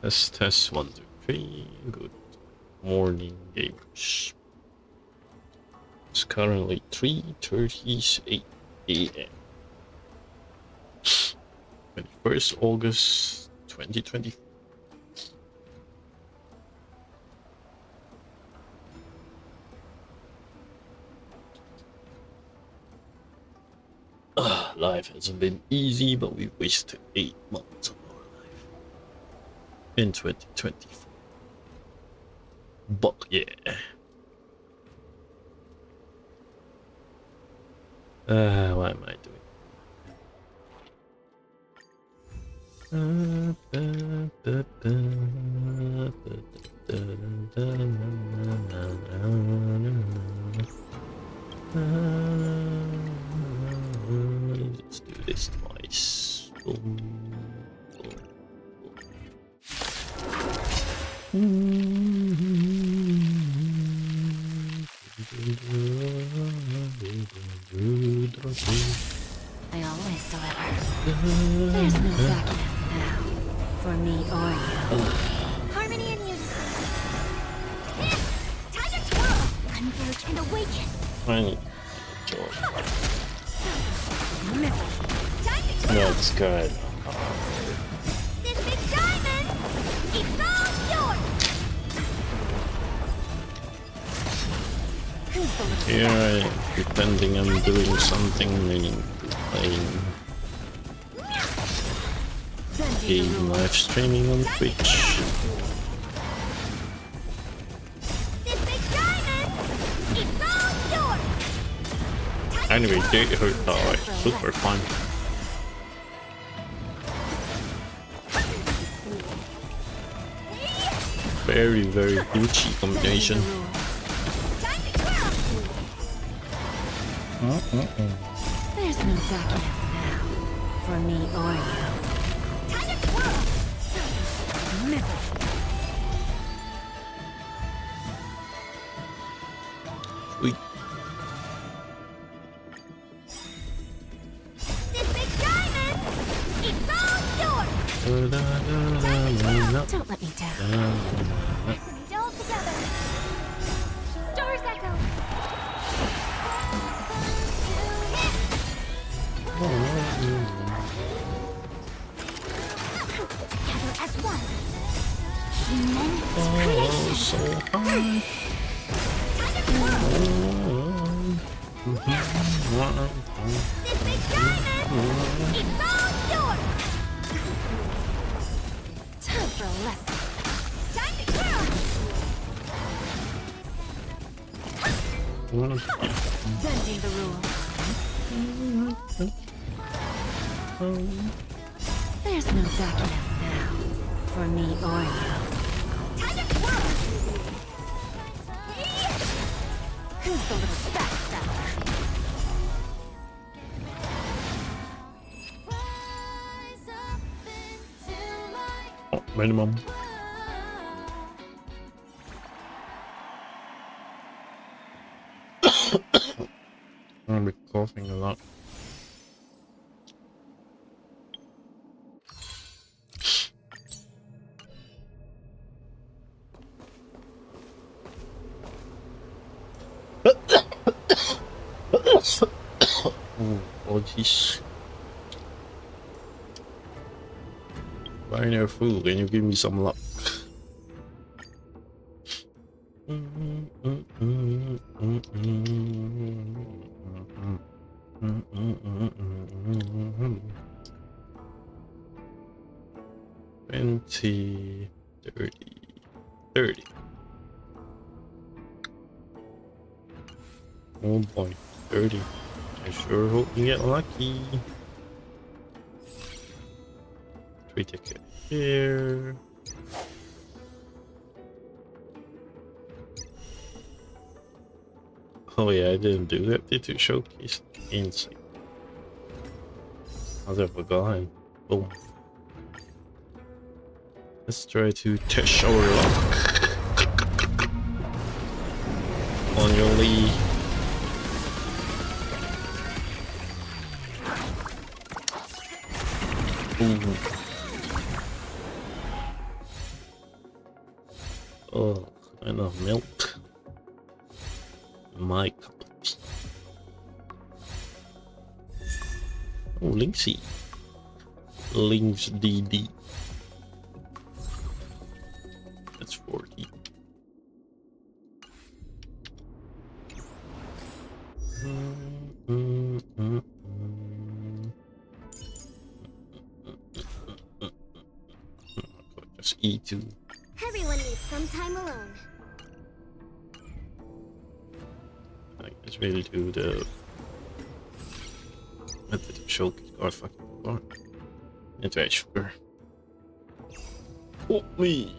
Test 1, 2, 3. Good morning, gamers. It's currently 3:38 a.m. 21st August 2020. Life hasn't been easy, but we've wasted 8 months of our life in 2024. But yeah. What am I doing? Let's do this twice. Boom, boom, I always deliver. There's no backing out now, for me or you. Harmony and unison. Time to twirl! Converge and awaken! I need joy. Time to twirl! That's good. This big diamond! It's all yours! Who's the little Here I am, pretending I'm doing something, meaning playing game live streaming on Twitch. This big diamond! It's all yours! Anyway, they hurt alright, super fun. Very, very Gucci combination. There's no backing out now, for me or you. Time to twirl! Sweet. This big diamond! It's all yours! Don't let me down. Send it all together. Stars echo. Together as one. Tremendous So creation. This big diamond! It's all yours! Time for a lesson. Time to twirl! Bending the rules. There's no backing out now, for me or you. Time to twirl! Who's the little backstabber? Oh, minimum. I'm gonna be coughing a lot. Oh jeez. Binary fool, can you give me some luck? $20, $30. Oh boy, 30. I sure hope you get lucky. 3 ticket here. Oh yeah, I didn't do that. Did showcase insane. How's that forgotten? Boom. Let's try to test our luck on Yunli. Oh, enough milk. My cup of tea. Oh, Linksy. Links DD. That's 40. Just E2. Everyone needs some time alone. I guess we'll do the method of showcase card fucking card. Niet wij super. Oh me.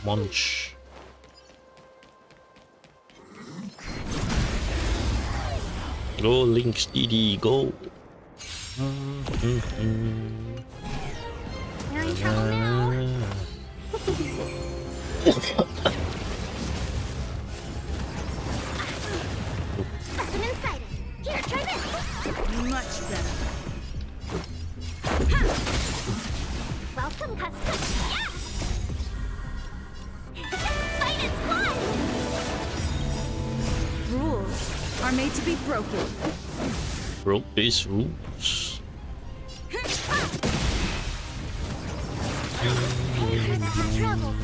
Munch. Go Links DD, go. You're in trouble now. Specimen sighted. Here, try this. Much better. Welcome, custom. Yeah! Fight is fun! Rules are made to be broken. Broke these rules. Here's some trouble.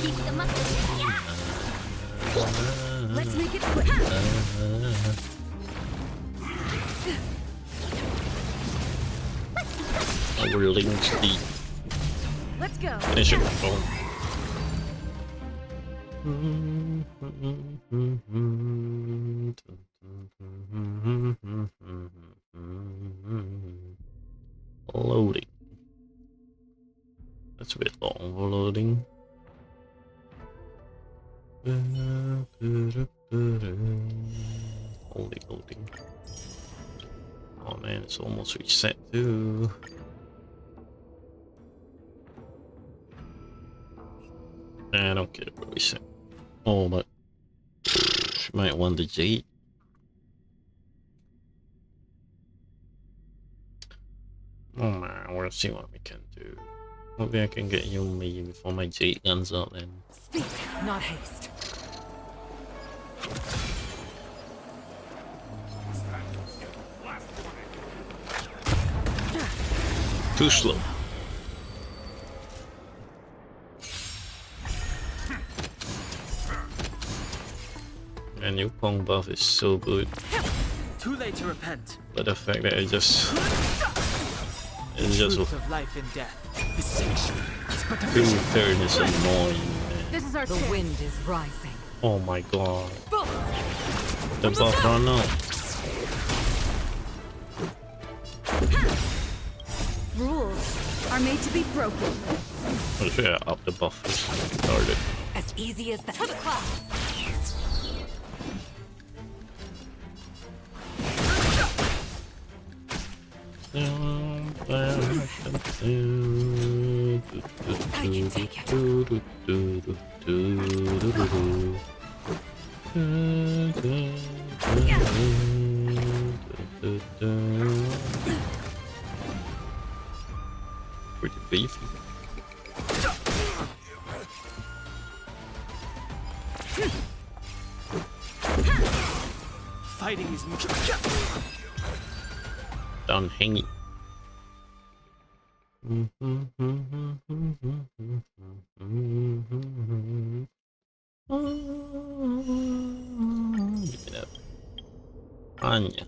Keep them up. Yeah! Let's make it quick. Our Links DD. Let's go. Finish it. Boom. Loading. That's a bit long for loading. Loading. Oh man, it's almost reset too. I don't care about reset. Oh, but she might want the Jade. Oh man, we'll see what we can do. Maybe I can get Yunli before my Jade guns out then. Speed, not haste. Too slow. And your Pong buff is so good. Too late to repent. But the fact that it's just Truth of life and death. The cinch is but a two vision. turn is annoying, man. This is our The wind is rising. Oh my god. The buff run out. Rules are made to be broken. Oh, yeah, up the buff is retarded. As easy as that. To the class. I can take it. Pretty beefy. Fighting is Done hanging. Give it up. Anya.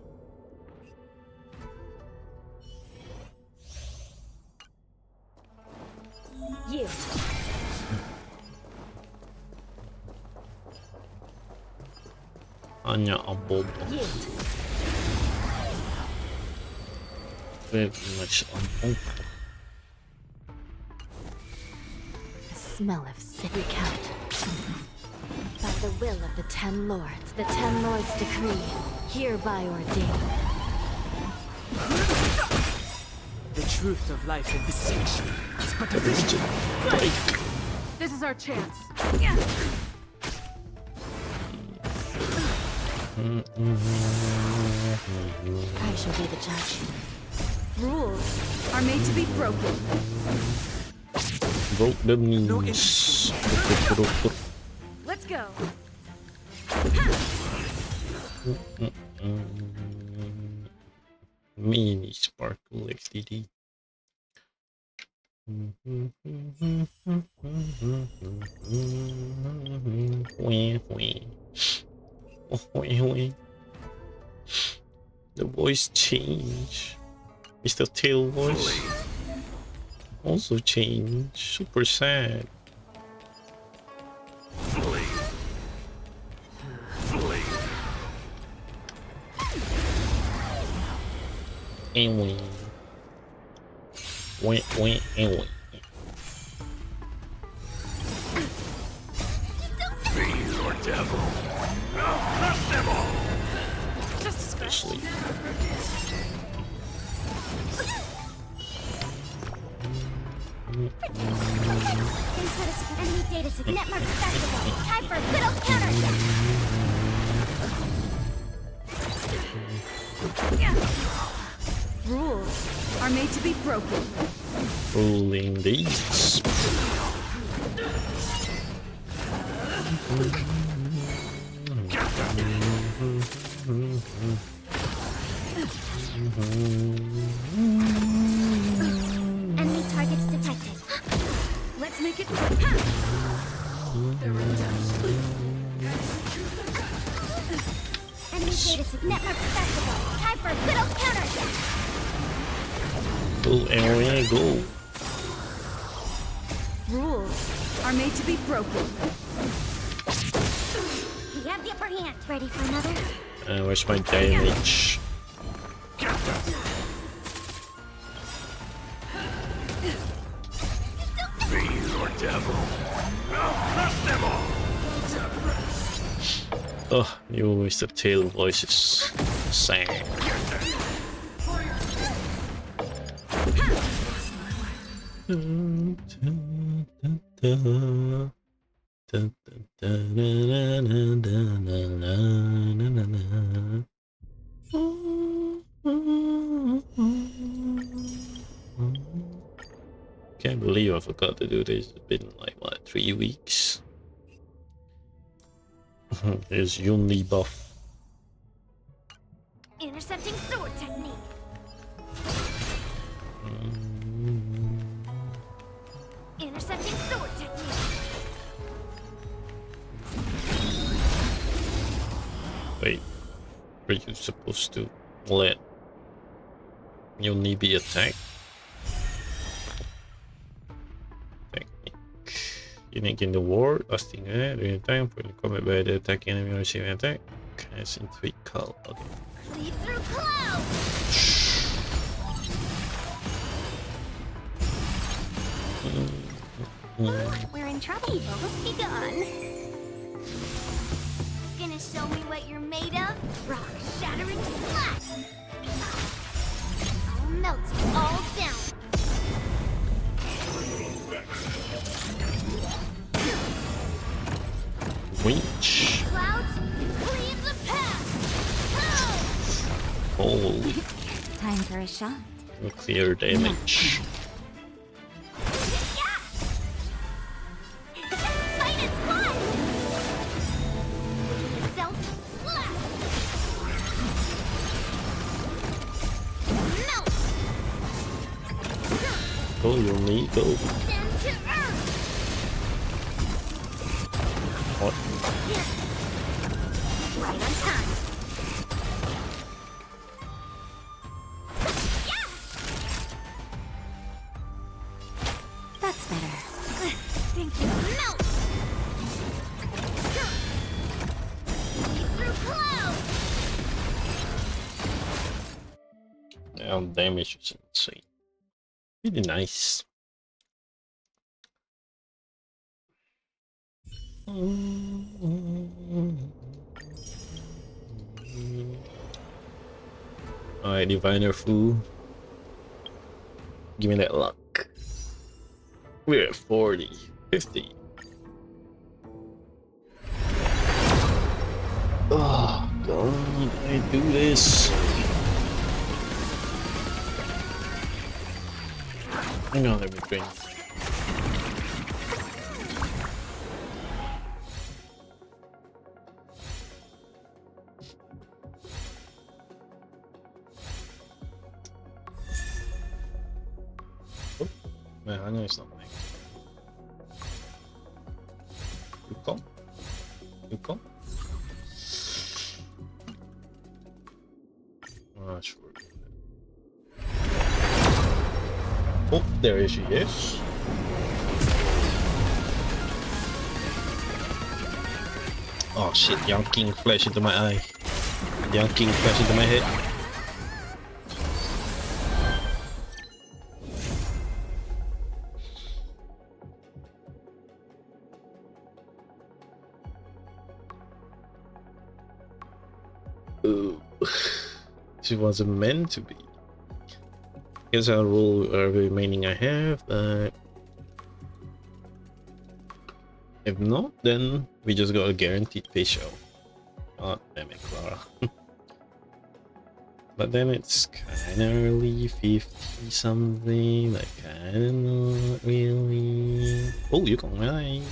You. Anya a bob. You. Very much on bob. The smell of sick recount. By the will of the 10 lords, the 10 lords decree, hereby ordained. the truth of life in this section is but a vision. This is our chance. I shall be the judge. Rules are made to be broken. Broke the No knees. Let's go. Mini sparkle XDD. The voice change. Mr. Tail voice also change. Super sad. Anyway. Anyway. Especially. Thanks for the enemy data network festival. Time for a good old counter. Rules are made to be broken. Ruling these. Enemy targets detected. Let's make it quick. Enemy data network festival. Time for a good old counter. Go area, go. Rules are made to be broken. We have the upper hand. Ready for another? Where's my damage? Oh, you Mr. Tail voices sang. Can't believe I forgot to do this. It's been like what, 3 weeks? Here's Yunli buff. Intercepting sword technique. Intercepting sword technique. Wait, were you supposed to let Yunli be attacked? Technique. Unique in the war, lasting during time for the combat by the attack enemy or receiving attack. As in 3 call. Okay. Lead through clouds. We're in trouble. Almost be gone. Gonna show me what you're made of? Rock shattering slash! I'll melt you all down. Winch. Clouds, cleave the path! Holy Time for a shot. nuclear damage. Fight is one! Self slash! Melt! Go, Yunli, go. Down to earth! What? Right on time. That's better. Thank you. Melt! Leap through clouds! Now damage is insane. Really nice. Alright, Diviner Fu. Give me that luck. We're at 40, 50. Oh god, I do this. Hang on, let me drink. Oh, man, I know it's not next. You come? You come? Ah, sure. Oh, there she is. Oh shit, Young King flash into my eye. Young King flash into my head. Ooh. She wasn't meant to be. Guess I'll roll remaining I have, but if not, then we just got a guaranteed pay show. Oh damn it, Clara. But then it's kinda early, 50 something, like kinda not really. Oh, you can ride.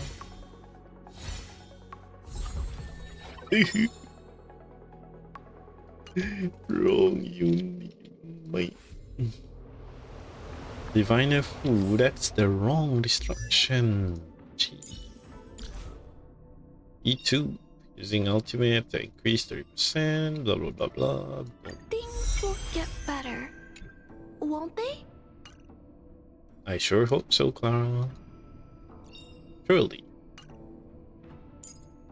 Wrong, you mate. Diviner Fu, that's the wrong destruction. Gee. E2, using ultimate to increase 30%, blah blah blah blah. Things will get better, won't they? I sure hope so, Clara. Surely.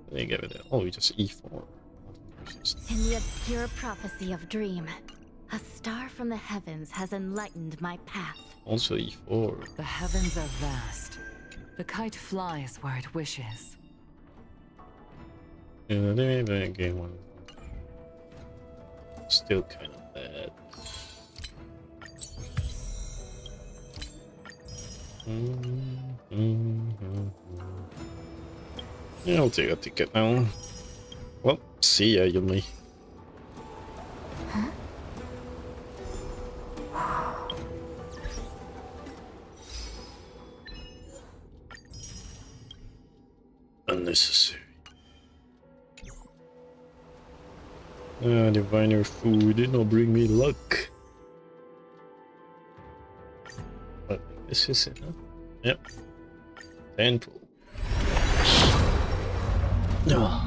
Let me give it a. Oh, we just E4. In the obscure prophecy of Dream, a star from the heavens has enlightened my path. Also E4. The heavens are vast. The kite flies where it wishes. Yeah, the game one. Still kind of bad. Yeah, I'll take a ticket now. Well, see ya, Yunli. Unnecessary. Diviner Fu did not bring me luck. But this is it, huh? Yep. 10 pool. No.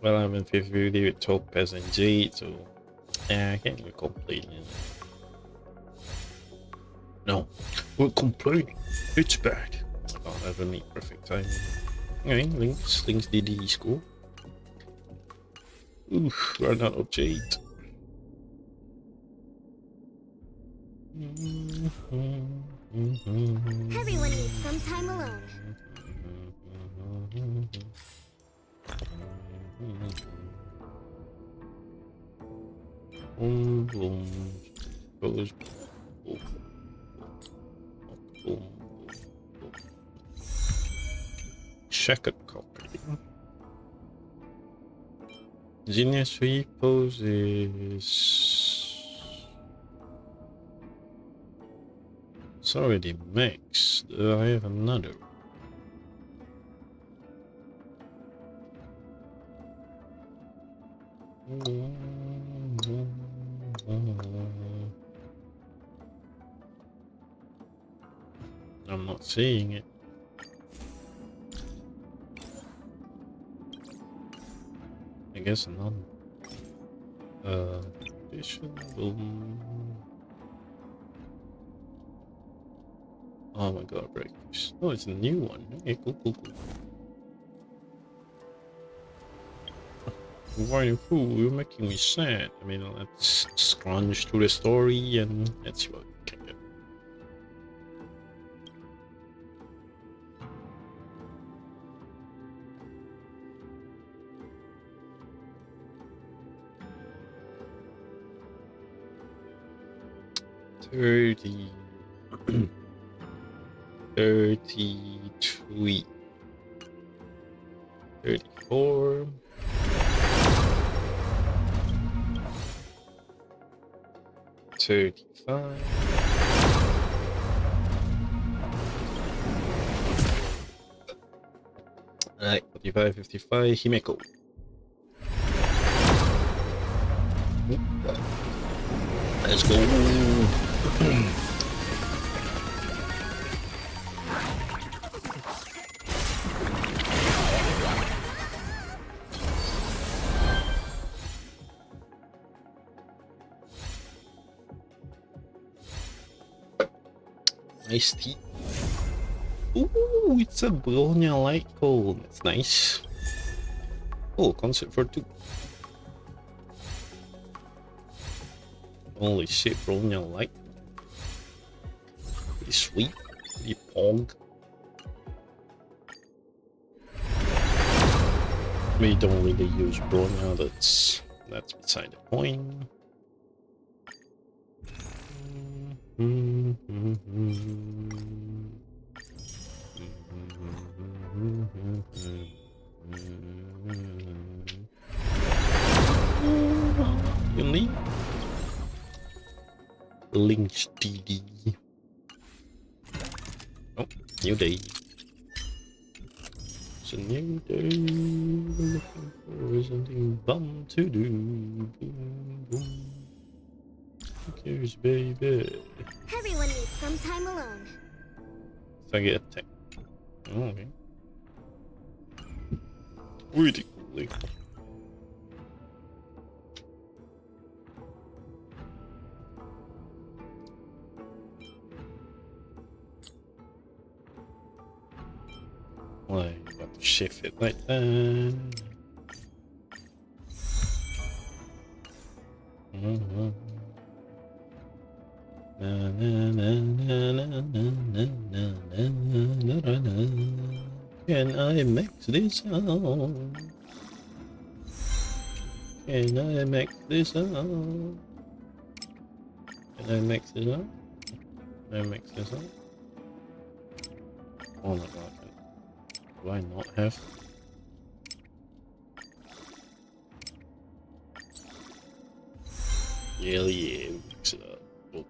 Well, I'm in 50 with Topaz and Jade, so yeah, I can't even complain. No, we're complaining. It's bad. I don't have any perfect timing. Okay, Link's DD is cool. Oof, run out of jade. Everyone needs some time alone. Boom, boom, goes, boom, boom, boom. Checkered copy. Genius 3 poses. It's already maxed. Do I have another? I'm not seeing it. I guess none. Boom. Oh my god, breakers. Oh, it's a new one. Okay, cool. Why, you're making me sad. I mean, let's scrunch through the story and let's see what we can get. $30. 33. 34. 35. Alright, 45, 55, Himeko. Let's go. Nice tea. Ooh, it's a Bronya light cone. That's nice. Oh, concert for 2. Holy shit, Bronya light. Pretty sweet. Pretty pog. We don't really use Bronya, that's beside the point. Yunli? Lynch DD. Oh, new day. It's a new day. We're looking for something fun to do. Boom, boom. Who cares, baby? Everyone needs some time alone. So I get attacked. Oh, okay. Really cool. Why, got to shift it like that. Can I max this out? Can I max this out? Can I max this out? Can I max this out? Oh my god. Do I not have? Yeah, mix it up. Oh.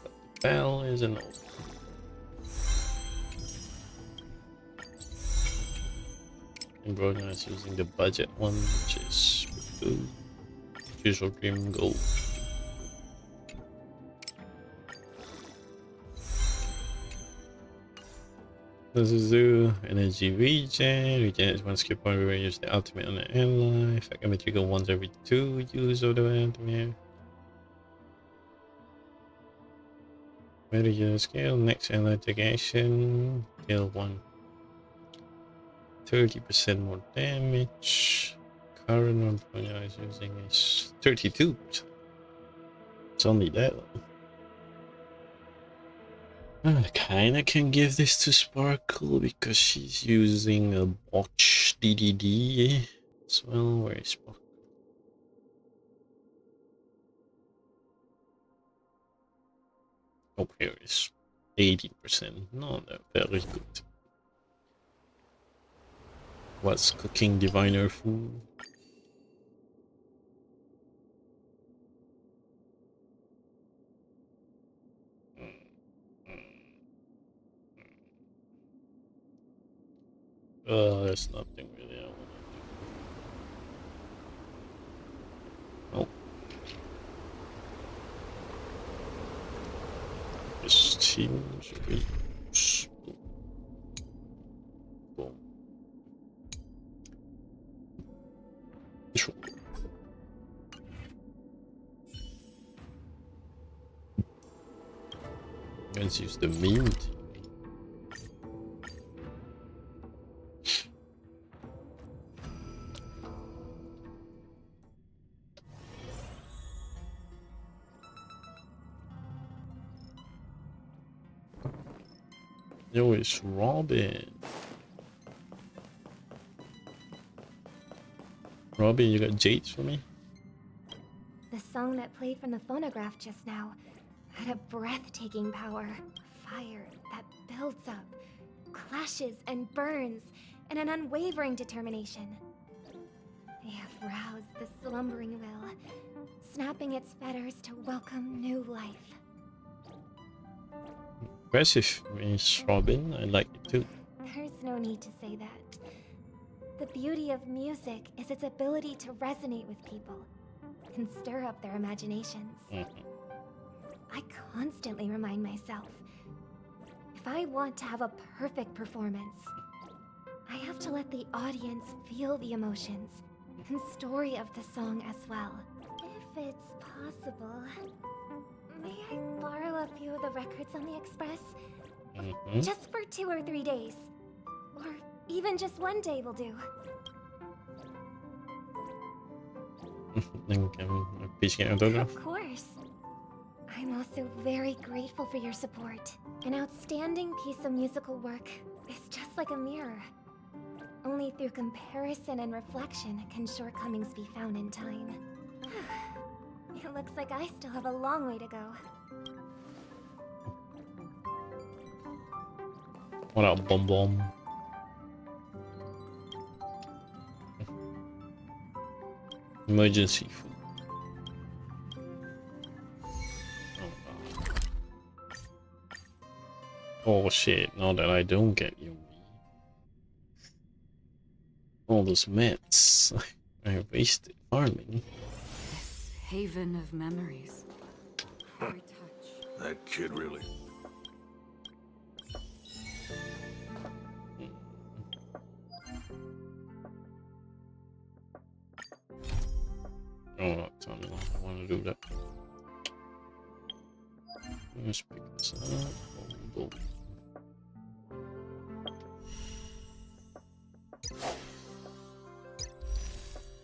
But the bell is an old. And Bronya is using the budget one, which is good. Visual Dream Gold. This is the energy regen is one skill point where we use the ultimate on the ally. If I can trigger once every 2 use of the ultimate. Ready to scale, next ally take action. Tail one. 30% more damage. Current one point I was using is 32%. It's only that low. I kinda can give this to Sparkle because she's using a botch DDD as well. Where is Sparkle? Oh, here is 80%. Not that very good. What's cooking diviner food? There's nothing really I wanna do. Oh. This seems really close. Boom. Sure. Let's use the meme team. Yo, it's Robin. Robin, you got Jades for me? The song that played from the phonograph just now had a breathtaking power. Fire that builds up, clashes and burns, and an unwavering determination. They have roused the slumbering will, snapping its fetters to welcome new life. Impressive, Miss Robin. I like it too. There's no need to say that. The beauty of music is its ability to resonate with people and stir up their imaginations. I constantly remind myself, if I want to have a perfect performance, I have to let the audience feel the emotions and story of the song as well. If it's possible, may I borrow a few of the records on the Express? Just for 2 or 3 days. Or even just 1 day will do. Of course. I'm also very grateful for your support. An outstanding piece of musical work is just like a mirror. Only through comparison and reflection can shortcomings be found in time. It looks like I still have a long way to go. What up, Bom Bom? Emergency food. Oh shit, now that I don't get Yunli. All those meds I wasted farming. This haven of memories. Every touch. That kid really. Oh, no, tell me I want to do that. Let's pick this up. Boom, boom.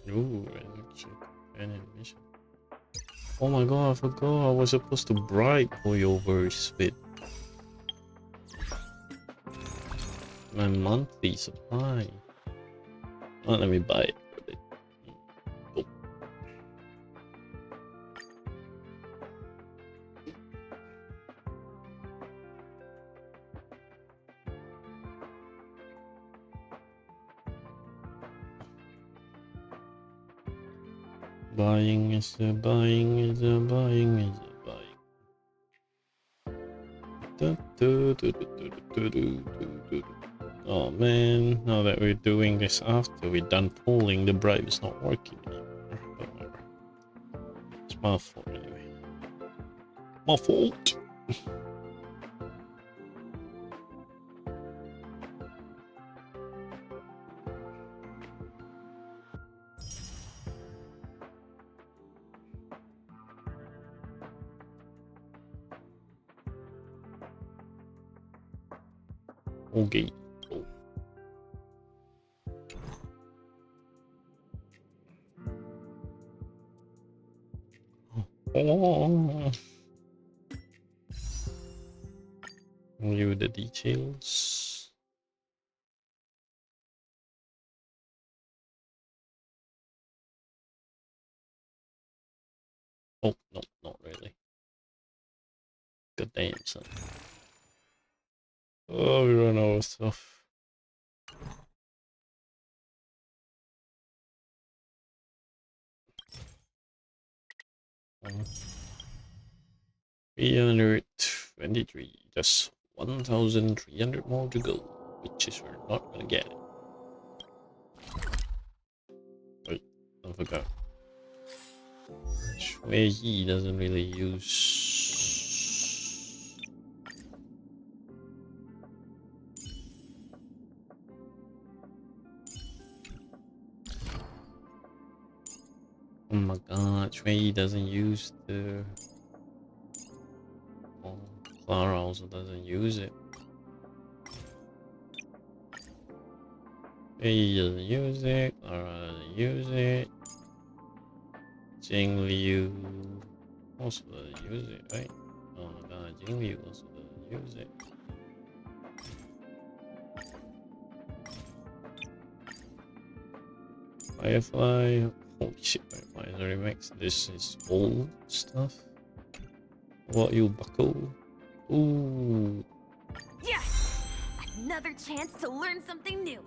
Ooh, an mission. Oh my god, I forgot I was supposed to bribe Hoyoverse with my monthly supply. Oh, let me buy it. Oh. Buying is a buying is a buying is a buying. Oh man, now that we're doing this after we're done pulling, the bribe is not working anymore. Whatever. It's my fault anyway. My fault! Okay. Cool. Oh. View the details. Oh, no, not really. God damn, son. Oh, we run out of stuff. Um, 323. Just 1,300 more to go, which is we're not gonna get it. Wait, I forgot. Shui Yi doesn't really use. Oh my god, Shui Yi doesn't use the. Oh, Clara also doesn't use it. Shui Yi doesn't use it, Clara doesn't use it. Jing Liu also doesn't use it, right? Oh my god, Jing Liu also doesn't use it. Firefly. Holy shit, Firefly is already maxed. This is old stuff. What about you, Bucko? Ooh. Yes! Another chance to learn something new.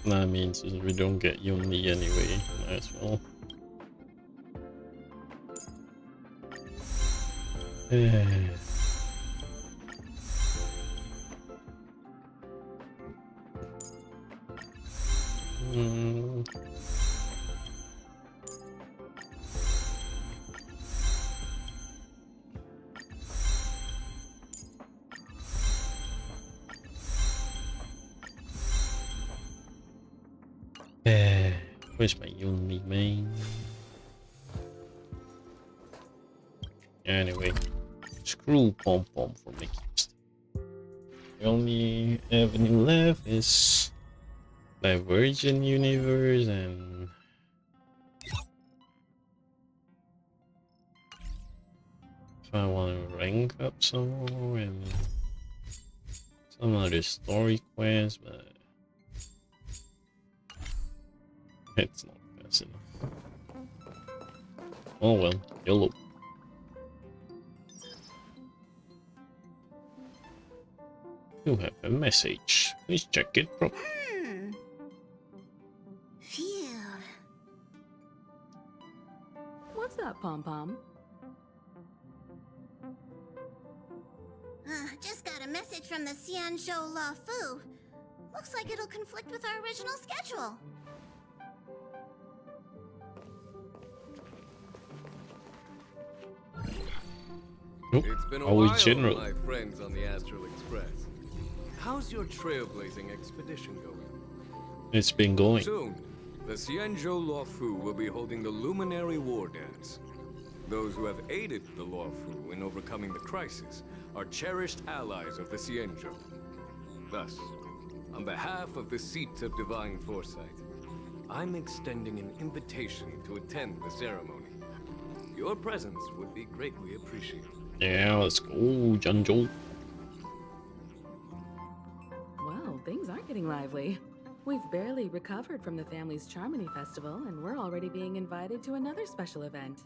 That means we don't get Yunli anyway. Might as well. Hmm. Where's my Yunli main? Anyway, screw Pom Pom for making stuff. The only avenue left is Divergent Universe, and if I want to rank up some more and some other story quests, but it's not fast enough. Oh well, YOLO. You have a message. Please check it properly. Phew. What's up, Pom Pom? Just got a message from the Xianzhou La Fu. Looks like it'll conflict with our original schedule. Nope. It's been a Always while, general. my friends on the Astral Express. How's your trailblazing expedition going? It's been going. Soon, the Xianzhou Luofu will be holding the Luminary War Dance. Those who have aided the Luofu in overcoming the crisis are cherished allies of the Xianzhou. Thus, on behalf of the Seat of Divine Foresight, I'm extending an invitation to attend the ceremony. Your presence would be greatly appreciated. Yeah, let's go, Janjo. Well, things aren't getting lively. We've barely recovered from the family's Charmony Festival, and we're already being invited to another special event.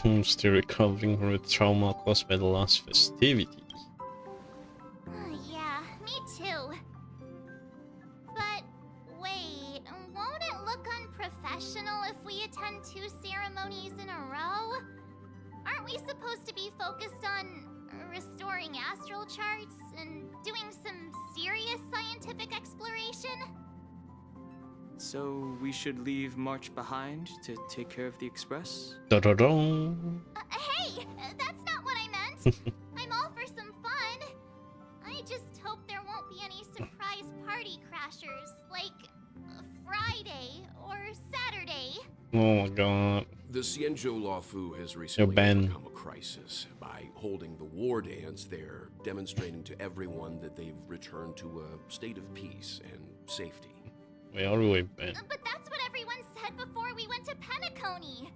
I'm still recovering from the trauma caused by the last festivity. Yeah, me too. But wait, won't it look unprofessional if we attend 2 ceremonies in a row? Aren't we supposed to be focused on restoring astral charts and doing some serious scientific exploration? So we should leave March behind to take care of the Express? Da-da-dum. Hey, that's not what I meant. I'm all for some fun. I just hope there won't be any surprise party crashers, like Friday or Saturday. Oh my god. The Xianzhou Luofu has recently banned. overcome a crisis. By holding the war dance, they're demonstrating to everyone that they've returned to a state of peace and safety. We are really banned. But that's what everyone said before we went to Penacony.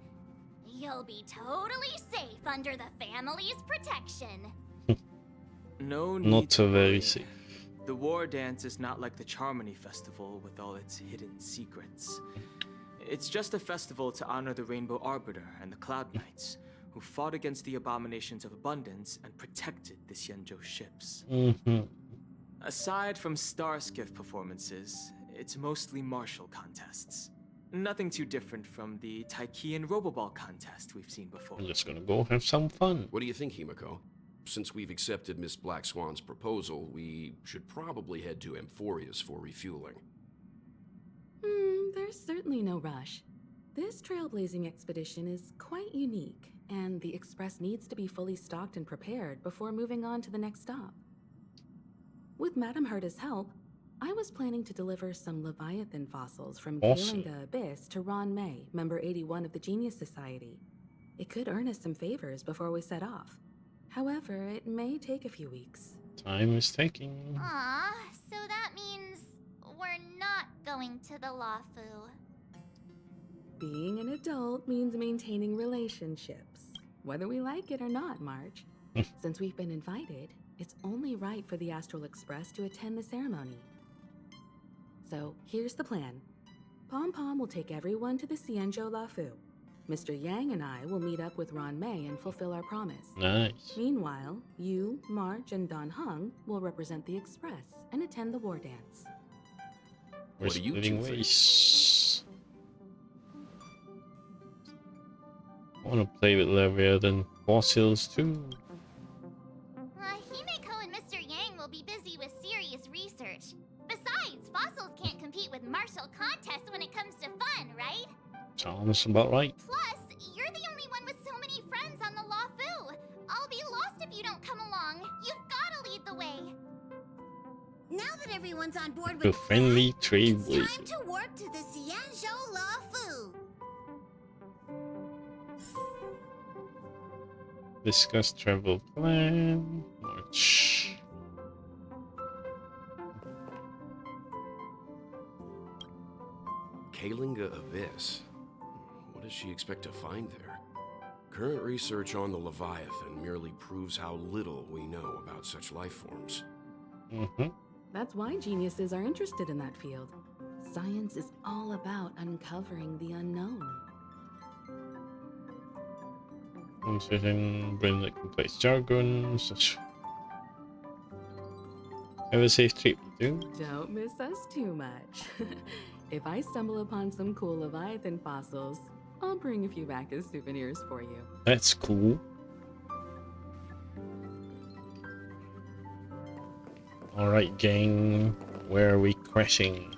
You'll be totally safe under the family's protection. No need Not to so very worry. safe. The war dance is not like the Charmony Festival with all its hidden secrets. It's just a festival to honor the Rainbow Arbiter and the Cloud Knights, who fought against the abominations of abundance and protected the Xianzhou ships. Aside from star skiff performances, it's mostly martial contests. Nothing too different from the Taiki and Roboball contest we've seen before. I'm just gonna go have some fun. What do you think, Himiko? Since we've accepted Miss Black Swan's proposal, we should probably head to Amphorius for refueling. There's certainly no rush. This trailblazing expedition is quite unique, and the Express needs to be fully stocked and prepared before moving on to the next stop. With Madame Herta's help, I was planning to deliver some Leviathan fossils from Awesome. Kalinga Abyss to Ron May, member 81 of the Genius Society. It could earn us some favors before we set off. However, it may take a few weeks. Time is taking. Aw, so that means we're not going to the Luofu. Being an adult means maintaining relationships, whether we like it or not, March. Since we've been invited, it's only right for the Astral Express to attend the ceremony. So here's the plan. Pom Pom will take everyone to the Xianzhou Luofu. Mr. Yang and I will meet up with Ron May and fulfill our promise. Nice. Meanwhile, you, March, and Don Hung will represent the Express and attend the war dance. We're What do you splitting two think? ways. I wanna play with Leviathan fossils too. Himeko and Mr. Yang will be busy with serious research. Besides, fossils can't compete with martial contests when it comes to fun, right? Sounds about right. Plus, you're the only one with so many friends on the Luofu. I'll be lost if you don't come along. You've gotta lead the way. Now that everyone's on board The with friendly plan, trade it's way. time to work to the Xianzhou Luofu. Discuss travel plan. March. Kalinga Abyss? What does she expect to find there? Current research on the Leviathan merely proves how little we know about such life forms. That's why geniuses are interested in that field. Science is all about uncovering the unknown. Considering brain like complex jargon, such. Have a safe trip, too. Don't miss us too much. If I stumble upon some cool Leviathan fossils, I'll bring a few back as souvenirs for you. That's cool. Alright, gang. Where are we crashing?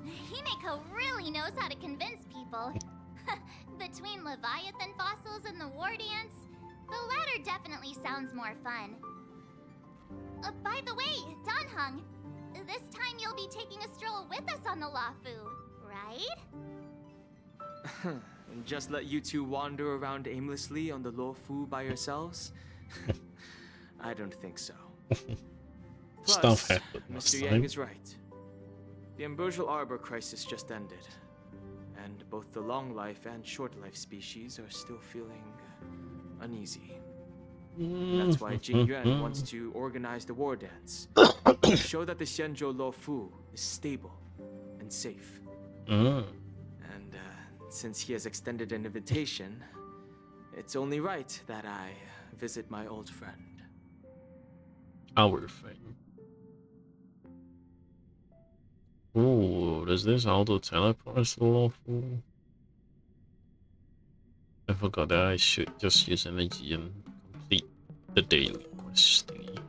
Himeko really knows how to convince people. Between Leviathan fossils and the war dance, the latter definitely sounds more fun. By the way, Don Hung, this time you'll be taking a stroll with us on the Luofu, right? And just let you two wander around aimlessly on the Luofu by yourselves? I don't think so. Stuff Plus, happened last Mr. time. Yang is right. The Ambrosial Arbor crisis just ended, and both the long life and short life species are still feeling uneasy. That's why Jing Yuan wants to organize the war dance, to show that the Xianzhou Luofu is stable and safe. And since he has extended an invitation, it's only right that I visit my old friend. Our friend. Ooh, does this auto teleport us to the Luofu? I forgot that I should just use energy and complete the daily quest thingy.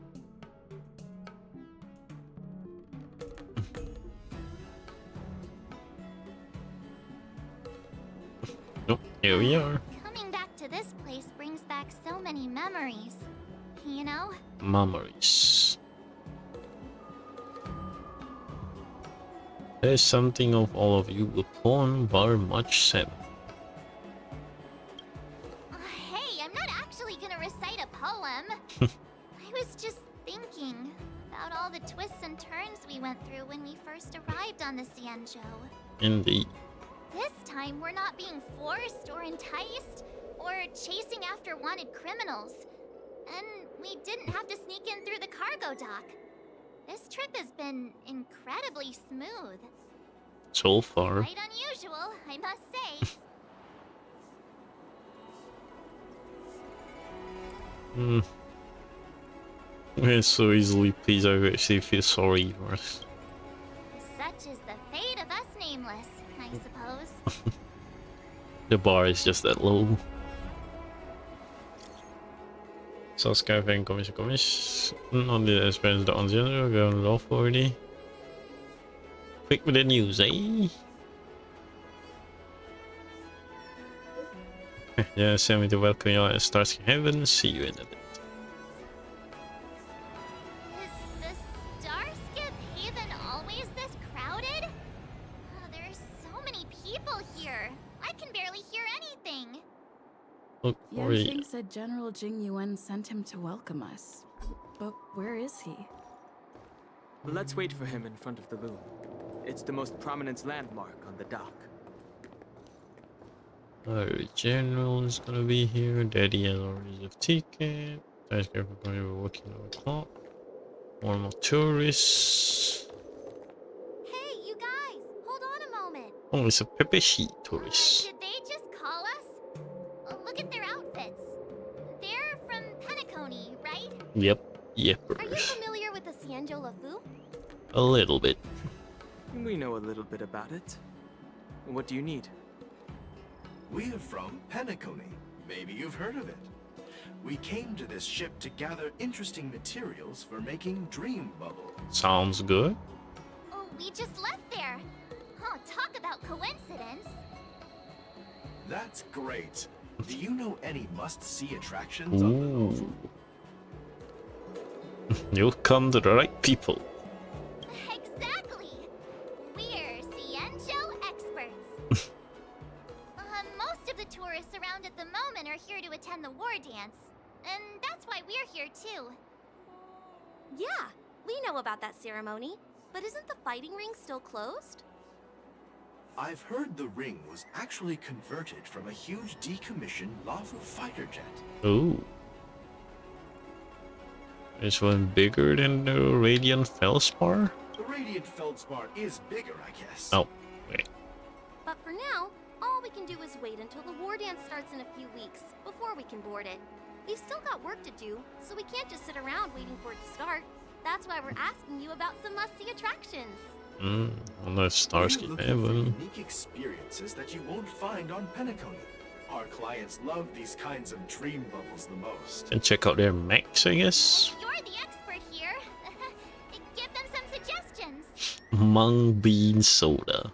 Nope, here we are. Coming back to this place brings back so many memories. You know? Memories. There's something of all of you upon bar much said. Hey, I'm not actually gonna recite a poem. I was just thinking about all the twists and turns we went through when we first arrived on the Xianzhou. Indeed. This time, we're not being forced or enticed or chasing after wanted criminals. And we didn't have to sneak in through the cargo dock. This trip has been incredibly smooth. So far. Quite unusual, I must say. We're so easily pleased. I actually feel sorry for us. Such is the fate of us nameless, I suppose. The bar is just that low. Så ska jag få kommers. On the experience on the other, go low 40. Quick with the news, eh? Yeah, send me to welcome you at Starsky Heaven. See you in a bit. Is the Starskip Haven always this crowded? Oh, there's so many people here. I can barely hear anything. Look for you. Yanqing said General Jing Yuan sent him to welcome us. But where is he? Let's wait for him in front of the loom. It's the most prominent landmark on the dock. Our general is gonna be here. Daddy has already a ticket. Guys, we're going to be working over the clock. More tourists. Hey, you guys, hold on a moment. Oh, it's a pepper sheet tourist. Did they just call us? Look at their outfits. They're from Penacony, right? Yep. Are you Yepers. familiar with the Xianzhou Lafu? A little bit. We know a little bit about it. What do you need? We're from Penacony. Maybe you've heard of it. We came to this ship to gather interesting materials for making dream bubbles. Sounds good. Oh, we just left there. Oh, talk about coincidence. That's great. Do you know any must-see attractions on the Lofu? You'll come to the right people. Exactly. We're Xianzhou experts. Most of the tourists around at the moment are here to attend the war dance. And that's why we're here too. Yeah, we know about that ceremony. But isn't the fighting ring still closed? I've heard the ring was actually converted from a huge decommissioned Lafu fighter jet. Oh. This one bigger than the Radiant Feldspar? The Radiant Feldspar is bigger, I guess. Oh, wait. But for now, all we can do is wait until the war dance starts in a few weeks before we can board it. We've still got work to do, so we can't just sit around waiting for it to start. That's why we're asking you about some must-see attractions. On the Starsky We're looking for Heaven. unique experiences that you won't find on Penacony. Our clients love these kinds of dream bubbles the most. And check out their mechs, I guess. You're the expert here. Give them some suggestions. Mung Bean Soda.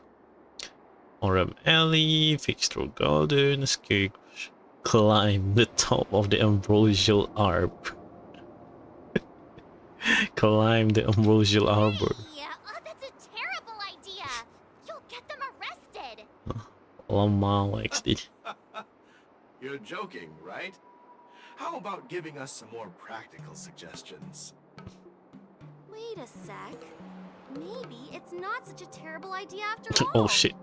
Orem Alley, Fixture Garden, climb the top of the Ambrosial Arb. Climb the Ambrosial Arbor. Yeah, that's a terrible idea. You'll get them arrested. Lamar likes it. You're joking, right? How about giving us some more practical suggestions? Wait a sec. Maybe it's not such a terrible idea after all. Oh shit.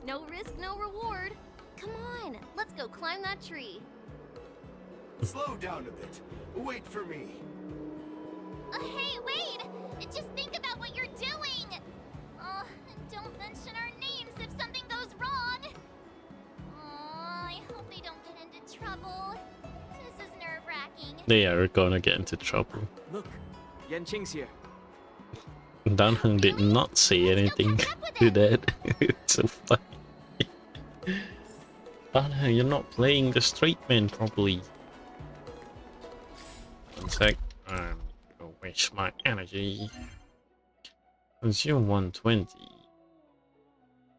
No risk, no reward. Come on, let's go climb that tree. Slow down a bit. Wait for me. Hey, wait! Just think about what you're doing! Don't mention our names if something goes wrong! I hope they don't get into trouble. This is nerve-wracking. They are gonna get into trouble. Look, Yanqing's here. Dan Heng did not say anything to that. It's so funny. Dan Heng, you're not playing the straight man properly. One sec. I'm gonna waste my energy. Consume 120.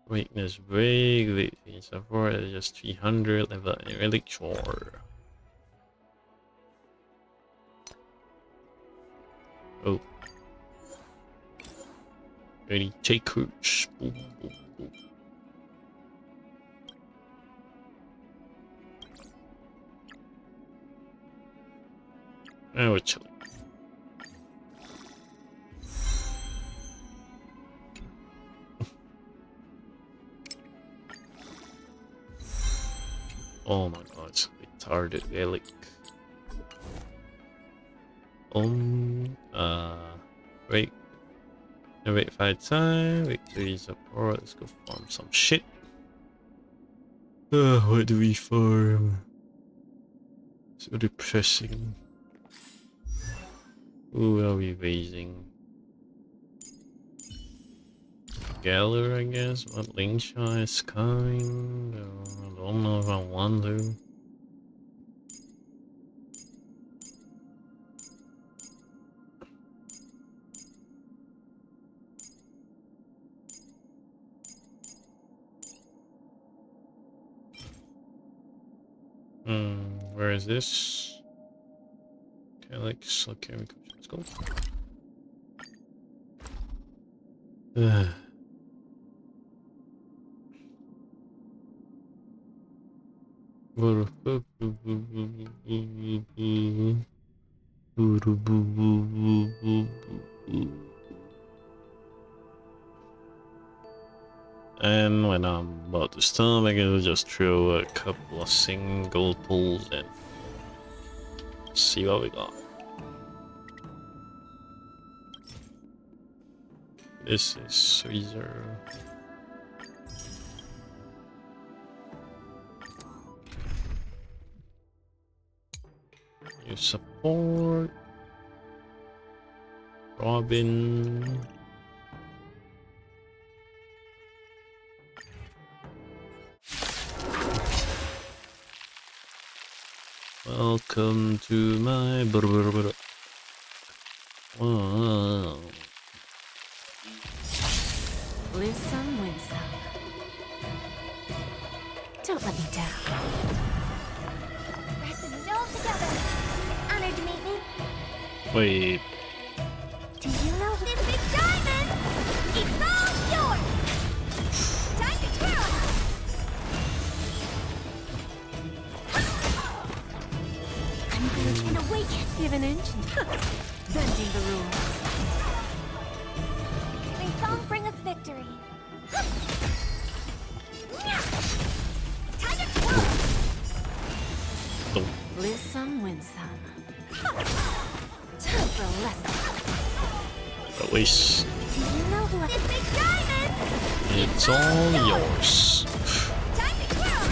Weakness break, weakness support is just 300, level relic sure. Oh. Ready, take cruise. Boom, boom, boom. Now we're chilling. Oh my god, it's retarded relic. Wait. Wait 5 time. Victory support. Let's go farm some shit. What do we farm? So depressing. Who are we raising? Galler, I guess, but Lingshaw is coming. I don't know if I want to. Where is this? Calyx, okay, let's go. And when I'm about to start, I can just throw a couple of single pulls and see what we got. This is Caesar. You support Robin. Welcome to my wow. Lose some, win some. Don't let me down. Resonate all together. Honored to meet me. Wait. Do you know this big diamond? It's all yours. Time to twirl. I'm going to awaken. Give an inch. Bending the rules. May song bring us victory. Time to twirl. Lose some, win some. Time for a lesson. Release. Do you know who this big diamond? It's all yours. Time to twirl.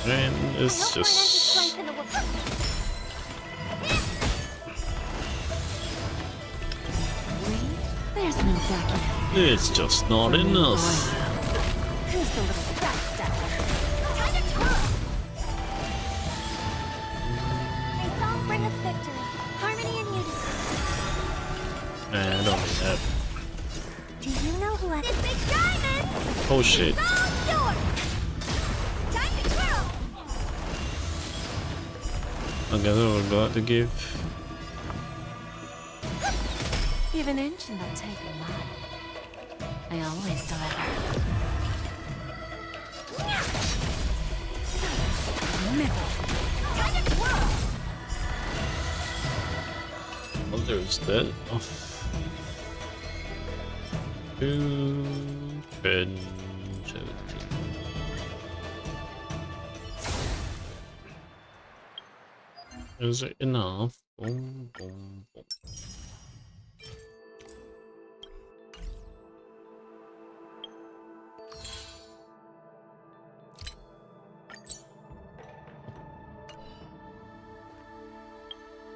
And it's I hope we're just. in the There's no backing out. It's just not enough. Who's the little backstabber? time to twirl. May song bring us victory. Harmony and unity. Nah, I don't need that. Do you know who this big diamond? Oh shit. It's all yours. Time to twirl. I guess I forgot to give. Give an inch and they'll take a mile. I always deliver. Time to twirl. Well, there's that. Oh. 2, 10, 17. Is it enough? Boom, boom, boom.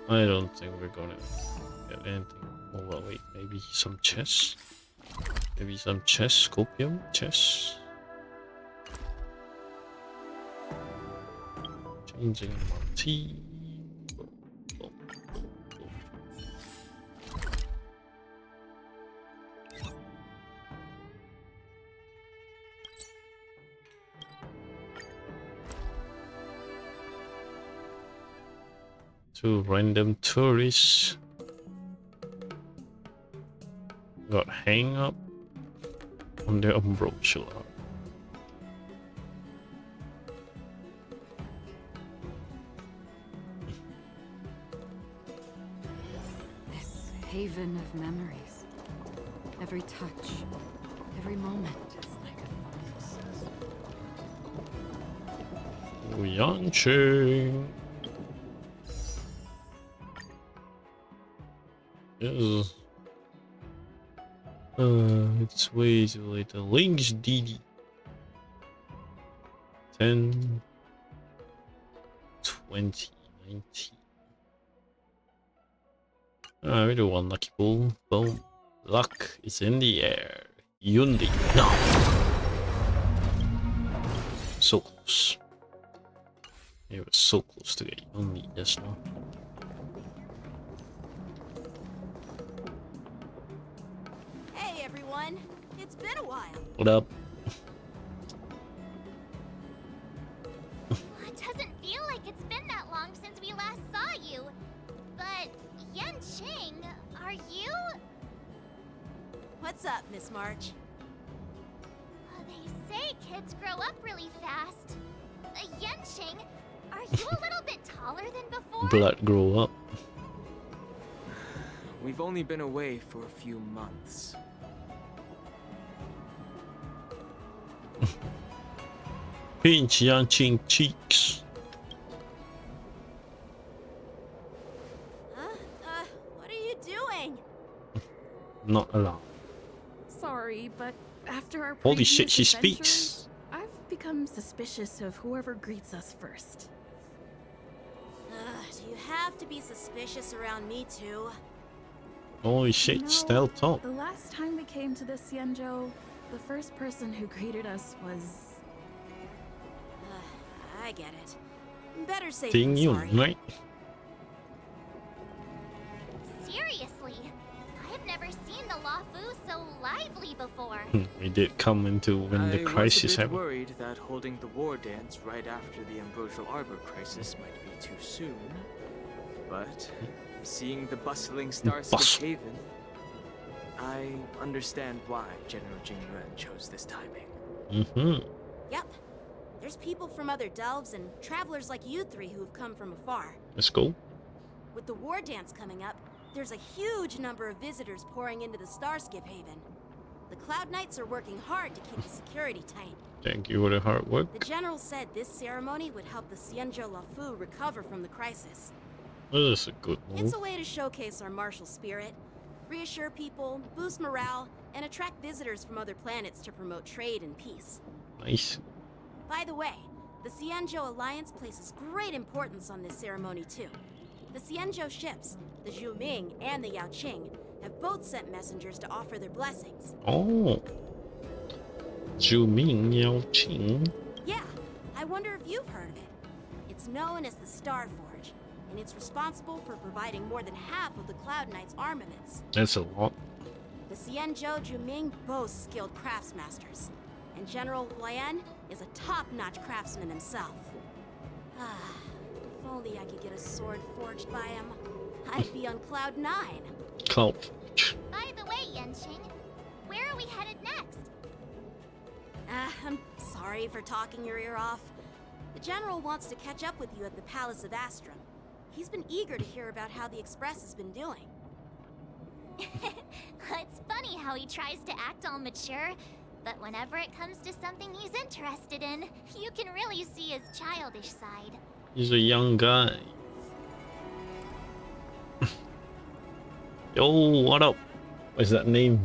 I don't think we're gonna get anything. Oh well, wait, maybe some chess? Maybe some chess, scopium, chess? Changing my team. Two random tourists. got hang up on the umbrella. This haven of memories. Every touch, every moment is like a Yanqing. Yes. It's way too late. The Link's DD. 10, 20, 19. We do one lucky pull. Boom. Luck is in the air. Yunli. No. So close. It was so close to get Yunli just now. Hey everyone, it's been a while. What up? It doesn't feel like it's been that long since we last saw you. But Yanqing, are you? What's up, Miss March? They say kids grow up really fast. Yanqing, are you a little bit taller than before? Blood grow up. We've only been away for a few months. Pinch Yanqing cheeks. Huh? What are you doing? Not allowed. Sorry, but after our Holy shit, previous she speaks. adventures, I've become suspicious of whoever greets us first. Do you have to be suspicious around me too? Holy shit, You know, still talk. The last time we came to the Xianzhou, the first person who greeted us was... I get it. Better safe Ting than Yun, sorry. right? Seriously, I've never seen the Luofu so lively before. We did come into when the crisis I was a bit happened. worried that holding the war dance right after the Ambrosial Arbor crisis might be too soon. But seeing the bustling Starscape Haven, I understand why General Jingyuan chose this timing. Mm-hmm. Yep. There's people from other delves and travelers like you three who've come from afar. Let's go. With the war dance coming up, there's a huge number of visitors pouring into the Starscape Haven. The Cloud Knights are working hard to keep the security tight. Thank you for the hard work. The General said this ceremony would help the Xianzhou Luofu recover from the crisis. This is a good move. It's a way to showcase our martial spirit, reassure people, boost morale, and attract visitors from other planets to promote trade and peace. Nice. By the way, the Xianzhou Alliance places great importance on this ceremony too. The Xianzhou ships, the Zhuming and the Yaoqing, have both sent messengers to offer their blessings. Oh. Zhuming Yaoqing. Yeah, I wonder if you've heard of it. It's known as the Star Forge, and it's responsible for providing more than half of the Cloud Knights' armaments. That's a lot. The Xianzhou Zhuming boasts skilled craftsmasters, and General Huayan is a top-notch craftsman himself. If only I could get a sword forged by him, I'd be on Cloud 9. Cloud. By the way, Yanqing, where are we headed next? I'm sorry for talking your ear off. The General wants to catch up with you at the Palace of Astrum. He's been eager to hear about how the Express has been doing. It's funny how he tries to act all mature, but whenever it comes to something he's interested in, you can really see his childish side. He's a young guy. Yo, what up? What's that name?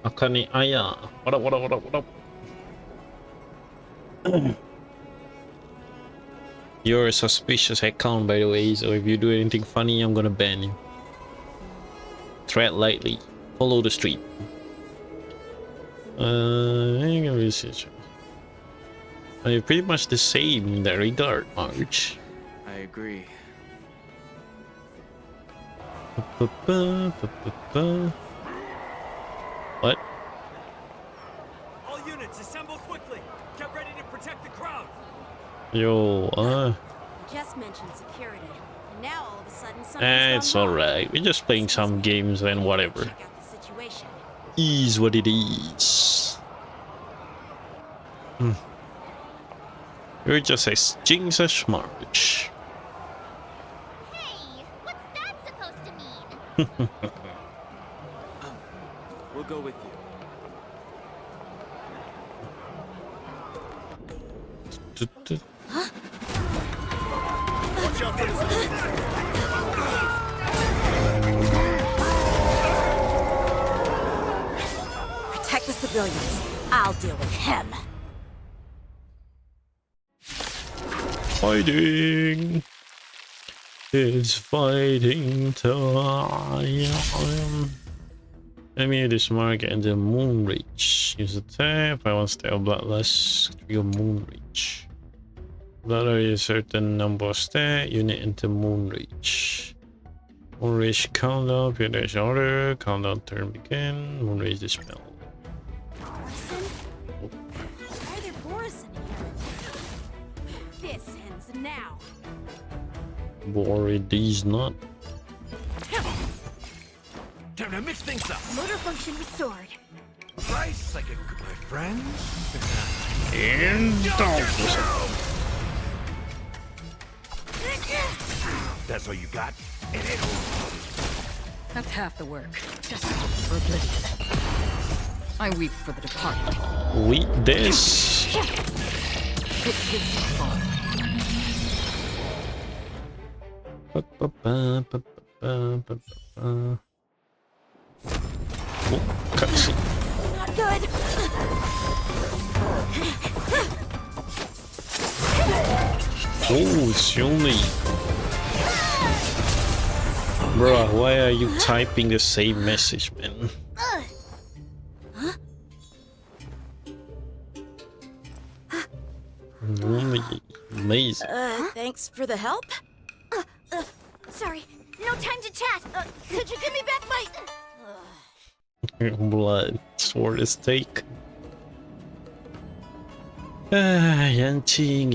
Akane Aya. What up, what up, what up, what up? You're a suspicious account, by the way, so if you do anything funny, I'm gonna ban you. Tread lightly. Follow the street. You're pretty much the same in that regard, March. I agree. What? All units, assemble quickly. Get ready to protect the crowd. Yo, You just mentioned security, and now all of a sudden something's it's gone wrong. alright. We're just playing some games and whatever. Check out the is what it is. You're just as jinx as March. Hey, what's that supposed to mean? We'll go with you. Watch out for this. Protect the civilians. I'll deal with him. Fighting. It's fighting time. Enemy this market and the moon reach. Use a tap. I want to stay on bloodless. Trigger moon reach. Blood area a certain number of stat unit into moon reach. Moon reach countdown. Period dash order. Countdown turn begin. Moon reach dispel. Borison? Why are there Borison here? This ends now. Bory these not. Time to mix things up. Motor function restored. Price like a good friend. And That's all you got? And it That's half the work. Just for oblivion. I weep for the departed. we this. It gives you fun. Oh, cutscene. Not good. Oh, it's Yunli. Bruh, why are you typing the same message, man? Yunli, amazing. Thanks for the help. Sorry, no time to chat. Could you give me back my... Blood, sword is take. Yanqing.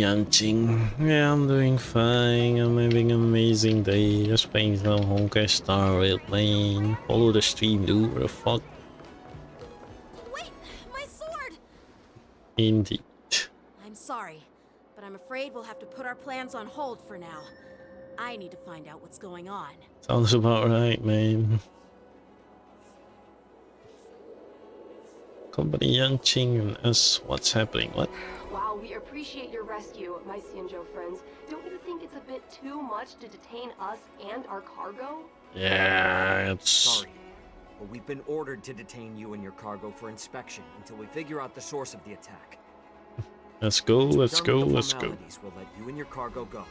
Yeah, I'm doing fine. I'm having an amazing day. Just playing some Honkai Star Rail playing. Follow the stream, dude. What the fuck? Wait, my sword! Indeed. I'm sorry, but I'm afraid we'll have to put our plans on hold for now. I need to find out what's going on. Sounds about right, man. Company Yanqing and us. What's happening? What? While we appreciate your rescue, my Xianzhou friends, don't you think it's a bit too much to detain us and our cargo? Yeah, it's... Sorry, but we've been ordered to detain you and your cargo for inspection until we figure out the source of the attack. Let's go, let's go, Done with the let's go. formalities, we'll let you and your cargo go.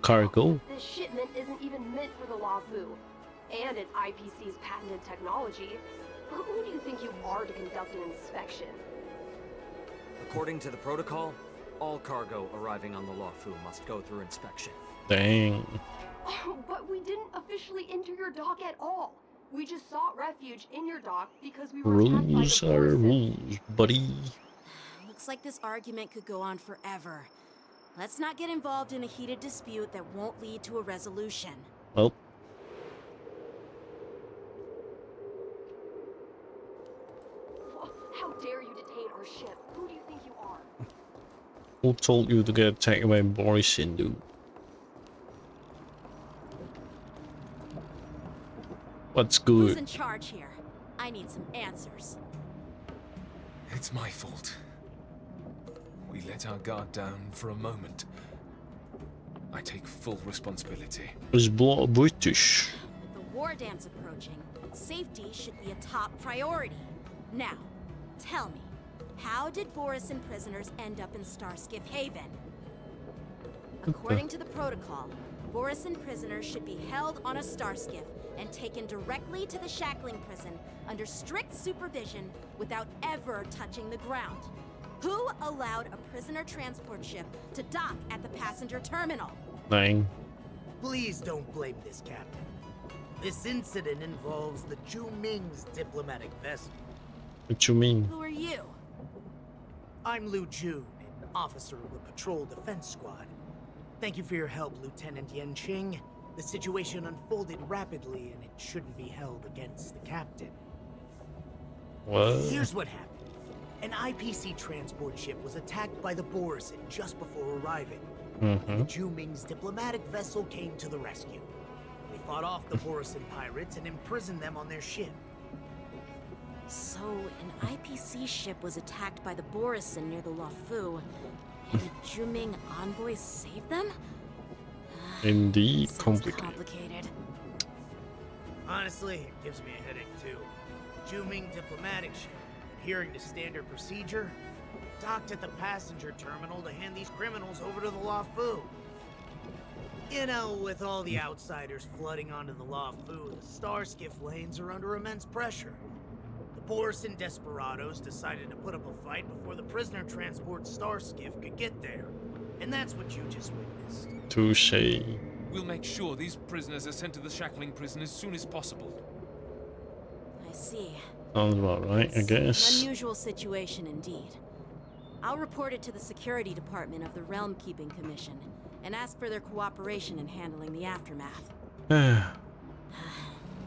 Cargo? This shipment isn't even meant for the Luofu, and it's IPC's patented technology. Who do you think you are to conduct an inspection? According to the protocol, all cargo arriving on the Luofu must go through inspection. Dang. But we didn't officially enter your dock at all. We just sought refuge in your dock because we were Rules are rules, buddy. Looks like this argument could go on forever. Let's not get involved in a heated dispute that won't lead to a resolution. Well. How dare you detain our ship? Who do you think you are? Who told you to get attacked by Borison, dude? What's good? Who's in charge here? I need some answers. It's my fault. We let our guard down for a moment. I take full responsibility. Is blood British? With the war dance approaching, safety should be a top priority. Now, tell me, how did Borison prisoners end up in Starskiff Haven? According to the protocol, Borison prisoners should be held on a Starskiff and taken directly to the shackling prison under strict supervision without ever touching the ground. Who allowed a prisoner transport ship to dock at the passenger terminal? Dang. Please don't blame this captain. This incident involves the Zhu Ming's diplomatic vessel. What you mean? Who are you? I'm Liu Jun, an officer of the Patrol Defense Squad. Thank you for your help, Lieutenant Yanqing. The situation unfolded rapidly, and it shouldn't be held against the captain. What? Here's what happened. An IPC transport ship was attacked by the Borisin just before arriving. And the Juming's diplomatic vessel came to the rescue. They fought off the Borisin pirates and imprisoned them on their ship. So, an IPC ship was attacked by the Borisin near the Luofu, and the Juming envoys saved them? Indeed, complicated. Honestly, it gives me a headache too. Juming diplomatic ship, adhering to standard procedure, docked at the passenger terminal to hand these criminals over to the Luofu. You know, with all the outsiders flooding onto the Luofu, the Starskiff lanes are under immense pressure. The Borisin desperados decided to put up a fight before the prisoner transport Starskiff could get there. And that's what you just witnessed. Touché. We'll make sure these prisoners are sent to the shackling prison as soon as possible. I see. Sounds about right, I guess. An unusual situation indeed. I'll report it to the security department of the Realm Keeping Commission and ask for their cooperation in handling the aftermath.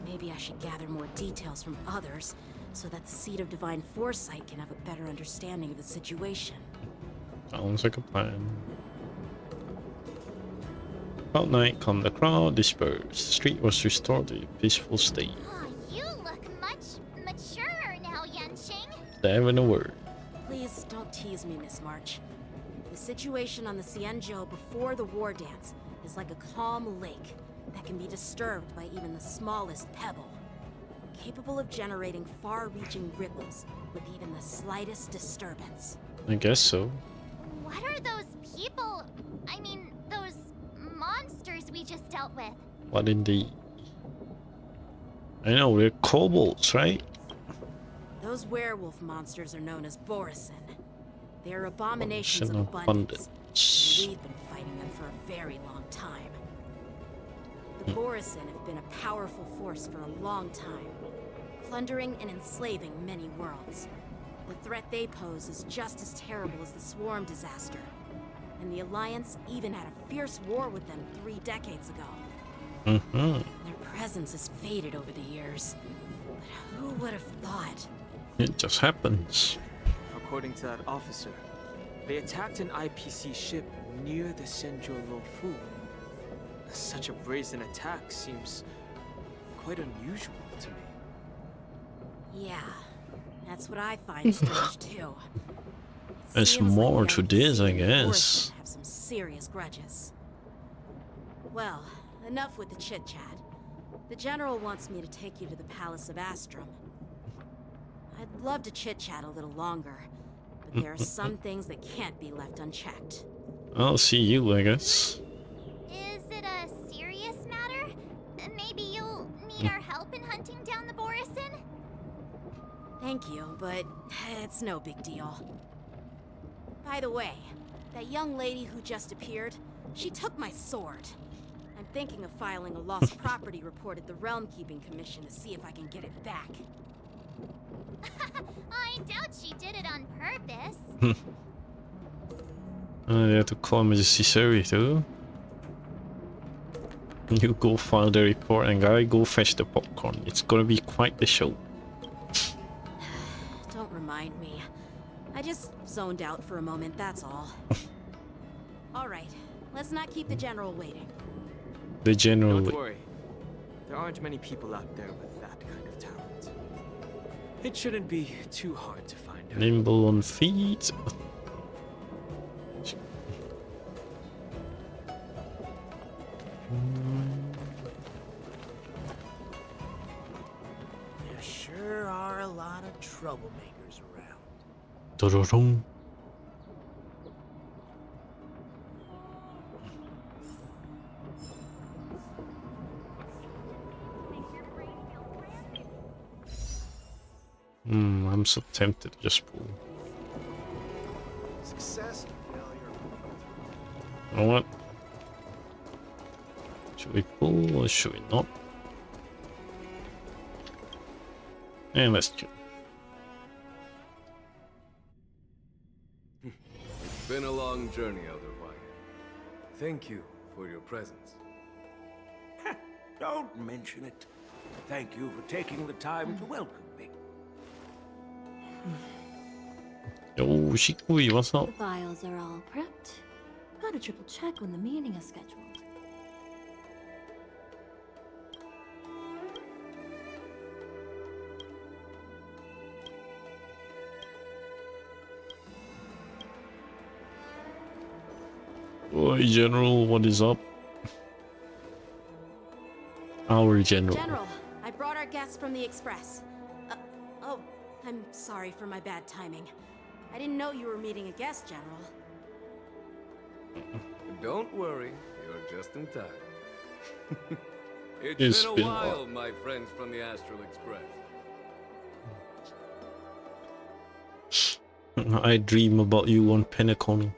Maybe I should gather more details from others so that the Seed of Divine Foresight can have a better understanding of the situation. Sounds like a plan. About night, calm the crowd, dispersed. The street was restored to a peaceful state. Oh, you look much maturer now, Yanqing. Never in a word. Please don't tease me, Miss March. The situation on the Xianzhou before the war dance is like a calm lake that can be disturbed by even the smallest pebble, capable of generating far-reaching ripples with even the slightest disturbance. I guess so. What are those people? I mean, those monsters we just dealt with? What indeed? I know, we're kobolds, right? Those werewolf monsters are known as Borisin. They are abominations of abundance. And we've been fighting them for a very long time. The Borisin have been a powerful force for a long time, plundering and enslaving many worlds. The threat they pose is just as terrible as the Swarm disaster, and the Alliance even had a fierce war with them 3 decades ago. Their presence has faded over the years, but who would have thought? It just happens. According to that officer, they attacked an IPC ship near the Xianzhou Luofu. Such a brazen attack seems quite unusual to me. Yeah, that's what I find strange too. There's more to this, I guess. Have some serious grudges. Well, enough with the chit-chat. The General wants me to take you to the Palace of Astrum. I'd love to chit-chat a little longer, but there are some things that can't be left unchecked. I'll see you, I guess. Is it a serious matter? Maybe you'll need our help in hunting down the Borisin? Thank you, but it's no big deal. By the way, that young lady who just appeared, she took my sword. I'm thinking of filing a lost property report at the Realm Keeping Commission to see if I can get it back. I doubt she did it on purpose. They have to call me the Caesarea too. You go file the report and I go fetch the popcorn. It's gonna be quite the show. Don't remind me. I just zoned out for a moment, that's all. Alright, let's not keep the General waiting. The General. Don't worry. There aren't many people out there with that kind of talent. It shouldn't be too hard to find her. Nimble on feet. There sure are a lot of troublemakers around. Da-da-dum. I'm so tempted to just pull. Success and failure. You know what? Should we pull or should we not? And let's go. It's been a long journey, Elder Wyatt. Thank you for your presence. Don't mention it. Thank you for taking the time to welcome me. Shikui, what's up? The files are all prepped. Gotta triple check when the meeting is scheduled. Oi, General, what is up? Our General. General, I brought our guests from the Express. Oh, I'm sorry for my bad timing. I didn't know you were meeting a guest, General. Don't worry, you're just in time. It's been been a a while, my friends from the Astral Express. I dream about you on Penacony.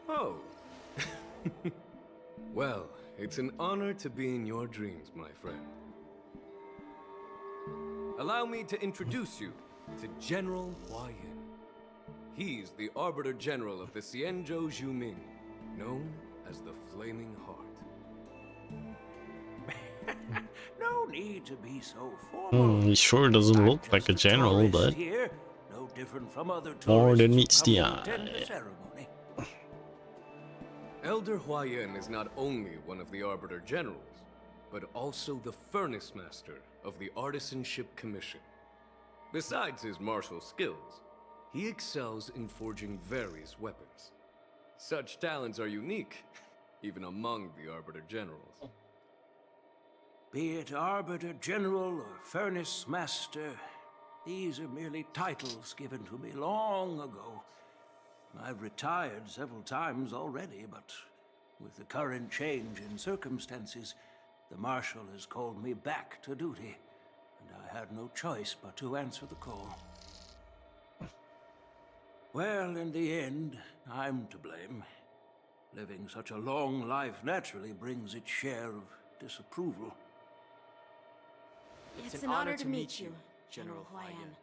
Oh. Well, it's an honor to be in your dreams, my friend. Allow me to introduce you to General Huayan. He's the Arbiter General of the Xianzhou Zhuming, known as the Flaming Heart. No need to be so formal. He sure doesn't look like a general, but Here, no different from other more than tourists meets who the come to attend the eye. ceremony. Elder Huayan is not only one of the Arbiter Generals, but also the Furnace Master of the Artisanship Commission. Besides his martial skills, he excels in forging various weapons. Such talents are unique, even among the Arbiter Generals. Be it Arbiter General or Furnace Master, these are merely titles given to me long ago. I've retired several times already, but with the current change in circumstances, the Marshal has called me back to duty, and I had no choice but to answer the call. Well, in the end, I'm to blame. Living such a long life naturally brings its share of disapproval. It's an honor to meet you, General Huayan.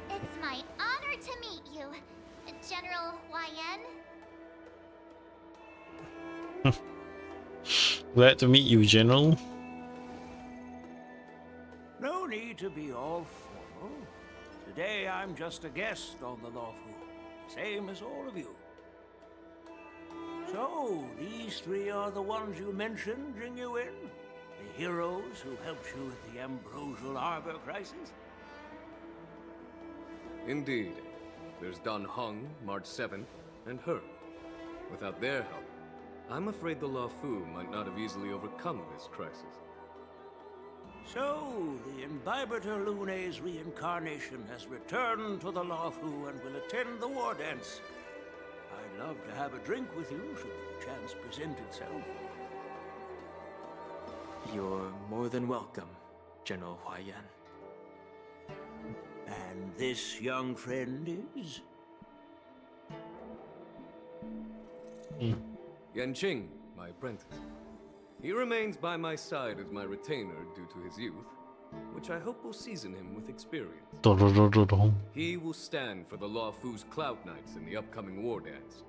It's my honor to meet you, General Huayan. Glad to meet you, General. No need to be all formal. Today I'm just a guest on the Lawfu, same as all of you. So, these three are the ones you mentioned, Jingyuin? The heroes who helped you with the Ambrosial Arbor crisis? Indeed. There's Dan Heng, March 7th, and her. Without their help, I'm afraid the Lawfu might not have easily overcome this crisis. So, the Imbibiter Lune's reincarnation has returned to the Lawfu and will attend the war dance. I'd love to have a drink with you should the chance present itself. You're more than welcome, General Huayan. And this young friend is? Yanqing, my apprentice. He remains by my side as my retainer due to his youth, which I hope will season him with experience. He will stand for the Lawfu's Cloud Knights in the upcoming war dance,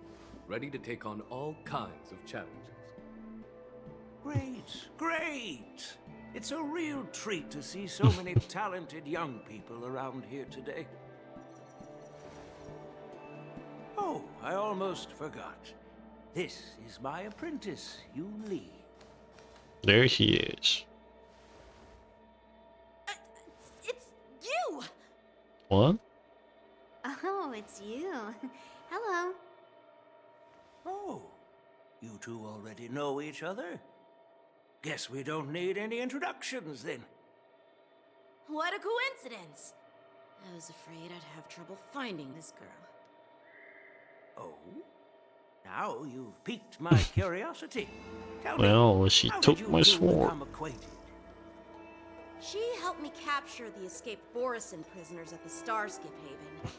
ready to take on all kinds of challenges. Great, great! It's a real treat to see so many talented young people around here today. Oh, I almost forgot. This is my apprentice, Yunli. There he is. It's you! What? Oh, it's you. Hello. Oh, you two already know each other? Guess we don't need any introductions then. What a coincidence! I was afraid I'd have trouble finding this girl. Oh? Now you've piqued my curiosity. Tell Well, me, she how took did you my two sword. become acquainted? She helped me capture the escaped Borisin prisoners at the Starskip Haven.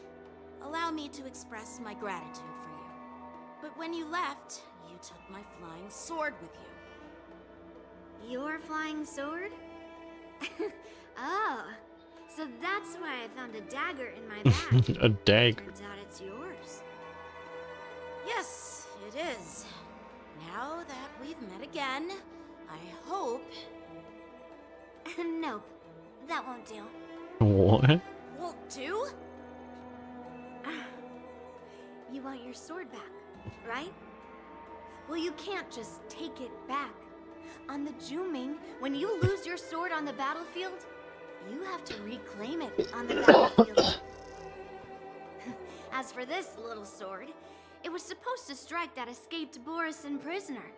Allow me to express my gratitude for you. But when you left, you took my flying sword with you. Your flying sword? Oh, so that's why I found a dagger in my bag. A dagger. Turns out it's yours. Yes, it is. Now that we've met again, I hope... Nope, that won't do. What? Won't do? You want your sword back, right? Well, you can't just take it back. On the Juming, when you lose your sword on the battlefield, you have to reclaim it on the battlefield. As for this little sword, it was supposed to strike that escaped Borisin prisoner.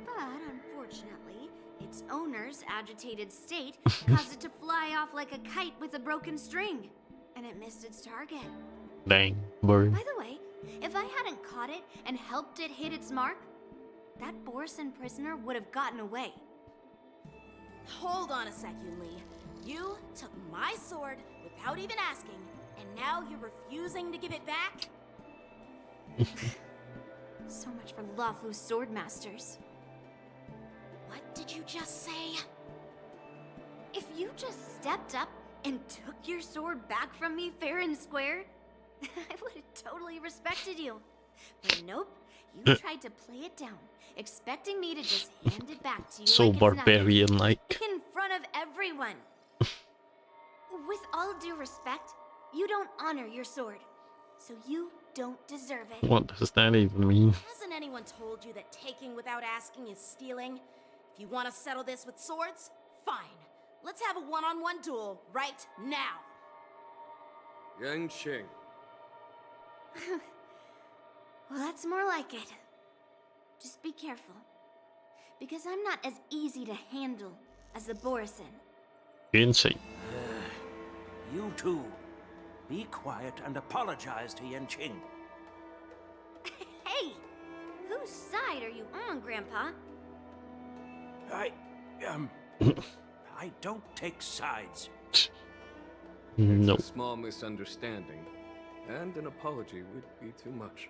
But unfortunately, its owner's agitated state caused it to fly off like a kite with a broken string, and it missed its target. Dang, bird. By the way, if I hadn't caught it and helped it hit its mark, that Borisin prisoner would have gotten away. Hold on a sec, Yunli. You took my sword without even asking, and now you're refusing to give it back? So much for Lafu's swordmasters. What did you just say? If you just stepped up and took your sword back from me fair and square, I would have totally respected you. But nope, you tried to play it down, expecting me to just hand it back to you So like it's nothing, barbarian-like. in front of everyone. With all due respect, you don't honor your sword, so you don't deserve it. What does that even mean? Hasn't anyone told you that taking without asking is stealing? If you want to settle this with swords, fine. Let's have a one-on-one duel right now. Yanqing. Well, that's more like it. Just be careful, because I'm not as easy to handle as the Borisin. Insane. You two, be quiet and apologize to Yanqing. Hey! Whose side are you on, Grandpa? I don't take sides. No. A small misunderstanding, and an apology would be too much.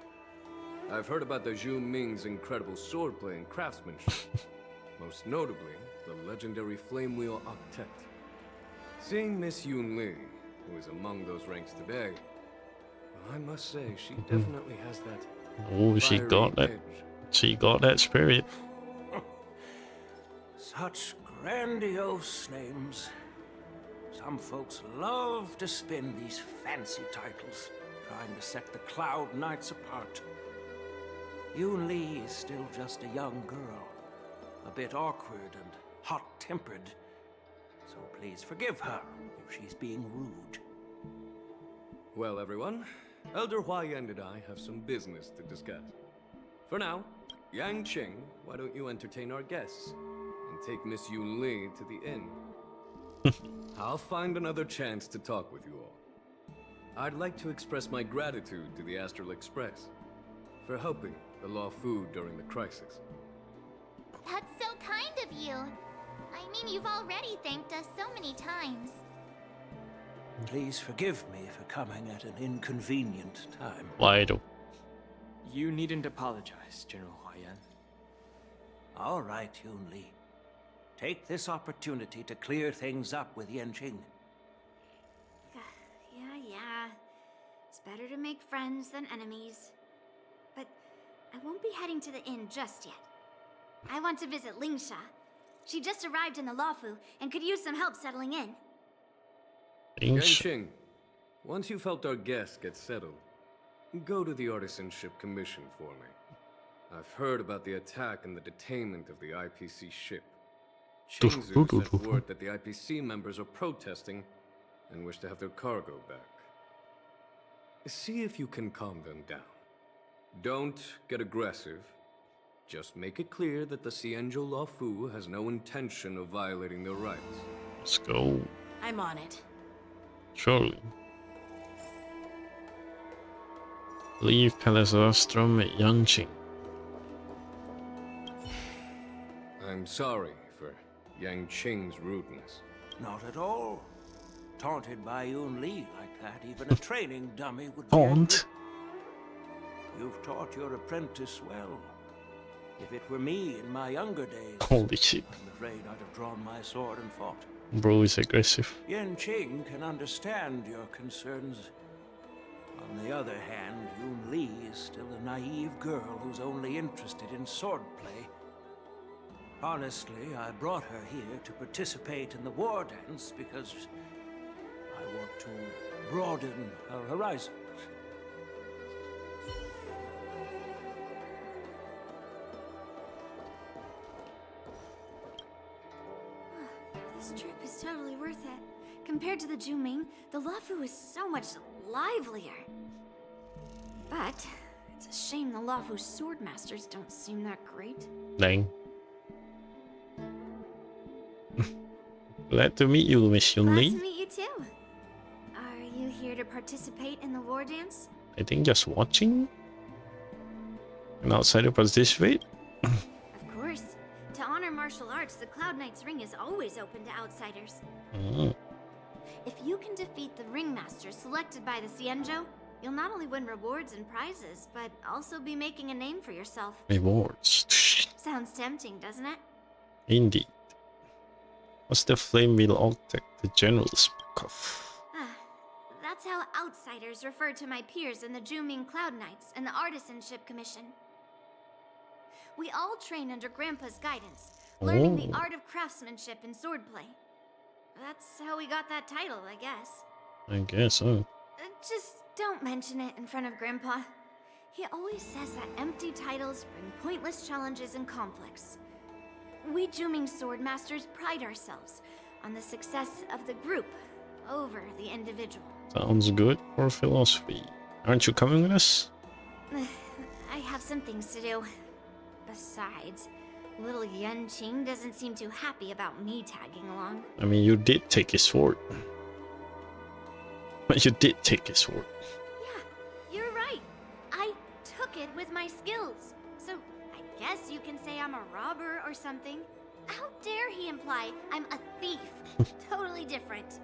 I've heard about the Zhu Ming's incredible swordplay and craftsmanship. Most notably, the legendary Flame Wheel Octet. Seeing Miss Yunli, who is among those ranks today, well, I must say she definitely has that. Oh, she got that. She got that spirit. Such grandiose names. Some folks love to spin these fancy titles, trying to set the Cloud Knights apart. Yunli is still just a young girl, a bit awkward and hot-tempered. So please forgive her if she's being rude. Well, everyone, Elder Huayan and I have some business to discuss. For now, Yanqing, why don't you entertain our guests and take Miss Yunli to the inn? I'll find another chance to talk with you all. I'd like to express my gratitude to the Astral Express for helping the Luofu during the crisis. That's so kind of you. I mean, you've already thanked us so many times. Please forgive me for coming at an inconvenient time. Why do? You needn't apologize, General Huayan. All right, Yunli. Take this opportunity to clear things up with Yanqing. Yeah. It's better to make friends than enemies. But I won't be heading to the inn just yet. I want to visit Lingsha. She just arrived in the Luofu and could use some help settling in. Yanqing, once you've helped our guests get settled, go to the Artisanship Commission for me. I've heard about the attack and the detainment of the IPC ship. Qingzu sent word that the IPC members are protesting and wish to have their cargo back. See if you can calm them down. Don't get aggressive. Just make it clear that the Xianzhou Luofu has no intention of violating their rights. Let's go. I'm on it. Surely. Leave Palace Ostrom at Yanqing. I'm sorry for Yanqing's rudeness. Not at all. Taunted by Yunli like that, even a training dummy would be Taunt? angry. You've taught your apprentice well. If it were me in my younger days, Holy shit. I'm afraid I'd have drawn my sword and fought. Bro is aggressive. Yanqing can understand your concerns. On the other hand, Yunli is still a naive girl who's only interested in swordplay. Honestly, I brought her here to participate in the war dance because I want to broaden our horizons. This trip is totally worth it. Compared to the Juming, the Luofu is so much livelier. But it's a shame the Luofu swordmasters don't seem that great. Dang. Glad to meet you, Miss Glad Yunli. to meet you too. Are you here to participate in the war dance? I think just watching. An outsider participate. Of course. To honor martial arts, the Cloud Knight's ring is always open to outsiders. Oh. If you can defeat the ringmaster selected by the Xianzhou, you'll not only win rewards and prizes, but also be making a name for yourself. Rewards. Sounds tempting, doesn't it? Indeed. What's the flame wheel object the general spoke of? That's how outsiders refer to my peers in the Juming Cloud Knights and the Artisanship Commission. We all train under Grandpa's guidance, learning the art of craftsmanship and swordplay. That's how we got that title, I guess. I guess so. Just don't mention it in front of Grandpa. He always says that empty titles bring pointless challenges and conflicts. We Juming swordmasters pride ourselves on the success of the group over the individual. Sounds good for philosophy. Aren't you coming with us? I have some things to do. Besides, little Yanqing doesn't seem too happy about me tagging along. I mean, you did take his sword. But you did take his sword. Yeah, you're right. I took it with my skills. So I guess you can say I'm a robber or something. How dare he imply I'm a thief? Totally different.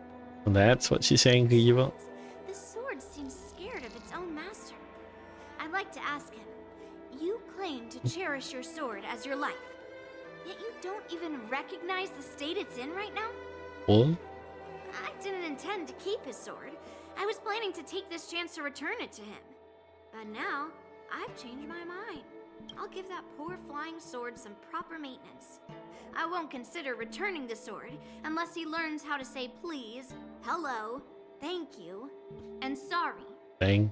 That's what she's angry about. The sword seems scared of its own master. I'd like to ask him. You claim to cherish your sword as your life, yet you don't even recognize the state it's in right now? What? I didn't intend to keep his sword. I was planning to take this chance to return it to him. But now, I've changed my mind. I'll give that poor flying sword some proper maintenance. I won't consider returning the sword unless he learns how to say please, hello, thank you, and sorry. Dang.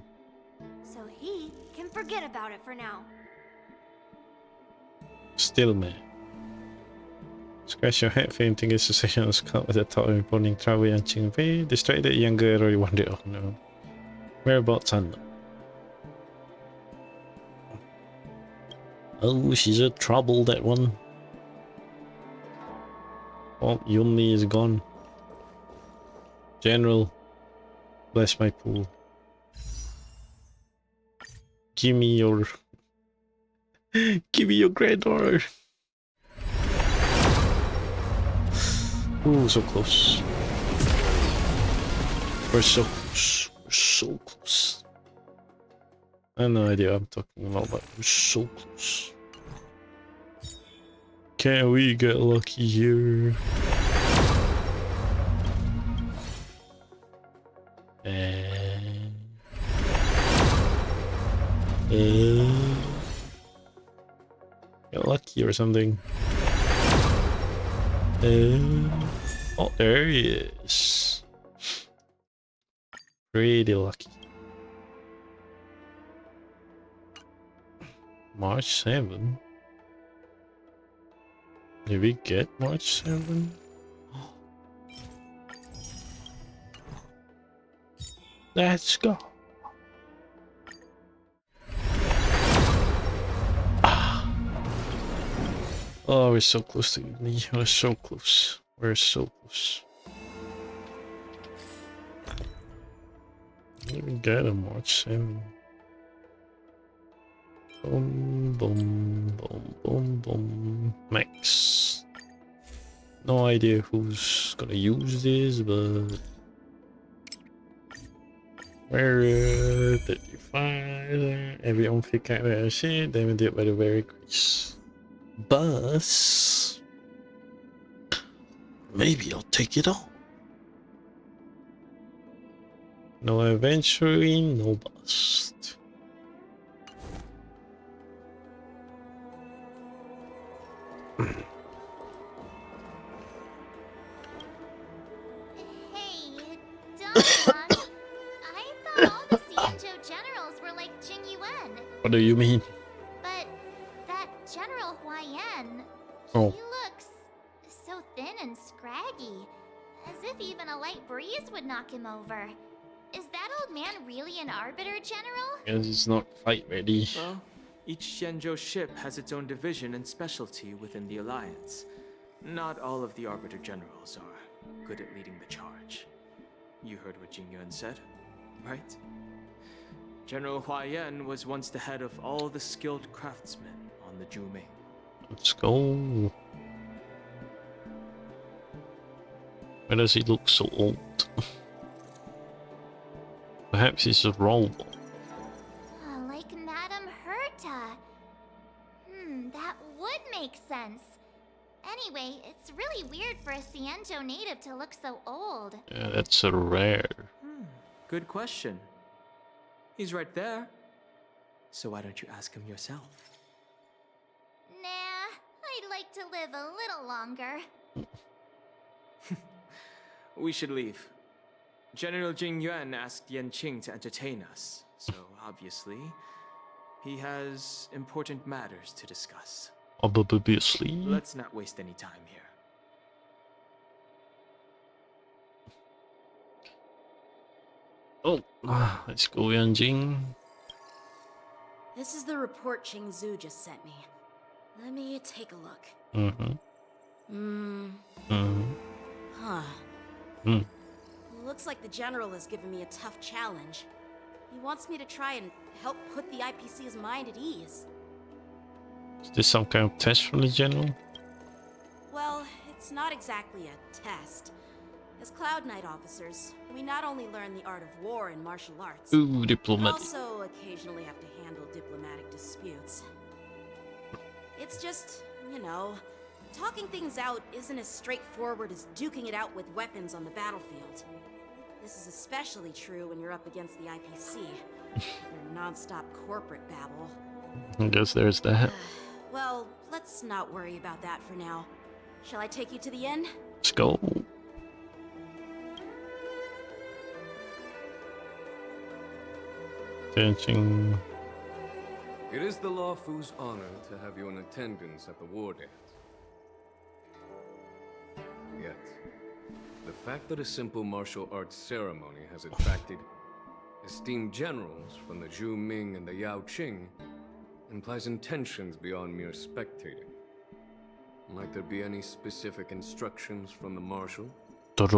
So he can forget about it for now. Still, man. Scratch your head, fainting is a session of scout with the thought of reporting travel and Qingfei. Distracted younger already wondered, oh no. Whereabouts unknown. Oh, she's a trouble, that one. Oh, Yunli is gone. General, bless my pool. Give me your... Give me your granddaughter. Ooh, so close. We're so close. We're so close. I have no idea what I'm talking about, but we're so close. Can we get lucky here? Get lucky or something. Oh, there he is. Pretty lucky. March 7. Did we get March 7? Let's go. Oh, we're so close to Yunli. We're so close. We're so close. Didn't even get a March 7. Boom, boom, boom, boom, boom. Max. No idea who's gonna use this, but... Where 35, everyone pick out their shit, then we do it by the very crease. Bus. Maybe I'll take it all. No adventuring, no bust. Hey, don't all the Xianzhou generals were like Jing Yuan. What do you mean? But that General Huaiyan, Oh. he looks so thin and scraggy, as if even a light breeze would knock him over. Is that old man really an Arbiter General? Guess he's not fight ready. Well, each Xianzhou ship has its own division and specialty within the Alliance. Not all of the Arbiter Generals are good at leading the charge. You heard what Jing Yuan said, right? General Huaiyan was once the head of all the skilled craftsmen on the Zhuming. Let's go. Why does he look so old? Perhaps he's a robot. Like Madame Herta. That would make sense. Anyway, it's really weird for a Xianzhou native to look so old. Yeah, that's a rare. Good question. He's right there. So why don't you ask him yourself? Nah, I'd like to live a little longer. We should leave. General Jing Yuan asked Yan Qing to entertain us, so obviously, he has important matters to discuss. Obviously. Let's not waste any time here. Oh, let's go, Yanjing. This is the report Qing Zhu just sent me. Let me take a look. Huh. Looks like the General has given me a tough challenge. He wants me to try and help put the IPC's mind at ease. Is this some kind of test from the General? Well, it's not exactly a test. As Cloud Knight officers, we not only learn the art of war and martial arts, Ooh, but diplomatic. also occasionally have to handle diplomatic disputes. It's just, you know, talking things out isn't as straightforward as duking it out with weapons on the battlefield. This is especially true when you're up against the IPC. Their non-stop corporate babble. I guess there's that. Well, let's not worry about that for now. Shall I take you to the inn? Let's go. Dancing. It is the Law Fu's honor to have you in attendance at the war dance. Yet, the fact that a simple martial arts ceremony has attracted esteemed generals from the Zhu Ming and the Yao Qing implies intentions beyond mere spectating. Might there be any specific instructions from the marshal? You're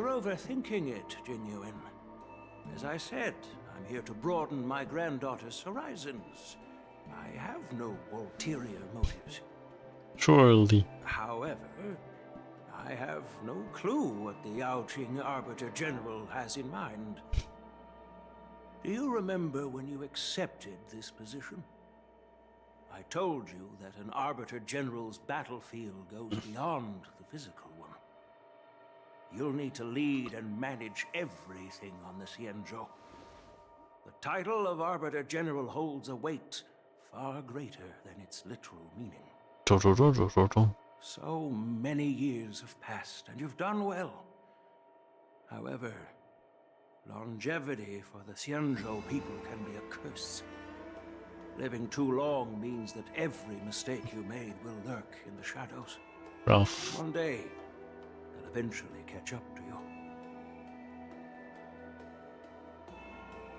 overthinking it, Jing Yuan. As I said, I'm here to broaden my granddaughter's horizons. I have no ulterior motives. Surely. However, I have no clue what the Yao Qing Arbiter General has in mind. Do you remember when you accepted this position? I told you that an Arbiter General's battlefield goes beyond the physical one. You'll need to lead and manage everything on the Xianzhou. The title of Arbiter General holds a weight far greater than its literal meaning. So many years have passed, and you've done well. However, longevity for the Xianzhou people can be a curse. Living too long means that every mistake you made will lurk in the shadows. Rough. One day, they'll eventually catch up to you.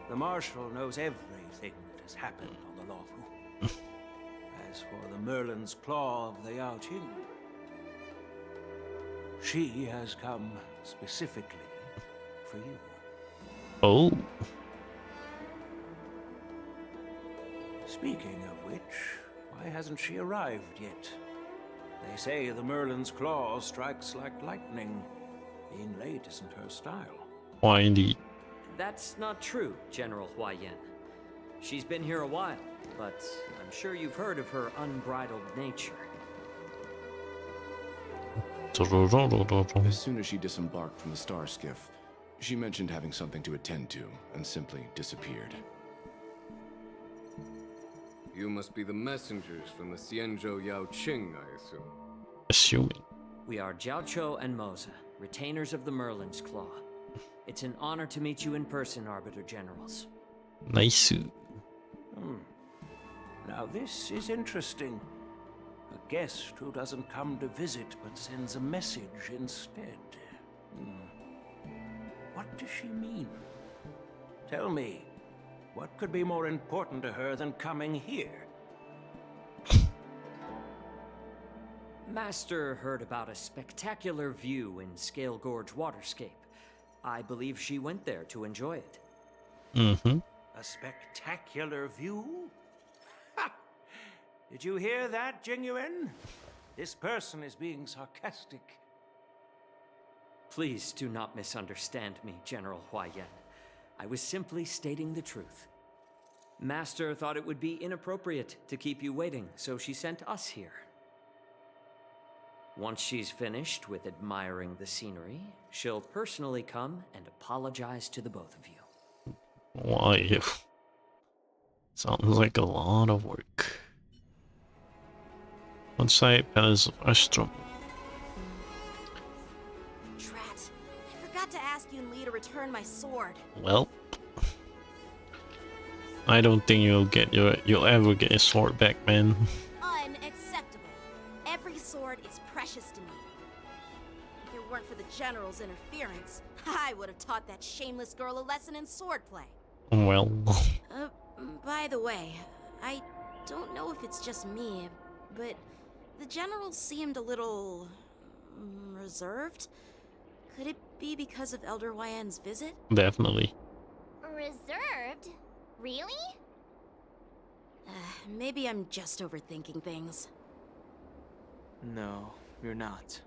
The Marshal knows everything that has happened on the Law Fu. As for the Merlin's Claw of the Yao Qing, she has come specifically for you. Oh. Speaking of which, why hasn't she arrived yet? They say the Merlin's Claw strikes like lightning. Being late isn't her style. Why indeed? That's not true, General Huaiyan. She's been here a while, but I'm sure you've heard of her unbridled nature. As soon as she disembarked from the star skiff, she mentioned having something to attend to and simply disappeared. You must be the messengers from the Xianzhou Yao Qing, I assume. Assuming. We are Jiao Cho and Moza, retainers of the Merlin's Claw. It's an honor to meet you in person, Arbiter Generals. Nice. Now this is interesting. A guest who doesn't come to visit but sends a message instead. What does she mean? Tell me, what could be more important to her than coming here? Master heard about a spectacular view in Scale Gorge Waterscape. I believe she went there to enjoy it. A spectacular view? Ha! Did you hear that, Jingyuan? This person is being sarcastic. Please do not misunderstand me, General Huayan. I was simply stating the truth. Master thought it would be inappropriate to keep you waiting, so she sent us here. Once she's finished with admiring the scenery, she'll personally come and apologize to the both of you. Why? Sounds like a lot of work. Outside Palace of Astrum. Drat. I forgot to ask Yunli to return my sword. Well, I don't think you'll ever get your sword back, man. Unacceptable. Every sword is precious to me. If it weren't for the General's interference, I would have taught that shameless girl a lesson in swordplay. Well. By the way, I don't know if it's just me, but the General seemed a little reserved. Could it be because of Elder Huayan's visit? Definitely. Reserved? Really? Maybe I'm just overthinking things. No, you're not.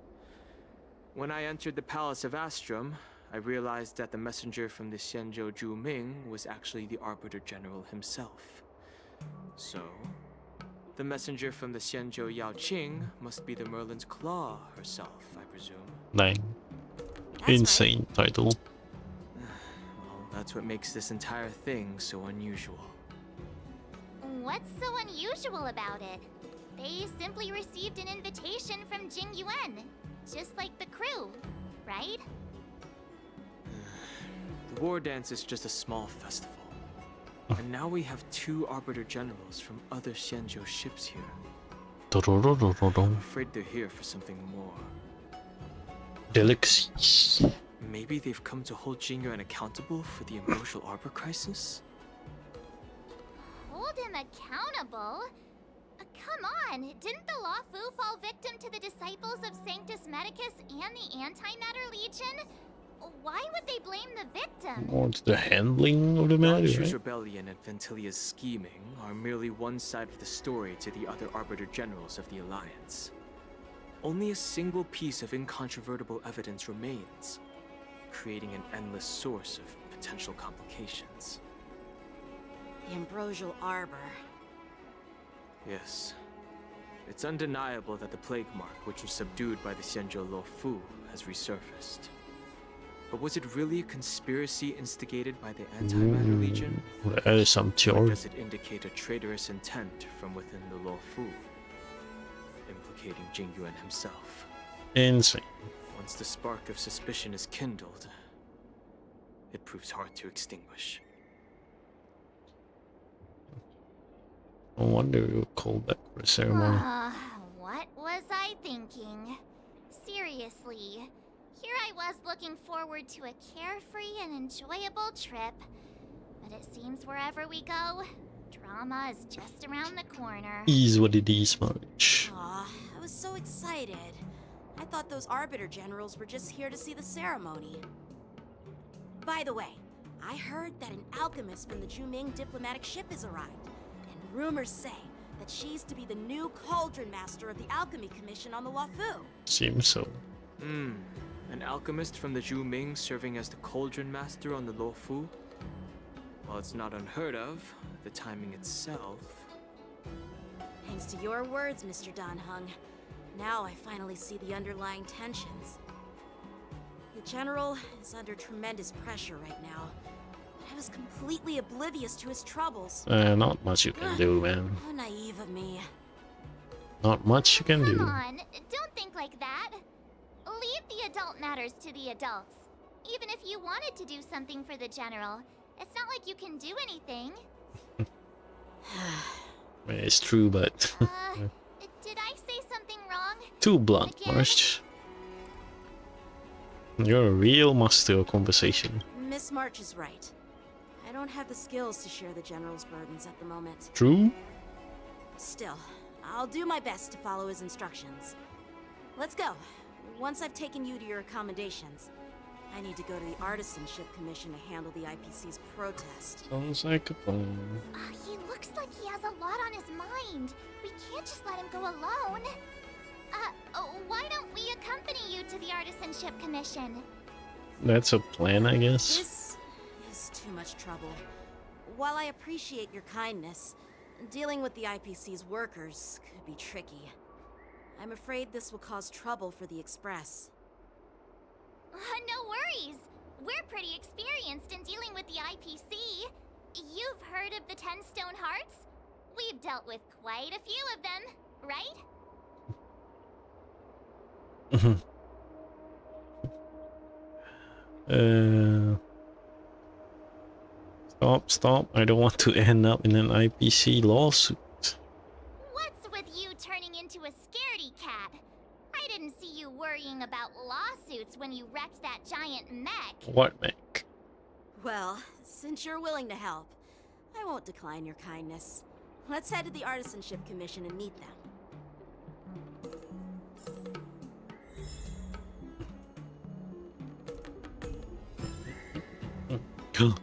When I entered the Palace of Astrum, I realized that the messenger from the Xianzhou Zhuming was actually the Arbiter General himself. So, the messenger from the Xianzhou Yaoqing must be the Merlin's Claw herself, I presume. Dang. Insane title. Well, that's what makes this entire thing so unusual. What's so unusual about it? They simply received an invitation from Jingyuan, just like the crew, right? The war dance is just a small festival. And now we have 2 Arbiter Generals from other Xianzhou ships here. I'm afraid they're here for something more. Delicacies. Maybe they've come to hold Jingyuan accountable for the Ambrosial Arbor crisis? Hold him accountable? Come on, didn't the Luofu fall victim to the disciples of Sanctus Medicus and the Antimatter Legion? Why would they blame the victim? More to the handling of the matter, Shu's right? rebellion and Ventilia's scheming are merely one side of the story to the other Arbiter Generals of the Alliance. Only a single piece of incontrovertible evidence remains, creating an endless source of potential complications. The Ambrosial Arbor. Yes. It's undeniable that the Plague Mark, which was subdued by the Xianzhou Luofu, has resurfaced. But was it really a conspiracy instigated by the Antimatter Legion? That is some Or theory. does it indicate a traitorous intent from within the Luofu, implicating Jingyuan himself? Insane. Once the spark of suspicion is kindled, it proves hard to extinguish. No wonder you were called back for a ceremony. What was I thinking? Seriously, here I was looking forward to a carefree and enjoyable trip. But it seems wherever we go, drama is just around the corner. Is what it is, March. Aw, I was so excited. I thought those Arbiter Generals were just here to see the ceremony. By the way, I heard that an alchemist from the Zhuming diplomatic ship has arrived. And rumors say that she's to be the new Cauldron Master of the Alchemy Commission on the Luofu. Seems so. An alchemist from the Zhuming serving as the Cauldron Master on the Luofu? While it's not unheard of, the timing itself... Thanks to your words, Mr. Danheng. Now I finally see the underlying tensions. The General is under tremendous pressure right now. I was completely oblivious to his troubles. Not much you can do, man. How naive of me. Not much you can do. Come on, don't think like that. Leave the adult matters to the adults. Even if you wanted to do something for the General, it's not like you can do anything. It's true, but Did I say something wrong? too blunt, March. You're a real master of conversation. Miss March is right. I don't have the skills to share the General's burdens at the moment. True? Still, I'll do my best to follow his instructions. Let's go. Once I've taken you to your accommodations, I need to go to the Artisanship Commission to handle the IPC's protest. Sounds like a plan. He looks like he has a lot on his mind. We can't just let him go alone. Why don't we accompany you to the Artisanship Commission? That's a plan, I guess. This is too much trouble. While I appreciate your kindness, dealing with the IPC's workers could be tricky. I'm afraid this will cause trouble for the Express. No worries. We're pretty experienced in dealing with the IPC. You've heard of the 10 Stone Hearts? We've dealt with quite a few of them, right? Stop. I don't want to end up in an IPC lawsuit. What's with you turning into a scaredy cat? I didn't see you worrying about lawsuits when you wrecked that giant mech. What mech? Well, since you're willing to help, I won't decline your kindness. Let's head to the Artisanship Commission and meet them.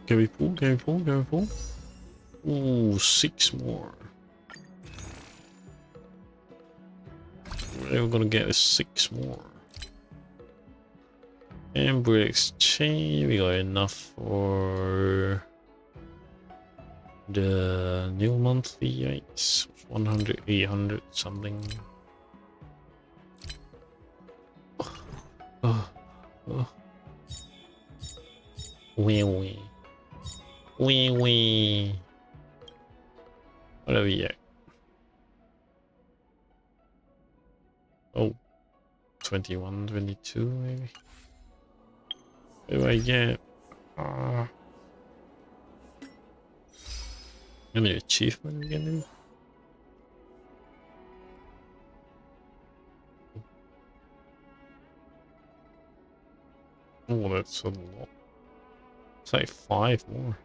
Can we pull? Ooh, 6 more. We're gonna get 6 more. Amber exchange, we got enough for the new monthly rates. 100, 800 something. Wee. What are we at? Oh, 21, 22 maybe. What do I get? How many achievements we getting? Oh, that's a lot. It's like 5 more.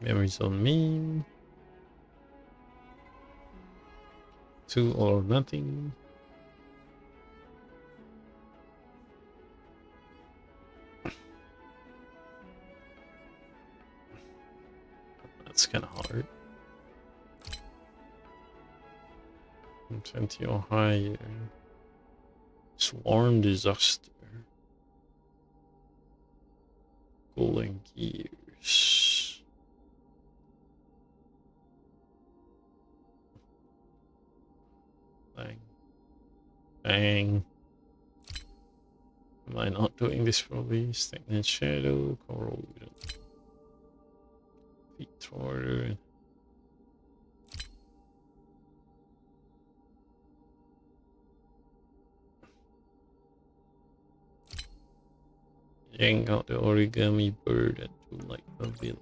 Memories on me. 2 or nothing. That's kind of hard. 20 or higher. Swarm disaster. Golden gears. Bang. Am I not doing this properly? Stagnant shadow, corrosion. Feet order. Yank out the origami bird and do like pavilion.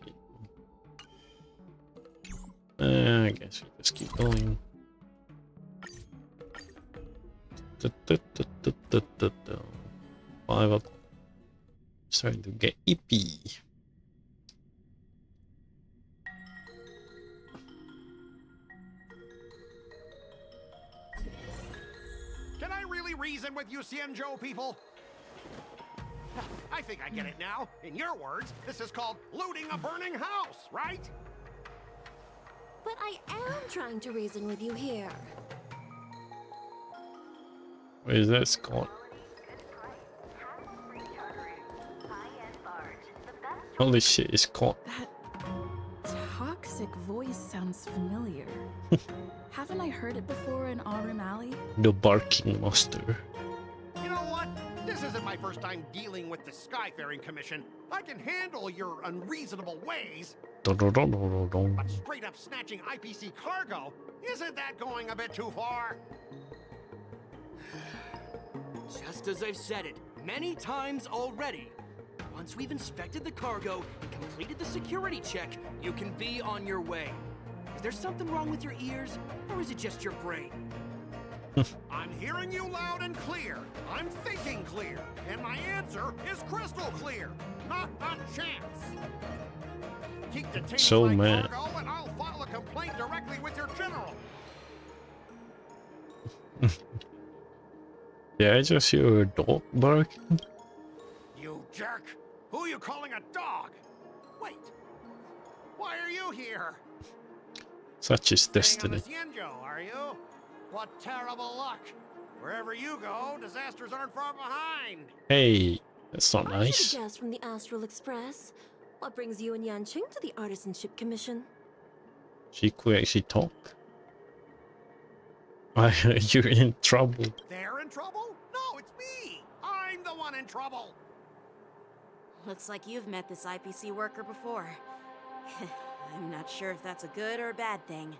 I guess we just keep going. 5 up. Starting to get ippy. Can I really reason with you Xianzhou people? I think I get it now. In your words, this is called looting a burning house, right? But I am trying to reason with you here. What is that, Scott? Holy shit, it's caught. That toxic voice sounds familiar. Haven't I heard it before in Aurum Alley? The barking monster. You know what? This isn't my first time dealing with the Skyfaring Commission. I can handle your unreasonable ways. But straight up snatching IPC cargo, isn't that going a bit too far? Just as I've said it many times already. Once we've inspected the cargo and completed the security check, you can be on your way. Is there something wrong with your ears, or is it just your brain? I'm hearing you loud and clear. I'm thinking clear. And my answer is crystal clear. Not a chance. Keep detaining So my mad. cargo and I'll file a complaint directly with your general. Yeah, I just hear a dog barking. You jerk! Who are you calling a dog? Wait. Why are you here? Such is Staying on destiny. the Cienjo, are you? What terrible luck. Wherever you go, disasters aren't far behind. Hey, that's not I should nice. have guessed from the Astral Express. What brings you and Yanqing to the Artisanship Commission? She could actually talk. You're in trouble. They're in trouble? No, it's me. I'm the one in trouble. Looks like you've met this IPC worker before. I'm not sure if that's a good or a bad thing.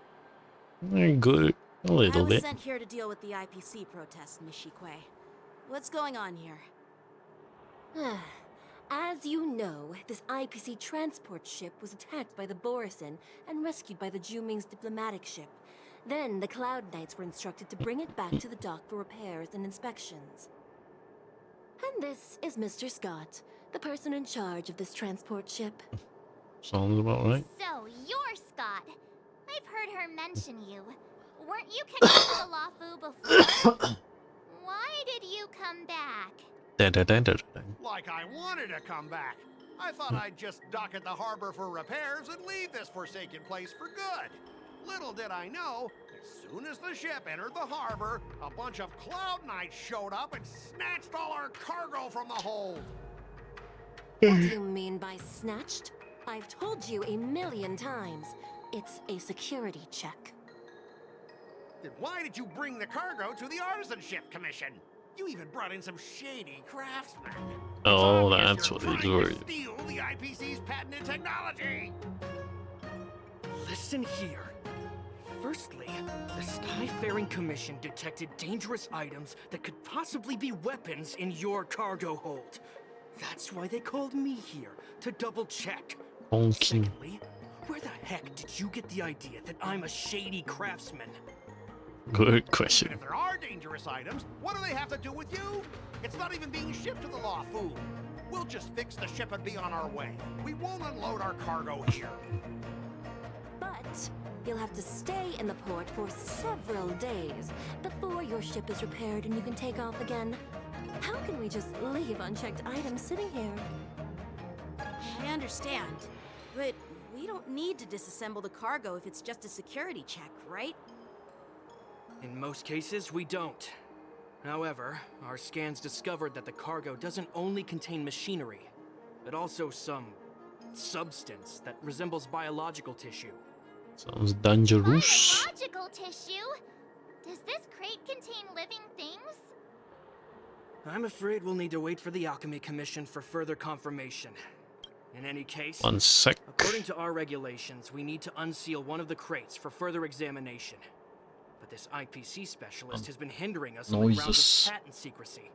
Good. A I little was bit. sent here to deal with the IPC protest, Miss Shikue. What's going on here? As you know, this IPC transport ship was attacked by the Borisin and rescued by the Juming's diplomatic ship. Then the Cloud Knights were instructed to bring it back to the dock for repairs and inspections. And this is Mr. Scott, the person in charge of this transport ship. Sounds about right. So, you're Scott. I've heard her mention you. Weren't you connected to the Lafu before? Why did you come back? Like I wanted to come back. I thought I'd just dock at the harbor for repairs and leave this forsaken place for good. Little did I know, as soon as the ship entered the harbor, a bunch of Cloud Knights showed up and snatched all our cargo from the hold. What do you mean by snatched? I've told you 1,000,000 times. It's a security check. Then why did you bring the cargo to the Artisanship Commission? You even brought in some shady craftsmen. Oh, It's obvious that's you're what he's trying to worried. steal the IPC's patented technology. Listen here. Firstly, the Skyfaring Commission detected dangerous items that could possibly be weapons in your cargo hold. That's why they called me here, to double check. Honking. Secondly, where the heck did you get the idea that I'm a shady craftsman? Good question. And if there are dangerous items, what do they have to do with you? It's not even being shipped to the Lafu. We'll just fix the ship and be on our way. We won't unload our cargo here. But you'll have to stay in the port for several days before your ship is repaired and you can take off again. How can we just leave unchecked items sitting here? I understand, but we don't need to disassemble the cargo if it's just a security check, right? In most cases, we don't. However, our scans discovered that the cargo doesn't only contain machinery, but also some substance that resembles biological tissue. Sounds dangerous. Biological tissue? Does this crate contain living things? I'm afraid we'll need to wait for the Alchemy Commission for further confirmation. In any case, 1 sec. according to our regulations, we need to unseal one of the crates for further examination. But this IPC specialist has been hindering us on the grounds Noises. of patent secrecy.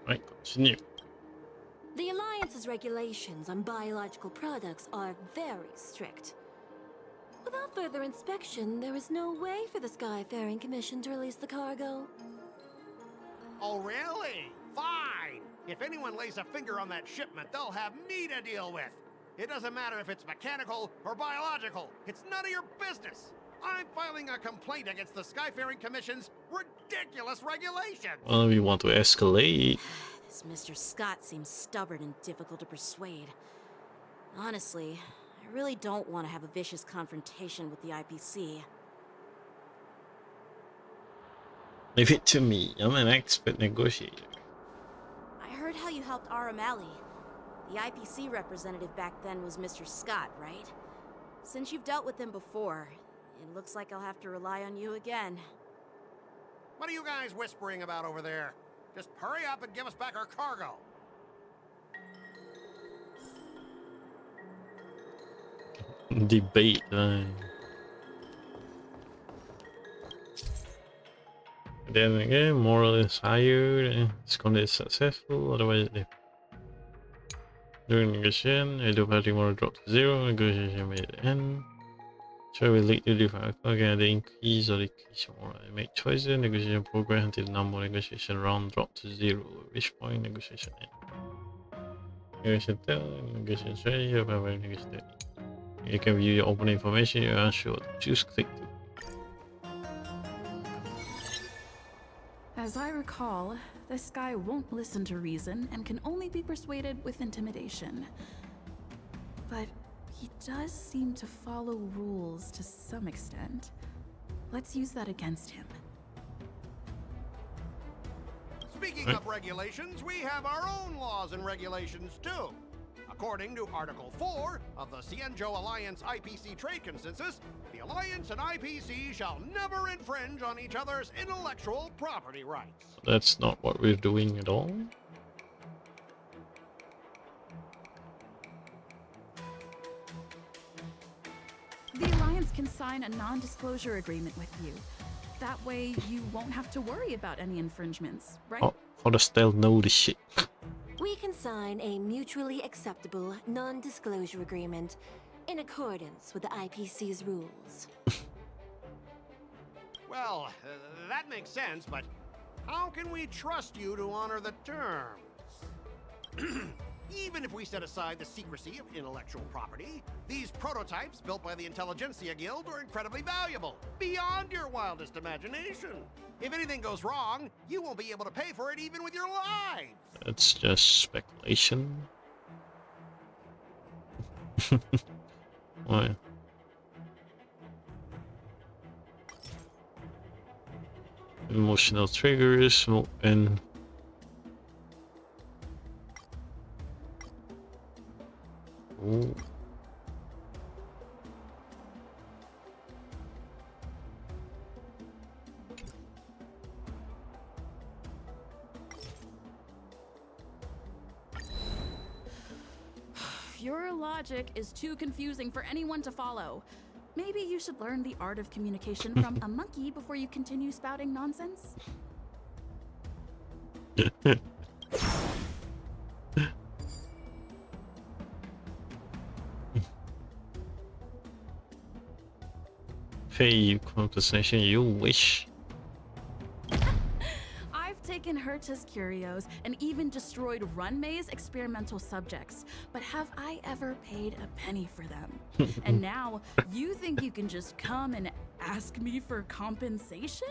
Right, continue. The Alliance's regulations on biological products are very strict. Without further inspection, there is no way for the Skyfaring Commission to release the cargo. Oh, really? Fine! If anyone lays a finger on that shipment, they'll have me to deal with. It doesn't matter if it's mechanical or biological. It's none of your business. I'm filing a complaint against the Skyfaring Commission's ridiculous regulations. Well, we want to escalate. This Mr. Scott seems stubborn and difficult to persuade. Honestly, I really don't want to have a vicious confrontation with the IPC. Leave it to me. I'm an expert negotiator. I heard how you helped R. O'Malley. The IPC representative back then was Mr. Scott, right? Since you've dealt with him before, it looks like I'll have to rely on you again. What are you guys whispering about over there? Just hurry up and give us back our cargo. Debate time. Then again, moral is higher. It's gonna be successful. Otherwise, during negotiation, I do party moral drop to 0. Negotiation may end. Shall we lead to different? Again, the increase or decrease moral. I make choices. Negotiation progress until number negotiation round drop to 0. At which point negotiation end. Negotiation tell. Negotiation strategy. Negotiation. You can view your open information. You're unsure. Choose click to. As I recall, this guy won't listen to reason and can only be persuaded with intimidation. But he does seem to follow rules to some extent. Let's use that against him. Speaking of regulations, we have our own laws and regulations too. According to Article 4 of the Cienjo Alliance IPC Trade Consensus, the Alliance and IPC shall never infringe on each other's intellectual property rights. That's not what we're doing at all. The Alliance can sign a non-disclosure agreement with you. That way, you won't have to worry about any infringements, right? Oh, for the stealth know this shit. We can sign a mutually acceptable non-disclosure agreement in accordance with the IPC's rules. Well, that makes sense, but how can we trust you to honor the terms? Even if we set aside the secrecy of intellectual property, these prototypes built by the Intelligentsia Guild are incredibly valuable, beyond your wildest imagination. If anything goes wrong, you won't be able to pay for it even with your lives. That's just speculation. Why? Emotional triggers and ooh. Your logic is too confusing for anyone to follow. Maybe you should learn the art of communication from a monkey before you continue spouting nonsense. Pay you compensation you wish. I've taken Herta's curios and even destroyed Runmay's experimental subjects, but have I ever paid a penny for them? And now, you think you can just come and ask me for compensation?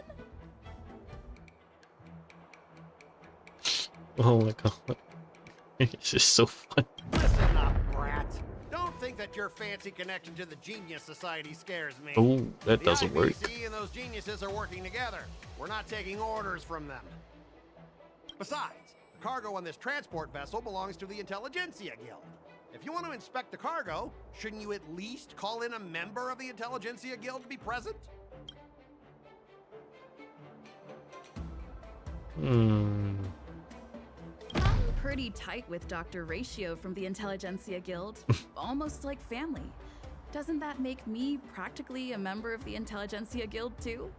Oh my god. It's just so fun. Listen up, brat. Don't think that your fancy connection to the Genius Society scares me. Oh, that doesn't work. The IPC and those geniuses are working together. We're not taking orders from them. Besides, the cargo on this transport vessel belongs to the Intelligentsia Guild. If you want to inspect the cargo, shouldn't you at least call in a member of the Intelligentsia Guild to be present? Hmm. I'm pretty tight with Dr. Ratio from the Intelligentsia Guild, almost like family. Doesn't that make me practically a member of the Intelligentsia Guild too?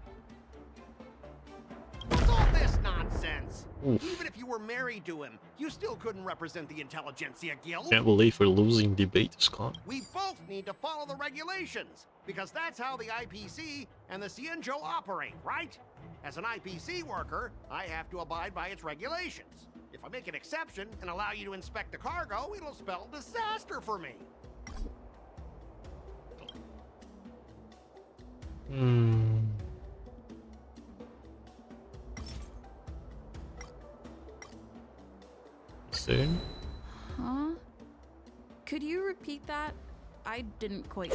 What's all this nonsense? Oof. Even if you were married to him, you still couldn't represent the Intelligentsia Guild. Can't believe we're losing debate, Scott. We both need to follow the regulations, because that's how the IPC and the Cienjo operate, right? As an IPC worker, I have to abide by its regulations. If I make an exception and allow you to inspect the cargo, it'll spell disaster for me. Soon? Huh? Could you repeat that? I didn't quite.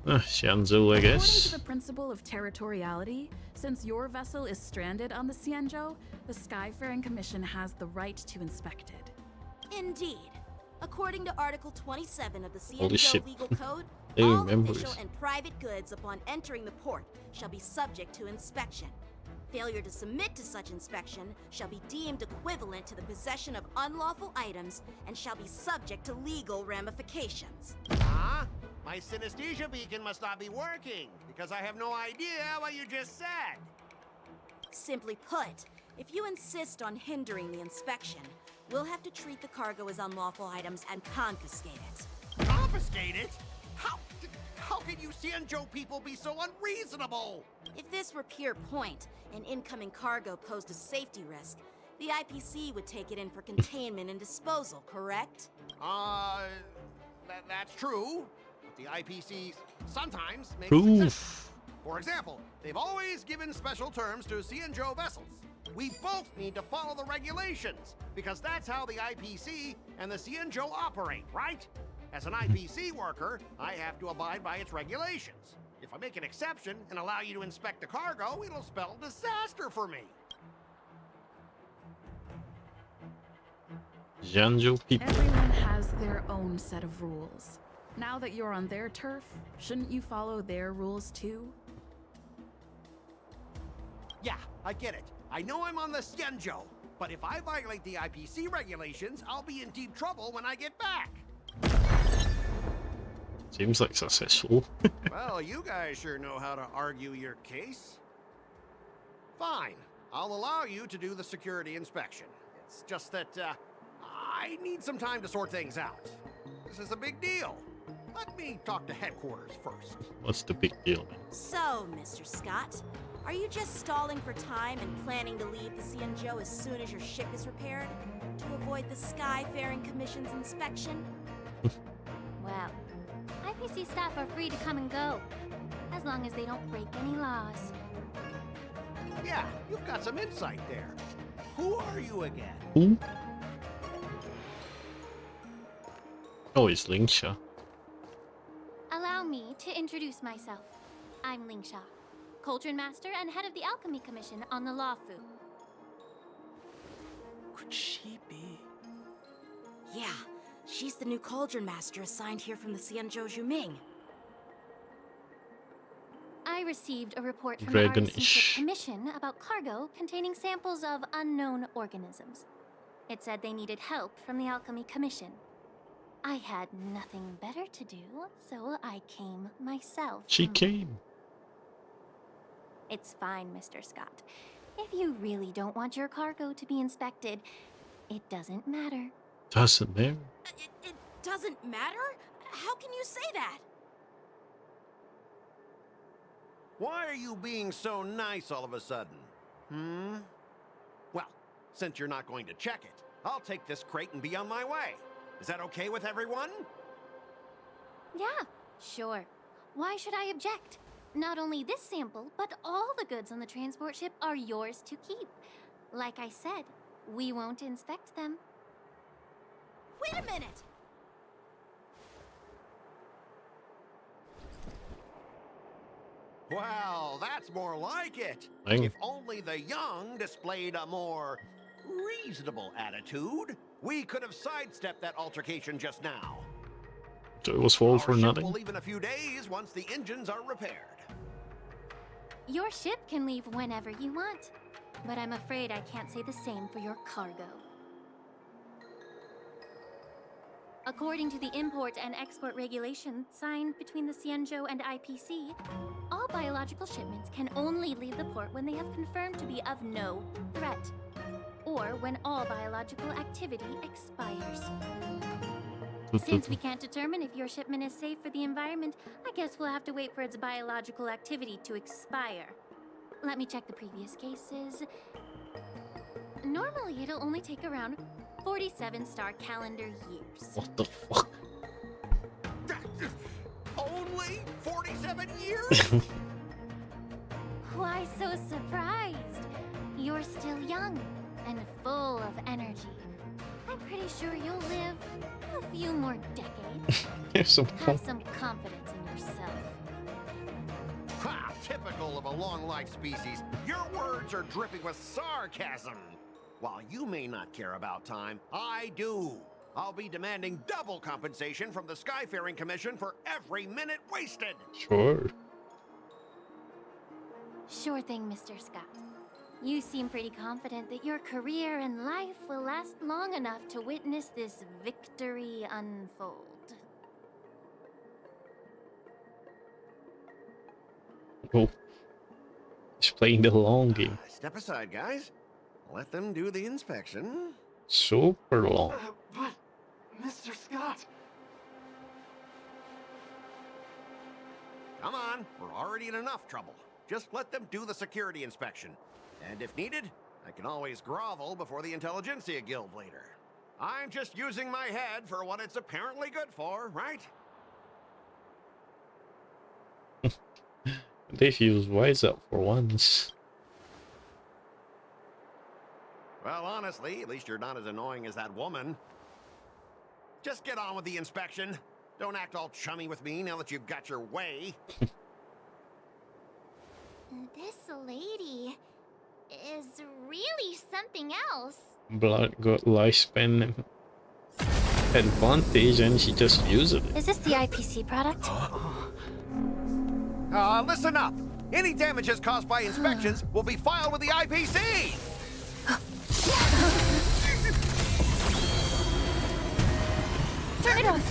Xianzhou, I guess. According to the principle of territoriality, since your vessel is stranded on the Cienjo, the Skyfaring Commission has the right to inspect it. Indeed. According to Article 27 of the Holy Cienjo shit. Legal Code, They all remember official it. and private goods upon entering the port shall be subject to inspection. Failure to submit to such inspection shall be deemed equivalent to the possession of unlawful items and shall be subject to legal ramifications. Huh? My synesthesia beacon must not be working, because I have no idea what you just said. Simply put, if you insist on hindering the inspection, we'll have to treat the cargo as unlawful items and confiscate it. Confiscate it? How can you Cienjo people be so unreasonable? If this were pure point, and incoming cargo posed a safety risk, the IPC would take it in for containment and disposal, correct? That's true. But the IPC sometimes makes Proof. exceptions. For example, they've always given special terms to Cienjo vessels. We both need to follow the regulations, because that's how the IPC and the Cienjo operate, right? As an IPC worker, I have to abide by its regulations. If I make an exception and allow you to inspect the cargo, it'll spell disaster for me. Xianzhou people. Everyone has their own set of rules. Now that you're on their turf, shouldn't you follow their rules too? Yeah, I get it. I know I'm on the Cienjo, but if I violate the IPC regulations, I'll be in deep trouble when I get back. Seems like successful. Well, you guys sure know how to argue your case. Fine, I'll allow you to do the security inspection. It's just that, I need some time to sort things out. This is a big deal. Let me talk to headquarters first. What's the big deal, man? So, Mr. Scott, are you just stalling for time and planning to leave the Cienjo as soon as your ship is repaired? To avoid the Skyfaring Commission's inspection? Well, IPC staff are free to come and go, as long as they don't break any laws. Yeah, you've got some insight there. Who are you again? Who? Oh, it's Lingsha. Allow me to introduce myself. I'm Lingsha, Cauldron Master and head of the Alchemy Commission on the Lawfu. Could she be? Yeah, she's the new Cauldron Master assigned here from the Cienjo Zhuming. I received a report from Dragon the REC ish. Commission about cargo containing samples of unknown organisms. It said they needed help from the Alchemy Commission. I had nothing better to do, so I came myself. She came. It's fine, Mr. Scott. If you really don't want your cargo to be inspected, it doesn't matter. Doesn't matter. It doesn't matter? How can you say that? Why are you being so nice all of a sudden? Well, since you're not going to check it, I'll take this crate and be on my way. Is that okay with everyone? Yeah, sure. Why should I object? Not only this sample, but all the goods on the transport ship are yours to keep. Like I said, we won't inspect them. Wait a minute! Well, that's more like it. Dang. If only the young displayed a more reasonable attitude, we could have sidestepped that altercation just now. So it was all for Our ship nothing. will leave in a few days once the engines are repaired. Your ship can leave whenever you want, but I'm afraid I can't say the same for your cargo. According to the import and export regulations signed between the Xianzhou and IPC, all biological shipments can only leave the port when they have confirmed to be of no threat, or when all biological activity expires. Since we can't determine if your shipment is safe for the environment, I guess we'll have to wait for its biological activity to expire. Let me check the previous cases. Normally, it'll only take around 47 star calendar years. What the fuck? Only 47 years? Why so surprised? You're still young and full of energy. I'm pretty sure you'll live a few more decades. Have some confidence in yourself. Ha! Typical of a long-life species. Your words are dripping with sarcasm. While you may not care about time, I do. I'll be demanding double compensation from the Skyfaring Commission for every minute wasted. Sure. Sure thing, Mr. Scott. You seem pretty confident that your career and life will last long enough to witness this victory unfold. Oh. He's playing the long game. Step aside, guys. Let them do the inspection. Super long. But, Mr. Scott. Come on, we're already in enough trouble. Just let them do the security inspection. And if needed, I can always grovel before the Intelligentsia Guild later. I'm just using my head for what it's apparently good for, right? They've used Wise Up for once. Well, honestly, at least you're not as annoying as that woman. Just get on with the inspection. Don't act all chummy with me now that you've got your way. This lady is really something else. Blood got lifespan advantage and she just used it. Is this the IPC product? Listen up. Any damages caused by inspections will be filed with the IPC. Turn it on.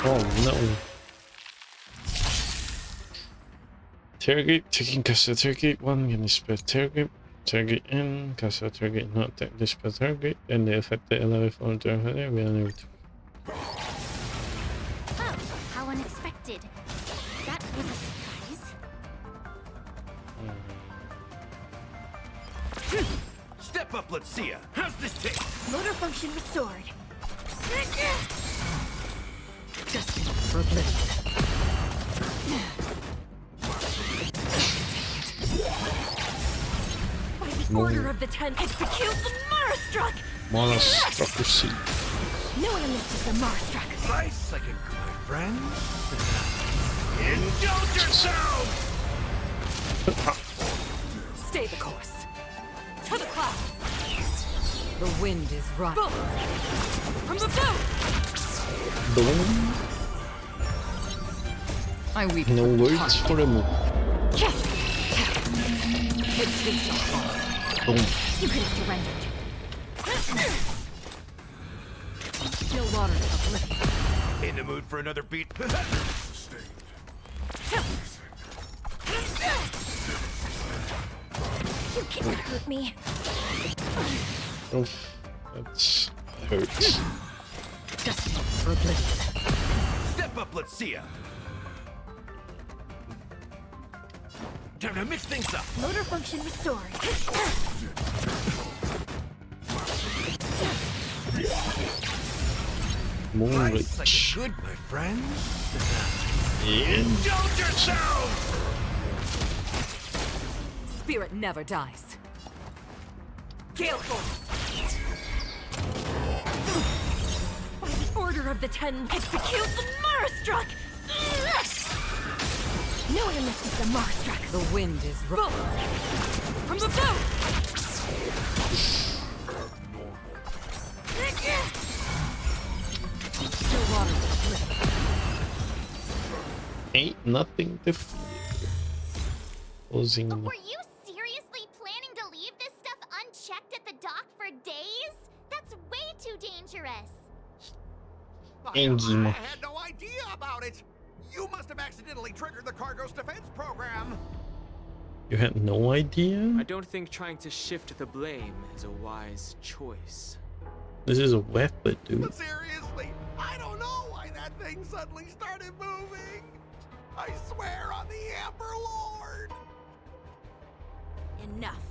Oh no. Interrogate, taking custody interrogate 1, can dispel interrogate, interrogate in, custody interrogate not take dispel interrogate, and the affected alive on the area we are never to. Oh, how unexpected. That was a surprise. Step up, let's see ya. How's this take? Motor function restored. Destined for oblivion. By the order of the 10, execute the Marastruck! Marastruck. No one understood the Marastruck. Nice, like a good friend. Indulge yourself! Stay the course. To the clouds. The wind is right. From the boat! Boom. I weep. No words for a move. Boom. You could have surrendered. Still water of oblivion. In the mood for another beat? You can't hurt me. Oh, that hurts. Destined for oblivion. Step up, let's see ya. Time to mix things up. Motor function restored. Nice, like a good, my friend. Indulge yourself! Spirit never dies. Gale Force! By the order of the 10, execute the Marastruck! No one misses the Marastruck. The wind is right. From the boat! Still water of oblivion. Ain't nothing to fear. Closing. But were you seriously planning to leave this stuff unchecked at the dock for days? That's way too dangerous. I had no idea about it. You must have accidentally triggered the cargo's defense program. You had no idea? I don't think trying to shift the blame is a wise choice. This is a weapon, dude. But seriously, I don't know why that thing suddenly started moving. I swear on the Amber Lord. Enough.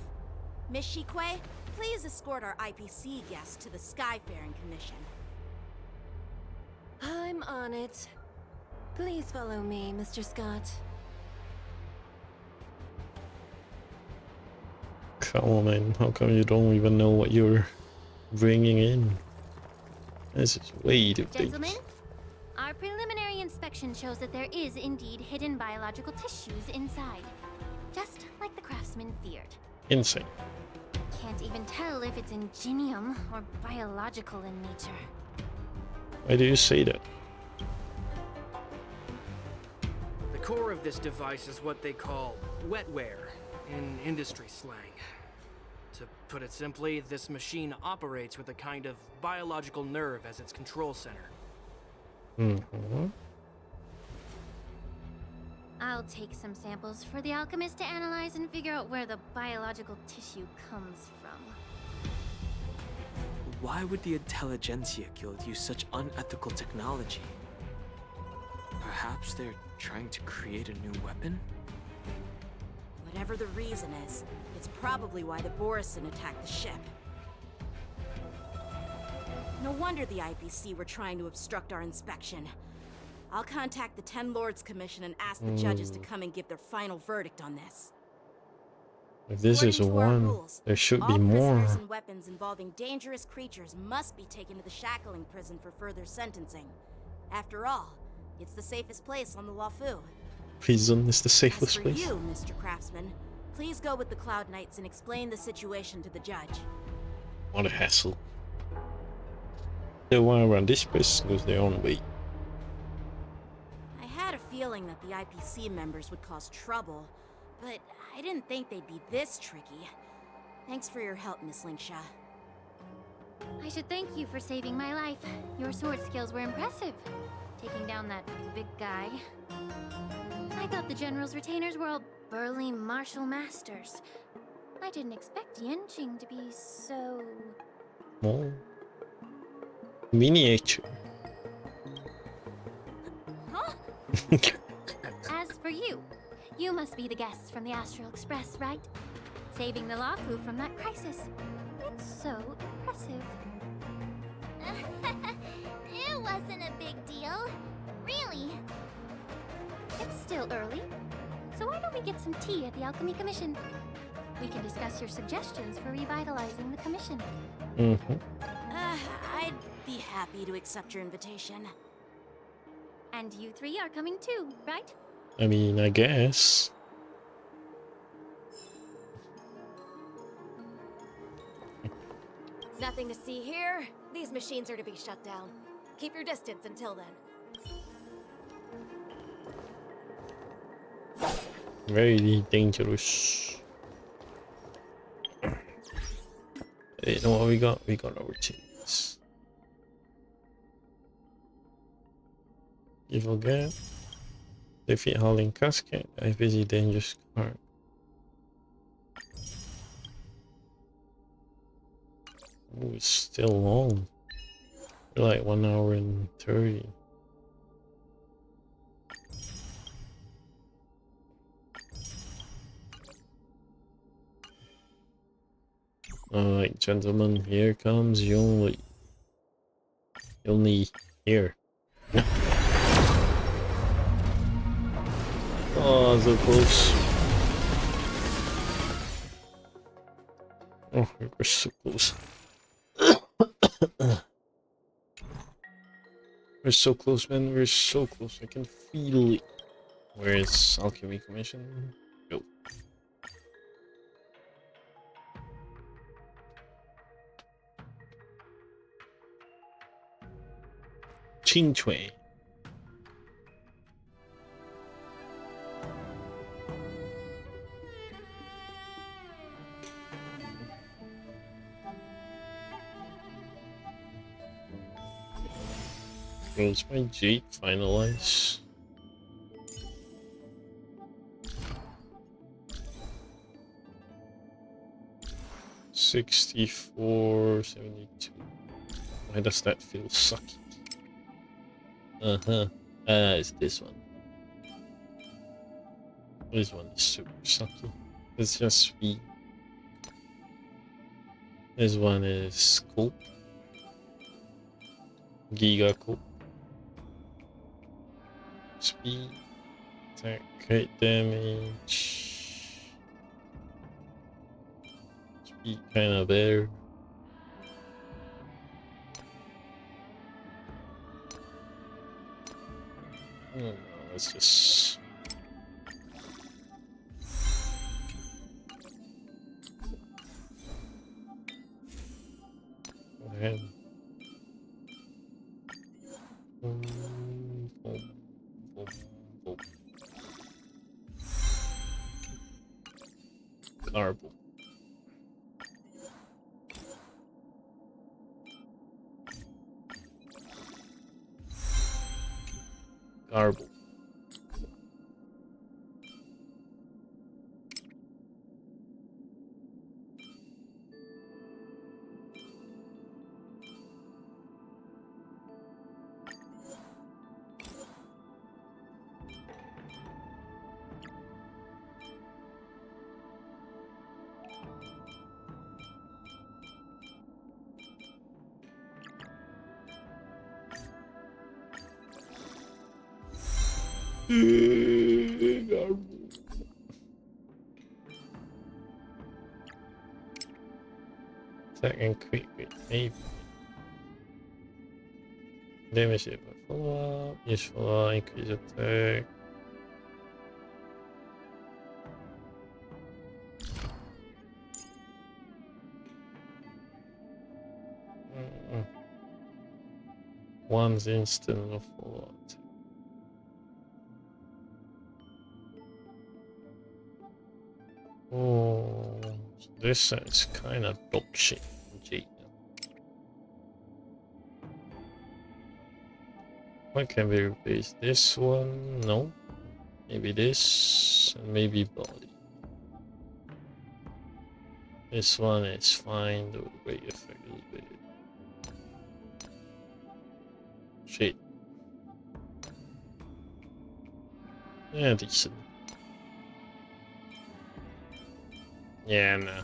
Miss Shikwe, please escort our IPC guests to the Skyfaring Commission. I'm on it. Please follow me, Mr. Scott. Come on, man. How come you don't even know what you're bringing in? This is way too big. Gentlemen, our preliminary inspection shows that there is indeed hidden biological tissues inside. Just like the craftsman feared. Insane. Can't even tell if it's ingenium or biological in nature. Why do you say that? The core of this device is what they call wetware in industry slang. To put it simply, this machine operates with a kind of biological nerve as its control center. Mm-hmm. I'll take some samples for the alchemist to analyze and figure out where the biological tissue comes from. Why would the Intelligentsia Guild use such unethical technology? Perhaps they're trying to create a new weapon? Whatever the reason is, it's probably why the Borison attacked the ship. No wonder the IPC were trying to obstruct our inspection. I'll contact the Ten Lords Commission and ask the judges to come and give their final verdict on this. If this is According to our one, rules, there should all be more. prisoners and weapons involving dangerous creatures must be taken to the shackling prison for further sentencing. After all, it's the safest place on the Luofu. Prison is the As safest for place. you, Mr. Craftsman, please go with the Cloud Knights and explain the situation to the judge. What a hassle. They want to run this place goes their own way. I had a feeling that the IPC members would cause trouble, but I didn't think they'd be this tricky. Thanks for your help, Miss Lingsha. I should thank you for saving my life. Your sword skills were impressive. Taking down that big guy. I thought the General's retainers were all burly martial masters. I didn't expect Yenqing to be so... More miniature. Huh? As for you, you must be the guests from the Astral Express, right? Saving the Luofu from that crisis. It's so impressive. It wasn't a big deal. Really. It's still early, so why don't we get some tea at the Alchemy Commission? We can discuss your suggestions for revitalizing the commission. Mm-hmm. I'd be happy to accept your invitation. And you three are coming too, right? I mean, I guess. Nothing to see here. These machines are to be shut down. Keep your distance until then. Very dangerous. You know what we got? We got our teams. Evil Gap. Defeat Howling Casket. I visit Dangerous Card. Oh, it's still long. Like 1 hour and 30. Alright, gentlemen, here comes Yunli. Yunli, here. Oh, so close. Oh, we're so close. We're so close, man. We're so close. I can feel it. Where is Alchemy Commission? Go. Qingcui. Was my Jade finalized? $64.72. Why does that feel sucky? It's this one. This one is super sucky. It's just speed. This one is cool. Giga cool. Speed. Attack, crit damage. Speed kinda better. No, let's just... go ahead. Boom, boom, boom, boom. Garble. Garble. Second quick, maybe. Damage if I follow up, useful, increase attack. One's instant of follow up. Oh, this is kind of dog shit. Gee. What can we replace? This one? No. Maybe this, and maybe body. This one is fine, though the weight effect is big. Shit. Yeah, decent. Yeah, no.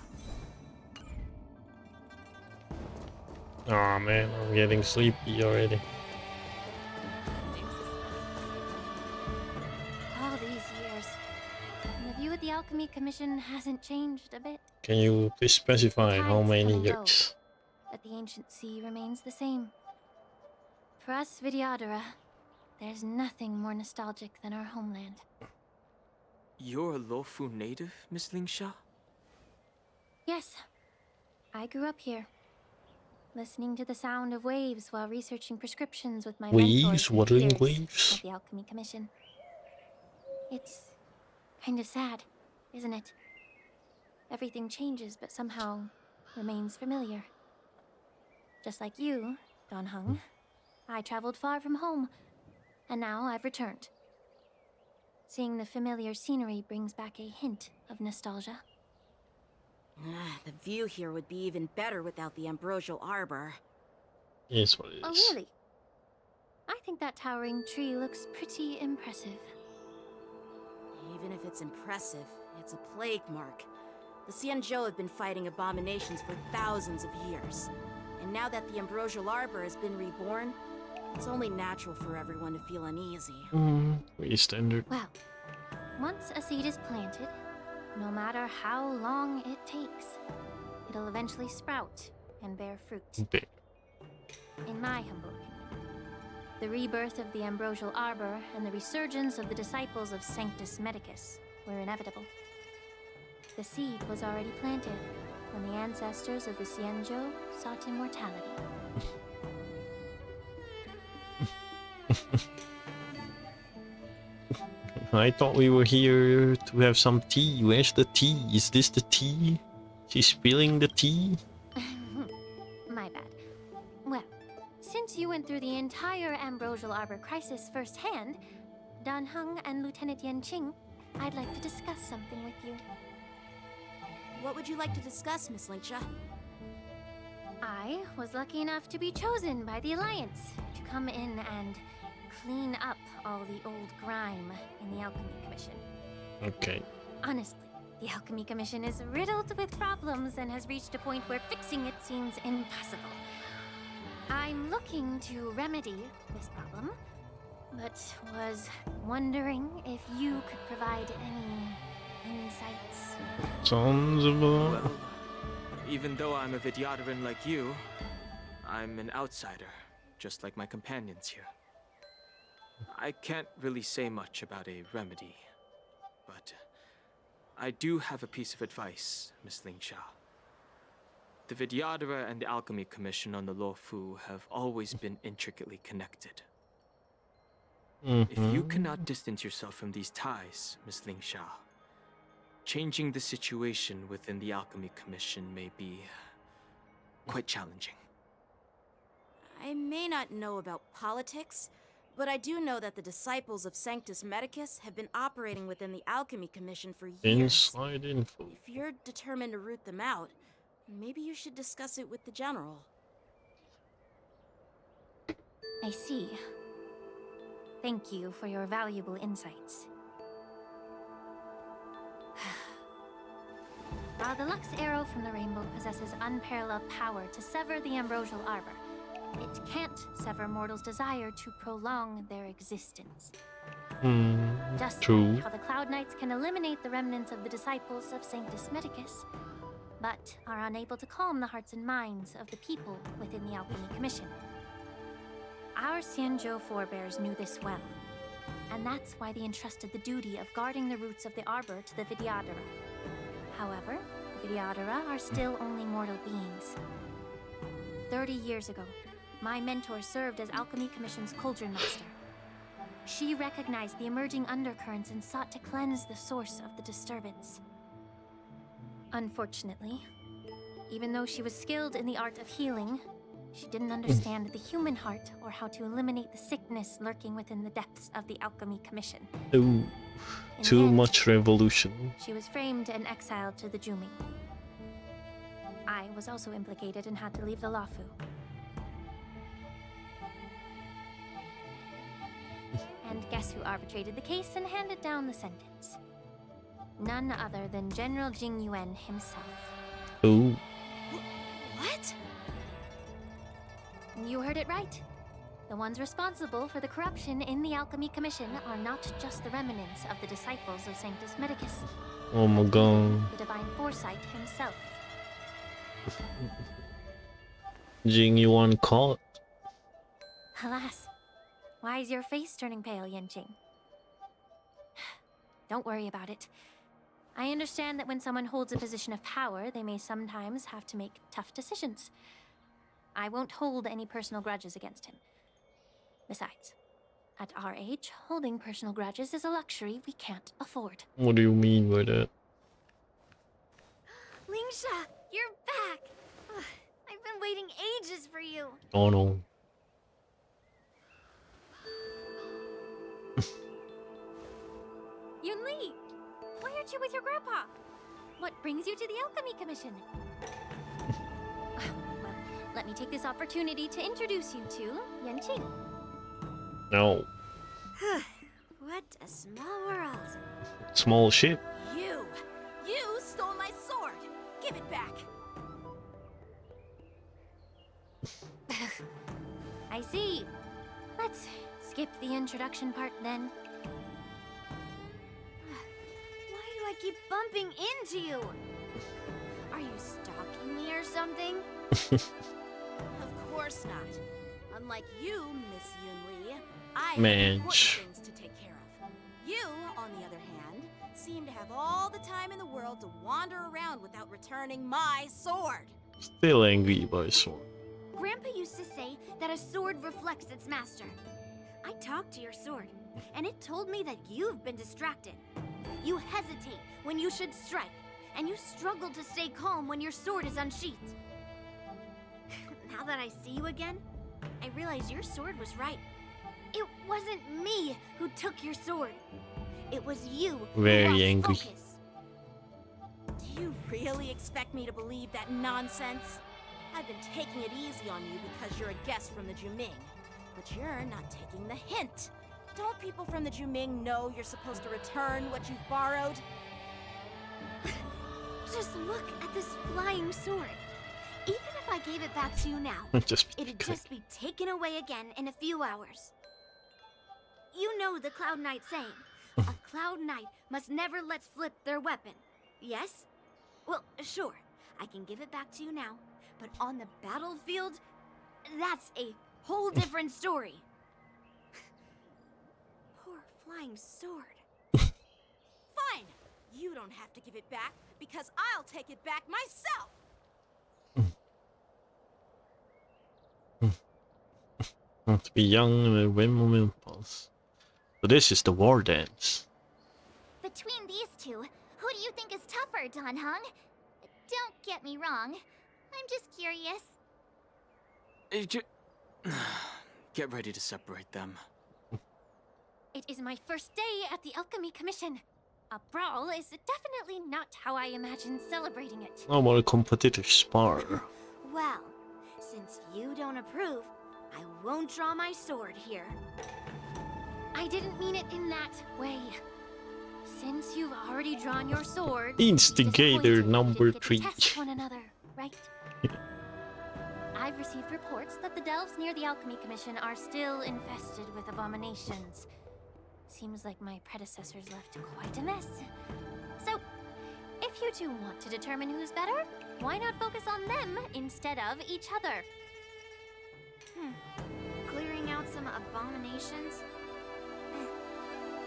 Aw, man, I'm getting sleepy already. All these years, and the view of the Alchemy Commission hasn't changed a bit. Can you please specify how many years? But the ancient sea remains the same. For us Vidyadhara, there's nothing more nostalgic than our homeland. You're a Luofu native, Miss Lingsha? Yes, I grew up here, listening to the sound of waves while researching prescriptions with my mentors and Watering peers waves? at the Alchemy Commission. It's kind of sad, isn't it? Everything changes, but somehow remains familiar. Just like you, Don Hung, I traveled far from home, and now I've returned. Seeing the familiar scenery brings back a hint of nostalgia. The view here would be even better without the ambrosial arbor. Yes, what it is. Oh, really? I think that towering tree looks pretty impressive. Even if it's impressive, it's a plague mark. The Xianzhou have been fighting abominations for thousands of years. And now that the ambrosial arbor has been reborn, it's only natural for everyone to feel uneasy. Pretty standard. Well, once a seed is planted, no matter how long it takes, it'll eventually sprout and bear fruit. In my humble opinion, the rebirth of the ambrosial arbor and the resurgence of the disciples of Sanctus Medicus were inevitable. The seed was already planted when the ancestors of the Xianzhou sought immortality. I thought we were here to have some tea. Where's the tea? Is this the tea? She's spilling the tea? My bad. Well, since you went through the entire Ambrosial Arbor crisis firsthand, Dan Heng and Lieutenant Yan Qing, I'd like to discuss something with you. What would you like to discuss, Miss Linksha? I was lucky enough to be chosen by the Alliance to come in and clean up all the old grime in the Alchemy Commission. Okay. Honestly, the Alchemy Commission is riddled with problems and has reached a point where fixing it seems impossible. I'm looking to remedy this problem, but was wondering if you could provide any insights. Sounds about... Well, even though I'm a Vidyadharan like you, I'm an outsider, just like my companions here. I can't really say much about a remedy, but I do have a piece of advice, Miss Linksha. The Vidyadhara and the Alchemy Commission on the Luofu have always been intricately connected. If you cannot distance yourself from these ties, Miss Linksha, changing the situation within the Alchemy Commission may be quite challenging. I may not know about politics, but I do know that the disciples of Sanctus Medicus have been operating within the Alchemy Commission for years. Inside info. If you're determined to root them out, maybe you should discuss it with the General. I see. Thank you for your valuable insights. While the Lux Arrow from the Rainbow possesses unparalleled power to sever the Ambrosial Arbor, it can't sever mortals' desire to prolong their existence. Just true. like how the Cloud Knights can eliminate the remnants of the disciples of Sanctus Medicus, but are unable to calm the hearts and minds of the people within the Alchemy Commission. Our Xianzhou forebears knew this well, and that's why they entrusted the duty of guarding the roots of the Arbor to the Vidyadhara. However, the Vidyadhara are still only mortal beings. 30 years ago, my mentor served as Alchemy Commission's Cauldron Master. She recognized the emerging undercurrents and sought to cleanse the source of the disturbance. Unfortunately, even though she was skilled in the art of healing, she didn't understand the human heart or how to eliminate the sickness lurking within the depths of the Alchemy Commission. Ooh, too much revolution. She was framed and exiled to the Juming. I was also implicated and had to leave the Luofu. And guess who arbitrated the case and handed down the sentence? None other than General Jing Yuan himself. Ooh. What? You heard it right. The ones responsible for the corruption in the Alchemy Commission are not just the remnants of the disciples of Sanctus Medicus. Oh my god. The Divine Foresight himself. Jing Yuan caught. Alas, why is your face turning pale, Yanqing? Don't worry about it. I understand that when someone holds a position of power, they may sometimes have to make tough decisions. I won't hold any personal grudges against him. Besides, at our age, holding personal grudges is a luxury we can't afford. What do you mean by that? Linksha, you're back! Ugh, I've been waiting ages for you. Oh no. Yunli! Why aren't you with your grandpa? What brings you to the Alchemy Commission? Well, let me take this opportunity to introduce you to Yanqing. No. What a small world. Small ship. You stole my sword. Give it back. I see. Let's skip the introduction part then. Why do I keep bumping into you? Are you stalking me or something? Of course not. Unlike you, Miss Yunli, I have important things to take care of. You, on the other hand, seem to have all the time in the world to wander around without returning my sword. Still angry by sword. Grandpa used to say that a sword reflects its master. I talked to your sword, and it told me that you've been distracted. You hesitate when you should strike, and you struggle to stay calm when your sword is unsheathed. Now that I see you again, I realized your sword was right. It wasn't me who took your sword. It was you who Very lost angry. focus. Do you really expect me to believe that nonsense? I've been taking it easy on you because you're a guest from the Juming. But you're not taking the hint. Don't people from the Juming know you're supposed to return what you've borrowed? Just look at this flying sword. Even if I gave it back to you now, it'd just be taken away again in a few hours. You know the Cloud Knight saying, a Cloud Knight must never let slip their weapon. Yes? Well, sure, I can give it back to you now, but on the battlefield, that's a whole different story. Poor flying sword. Fine! You don't have to give it back, because I'll take it back myself! Want to be young and a whim of impulse. So this is the war dance. Between these two, who do you think is tougher, Dan Heng? Don't get me wrong. I'm just curious. Get ready to separate them. It is my first day at the Alchemy Commission. A brawl is definitely not how I imagined celebrating it. I want a competitive spar. Well, since you don't approve, I won't draw my sword here. I didn't mean it in that way. Since you've already drawn your sword, Instigator number 3. test one another, right? I've received reports that the delves near the Alchemy Commission are still infested with abominations. Seems like my predecessors left quite a mess. So, if you two want to determine who's better, why not focus on them instead of each other? Clearing out some abominations?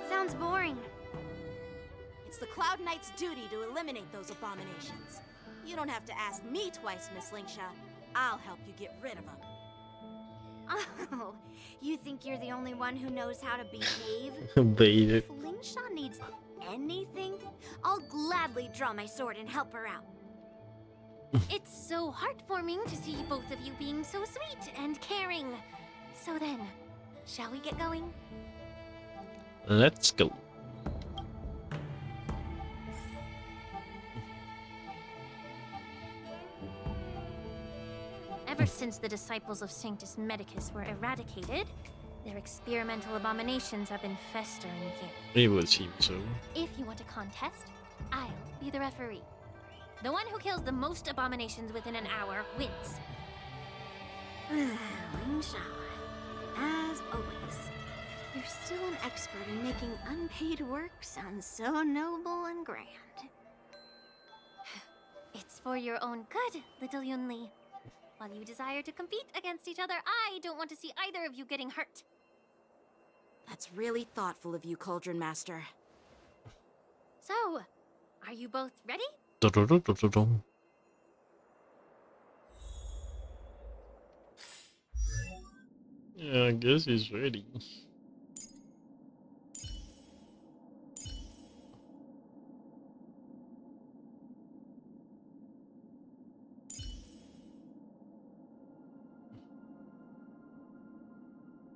Sounds boring. It's the Cloud Knight's duty to eliminate those abominations. You don't have to ask me twice, Miss Lingsha. I'll help you get rid of them. Oh, you think you're the only one who knows how to behave? Behave. If Lingsha needs anything, I'll gladly draw my sword and help her out. It's so heartwarming to see both of you being so sweet and caring. So then, shall we get going? Let's go. Ever since the disciples of Sanctus Medicus were eradicated, their experimental abominations have been festering here. It would seem so. If you want a contest, I'll be the referee. The one who kills the most abominations within an hour wins. Lingsha, as always, you're still an expert in making unpaid work sound so noble and grand. It's for your own good, little Yunli. While you desire to compete against each other, I don't want to see either of you getting hurt. That's really thoughtful of you, Cauldron Master. So, are you both ready? Yeah, I guess he's ready.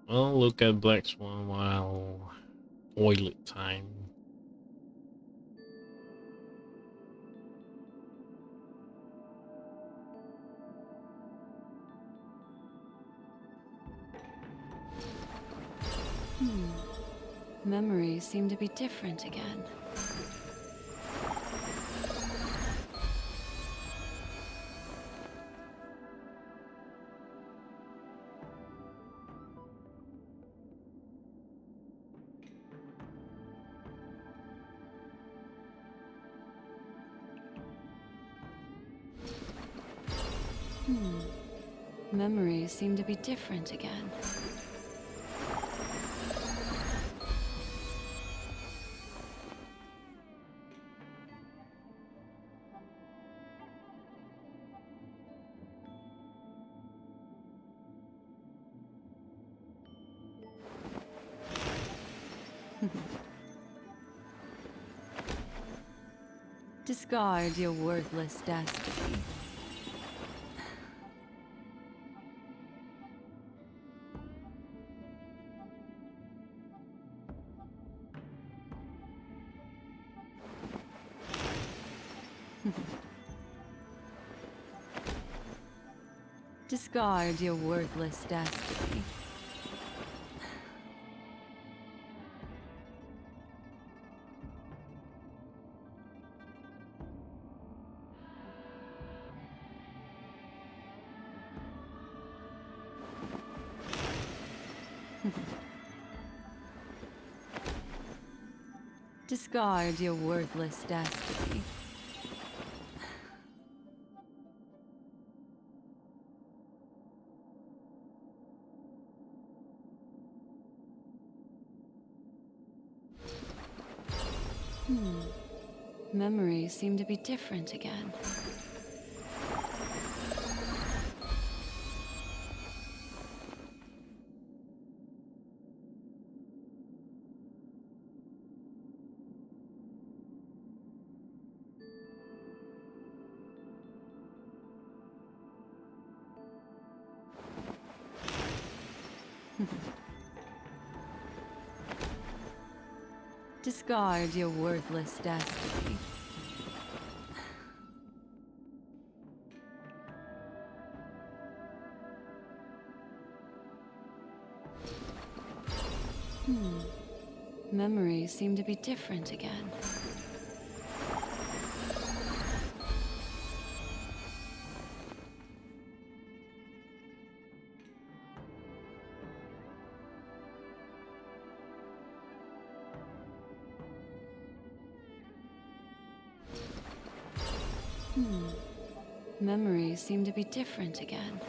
Well, look at Black Swan while toilet time. Memories seem to be different again. Memories seem to be different again. Discard your worthless destiny. Discard your worthless destiny. Discard your worthless destiny. Memories seem to be different again. Discard your worthless destiny. Memories seem to be different again. Memories seem to be different again.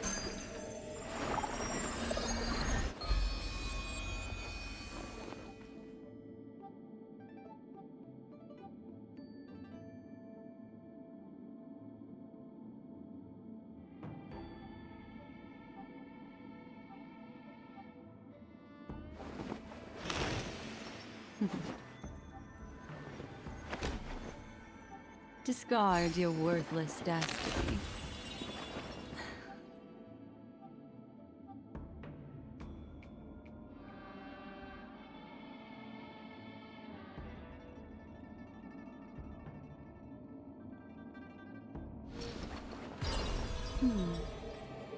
Discard your worthless destiny.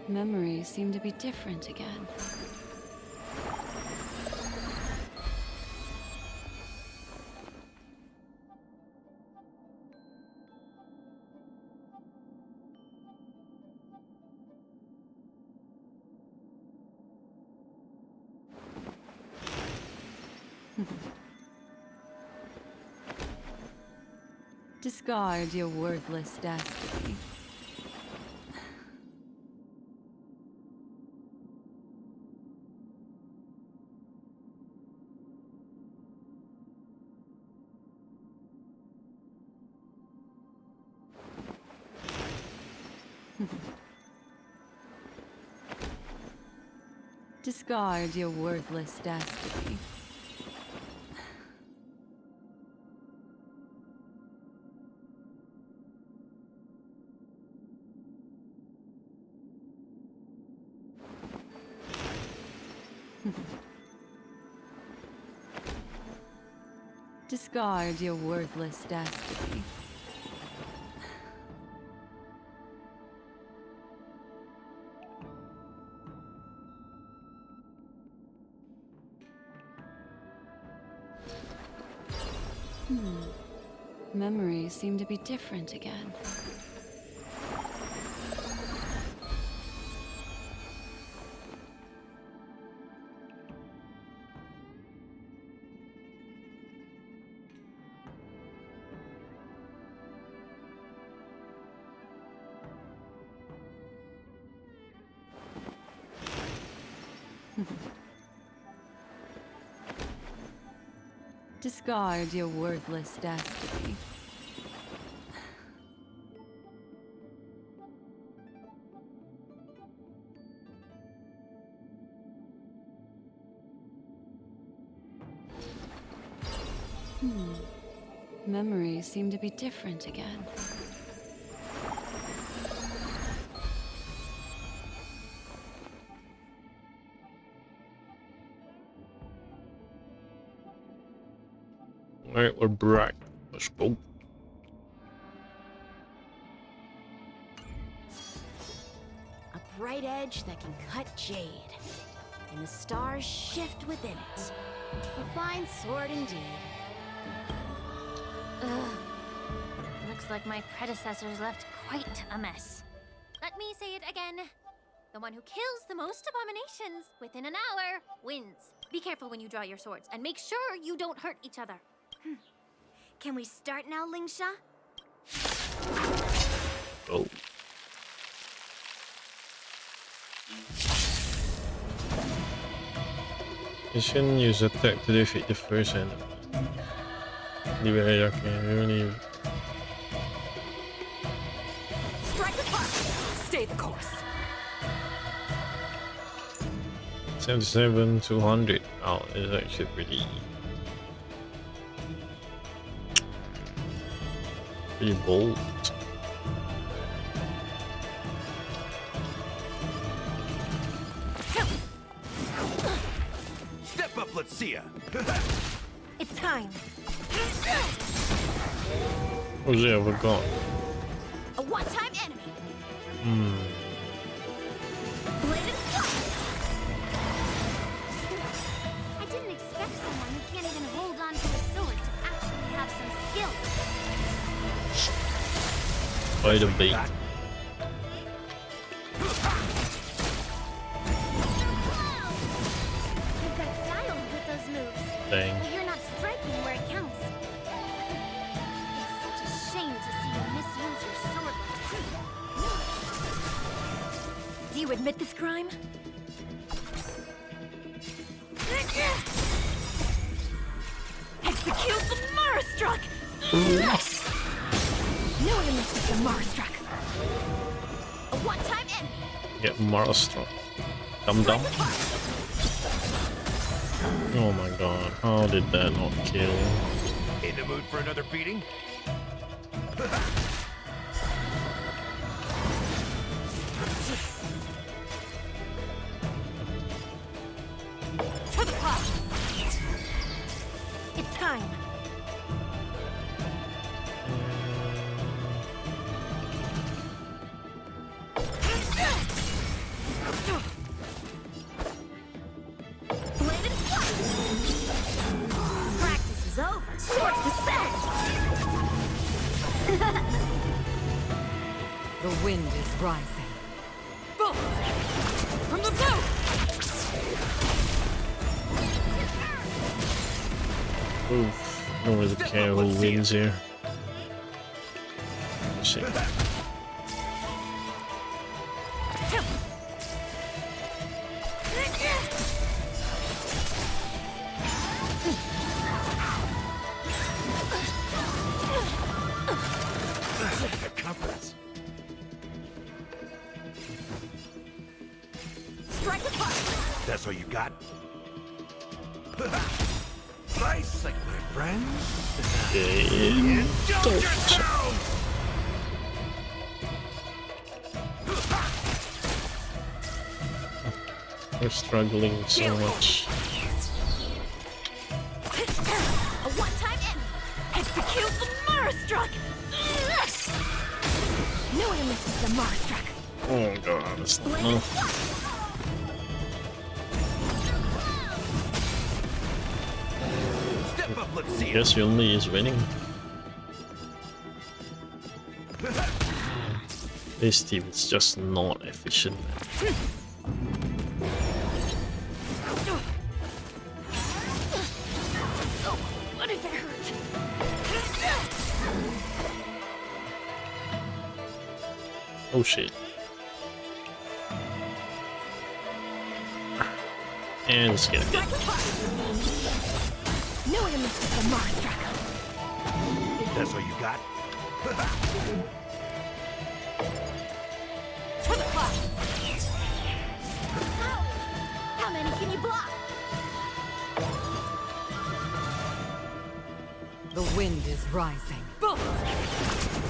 Memories seem to be different again. Discard your worthless destiny. Discard your worthless destiny. Discard your worthless destiny. Memories seem to be different again. Discard your worthless destiny. Memories seem to be different again. Alright, we're back. Let's go. A bright edge that can cut jade. And the stars shift within it. A fine sword indeed. Ugh. Looks like my predecessors left quite a mess. Let me say it again. The one who kills the most abominations within an hour wins. Be careful when you draw your swords, and make sure you don't hurt each other. Can we start now, Lingsha? Oh. You shouldn't use attack to defeat the first enemy. Libera only. Strike apart. Stay the course. 77 to 100. Oh, it's actually pretty bold. Step up, let's see ya. It's time. What's he ever got? A one-time enemy. Bladed fire. I didn't expect someone who can't even hold on to a sword to actually have some skill. Quite a bait. You've got style with those moves. Dang. But you're not striking where it counts. It's such a shame to see you misuse your sword like this. Do you admit this crime? Execute the Marastruck! No one misses the Marastruck. A one-time enemy. Get Marastruck. Dum dum. Oh my god, how did that not kill? In the mood for another beating? To the clock! It's time. Bladed fire. Practice is over. Swords descend. The wind is rising. Bolt! From the boat! Oof, don't really care who wins here. Shit. Circumference. Strike apart. That's all you got? Nice, like my friends. Indulge yourself! We're struggling so much. A one-time enemy. Execute the Marastruck! No one misses the Marastruck. Oh god, that's not enough. Step up, let's see I guess Yunli is winning. This team is just not efficient. What if it hurt? Oh shit. And let's get it. No one misses the Marastruck. That's all you got? To the clock! How many can you block? The wind is rising. Bolt!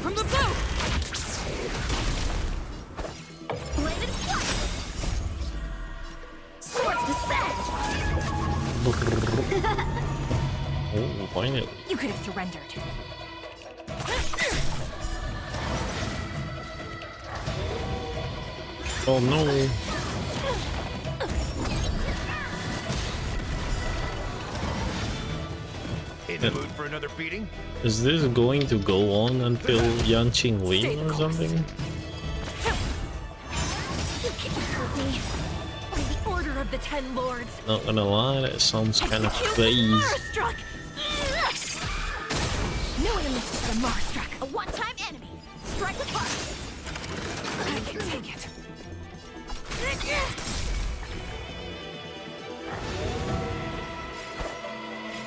From the boat! Bladed fire. Swords descend. Oh, finally. You could have surrendered. Oh no. In the mood for another beating? Is this going to go on until Yanqing win or something? You can't hurt me. By the order of the 10 lords. Not gonna lie, that sounds kind of phased. Marstruck! No enemy is a Marstruck. A one-time enemy. Strike apart. I can take it.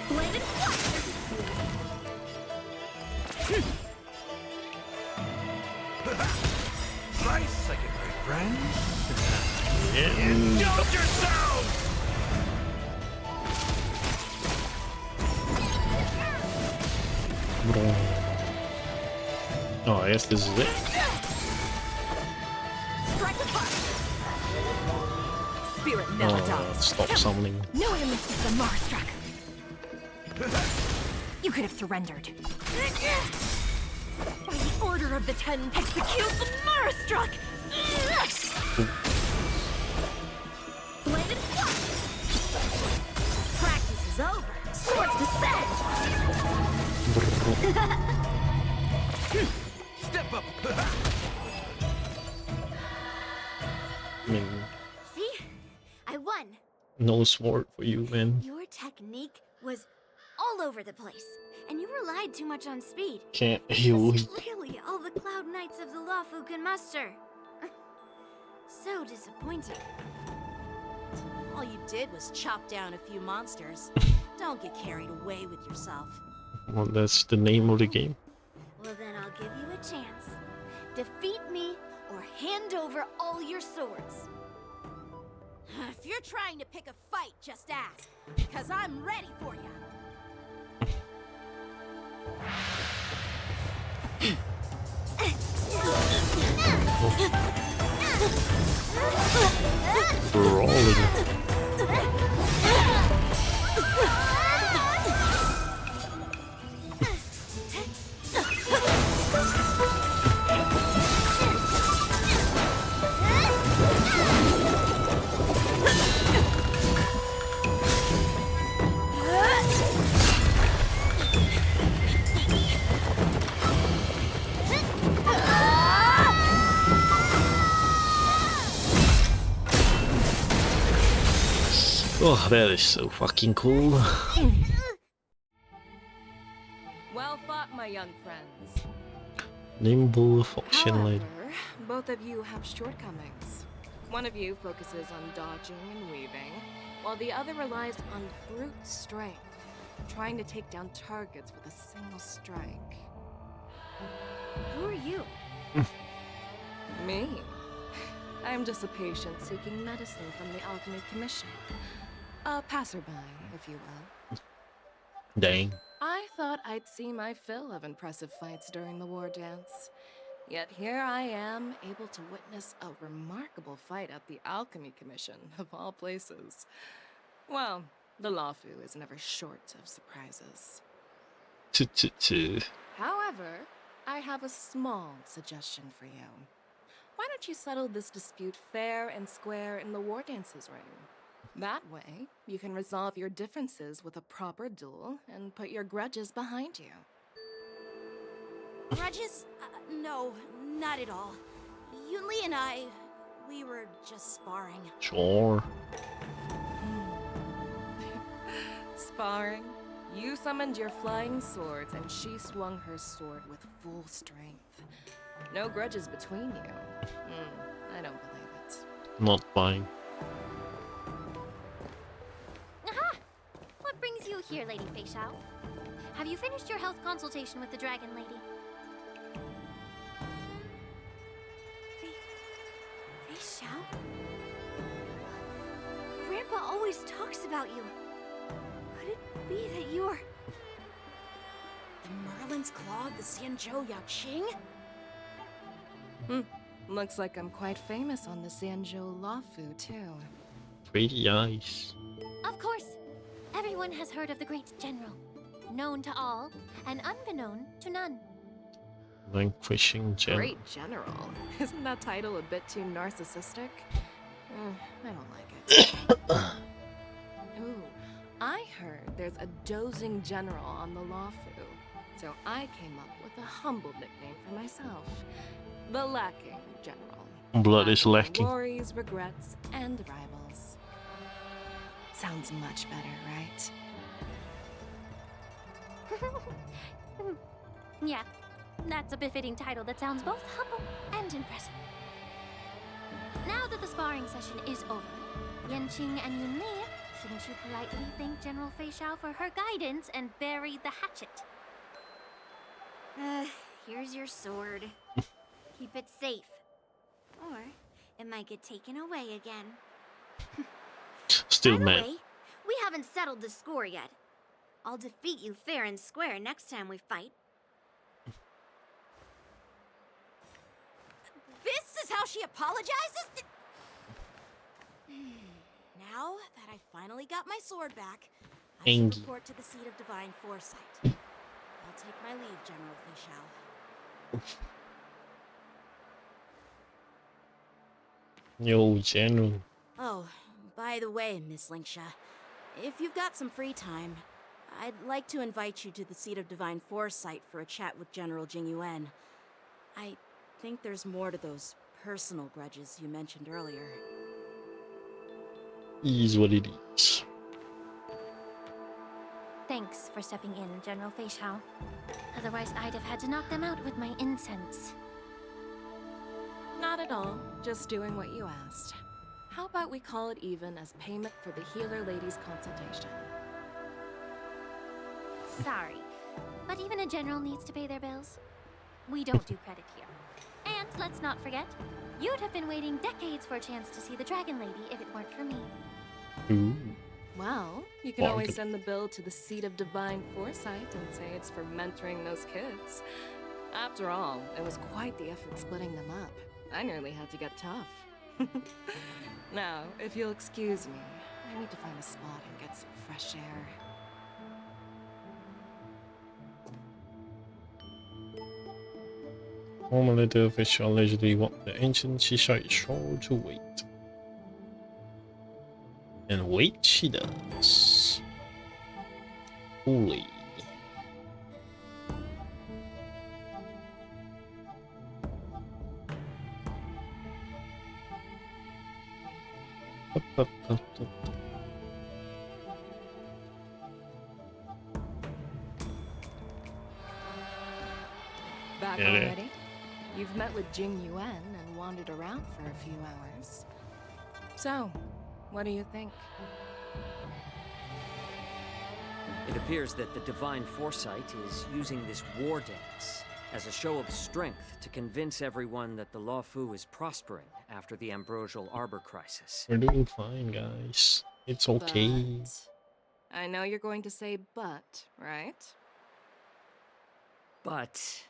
Bladed flash! Try second, my friend. Indulge yourself! Oh, I guess this is it. Strike apart. Spirit never dies. Stop summoning. No enemy is a Marstruck. You could have surrendered. By the order of the 10, execute the Marstruck! Bladed flash! Practice is over. Swords descend! Step up! I mean, See? I won. no sword for you, man. Your technique was all over the place, and you relied too much on speed. Can't heal. That's really all the Cloud Knights of the Lawfu can muster. So disappointing. All you did was chop down a few monsters. Don't get carried away with yourself. Well, that's the name of the game. Well, then I'll give you a chance. Defeat me or hand over all your swords. If you're trying to pick a fight, just ask. Because I'm ready for you. Brawling. Oh, that is so fucking cool. Well fought, my young friends. Nimble Foxian Lady. However, both of you have shortcomings. One of you focuses on dodging and weaving, while the other relies on brute strength, trying to take down targets with a single strike. Who are you? Me? I'm just a patient seeking medicine from the Alchemy Commission. A passerby, if you will. Dang. I thought I'd see my fill of impressive fights during the war dance. Yet here I am, able to witness a remarkable fight at the Alchemy Commission, of all places. Well, the Lawfu is never short of surprises. However, I have a small suggestion for you. Why don't you settle this dispute fair and square in the war dances ring? That way, you can resolve your differences with a proper duel and put your grudges behind you. Grudges? No, not at all. Yunli and I, we were just sparring. Sure. Sparring? You summoned your flying swords and she swung her sword with full strength. No grudges between you. I don't believe it. Not buying. Aha! What brings you here, Lady Fei Xiao? Have you finished your health consultation with the Dragon Lady? Fei Xiao? Grandpa always talks about you. Could it be that you're... The Merlin's Claw of the Xianzhou Yaoqing? Looks like I'm quite famous on the Xianzhou Lawfu, too. Pretty eyes. Of course. Everyone has heard of the great general. Known to all, and unbeknown to none. Vanquishing General. Great general. Isn't that title a bit too narcissistic? I don't like it. Ooh, I heard there's a dozing general on the Lawfu. So I came up with a humble nickname for myself. The Lacking General. Blood is lacking. Worries, regrets, and rivals. Sounds much better, right? Yeah, that's a befitting title that sounds both humble and impressive. Now that the sparring session is over, Yanqing and Yunli, shouldn't you politely thank General Fei Xiao for her guidance and bury the hatchet? Here's your sword. Keep it safe. Or it might get taken away again. Still By the mad. way, we haven't settled the score yet. I'll defeat you fair and square next time we fight. This is how she apologizes? Now that I finally got my sword back, I should report to the seat of divine foresight. I'll take my leave, General Fei Xiao. Yo, General. Oh, by the way, Miss Linksha, if you've got some free time, I'd like to invite you to the seat of divine foresight for a chat with General Jingyuan. I think there's more to those personal grudges you mentioned earlier. Is what it is. Thanks for stepping in, General Fei Xiao. Otherwise, I'd have had to knock them out with my incense. Not at all. Just doing what you asked. How about we call it even as payment for the healer lady's consultation? Sorry, but even a general needs to pay their bills. We don't do credit here. And let's not forget, you'd have been waiting decades for a chance to see the Dragon Lady if it weren't for me. Ooh. Well, you can always send the bill to the seat of divine foresight and say it's for mentoring those kids. After all, it was quite the effort splitting them up. I nearly had to get tough. Now, if you'll excuse me, I need to find a spot and get some fresh air. Formerly the official allegedly want the ancient Shisha is sure to wait. And wait she does. Holy. Back already? You've met with Jingyuan and wandered around for a few hours. So, what do you think? It appears that the Divine Foresight is using this war dance as a show of strength to convince everyone that the Lawfu is prospering after the Ambrosial Arbor crisis. We're doing fine, guys. It's okay. But I know you're going to say but, right? But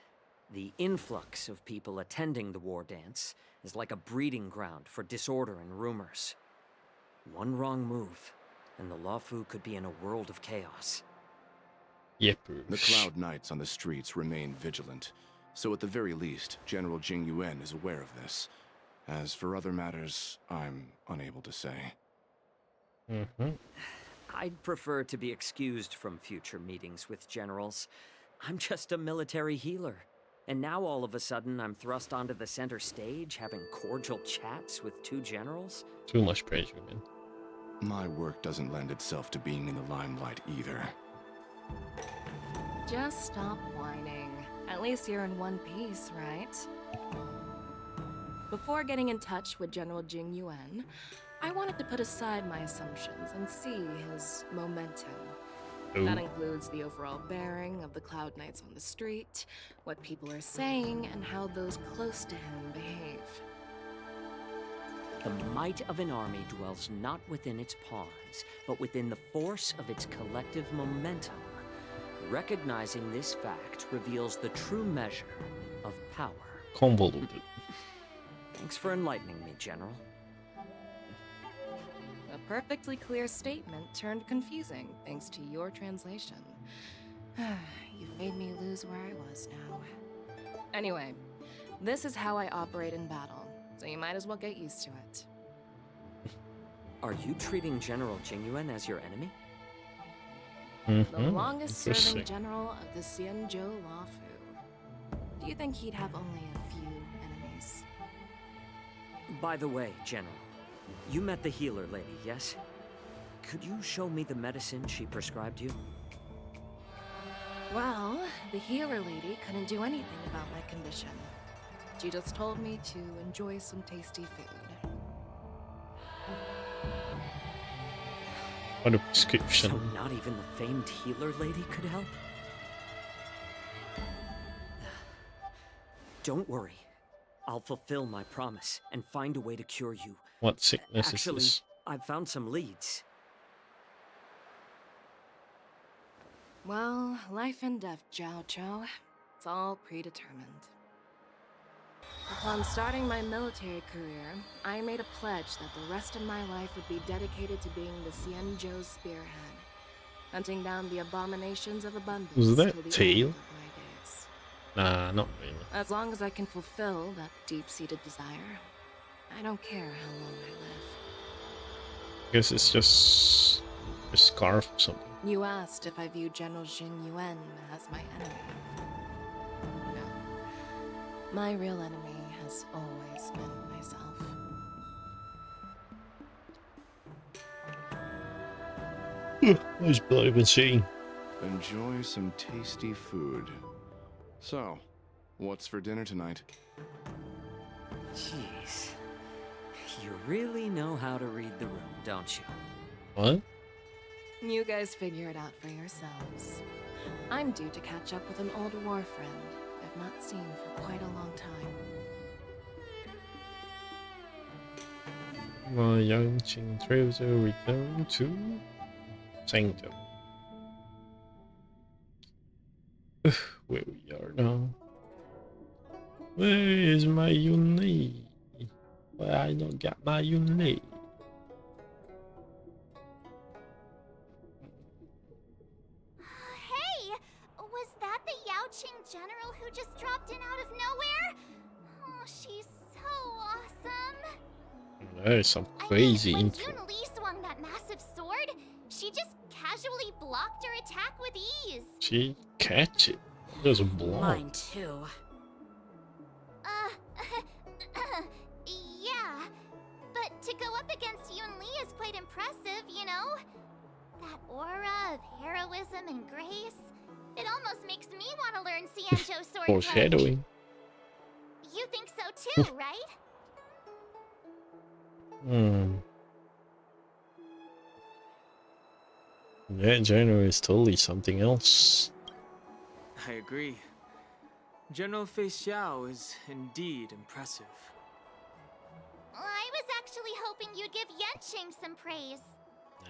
the influx of people attending the war dance is like a breeding ground for disorder and rumors. One wrong move, and the Lawfu could be in a world of chaos. Yep. The Cloud Knights on the streets remain vigilant, so at the very least, General Jingyuan is aware of this. As for other matters, I'm unable to say. I'd prefer to be excused from future meetings with generals. I'm just a military healer. And now all of a sudden I'm thrust onto the center stage having cordial chats with two generals? Too much pressure, man. My work doesn't lend itself to being in the limelight either. Just stop whining. At least you're in one piece, right? Before getting in touch with General Jingyuan, I wanted to put aside my assumptions and see his momentum. Ooh. That includes the overall bearing of the Cloud Knights on the street, what people are saying, and how those close to him behave. The might of an army dwells not within its pawns, but within the force of its collective momentum. Recognizing this fact reveals the true measure of power. Convoluted. Thanks for enlightening me, General. A perfectly clear statement turned confusing thanks to your translation. You've made me lose where I was now. Anyway, this is how I operate in battle, so you might as well get used to it. Are you treating General Jingyuan as your enemy? The longest-serving general of the Xianzhou Law Fu. Do you think he'd have only a few enemies? By the way, General, you met the healer lady, yes? Could you show me the medicine she prescribed you? Well, the healer lady couldn't do anything about my condition. She just told me to enjoy some tasty food. What a prescription. So not even the famed healer lady could help? Don't worry. I'll fulfill my promise and find a way to cure you. What sickness Actually, is this? I've found some leads. Well, life and death, Zhao Chou. It's all predetermined. Upon starting my military career, I made a pledge that the rest of my life would be dedicated to being the Xianzhou spearhead, hunting down the abominations of abundance. Was that till the tail? end of my days. Nah, not really. As long as I can fulfill that deep-seated desire, I don't care how long I live. Guess it's just a scarf or something. You asked if I view General Jing Yuan as my enemy. No. My real enemy has always been myself. Who's blood been seeing? Enjoy some tasty food. So, what's for dinner tonight? Jeez. You really know how to read the room, don't you? What? You guys figure it out for yourselves. I'm due to catch up with an old war friend I've not seen for quite a long time. My young Qing Traveler return to Sanctum. Where we are now. Where is my Yunli? Why I not got my Yunli? Hey! Was that the Yaoqing general who just dropped in out of nowhere? Oh, she's so awesome! There is some crazy When intro. Yunli swung that massive sword, she just casually blocked her attack with ease. She catch it. There's a block. Mine too. Yeah. But to go up against Yunli is quite impressive, you know? That aura of heroism and grace. It almost makes me want to learn Xianzhou sword play. Foreshadowing. You think so too, right? That general is totally something else. I agree. General Fei Xiao is indeed impressive. I was actually hoping you'd give Yanqing some praise.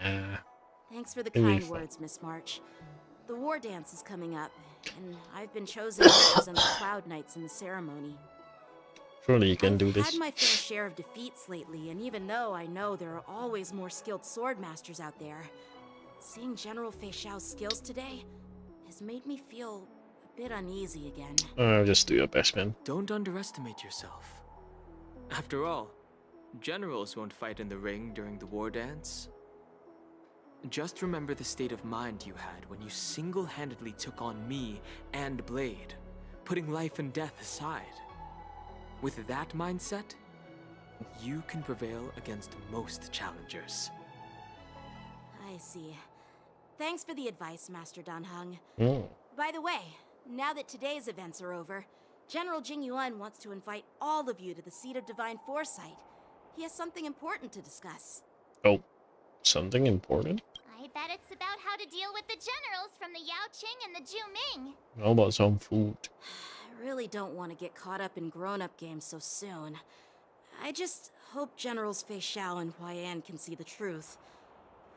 Nah. Thanks for the It'll be kind fun. words, Miss March. The war dance is coming up, and I've been chosen to represent the Cloud Knights in the ceremony. Surely you can do I've this. had my fair share of defeats lately, and even though I know there are always more skilled sword masters out there, seeing General Fei Xiao's skills today has made me feel a bit uneasy again. Just do your best, man. Don't underestimate yourself. After all, generals won't fight in the ring during the war dance. Just remember the state of mind you had when you single-handedly took on me and Blade, putting life and death aside. With that mindset, you can prevail against most challengers. I see. Thanks for the advice, Master Danheng. Oh. By the way, now that today's events are over, General Jing Yuan wants to invite all of you to the Seat of Divine Foresight. He has something important to discuss. Oh, something important? I bet it's about how to deal with the generals from the Yaoqing and the Juming. How about some food? I really don't want to get caught up in grown-up games so soon. I just hope Generals Fei Xiao and Huaiyan can see the truth.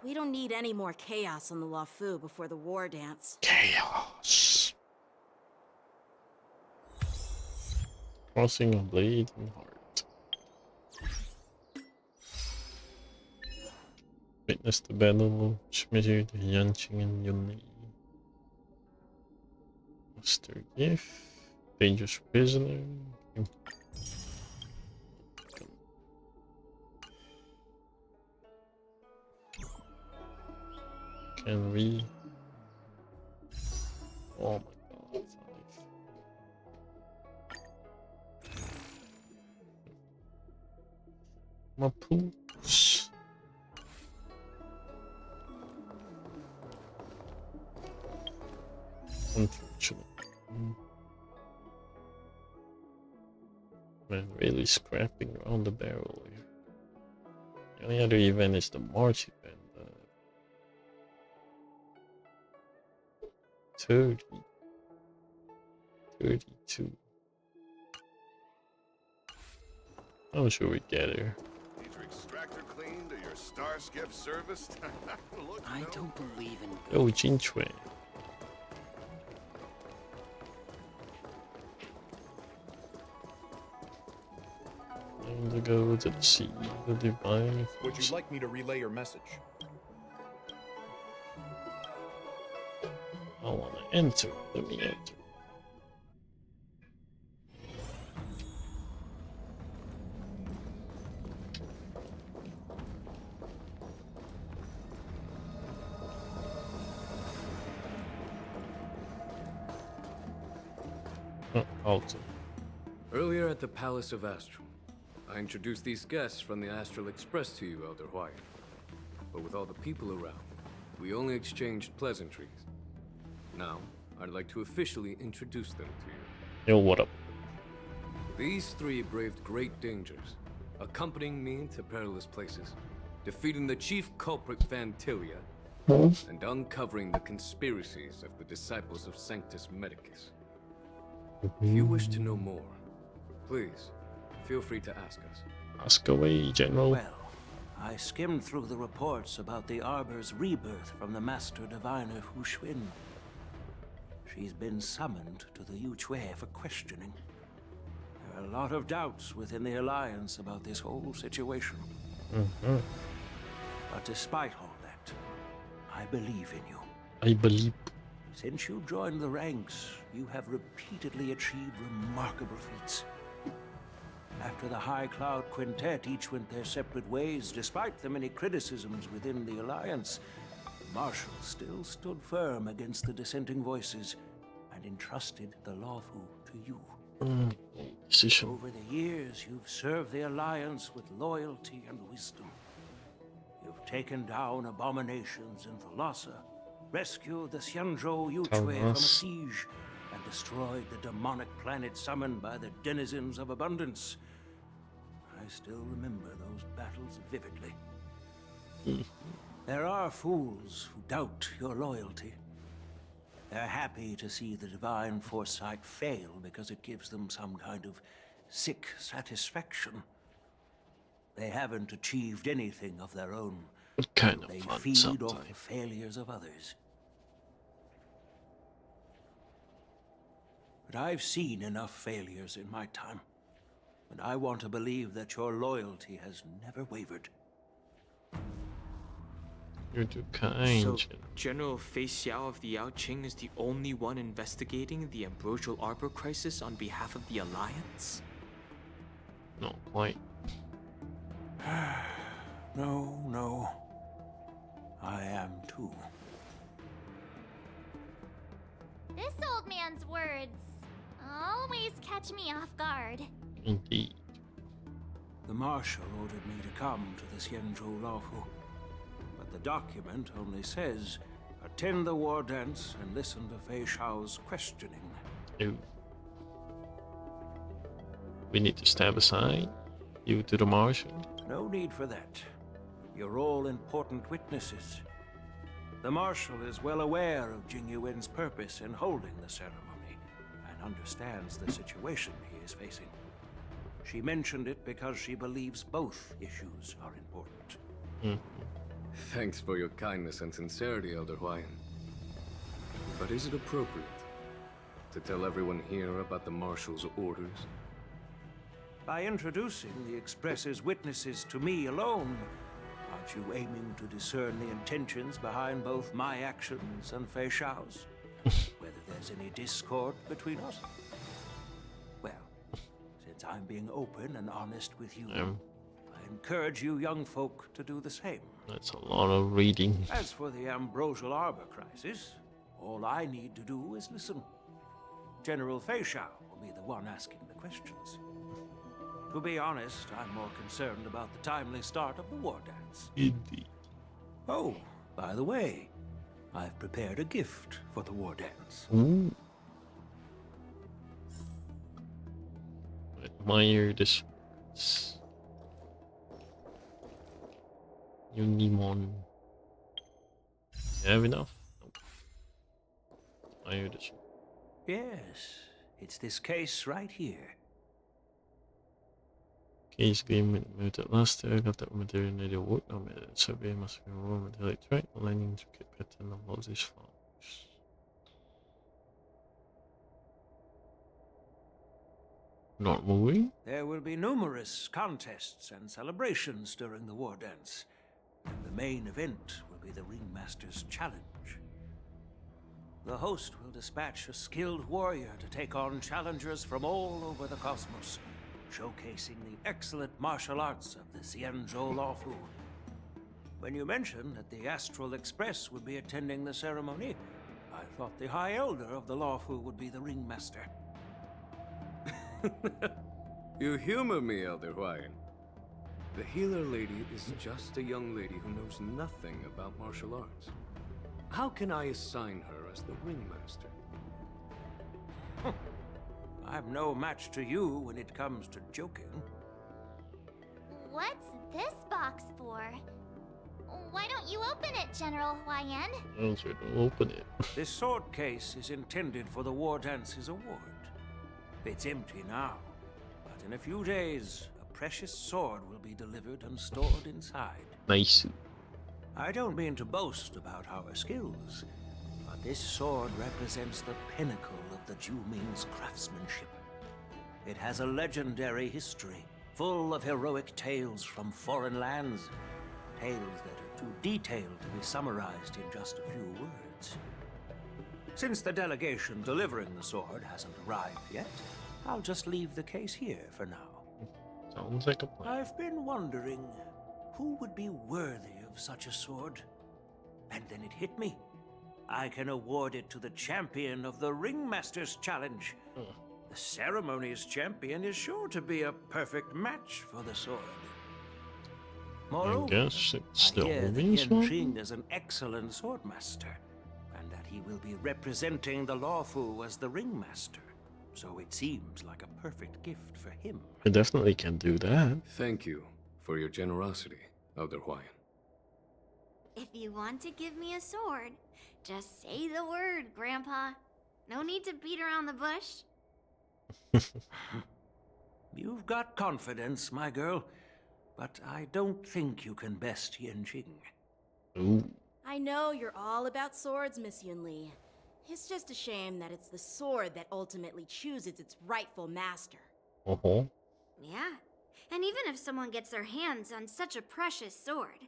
We don't need any more chaos on the Luofu before the war dance. Chaos. Crossing a blade and heart. Witness the battle which measured Yanqing and Yunli. Master gift. Dangerous prisoner. Can we Oh my god, 5. My poops. Unfortunate. Man, really scrapping around the barrel here. The only other event is the March event. 30. 32. How should we get here? Need your extractor cleaned or your star skiff serviced? I don't believe in Yo, Jinchue. Time to go to the sea, the divine. Would you like me to relay your message? I want to enter. Let me enter. Alto. Earlier at the Palace of Astral, I introduced these guests from the Astral Express to you, Elder Hwyan. But with all the people around, we only exchanged pleasantries. Now, I'd like to officially introduce them to you. Yo, what up? These three braved great dangers, accompanying me to perilous places, defeating the chief culprit Vantilia, and uncovering the conspiracies of the disciples of Sanctus Medicus. If you wish to know more, please, feel free to ask us. Ask away, General. Well, I skimmed through the reports about the Arbor's rebirth from the Master Diviner Hu Xuan. She's been summoned to the Yuchue for questioning. There are a lot of doubts within the Alliance about this whole situation. But despite all that, I believe in you. I believe. Since you joined the ranks, you have repeatedly achieved remarkable feats. After the High Cloud Quintet each went their separate ways, despite the many criticisms within the Alliance, the Marshal still stood firm against the dissenting voices and entrusted the Lawfu to you. Over the years, you've served the Alliance with loyalty and wisdom. You've taken down abominations in Thalassa, rescued the Xianzhou Yuchue from a siege, and destroyed the demonic planet summoned by the denizens of abundance. I still remember those battles vividly. There are fools who doubt your loyalty. They're happy to see the divine foresight fail because it gives them some kind of sick satisfaction. They haven't achieved anything of their own. Kind of they fun feed sometimes. off the failures of others. But I've seen enough failures in my time, and I want to believe that your loyalty has never wavered. You're too kind. So, General Fei Xiao of the Yaoqing is the only one investigating the Ambrosial Arbor crisis on behalf of the Alliance? No, quite. No. I am too. This old man's words always catch me off guard. Indeed. The Marshal ordered me to come to the Xianzhou Lawfu, but the document only says, attend the war dance and listen to Fei Xiao's questioning. No. We need to step aside. You to the Marshal. No need for that. You're all important witnesses. The Marshal is well aware of Jing Yuan's purpose in holding the ceremony, and understands the situation he is facing. She mentioned it because she believes both issues are important. Thanks for your kindness and sincerity, Elder Hwyan. But is it appropriate to tell everyone here about the Marshal's orders? By introducing the Express's witnesses to me alone, aren't you aiming to discern the intentions behind both my actions and Fei Xiao's? Whether there's any discord between us? Well, since I'm being open and honest with you, I encourage you young folk to do the same. That's a lot of reading. As for the Ambrosial Arbor crisis, All I need to do is listen. General Feixiao will be the one asking the questions. To be honest, I'm more concerned about the timely start of the war dance. Indeed. Oh, by the way, I've prepared a gift for the war dance. Ooh. Admire the swords. Unimon. You have enough? Nope. Admire the sword. Yes, it's this case right here. Case agreement moved at last year, got that material needed work on it. Survey must be raw material track, aligning to get pattern of Moses flowers. Not moving? There will be numerous contests and celebrations during the war dance, and the main event will be the Ringmaster's Challenge. The host will dispatch a skilled warrior to take on challengers from all over the cosmos, showcasing the excellent martial arts of the Xianzhou Luofu. When you mentioned that the Astral Express would be attending the ceremony, I thought the High Elder of the Luofu would be the Ringmaster. You humor me, Elder Huayan. The healer lady is just a young lady who knows nothing about martial arts. How can I assign her as the ringmaster? I'm no match to you when it comes to joking. What's this box for? Why don't you open it, General Huayan? Answer, don't open it. This sword case is intended for the War Dance's award. It's empty now, but in a few days, a precious sword will be delivered and stored inside. Nice. I don't mean to boast about our skills, but this sword represents the pinnacle of the Zhuming's craftsmanship. It has a legendary history, full of heroic tales from foreign lands, tales that are too detailed to be summarized in just a few words. Since the delegation delivering the sword hasn't arrived yet, I'll just leave the case here for now. Sounds like a plan. I've been wondering who would be worthy of such a sword. And then it hit me. I can award it to the champion of the Ringmaster's Challenge. The ceremony's champion is sure to be a perfect match for the sword. Moreover, I guess it's still I hear that moving Yan slow. Qing is an excellent swordmaster, and that he will be representing the Luofu as the Ringmaster. So it seems like a perfect gift for him. I definitely can do that. Thank you for your generosity, Elder Huayan. If you want to give me a sword, just say the word, Grandpa. No need to beat around the bush. You've got confidence, my girl, but I don't think you can best Yan Qing. Ooh. I know you're all about swords, Miss Yunli. It's just a shame that it's the sword that ultimately chooses its rightful master. Uh-huh. Yeah, and even if someone gets their hands on such a precious sword,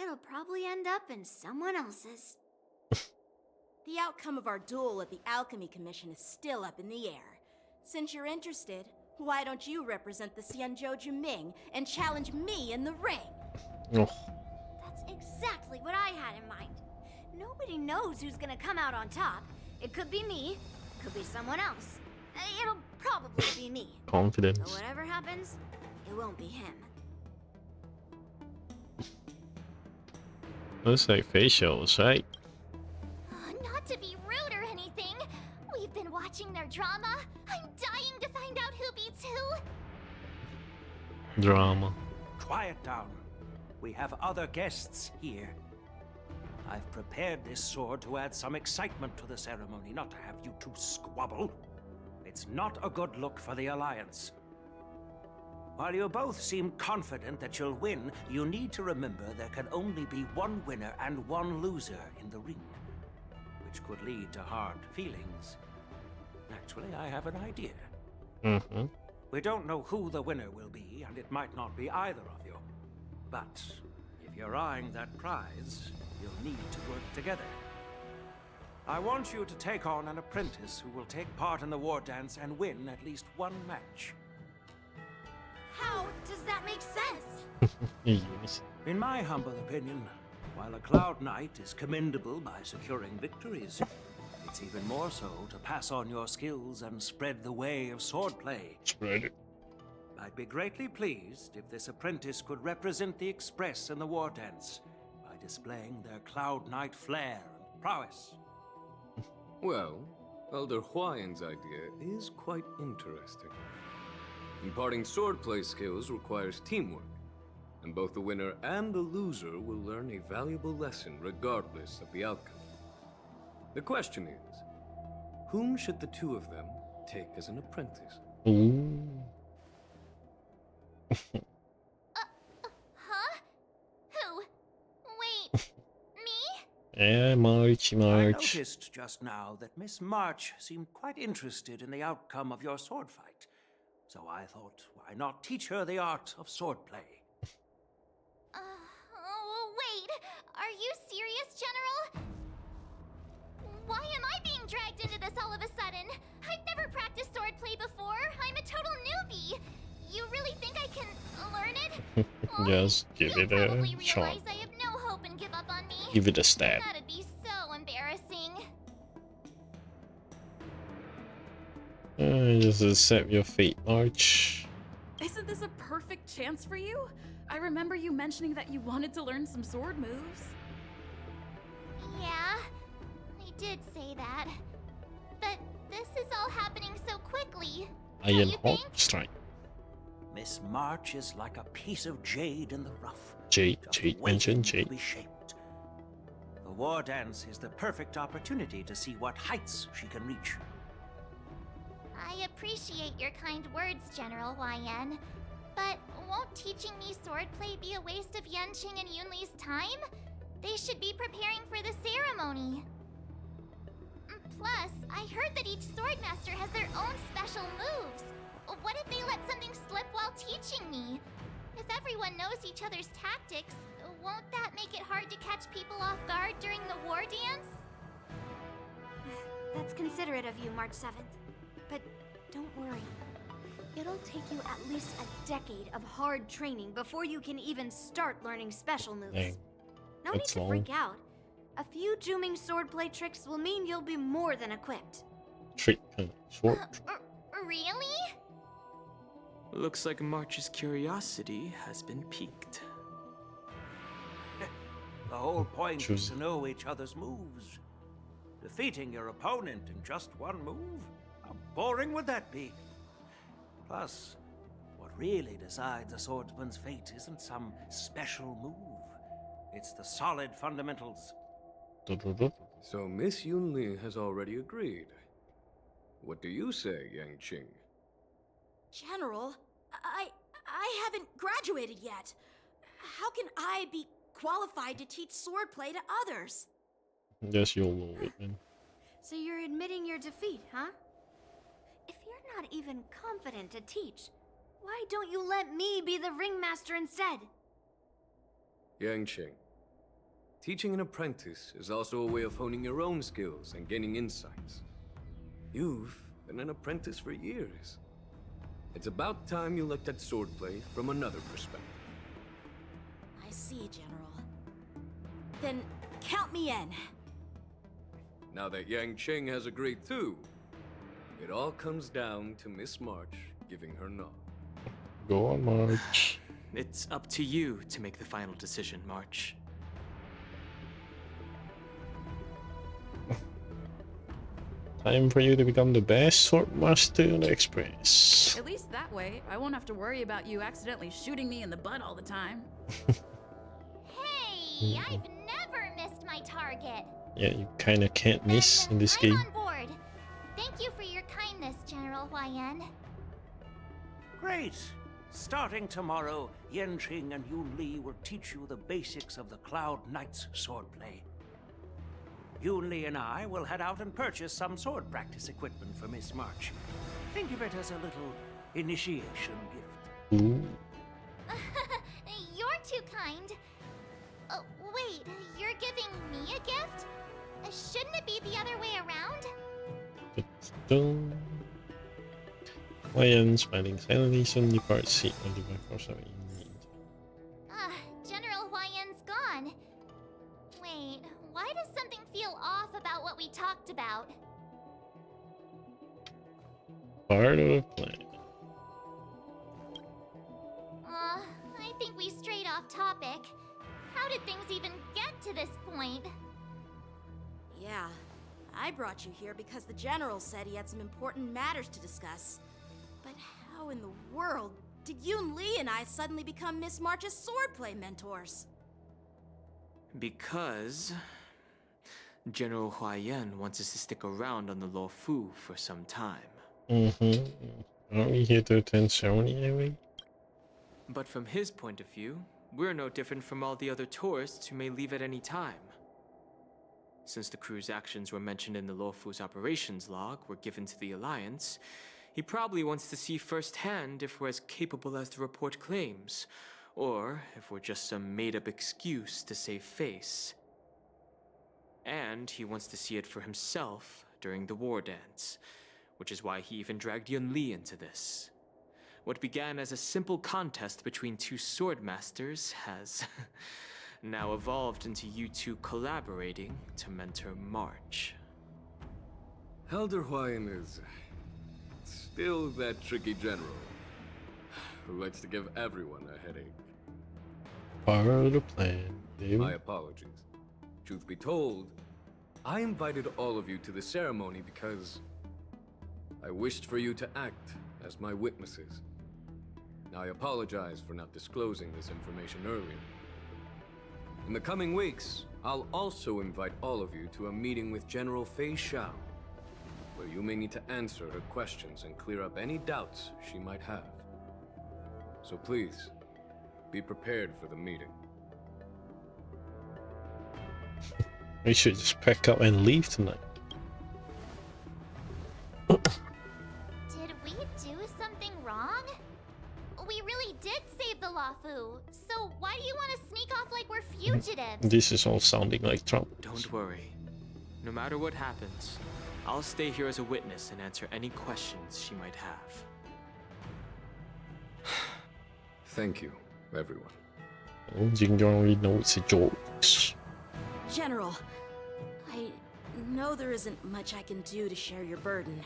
it'll probably end up in someone else's. The outcome of our duel at the Alchemy Commission is still up in the air. Since you're interested, why don't you represent the Xianzhou Juming and challenge me in the ring? Oh. That's exactly what I had in mind. Nobody knows who's gonna come out on top. It could be me, could be someone else. It'll probably be me. Confidence. But whatever happens, it won't be him. Looks like facial was right. Not to be rude or anything, we've been watching their drama. I'm dying to find out who beats who. Drama. Quiet down. We have other guests here. I've prepared this sword to add some excitement to the ceremony, not to have you two squabble. It's not a good look for the Alliance. While you both seem confident that you'll win, you need to remember there can only be one winner and one loser in the ring, which could lead to hard feelings. Actually, I have an idea. Mm-hmm. We don't know who the winner will be, and it might not be either of you. But if you're eyeing that prize, you'll need to work together. I want you to take on an apprentice who will take part in the war dance and win at least one match. How does that make sense? Yes. In my humble opinion, While a Cloud Knight is commendable by securing victories, it's even more so to pass on your skills and spread the way of swordplay. Spread it. I'd be greatly pleased if this apprentice could represent the Express in the war dance by displaying their Cloud Knight flair and prowess. Well, Elder Huayan's idea is quite interesting. Imparting swordplay skills requires teamwork, and both the winner and the loser will learn a valuable lesson regardless of the outcome. The question is, whom should the two of them take as an apprentice? Ooh. Huh? Who? Wait, me? Yeah, March. I noticed just now that Miss March seemed quite interested in the outcome of your sword fight. So I thought, why not teach her the art of swordplay? Wait, are you serious, General? Why am I being dragged into this all of a sudden? I've never practiced swordplay before. I'm a total newbie. You really think I can learn it? Just give it a shot. Realize I have no hope and give up on me. Give it a stab. That'd be so embarrassing. Just accept your fate, March. Isn't this a perfect chance for you? I remember you mentioning that you wanted to learn some sword moves. Yeah, I did say that. But this is all happening so quickly. Iron Hawk Strike. Miss March is like a piece of jade in the rough. Jade, mention to Jade. be shaped. The war dance is the perfect opportunity to see what heights she can reach. I appreciate your kind words, General YN. But won't teaching me swordplay be a waste of Yanqing and Yunli's time? They should be preparing for the ceremony. Plus, I heard that each swordmaster has their own special moves. What if they let something slip while teaching me? If everyone knows each other's tactics, won't that make it hard to catch people off guard during the war dance? That's considerate of you, March 7th. But don't worry. It'll take you at least a decade of hard training before you can even start learning special moves. Dang. No need That's to long. freak out. A few Juming swordplay tricks will mean you'll be more than equipped. Trick sword. Really? Looks like March's curiosity has been piqued. The whole point is to know each other's moves. Defeating your opponent in just one move? How boring would that be? Plus, what really decides a swordsman's fate isn't some special move. It's the solid fundamentals. So Miss Yunli has already agreed. What do you say, Yanqing? General, I haven't graduated yet. How can I be qualified to teach swordplay to others? Yes, you'll know it, man. So you're admitting your defeat, huh? If you're not even confident to teach, why don't you let me be the ringmaster instead? Yanqing, teaching an apprentice is also a way of honing your own skills and gaining insights. You've been an apprentice for years. It's about time you looked at swordplay from another perspective. I see, General. Then count me in. Now that Yanqing has agreed too, it all comes down to Miss March giving her nod. Go on, March. It's up to you to make the final decision, March. Time for you to become the best swordmaster in the Express. At least that way, I won't have to worry about you accidentally shooting me in the butt all the time. Hey, I've never missed my target. Yeah, you kinda can't miss in this I'm game. on board. Thank you for your kindness, General YN. Great! Starting tomorrow, Yanqing and Yunli will teach you the basics of the Cloud Knight's swordplay. Yunli and I will head out and purchase some sword practice equipment for Miss March. Think of it as a little initiation gift. Ooh. You're too kind. Wait, you're giving me a gift? Shouldn't it be the other way around? Lion smiling silently, suddenly departs seat on the back of something. General YN's gone. Why does something feel off about what we talked about? Part of the plan. I think we strayed off topic. How did things even get to this point? Yeah, I brought you here because the General said he had some important matters to discuss. But how in the world did Yunli and I suddenly become Miss March's swordplay mentors? Because General Huaiyan wants us to stick around on the Luofu for some time. Aren't we here to attend ceremony anyway? But from his point of view, we're no different from all the other tourists who may leave at any time. Since the crew's actions were mentioned in the Luofu's operations log were given to the Alliance, he probably wants to see firsthand if we're as capable as the report claims, or if we're just some made-up excuse to save face. And he wants to see it for himself during the war dance, which is why he even dragged Yunli into this. What began as a simple contest between two sword masters has now evolved into you two collaborating to mentor March. Elder Huaiyan is still that tricky general who likes to give everyone a headache. Part of the plan, dude. My apologies. Truth be told, I invited all of you to the ceremony because I wished for you to act as my witnesses. Now, I apologize for not disclosing this information earlier. In the coming weeks, I'll also invite all of you to a meeting with General Fei Xiao, where you may need to answer her questions and clear up any doubts she might have. So please, be prepared for the meeting. We should just pack up and leave tonight. Did we do something wrong? We really did save the Luofu, so why do you want to sneak off like we're fugitives? This is all sounding like Trump. Don't worry. No matter what happens, I'll stay here as a witness and answer any questions she might have. Thank you, everyone. Oh, Jing Jong already knows it's jokes. General, I know there isn't much I can do to share your burden,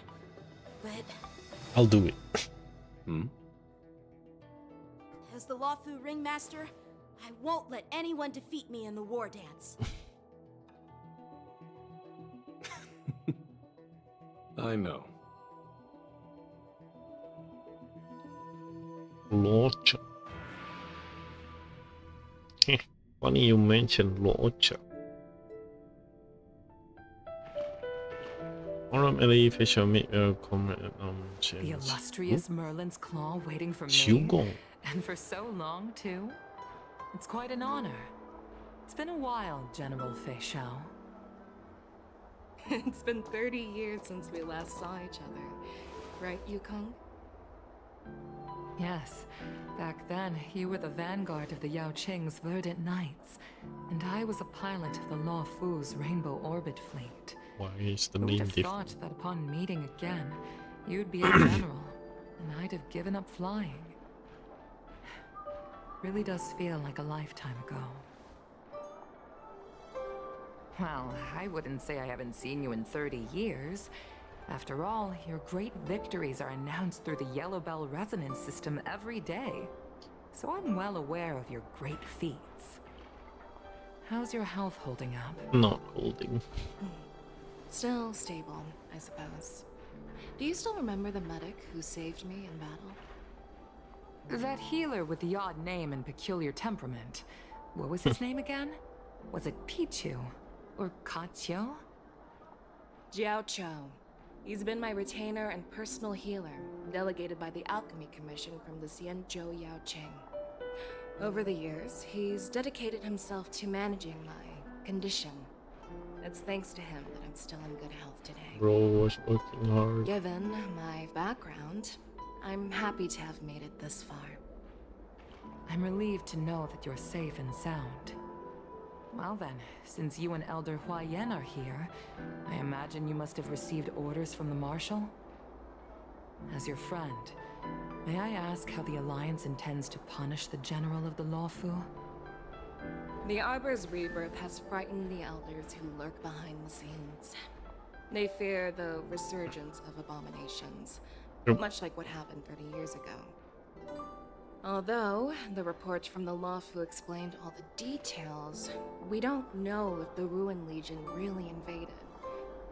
but I'll do it. as the Luofu ringmaster, I won't let anyone defeat me in the war dance. I know. Locha. Funny you mentioned Locha. Honorary official meet your comrade The illustrious Merlin's Claw waiting for me. Xiugong. And for so long, too. It's quite an honor. It's been a while, General Fei Xiao. It's been 30 years since we last saw each other. Right, Yukong? Yes. Back then, you were the vanguard of the Yao Qing's Verdant Knights, and I was a pilot of the Luofu's Rainbow Orbit Fleet. Why is the Who would name have different? thought that upon meeting again, you'd be a general, and I'd have given up flying. Really does feel like a lifetime ago. Well, I wouldn't say I haven't seen you in 30 years. After all, your great victories are announced through the Yellow Bell resonance system every day. So I'm well aware of your great feats. How's your health holding up? Not holding. Still stable, I suppose. Do you still remember the medic who saved me in battle? That healer with the odd name and peculiar temperament. What was his name again? Was it Pichu? Or Kachio? Jiao Chou. He's been my retainer and personal healer, delegated by the Alchemy Commission from the Xianzhou Yao Qing. Over the years, he's dedicated himself to managing my condition. It's thanks to him that I'm still in good health today. Bro was working hard. Given my background, I'm happy to have made it this far. I'm relieved to know that you're safe and sound. Well then, since you and Elder Huaiyan are here, I imagine you must have received orders from the Marshal? As your friend, may I ask how the Alliance intends to punish the General of the Luofu? The Arbor's rebirth has frightened the elders who lurk behind the scenes. They fear the resurgence of abominations, much like what happened 30 years ago. Although the report from the Lawfu explained all the details, we don't know if the Ruin Legion really invaded,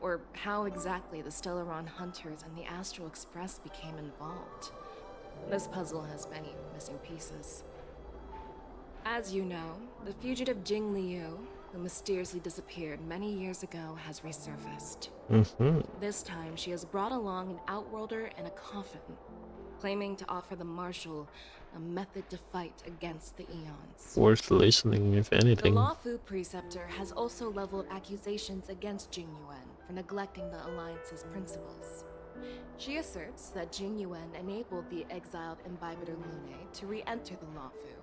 or how exactly the Stellaron Hunters and the Astral Express became involved. This puzzle has many missing pieces. As you know, the fugitive Jing Liu, who mysteriously disappeared many years ago, has resurfaced. This time, she has brought along an outworlder and a coffin, claiming to offer the Marshal a method to fight against the Eons. Worth listening, if anything. The Lawfu Preceptor has also leveled accusations against Jing Yuan for neglecting the Alliance's principles. She asserts that Jing Yuan enabled the exiled Imbibitor Lunae to re-enter the Lawfu,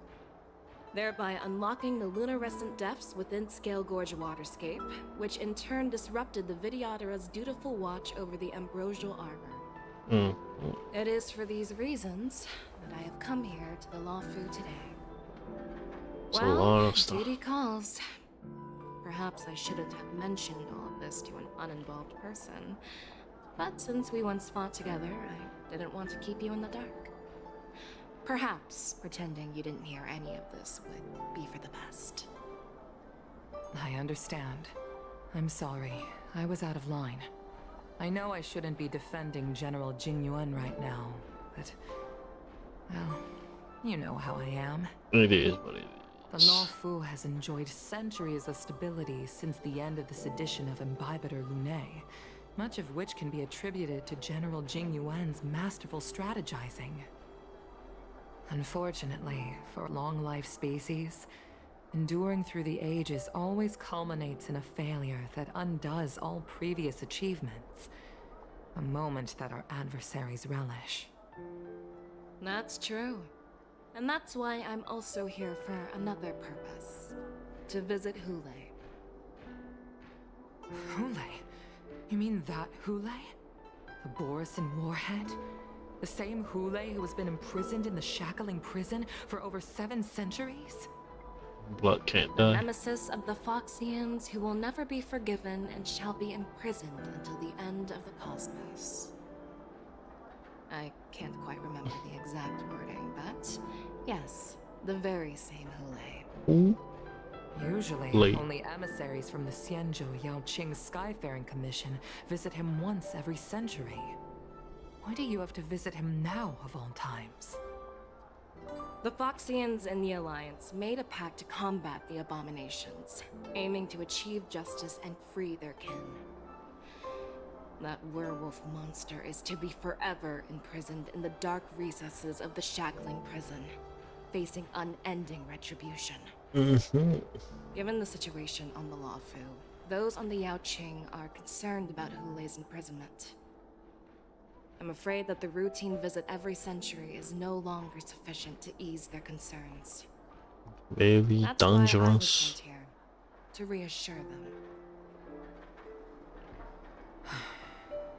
thereby unlocking the lunarescent depths within Scale Gorge Waterscape, which in turn disrupted the Vidyadhara's dutiful watch over the Ambrosial Arbor. It is for these reasons that I have come here to the Lawfu today. It's a lot of stuff. Duty calls. Perhaps I shouldn't have mentioned all of this to an uninvolved person, but since we once fought together, I didn't want to keep you in the dark. Perhaps pretending you didn't hear any of this would be for the best. I understand. I'm sorry. I was out of line. I know I shouldn't be defending General Jing Yuan right now, but... well, you know how I am. It is what it The is. Lawfu has enjoyed centuries of stability since the end of this edition of Imbibitor Lunae, much of which can be attributed to General Jing Yuan's masterful strategizing. Unfortunately, for long-life species, enduring through the ages always culminates in a failure that undoes all previous achievements. A moment that our adversaries relish. That's true. And that's why I'm also here for another purpose. To visit Hule. Hule? You mean that Hule? The Borisin warhead? The same Hule who has been imprisoned in the Shackling prison for over 7 centuries? Blood can't The die. nemesis of the Foxians who will never be forgiven and shall be imprisoned until the end of the cosmos. I can't quite remember the exact wording, but yes, the very same Hule. Usually, only emissaries from the Xianzhou Yaoqing Skyfaring Commission visit him once every century. Why do you have to visit him now, of all times? The Foxians and the Alliance made a pact to combat the abominations, aiming to achieve justice and free their kin. That werewolf monster is to be forever imprisoned in the dark recesses of the Shackling prison, facing unending retribution. Given the situation on the Lawfu, those on the Yaoqing are concerned about Hule's imprisonment. I'm afraid that the routine visit every century is no longer sufficient to ease their concerns. Very That's why I was dangerous. sent here, to reassure them.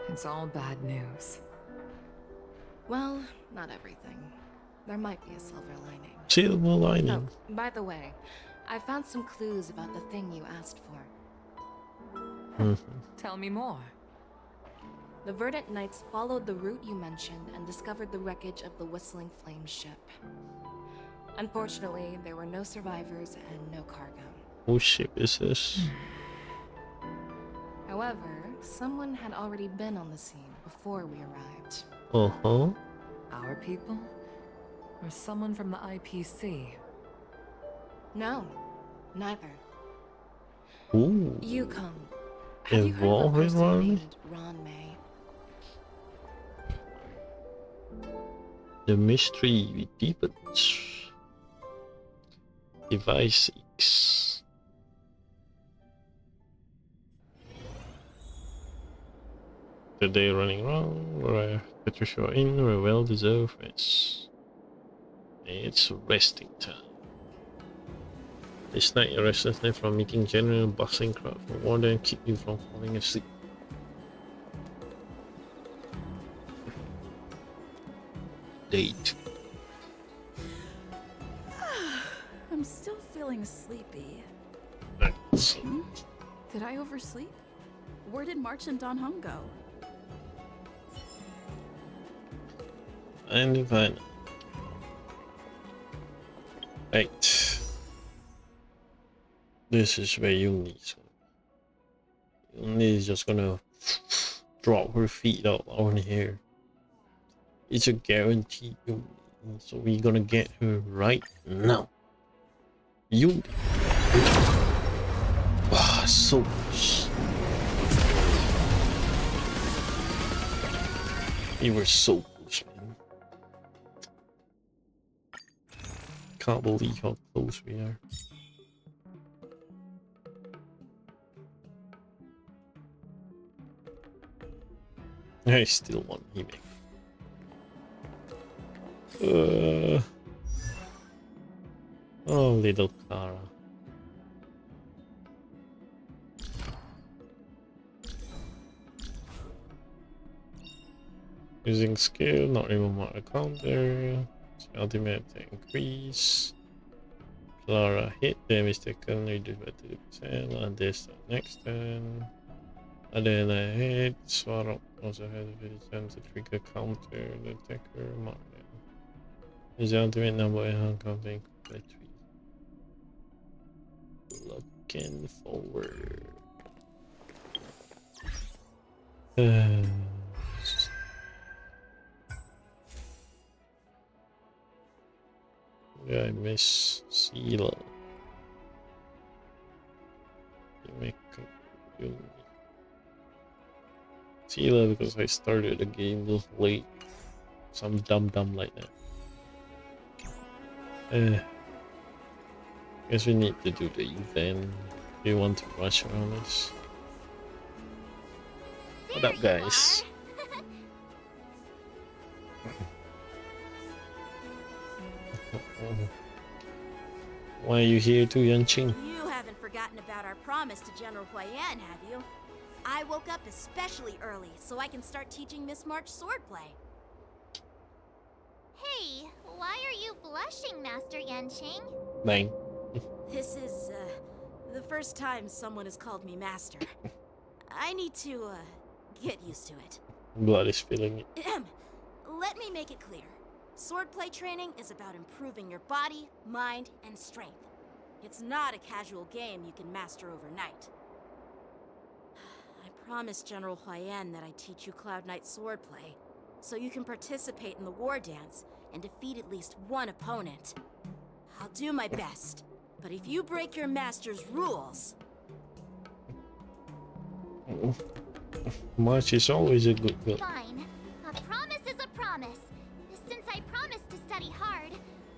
It's all bad news. Well, not everything. There might be a silver lining. Silver lining. Oh, by the way, I found some clues about the thing you asked for. Tell me more. The Verdant Knights followed the route you mentioned and discovered the wreckage of the Whistling Flame ship. Unfortunately, there were no survivors and no cargo. Whose ship is this? However, someone had already been on the scene before we arrived. Our people? Or someone from the IPC? No, neither. Ooh. Yukon. Have you heard of a person Evolving named Ron May? The mystery deepens. Device X. The day running wrong, where Patricia in where well deserved rest. It's resting time. This night your restlessness from meeting general bustling crowd from water and keep you from falling asleep. Date. I'm still feeling feeling sleepy. Thanks. Hmm? Did I oversleep? Where did March and Don Hung go? And fine. Right. This is where Yunli is. Yunli is just gonna drop her feet out on here. It's a guarantee, Yunli. So we're gonna get her right now. Yunli. Ah, so close. We were so close, man. Can't believe how close we are. I still want Hime. Oh, little Clara. Using skill, not remove mark counter. Ultimate increase. Clara hit damage taken, reduced by 30%. And this next turn. Adela hit. Swallow also has a chance to trigger counter the attacker mark. His ultimate number and hand counter increased by 3. Looking forward. Yeah, I miss Sela. Sela because I started the game a little late. Some dumb like that. Guess we need to do the event. Do you want to rush around this? What up, guys? Why are you here too, Yanqing? You haven't forgotten about our promise to General Huayan, have you? I woke up especially early so I can start teaching Miss March swordplay. Hey, why are you blushing, Master Yanqing? Bang. This is, the first time someone has called me Master. I need to, get used to it. Blood is filling it. Let me make it clear. Swordplay training is about improving your body, mind, and strength. It's not a casual game you can master overnight. I promised General Huayan that I'd teach you Cloud Knight swordplay, so you can participate in the war dance and defeat at least one opponent. I'll do my best, but if you break your master's rules... March is always a good girl. Fine. A promise is a promise. Since I promised to study hard,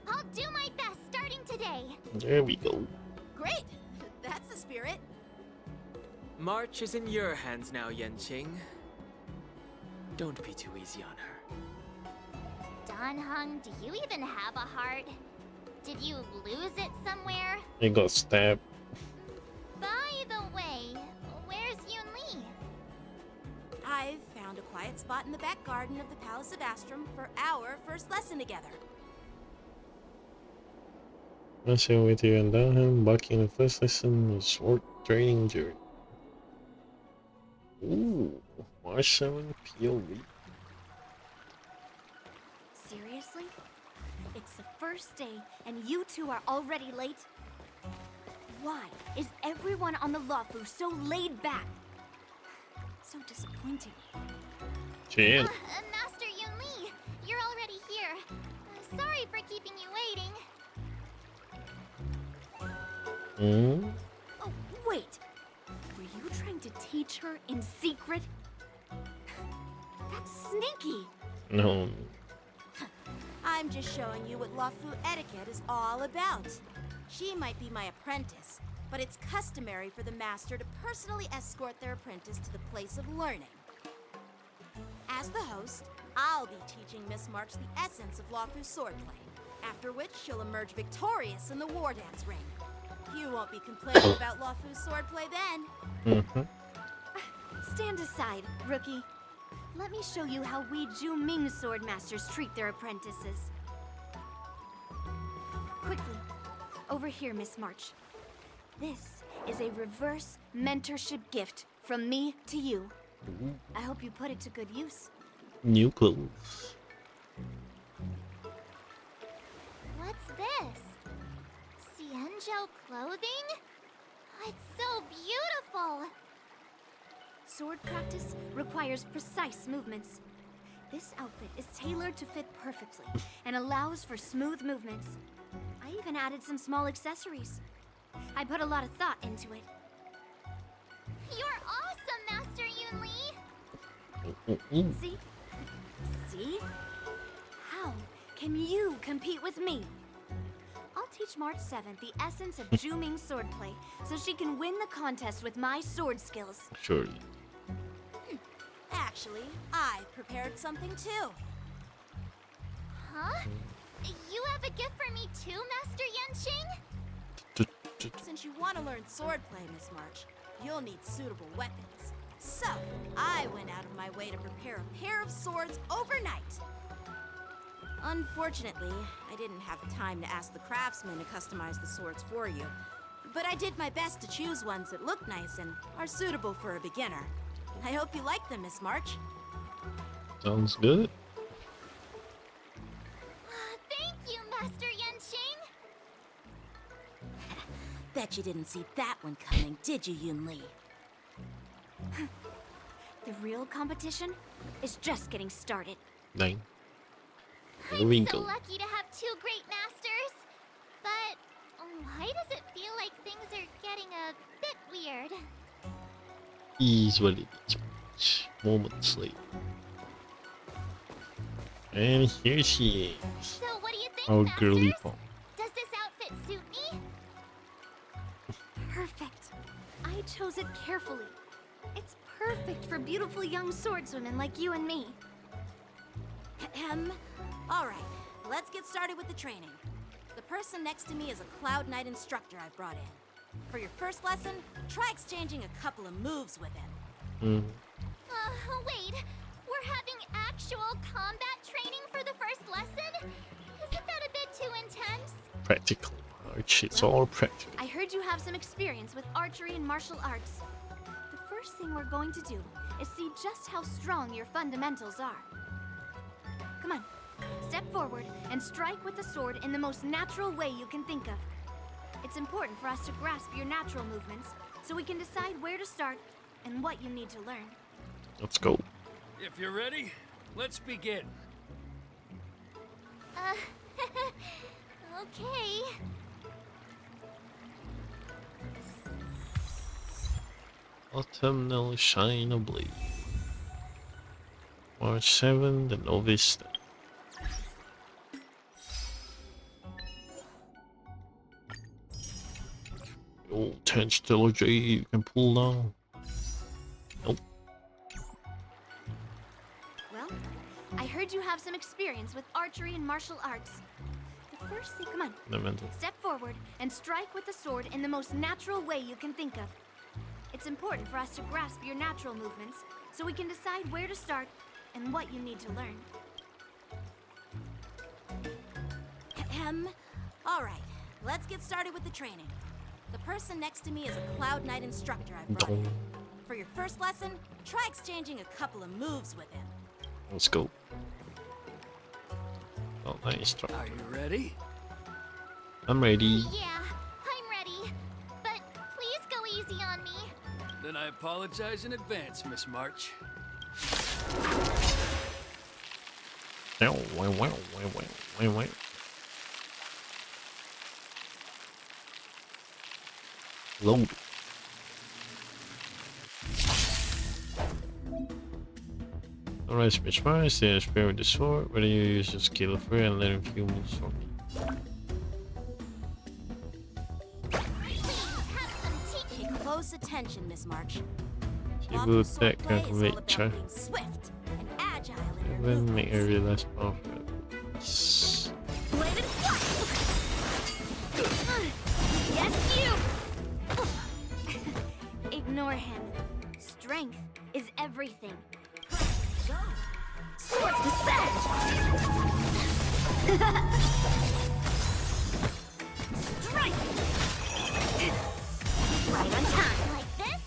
I'll do my best starting today. There we go. Great! That's the spirit. March is in your hands now, Yanqing. Don't be too easy on her. Don Hung, do you even have a heart? Did you lose it somewhere? He got stabbed. By the way, where's Yunli? I've found a quiet spot in the back garden of the Palace of Astrum for our first lesson together. I'll share with you and Dalham back in the first lesson of sword training journey. Ooh, March 7 POV. Seriously? It's the first day and you two are already late? Why is everyone on the Luofu so laid back? So disappointing. Chill. Master Yunli, you're already here. Sorry for keeping you waiting. Oh, wait. Were you trying to teach her in secret? That's sneaky. No. I'm just showing you what Luofu etiquette is all about. She might be my apprentice, but it's customary for the master to personally escort their apprentice to the place of learning. As the host, I'll be teaching Miss March the essence of Luofu swordplay, after which she'll emerge victorious in the war dance ring. You won't be complaining about Luofu swordplay then. Stand aside, rookie. Let me show you how we Ju-Ming sword masters treat their apprentices. Quickly, Over here, Miss March. This is a reverse mentorship gift from me to you. I hope you put it to good use. New clothes. What's this? Cienjo clothing? It's so beautiful! Sword practice requires precise movements. This outfit is tailored to fit perfectly and allows for smooth movements. I even added some small accessories. I put a lot of thought into it. You're awesome, Master Yunli! See? See? How can you compete with me? I'll teach March 7th the essence of Zhuming swordplay so she can win the contest with my sword skills. Surely. Actually, I've prepared something too. Huh? You have a gift for me too, Master Yanqing? Since you want to learn swordplay, Miss March, you'll need suitable weapons. So, I went out of my way to prepare a pair of swords overnight. Unfortunately, I didn't have time to ask the craftsman to customize the swords for you. But I did my best to choose ones that look nice and are suitable for a beginner. I hope you like them, Miss March. Sounds good. Thank you, Master Yanqing! Bet you didn't see that one coming, did you, Yunli? The real competition is just getting started. Nine. I'm so lucky to have two great masters. But why does it feel like things are getting a bit weird? Is what it is. Moments later. And here she is. So what do you think, Our masters? girly pop. Does this outfit suit me? Perfect. I chose it carefully. It's perfect for beautiful young swordswomen like you and me. All right, let's get started with the training. The person next to me is a Cloud Knight instructor I've brought in. For your first lesson, try exchanging a couple of moves with him. Wait. We're having actual combat training for the first lesson? Isn't that a bit too intense? Practical arch. It's all practical. I heard you have some experience with archery and martial arts. The first thing we're going to do is see just how strong your fundamentals are. Come on, step forward and strike with the sword in the most natural way you can think of. It's important for us to grasp your natural movements so we can decide where to start and what you need to learn. Let's go. If you're ready, let's begin. Okay. Autumnal shine of blade. March 7, the novice. Oh, 10 still J you can pull down. Nope. Well, I heard you have some experience with archery and martial arts. The first thing, come on. Step forward and strike with the sword in the most natural way you can think of. It's important for us to grasp your natural movements so we can decide where to start and what you need to learn. All right, let's get started with the training. The person next to me is a Cloud Knight instructor I've brought in. For your first lesson, try exchanging a couple of moves with him. Let's go. Oh, nice. Are you ready? I'm ready. Yeah, I'm ready. But please go easy on me. Then I apologize in advance, Miss March. Wait. Load. Alright, Miss March, stay in spare with the sword. Whether you use your skill of free and let him few moves for me. Pay close attention, Miss March. She will attack calculator. Swift and agile in your Even make her realize powerful. Yes, you! Ignore him. Strength is everything. Swords descend! Strike! Right on time. Like this?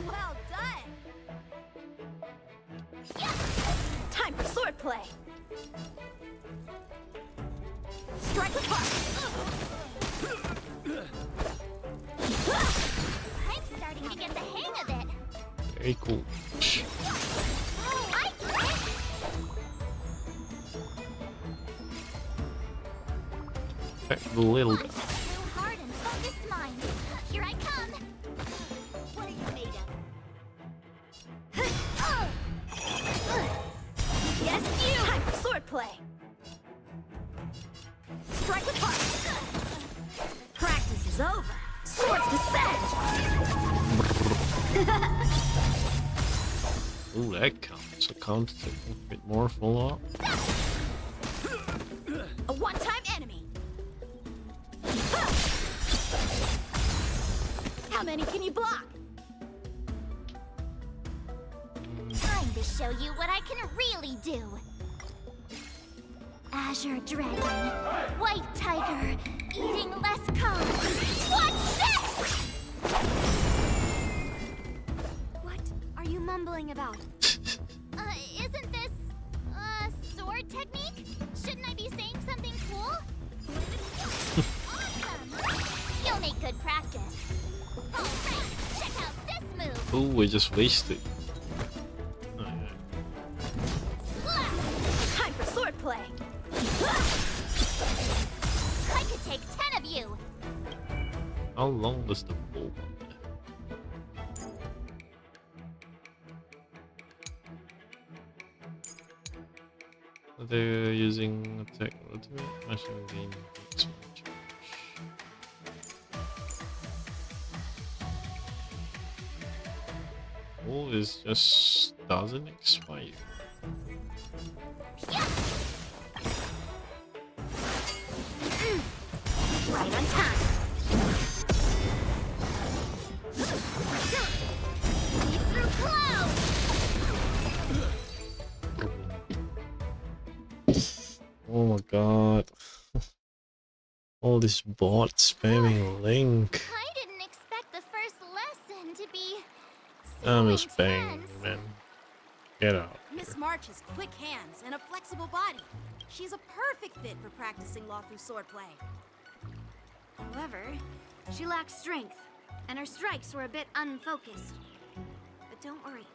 Well done! Time for swordplay! Strike with heart! I'm starting to get the hang of it. Very cool. Oh, I get it. A little. Blue heart and focused mind. Here I come. What are you made of? Yes, you. Time for swordplay! Strike with heart! Practice is over! Swords descend! Ooh, that counts. It counts a bit more follow-up. A one-time enemy! How many can you block? Time to show you what I can really do. Azure Dragon, White Tiger, eating less carbs. What's this? What are you mumbling about? Isn't this a sword technique? Shouldn't I be saying something cool? Awesome! You'll make good practice. Alright, check out this move. Ooh, we just wasted. Time for swordplay! I could take 10 of you. How long does the bow go? They're using attack ultimate, machine gain maximum charge. Oh, this just doesn't expire. Right on time. Leap through clouds. Oh my god. All this bot spamming Link. I didn't expect the first lesson to be I'm just banging, man. Get out. Miss March has quick hands and a flexible body. She's a perfect fit for practicing law through swordplay. However, she lacks strength, and her strikes were a bit unfocused. But don't worry,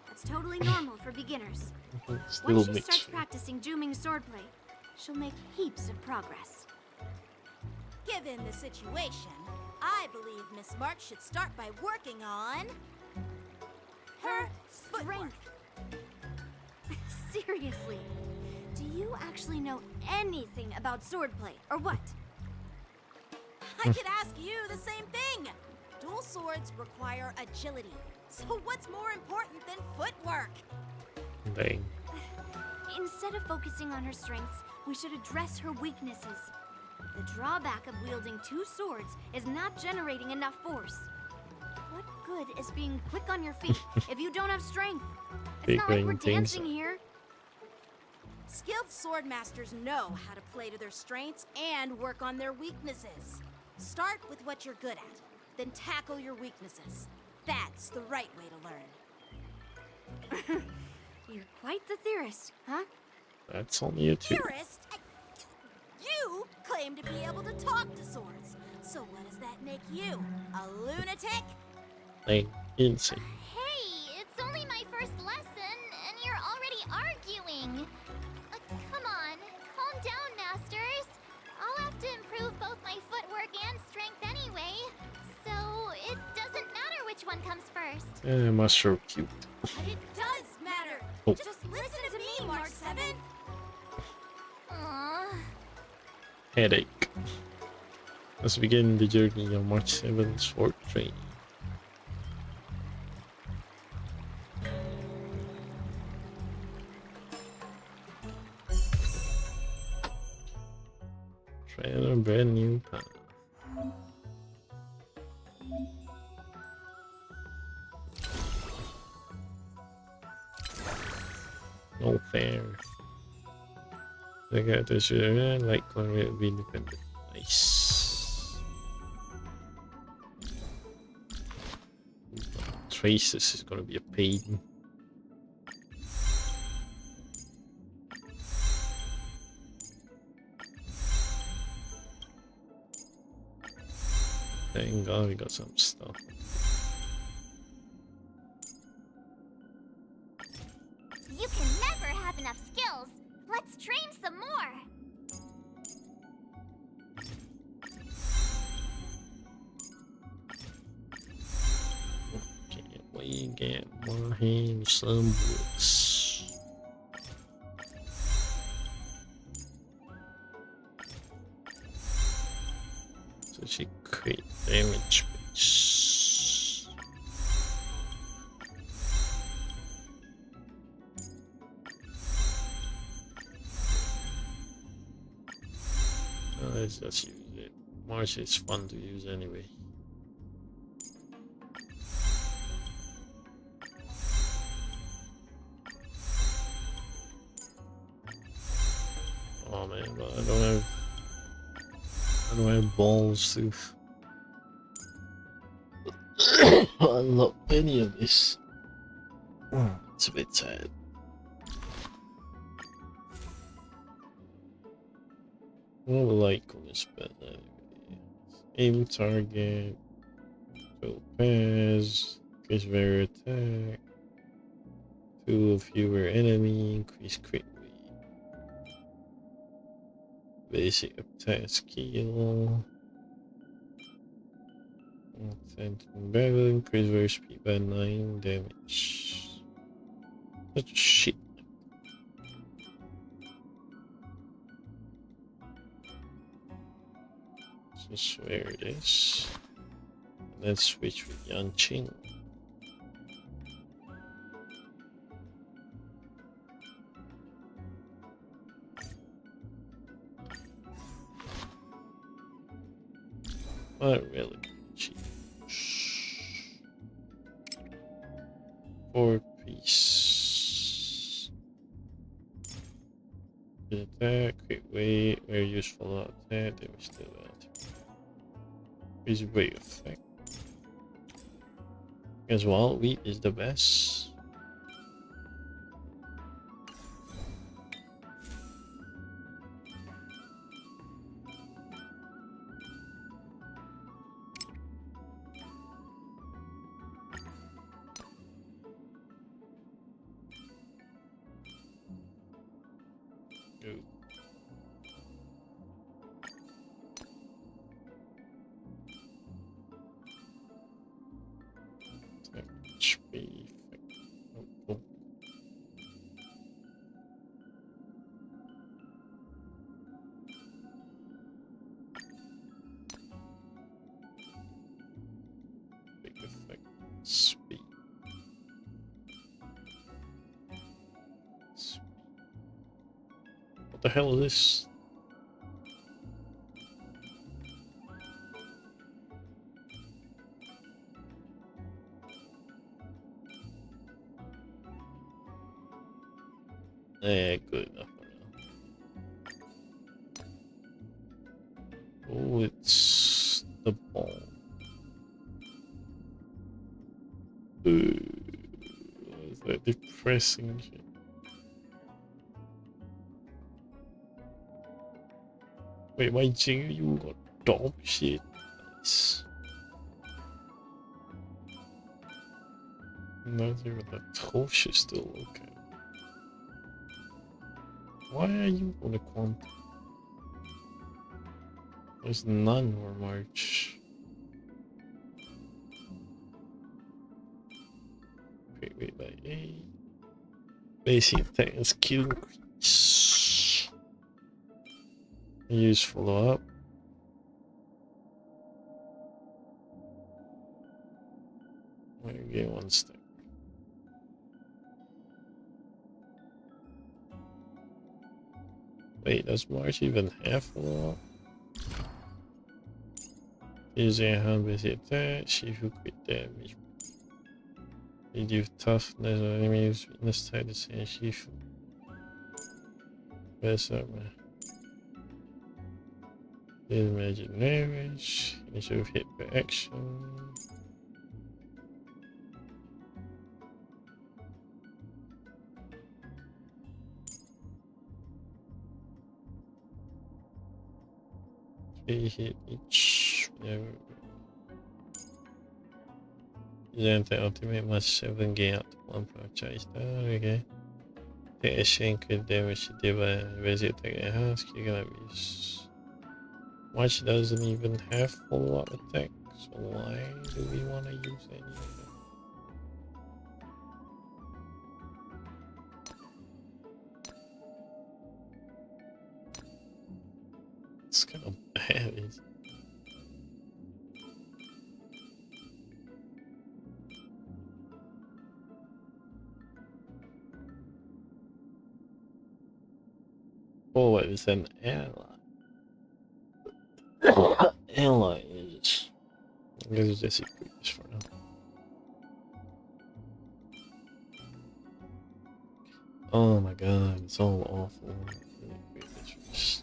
that's totally normal for beginners. Still Once she mixed. starts practicing Juming swordplay, she'll make heaps of progress. Given the situation, I believe Miss March should start by working on her Strength. Seriously, do you actually know anything about swordplay, or what? I could ask you the same thing. Dual swords require agility. So what's more important than footwork? Dang. Instead of focusing on her strengths, we should address her weaknesses. The drawback of wielding two swords is not generating enough force. What good is being quick on your feet if you don't have strength? It's not like we're dancing here. Skilled sword masters know how to play to their strengths and work on their weaknesses. Start with what you're good at, then tackle your weaknesses. That's the right way to learn. You're quite the theorist, huh? That's on YouTube. Theorist? You claim to be able to talk to swords. So what does that make you? A lunatic? Dang, insane. Hey, it's only my first lesson, and you're already arguing. Come on, calm down, masters. I'll have to improve both my footwork and strength anyway, so it doesn't matter which one comes first. Master cute. But it does matter. Oh. Just listen to me, March 7. Aww. Headache. Let's begin the journey of March 7th sword training. Trying a brand new path. No fair. The character should like color be independent. Nice. traces is gonna be a pain. Thank God we got some stuff. You can never have enough skills. Let's train some more. Can't wait to get my hands some books. So she create damage base. Let's just use it. March is fun to use anyway. Oh man, but I don't have balls to unlock any of this. It's a bit sad. What would like on this bed anyway? Aim target, so pass, increase very attack, 2 fewer enemy, increase crit rate. Basic attack skill. 10 barrel, increase very speed by 9 damage. Such shit. Just where it is. Let's switch with Yanqing. Not really cheap. 4 piece. Attack, quick weight, very useful attack, damage still out. Is weight effect. As well, wheat is the best. Good. HP effect. Oh, cool. Big effect. Speed. What the hell is this? Yeah, good enough for now. Oh, it's the ball. Is that depressing shit? Wait, why Jing, you got dog shit? Nice. Nothing with that Tosh is still okay. Why are you on the quantum? There's none more March. Wait by 8. Basic attack and skill increase. Use follow up. I gain 1 stack. Wait, does March even have follow up? Using a hand basic attack, Shifu crit damage. Reduce toughness of enemies, weakness type the same Shifu. Best armor. Deal magic damage. Initial hit per action. each. Present the ultimate must 7 gain up to 1 franchise. Okay. The Asian could damage the visit the house. You're gonna be. Watch doesn't even have follow-up attack, so why do we want to use any of it? It's kind of bad, isn't it? Oh, it was an ally. Ally is. I guess just equip this for now. Oh my god, it's all awful. Is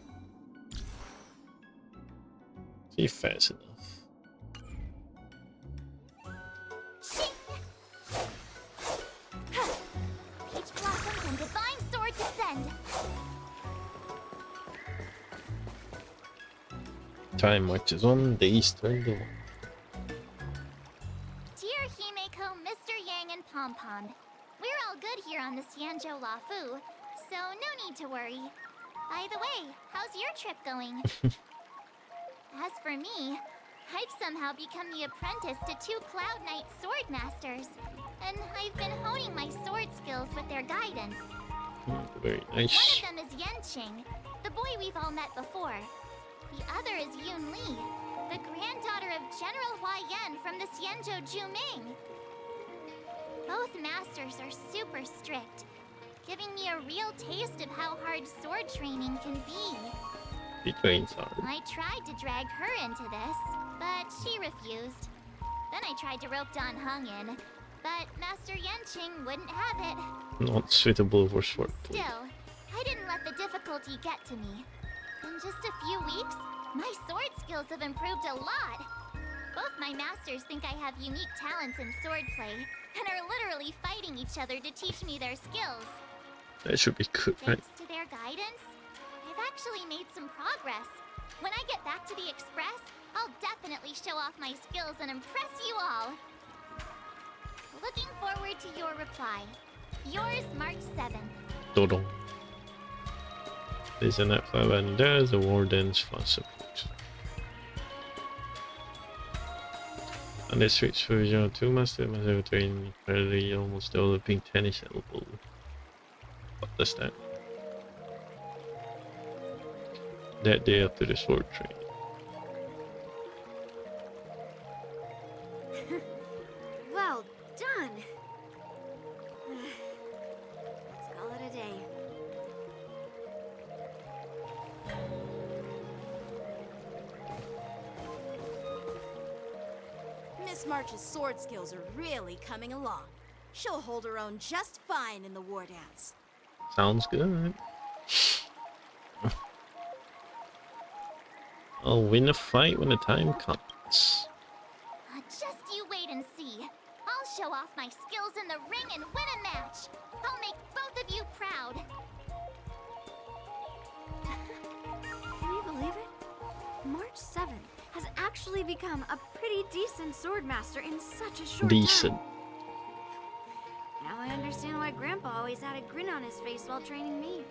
he fast enough? Peach blossoms and divine sword descend. Time marches on, days turn to 1. Dear Himeko, Mr. Yang, and Pom Pom, we're all good here on the Xianzhou Lafu, so no need to worry. By the way, how's your trip going? As for me, I've somehow become the apprentice to 2 Cloud Knight sword masters, and I've been honing my sword skills with their guidance. Very nice. One of them is Yanqing, the boy we've all met before. The other is Yunli, the granddaughter of General Hua Yan from the Xianzhou Juming. Both masters are super strict, giving me a real taste of how hard sword training can be. He trains hard. I tried to drag her into this, but she refused. Then I tried to rope Dan Heng in, but Master Yanqing wouldn't have it. Not suitable for sword play. Still, I didn't let the difficulty get to me. In just a few weeks, my sword skills have improved a lot. Both my masters think I have unique talents in swordplay, and are literally fighting each other to teach me their skills. That should be good, right? Thanks to their guidance, I've actually made some progress. When I get back to the Express, I'll definitely show off my skills and impress you all. Looking forward to your reply. Yours, March 7th. Dodo. There's an F5 and there's a Warden's fast approach. On the streets for Regional 2 Master must have trained incredibly almost developing tennis elbow. What does that? That day after the sword training. Well done. Let's call it a day. Miss March's sword skills are really coming along. She'll hold her own just fine in the war dance. Sounds good. I'll win a fight when the time comes. Just you wait and see. I'll show off my skills in the ring and win a match. I'll make both of you proud. Can you believe it? March 7th has actually become a pretty decent swordmaster in such a short time. Now I understand why Grandpa always had a grin on his face while training me.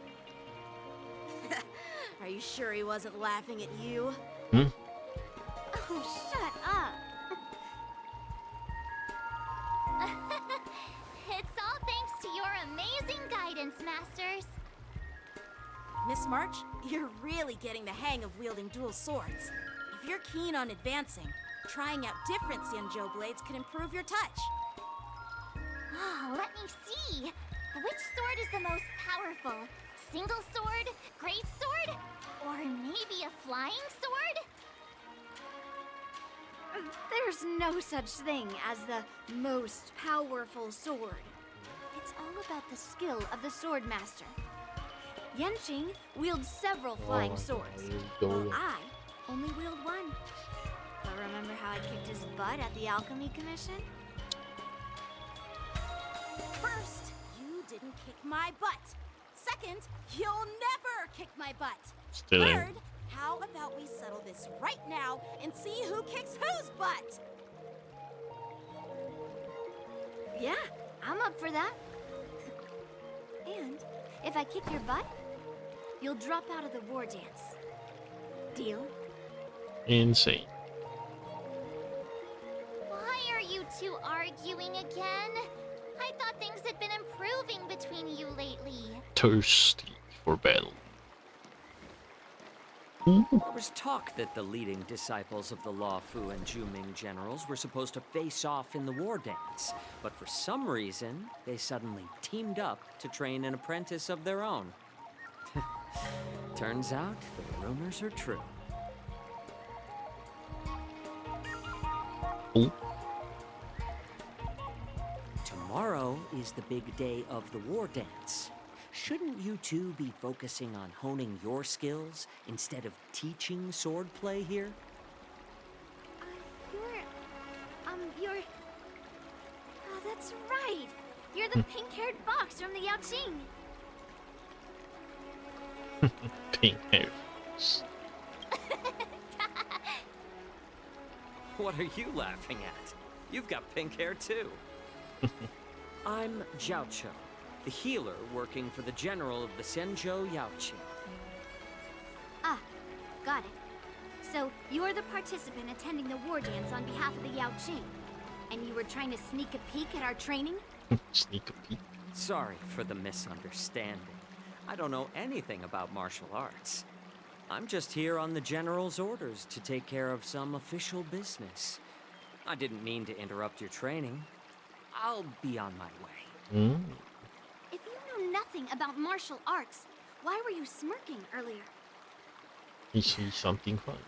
Are you sure he wasn't laughing at you? Hmm? Oh, shut up. It's all thanks to your amazing guidance, Masters. Miss March, you're really getting the hang of wielding dual swords. If you're keen on advancing, trying out different Xianzhou blades can improve your touch. Oh, let me see. Which sword is the most powerful? Single sword? Great sword? Or maybe a flying sword? There's no such thing as the most powerful sword. It's all about the skill of the swordmaster. Yanqing wields several flying swords, while I only wield one. But remember how I kicked his butt at the Alchemy Commission? First, you didn't kick my butt. Second, you'll never kick my butt. Still Third, How about we settle this right now and see who kicks whose butt? Yeah, I'm up for that. And if I kick your butt, you'll drop out of the war dance. Deal? Insane. Why are you two arguing again? I thought things had been improving between you lately. Thirsty for battle. There was talk that the leading disciples of the Law Fu and Juming generals were supposed to face off in the war dance, but for some reason, they suddenly teamed up to train an apprentice of their own. Turns out, the rumors are true. Ooh. Tomorrow is the big day of the war dance. Shouldn't you two be focusing on honing your skills instead of teaching swordplay here? You're... Oh, that's right. You're the pink-haired box from the Yaoqing. Pink hair. What are you laughing at? You've got pink hair too. I'm Zhao Cho, the healer working for the general of the Senjo Yaoqing. Ah, got it. So, you're the participant attending the war dance on behalf of the Yaoqing. And you were trying to sneak a peek at our training? Sneak a peek. Sorry for the misunderstanding. I don't know anything about martial arts. I'm just here on the general's orders to take care of some official business. I didn't mean to interrupt your training. I'll be on my way. If you know nothing about martial arts, why were you smirking earlier? You see something fun.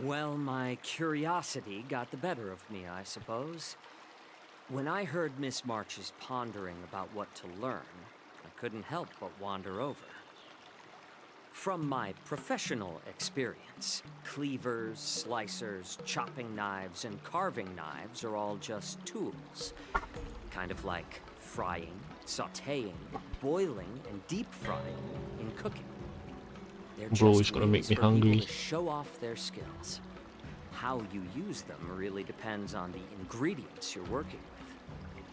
Well, my curiosity got the better of me, I suppose. When I heard Miss March's pondering about what to learn, I couldn't help but wander over. From my professional experience, cleavers, slicers, chopping knives, and carving knives are all just tools. Kind of like frying, sautéing, boiling, and deep frying in cooking. They're Bro, just it's gonna make ways me for hungry. people to show off their skills. How you use them really depends on the ingredients you're working with.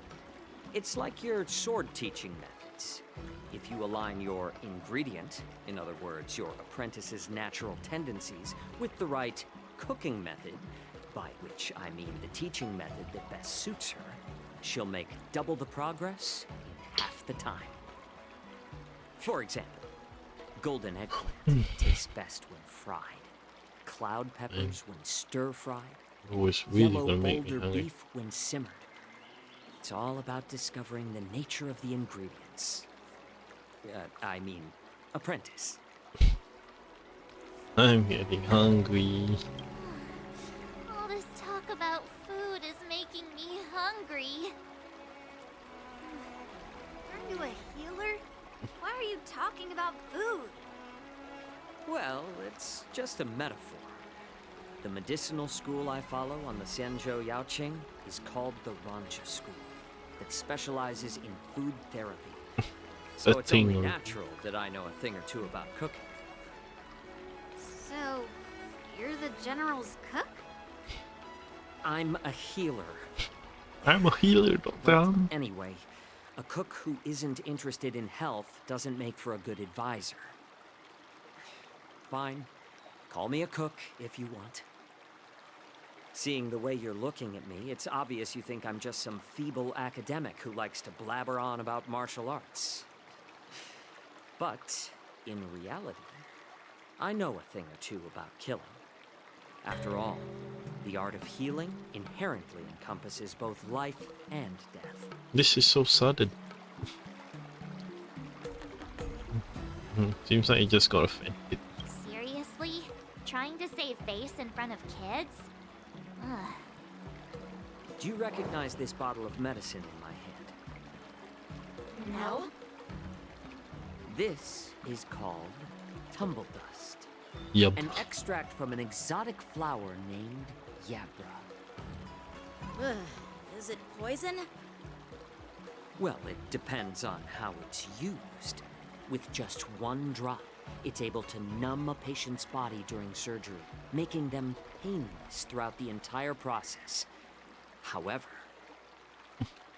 It's like your sword teaching methods. If you align your ingredient, in other words, your apprentice's natural tendencies, with the right cooking method, by which I mean the teaching method that best suits her, she'll make double the progress in half the time. For example, golden eggplant tastes best when fried. Cloud peppers when stir-fried. Oh, it's really Yellow gonna make me boulder hungry. beef when simmered. It's all about discovering the nature of the ingredients. I mean, apprentice. I'm getting hungry. All this talk about food is making me hungry. Aren't you a healer? Why are you talking about food? Well, it's just a metaphor. The medicinal school I follow on the Senjo Yaoqing is called the Rancha School, that specializes in food therapy. So it's only natural that I know a thing or two about cooking. So, you're the general's cook? I'm a healer. I'm a healer, doctor. Anyway, a cook who isn't interested in health doesn't make for a good advisor. Fine. Call me a cook if you want. Seeing the way you're looking at me, it's obvious you think I'm just some feeble academic who likes to blabber on about martial arts. But, in reality, I know a thing or two about killing. After all, the art of healing inherently encompasses both life and death. This is so sudden. Seems like he just got offended. Seriously? Trying to save face in front of kids? Ugh. Do you recognize this bottle of medicine in my hand? No. This is called tumble dust. Yup. An extract from an exotic flower named Yabra. Ugh, is it poison? Well, it depends on how it's used. With just one drop, It's able to numb a patient's body during surgery, making them painless throughout the entire process. However,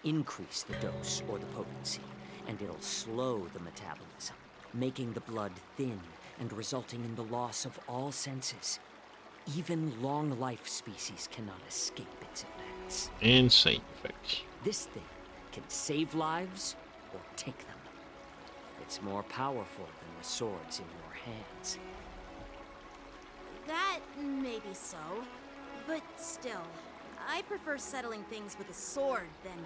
increase the dose or the potency, and it'll slow the metabolism, making the blood thin and resulting in the loss of all senses. Even long-life species cannot escape its effects. Insane effects. This thing can save lives or take them. It's more powerful than the swords in your hands. That may be so, but still, I prefer settling things with a sword than,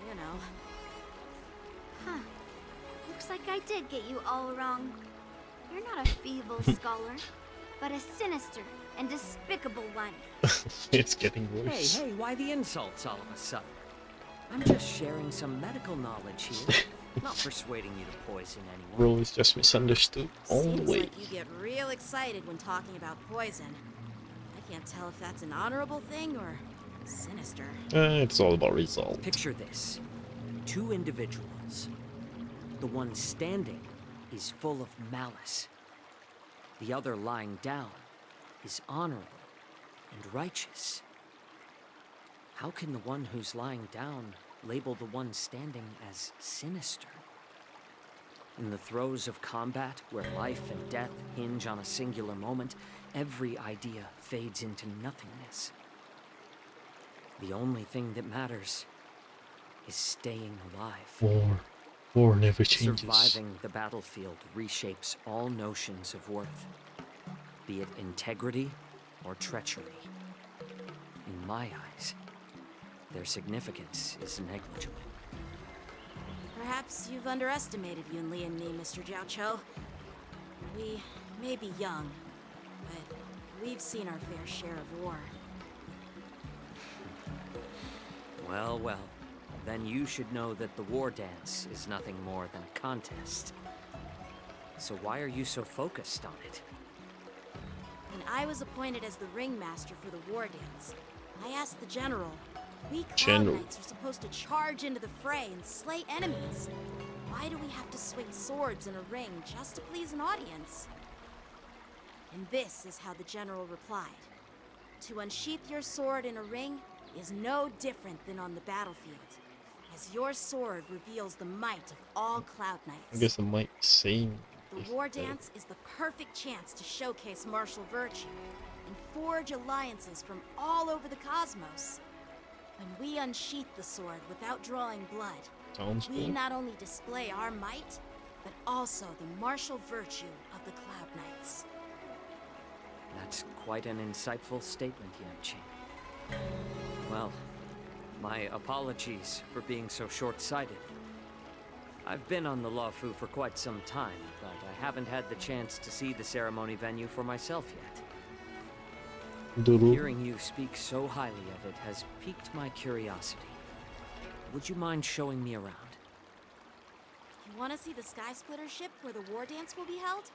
you know. Huh. Looks like I did get you all wrong. You're not a feeble scholar, but a sinister and despicable one. It's getting worse. Hey, why the insults all of a sudden? I'm just sharing some medical knowledge here. Not persuading you to poison anyone. Bro is just misunderstood all the Seems way. like you get real excited when talking about poison. I can't tell if that's an honorable thing or sinister. It's all about result. Picture this. 2 individuals. The one standing is full of malice. The other lying down is honorable and righteous. How can the one who's lying down label the one standing as sinister? In the throes of combat, where life and death hinge on a singular moment, every idea fades into nothingness. The only thing that matters is staying alive. War never changes. Surviving the battlefield reshapes all notions of worth, be it integrity or treachery. In my eyes, their significance is negligible. Perhaps you've underestimated Yunli and me, Mr. Jiaoqiu. We may be young, but we've seen our fair share of war. Well, then you should know that the war dance is nothing more than a contest. So why are you so focused on it? When I was appointed as the ringmaster for the war dance, I asked the general, we Cloud Knights are supposed to charge into the fray and slay enemies. Why do we have to swing swords in a ring just to please an audience? And this is how the general replied. To unsheath your sword in a ring is no different than on the battlefield, as your sword reveals the might of all Cloud Knights. I guess I might same. The war dance is the perfect chance to showcase martial virtue and forge alliances from all over the cosmos. When we unsheath the sword without drawing blood, we not only display our might, but also the martial virtue of the Cloud Knights. That's quite an insightful statement, Yanqing. Well, my apologies for being so short-sighted. I've been on the Luofu for quite some time, but I haven't had the chance to see the ceremony venue for myself yet. Hearing you speak so highly of it has piqued my curiosity. Would you mind showing me around? You want to see the Sky Splitter ship where the war dance will be held?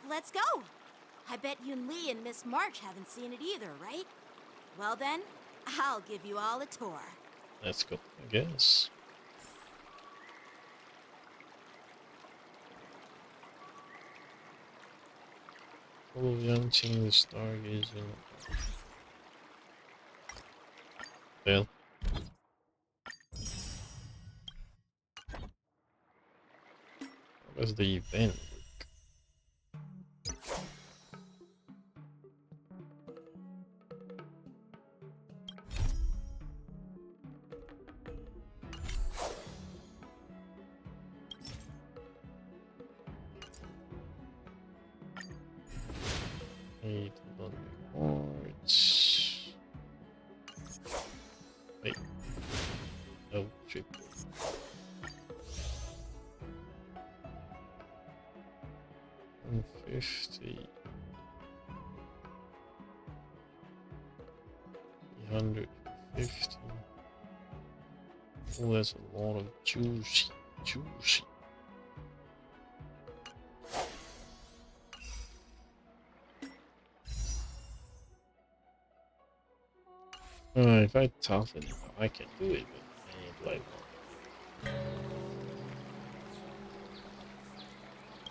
Let's go! I bet Yunli and Miss March haven't seen it either, right? Well then, I'll give you all a tour. Let's go, I guess. Follow Yanqing the stargazing. Well. What was the event? Wait. No, shit. $150. 350. Oh, that's a lot of juicy. If I toughen it, I can do it, but I ain't like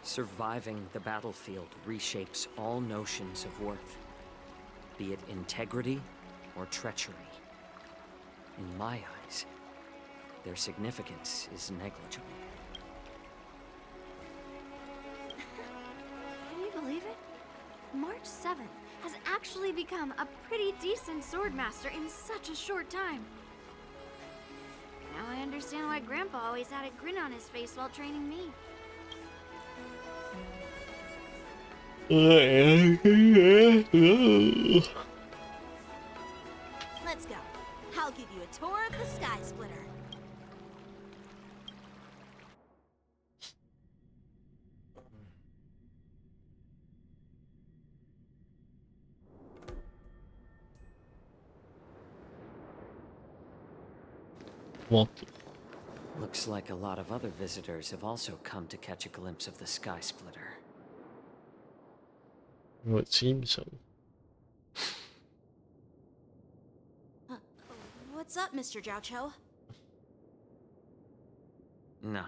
Surviving the battlefield reshapes all notions of worth, be it integrity or treachery. In my eyes, their significance is negligible. Can you believe it? March 7th has actually become a pretty decent swordmaster in such a short time. Now I understand why Grandpa always had a grin on his face while training me. Let's go. I'll give you a tour of the Sky Splitter. What? Looks like a lot of other visitors have also come to catch a glimpse of the Sky Splitter. Well, it seems so. What's up, Mr. Jiao Cho? No,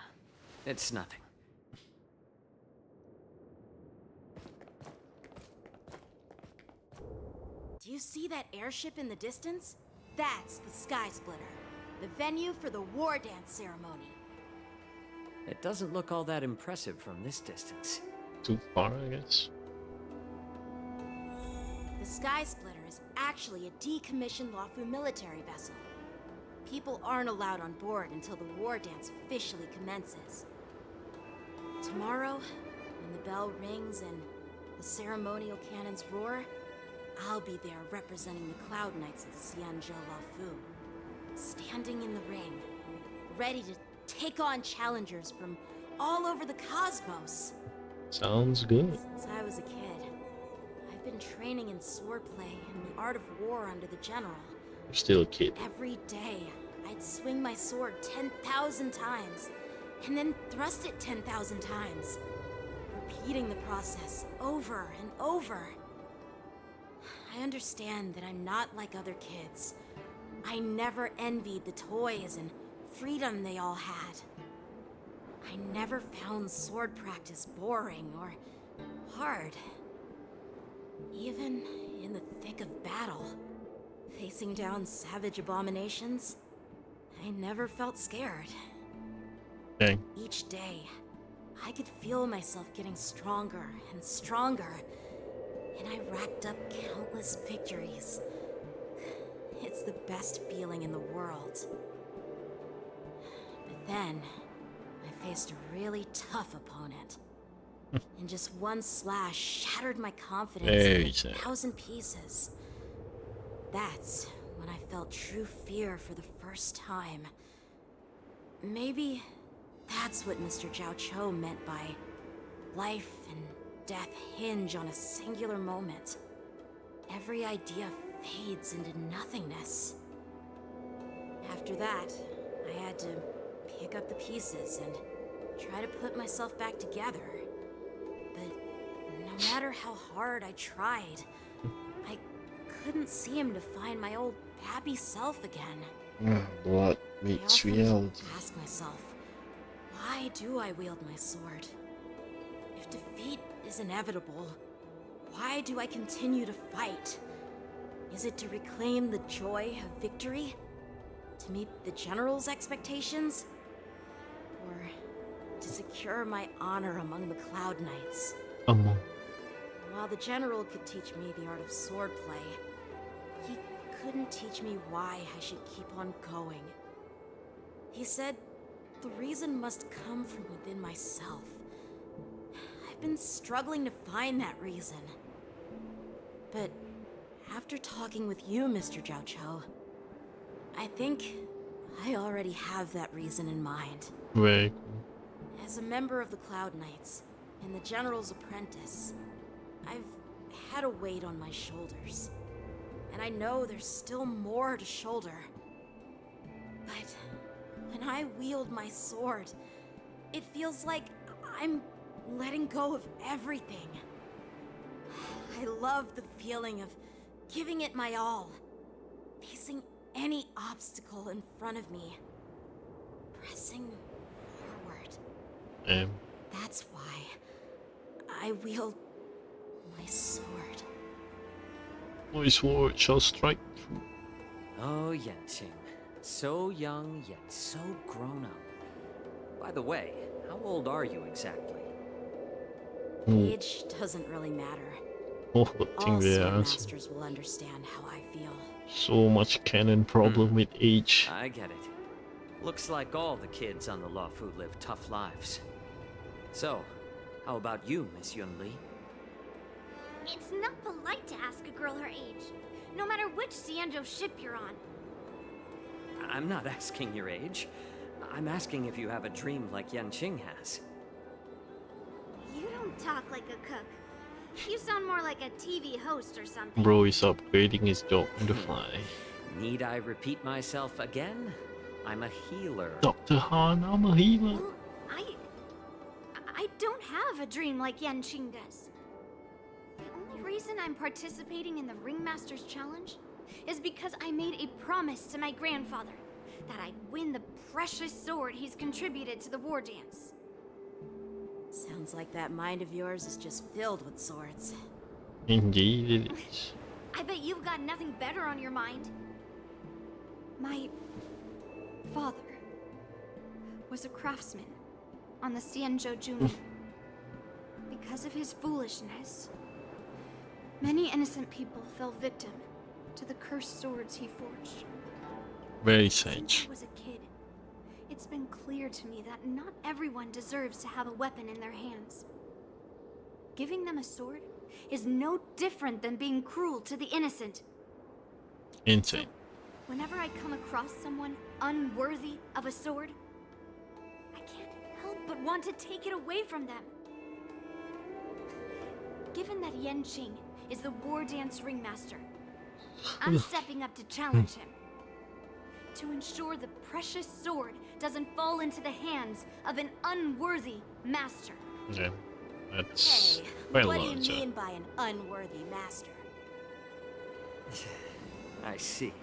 it's nothing. Do you see that airship in the distance? That's the Sky Splitter, the venue for the war dance ceremony. It doesn't look all that impressive from this distance. Too far, I guess. The Sky Splitter is actually a decommissioned Luofu military vessel. People aren't allowed on board until the war dance officially commences. Tomorrow, when the bell rings and the ceremonial cannons roar, I'll be there representing the Cloud Knights of the Xianzhou Luofu, standing in the ring, ready to take on challengers from all over the cosmos. Sounds good. Since I was a kid, I've been training in swordplay and the art of war under the general. You're still a kid. Every day, I'd swing my sword 10,000 times, and then thrust it 10,000 times, repeating the process over and over. I understand that I'm not like other kids. I never envied the toys and freedom they all had. I never found sword practice boring or hard. Even in the thick of battle, facing down savage abominations, I never felt scared. Dang. Each day, I could feel myself getting stronger and stronger, and I racked up countless victories. It's the best feeling in the world. But then, I faced a really tough opponent. And just one slash shattered my confidence in 1,000 pieces. That's when I felt true fear for the first time. Maybe that's what Mr. Jiao Cho meant by life and death hinge on a singular moment. Every idea fades into nothingness. After that, I had to pick up the pieces and try to put myself back together. But no matter how hard I tried, I couldn't seem to find my old happy self again. What meets reality? I ask myself, why do I wield my sword? If defeat is inevitable, why do I continue to fight? Is it to reclaim the joy of victory? To meet the general's expectations? Or to secure my honor among the Cloud Knights? While the general could teach me the art of swordplay, he couldn't teach me why I should keep on going. He said the reason must come from within myself. I've been struggling to find that reason. But after talking with you, Mr. Jiao Cho, I think I already have that reason in mind. Right. As a member of the Cloud Knights and the General's apprentice, I've had a weight on my shoulders. And I know there's still more to shoulder. But when I wield my sword, it feels like I'm letting go of everything. I love the feeling of giving it my all, facing any obstacle in front of me, pressing forward. That's why I wield my sword. My sword shall strike true. Oh, Yanqing. So young, yet so grown up. By the way, how old are you exactly? Age doesn't really matter. Oh, All they sword are masters will understand how I feel. so much canon problem with age. I get it. Looks like all the kids on the Luofu live tough lives. So, how about you, Miss Yunli? It's not polite to ask a girl her age, no matter which Xianzhou ship you're on. I'm not asking your age. I'm asking if you have a dream like Yanqing has. You don't talk like a cook. You sound more like a TV host or something. Bro is upgrading his dog on the fly. Need I repeat myself again? I'm a healer. Dr. Han, I'm a healer. Well, I don't have a dream like Yanqing does. The only reason I'm participating in the Ringmaster's Challenge is because I made a promise to my grandfather that I'd win the precious sword he's contributed to the war dance. Sounds like that mind of yours is just filled with swords. Indeed it is. I bet you've got nothing better on your mind. My father was a craftsman on the Xianzhou Juming. Because of his foolishness, many innocent people fell victim to the cursed swords he forged. Very Since sage. I was a kid, it's been clear to me that not everyone deserves to have a weapon in their hands. Giving them a sword is no different than being cruel to the innocent. Insane. Whenever I come across someone unworthy of a sword, I can't help but want to take it away from them. Given that Yanqing is the war dance ringmaster, I'm stepping up to challenge him. To ensure the precious sword doesn't fall into the hands of an unworthy master. Yeah, that's Hey, quite what do large. you mean by an unworthy master? I see.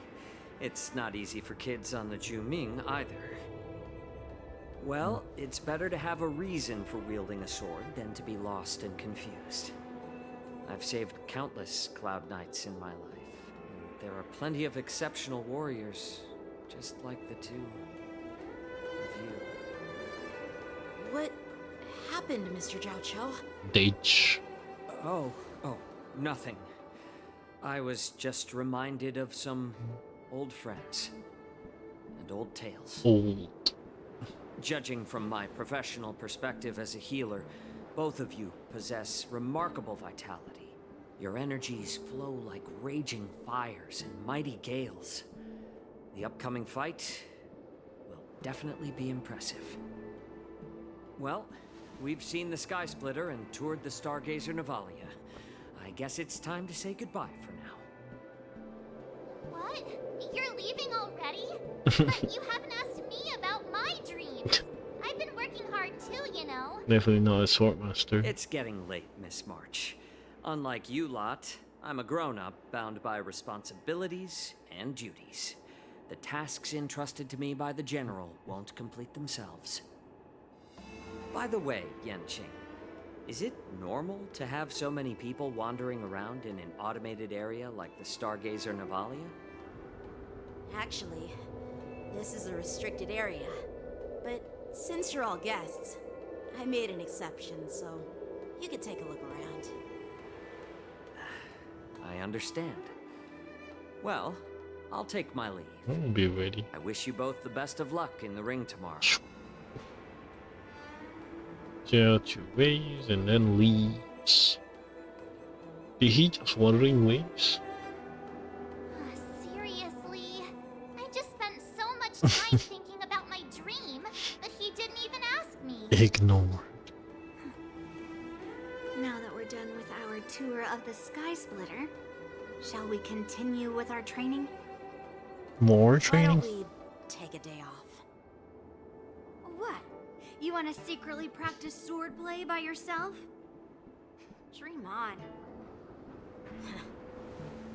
It's not easy for kids on the Juming either. Well, it's better to have a reason for wielding a sword than to be lost and confused. I've saved countless Cloud Knights in my life, and there are plenty of exceptional warriors, just like the two of you. What happened, Mr. Zhao Cho? Dage. Oh, nothing. I was just reminded of some old friends and old tales. Old. Judging from my professional perspective as a healer, both of you possess remarkable vitality. Your energies flow like raging fires and mighty gales. The upcoming fight will definitely be impressive. Well, we've seen the Sky Splitter and toured the Stargazer Navalia. I guess it's time to say goodbye for now. What? You're leaving already? But you haven't asked me about my dreams. I've been working hard too, you know. Definitely not a swordmaster. It's getting late, Miss March. Unlike you lot, I'm a grown-up bound by responsibilities and duties. The tasks entrusted to me by the General won't complete themselves. By the way, Yanqing, is it normal to have so many people wandering around in an automated area like the Stargazer Navalia? Actually, this is a restricted area. But since you're all guests, I made an exception, so you can take a look around. I understand. Well, I'll take my leave. I'll be ready. I wish you both the best of luck in the ring tomorrow. Out your ways and then leaves. Did he just wandering ways? Seriously? I just spent so much time thinking about my dream, but he didn't even ask me. Ignore. Now that we're done with our tour of the Sky Splitter, shall we continue with our training? More training? Why don't we take a day off? What? You want to secretly practice swordplay by yourself? Dream on.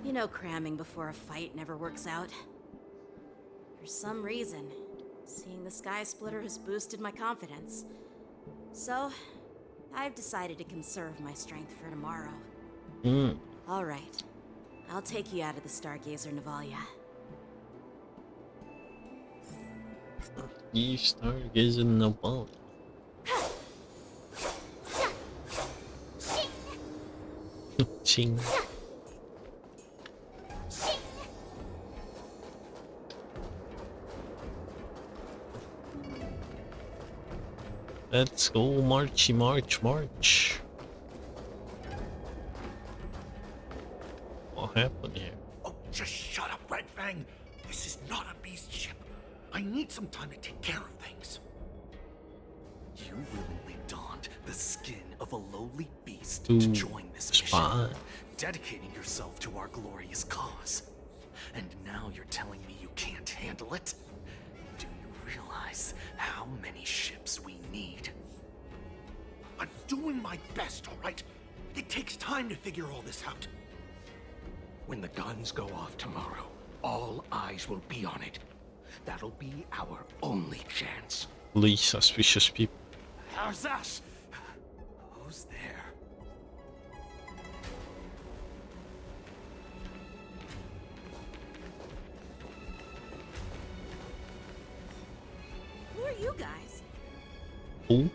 You know cramming before a fight never works out. For some reason, seeing the Sky Splitter has boosted my confidence. So, I've decided to conserve my strength for tomorrow. Hmm. All right. I'll take you out of the Stargazer, Navalia. You stargazing the ball. Ching. Let's go, marchy, march, march. What happened here? Oh, just shut up, Red Fang. This is not a beast ship. I need some time to take care of things. You willingly donned the skin of a lowly beast Ooh, to join this spy. mission, dedicating yourself to our glorious cause. And now you're telling me you can't handle it? Do you realize how many ships we need? I'm doing my best, all right? It takes time to figure all this out. When the guns go off tomorrow, all eyes will be on it. That'll be our only chance. Least suspicious people. How's that? Who's there? Who are you guys? Who?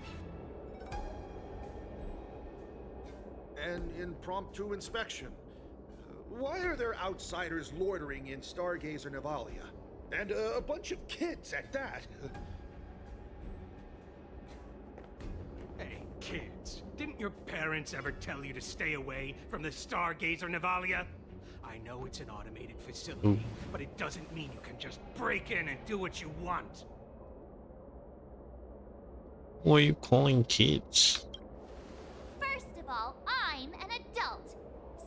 An impromptu inspection. Why are there outsiders loitering in Stargazer Navalia? And a bunch of kids at that. Hey, kids, didn't your parents ever tell you to stay away from the Stargazer Navalia? I know it's an automated facility, but it doesn't mean you can just break in and do what you want. What are you calling kids? First of all, I'm an adult.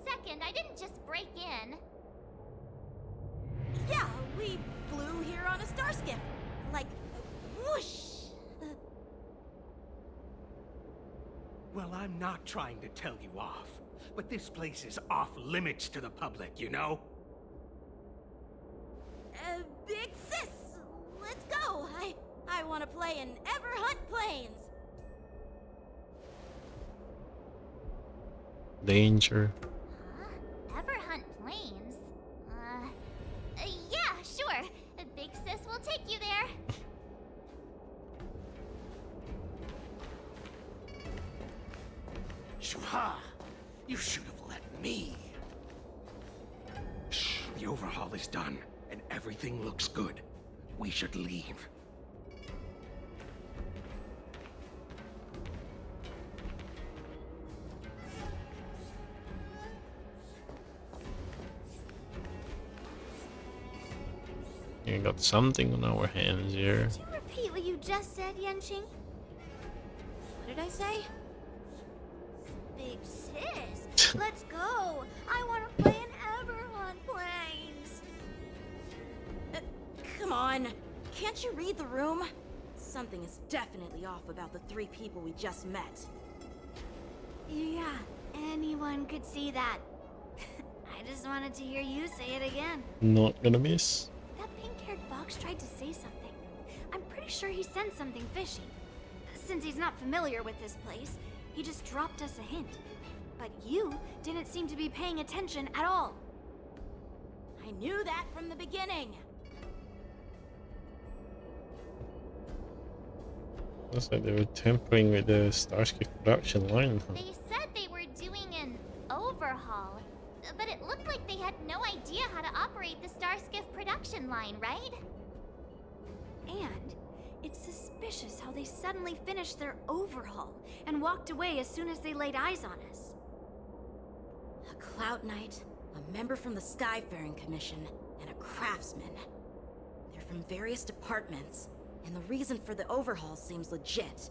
Second, I didn't just break in. Yeah, we flew here on a star skiff. Like, whoosh! Well, I'm not trying to tell you off, but this place is off limits to the public, you know? Big sis, let's go. I want to play in Ever Hunt Planes. Danger. Ever hunt planes? Yeah, sure. Big sis will take you there. Shuha! You should have let me. Shh, the overhaul is done, and everything looks good. We should leave. You got something on our hands here. Could you repeat what you just said, Yanqing? What did I say? Big sis, let's go. I want to play in Ever Hunt Planes. Come on. Can't you read the room? Something is definitely off about the three people we just met. Yeah, anyone could see that. I just wanted to hear you say it again. Not gonna miss. That pink-haired fox tried to say something. I'm pretty sure he sensed something fishy. Since he's not familiar with this place, he just dropped us a hint. But you didn't seem to be paying attention at all. I knew that from the beginning. Looks like they were tampering with the Starscape production line. Huh? They said they were doing an overhaul, but it looked like they had no idea how to operate the Starskiff production line, right? And it's suspicious how they suddenly finished their overhaul and walked away as soon as they laid eyes on us. A Cloud Knight, a member from the Skyfaring Commission, and a craftsman. They're from various departments, and the reason for the overhaul seems legit.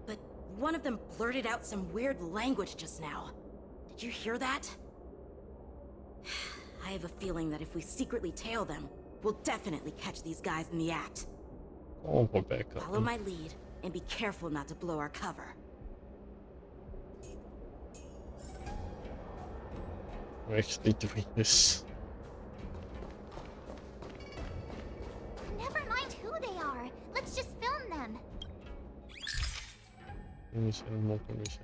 But one of them blurted out some weird language just now. Did you hear that? I have a feeling that if we secretly tail them, we'll definitely catch these guys in the act. Oh, we're back up. Follow my lead, and be careful not to blow our cover. We're actually doing this. Never mind who they are. Let's just film them. Mission, more mission.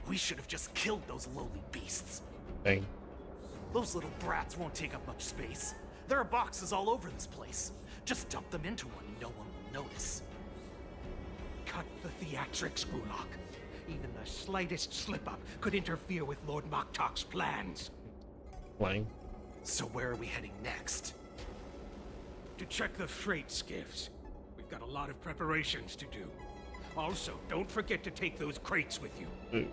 We should have just killed those lowly beasts. Dang. Those little brats won't take up much space. There are boxes all over this place. Just dump them into one and no one will notice. Cut the theatrics, Gulak. Even the slightest slip-up could interfere with Lord Moktok's plans. Flying. So where are we heading next? To check the freight skiffs. We've got a lot of preparations to do. Also, don't forget to take those crates with you.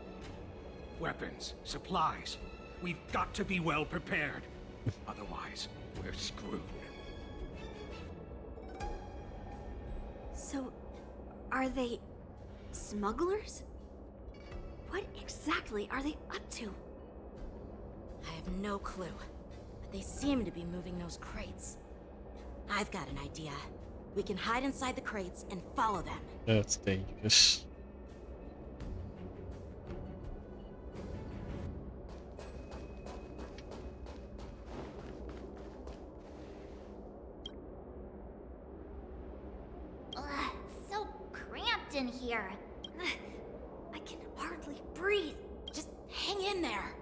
Weapons, supplies. We've got to be well prepared. Otherwise, we're screwed. So, are they smugglers? What exactly are they up to? I have no clue, but they seem to be moving those crates. I've got an idea. We can hide inside the crates and follow them. That's dangerous. So cramped in here. I can hardly breathe. Just hang in there.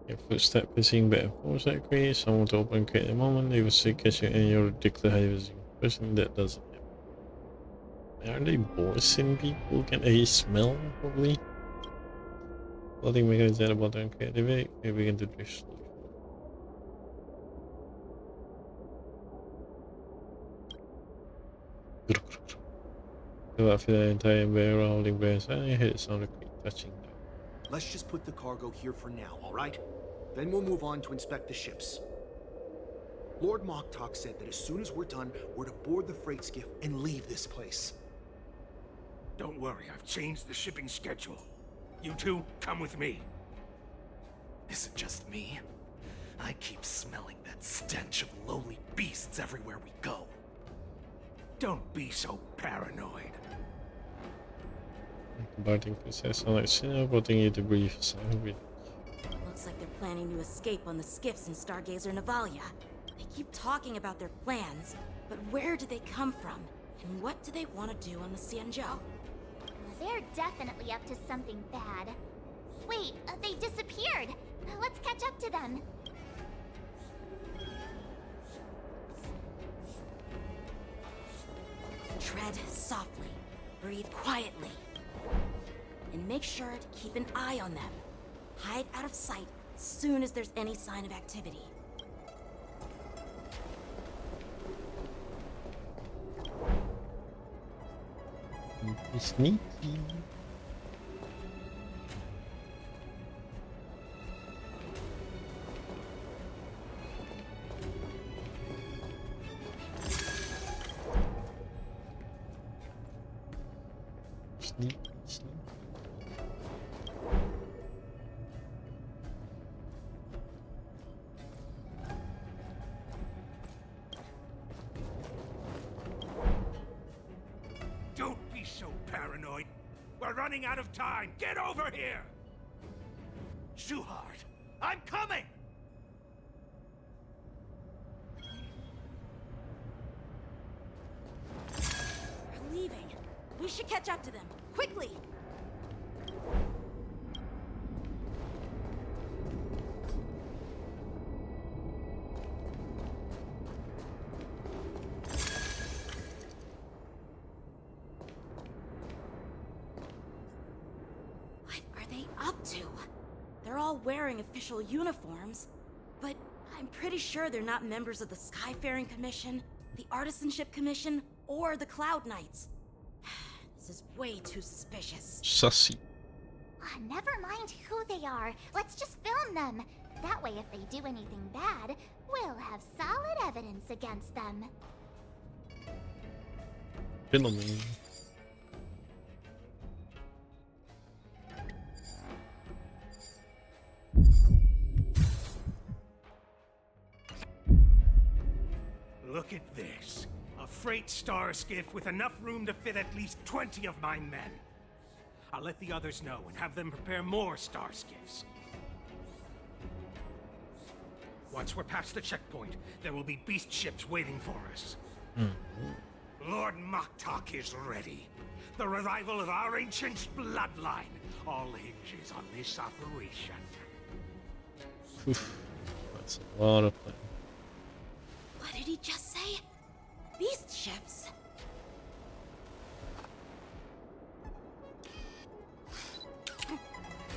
Your footstep is seeing better force that create someone to open crate at the moment, they will seek you in your ridiculous high person that doesn't happen. Are they bossing people? Can they smell probably? Loading mechanism about to activate, we begin to drift slowly. After the entire barrel holding bears, I heard it sound like touching them. Let's just put the cargo here for now, all right? Then we'll move on to inspect the ships. Lord Moktok said that as soon as we're done, we're to board the freight skiff and leave this place. Don't worry, I've changed the shipping schedule. You two, come with me. Is it just me? I keep smelling that stench of lowly beasts everywhere we go. Don't be so paranoid. Boarding process, I'll let you know, boarding you debrief, so Looks like they're planning to escape on the skiffs in Stargazer Navalia. They keep talking about their plans, but where do they come from? And what do they want to do on the Xianzhou? They're definitely up to something bad. Wait, they disappeared. Let's catch up to them. Tread softly, breathe quietly, and make sure to keep an eye on them. Hide out of sight as soon as there's any sign of activity. Sneaky. Sneaky. Don't be so paranoid. We're running out of time. Get over here! Shuhard, I'm coming! They're leaving. We should catch up to them. Quickly! What are they up to? They're all wearing official uniforms, but I'm pretty sure they're not members of the Skyfaring Commission, the Artisanship Commission, or the Cloud Knights. This is way too suspicious. Sussy. Never mind who they are. Let's just film them. That way, if they do anything bad, we'll have solid evidence against them. Filming. Look at this. A freight light star skiff with enough room to fit at least 20 of my men. I'll let the others know and have them prepare more star skiffs. Once we're past the checkpoint, there will be beast ships waiting for us. Lord Moktok is ready. The revival of our ancient bloodline all hinges on this operation. That's a lot of planning. What did he just say? Beast ships?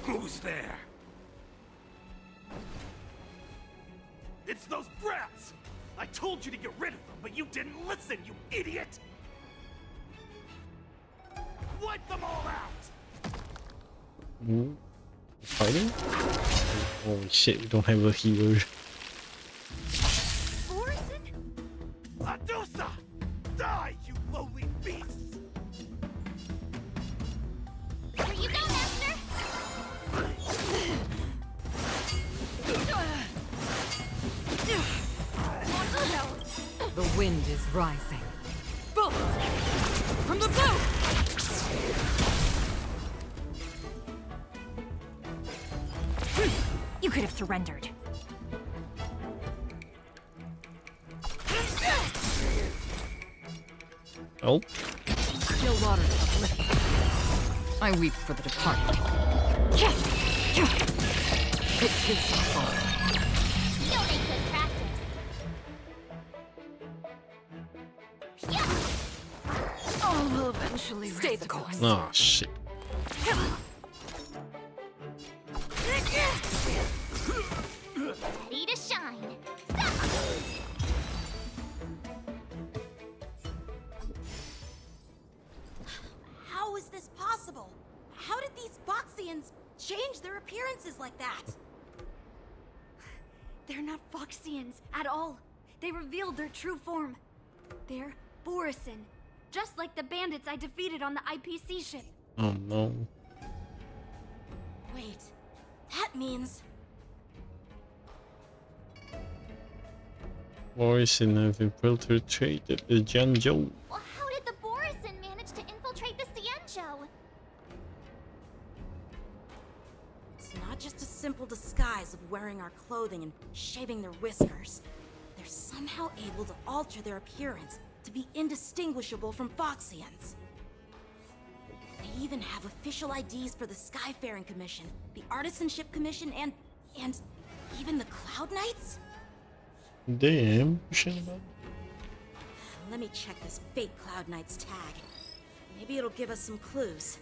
Who's there? It's those brats! I told you to get rid of them, but you didn't listen, you idiot! Wipe them all out! Fighting? Holy shit, we don't have a healer. Adusa! Die, you lowly beasts! Here you go, Master! The wind is rising. Bullets! From the boat! You could have surrendered. Oh. Still water uplifted. I weep for the departed. It takes a fall. You'll make good practice. All will eventually stay the course. Oh shit. Ready to shine. How is this possible? How did these Foxians change their appearances like that? They're not Foxians at all. They revealed their true form. They're Borisin, just like the bandits I defeated on the IPC ship. Oh no. Wait, that means... Morrison have infiltrated the Jianzhou. Well, how did the Borisin manage to infiltrate the Xianzhou? It's not just a simple disguise of wearing our clothing and shaving their whiskers. They're somehow able to alter their appearance to be indistinguishable from Foxians. They even have official IDs for the Skyfaring Commission, the Artisanship Commission, and even the Cloud Knights? Damn, shit about. Let me check this fake Cloud Knight's tag. Maybe it'll give us some clues.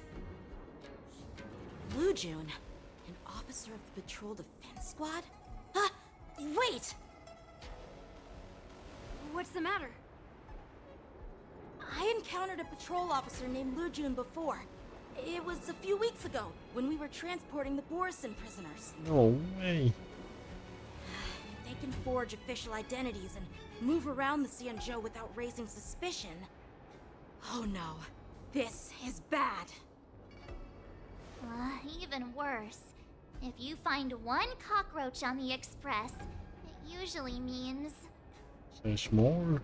Blue June, an officer of the Patrol Defense Squad? Wait! What's the matter? I encountered a patrol officer named Blue June before. It was a few weeks ago, when we were transporting the Borisin prisoners. No way. They can forge official identities and move around the Xianzhou without raising suspicion. Oh no, this is bad. Even worse. If you find one cockroach on the Express, it usually means... There's more.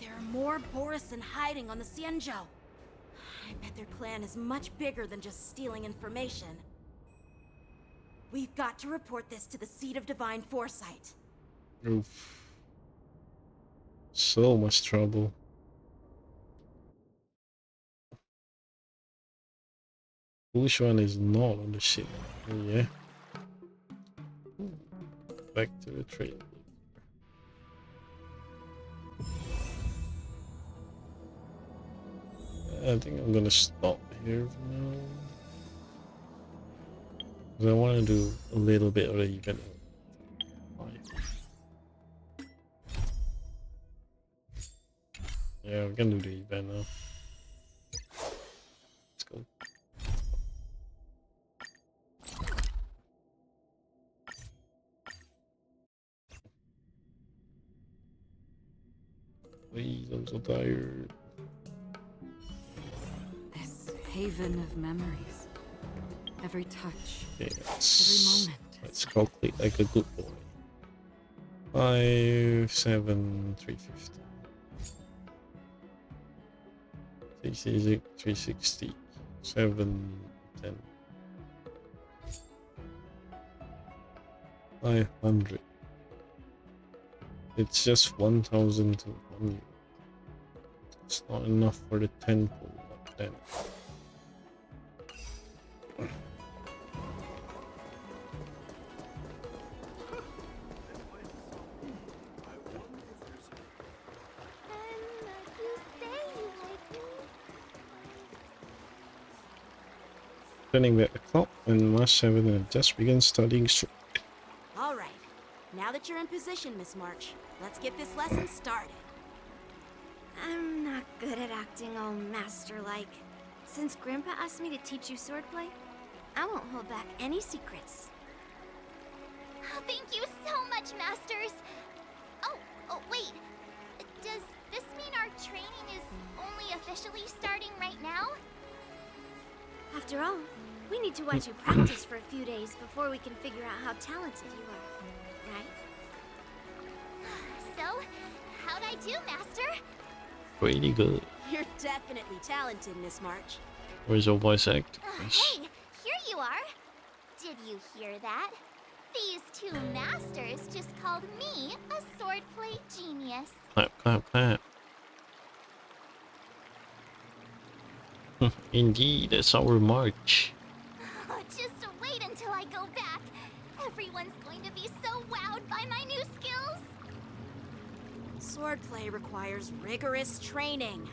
There are more Borisin hiding on the Xianzhou. I bet their plan is much bigger than just stealing information. We've got to report this to the Seat of Divine Foresight. Oof. So much trouble. Which one is not on the ship? Oh, yeah. Back to the trade. I think I'm gonna stop here for now. 'Cause I want to do a little bit of the event. Yeah, we can do the event now. Let's go. Please, I'm so tired. This haven of memories. Every touch, Okay, every moment. let's calculate like a good boy. 5, 7, 350. 360, 710, 500. It's just 1,200. It's not enough for the 10 pull up then. Turning back the clock when March 7 had just begun studying sword. All right. Now that you're in position, Miss March, let's get this lesson started. I'm not good at acting all master-like. Since Grandpa asked me to teach you swordplay, I won't hold back any secrets. Oh, thank you so much, Masters! Oh, wait. Does this mean our training is only officially starting right now? After all, we need to watch you practice for a few days before we can figure out how talented you are, right? So, how'd I do, Master? Pretty good. You're definitely talented, Miss March. Where's your voice act? Hey, here you are. Did you hear that? These two masters just called me a swordplay genius. Clap, clap, clap. Indeed, that's our march. Oh, just wait until I go back. Everyone's going to be so wowed by my new skills. Swordplay requires rigorous training.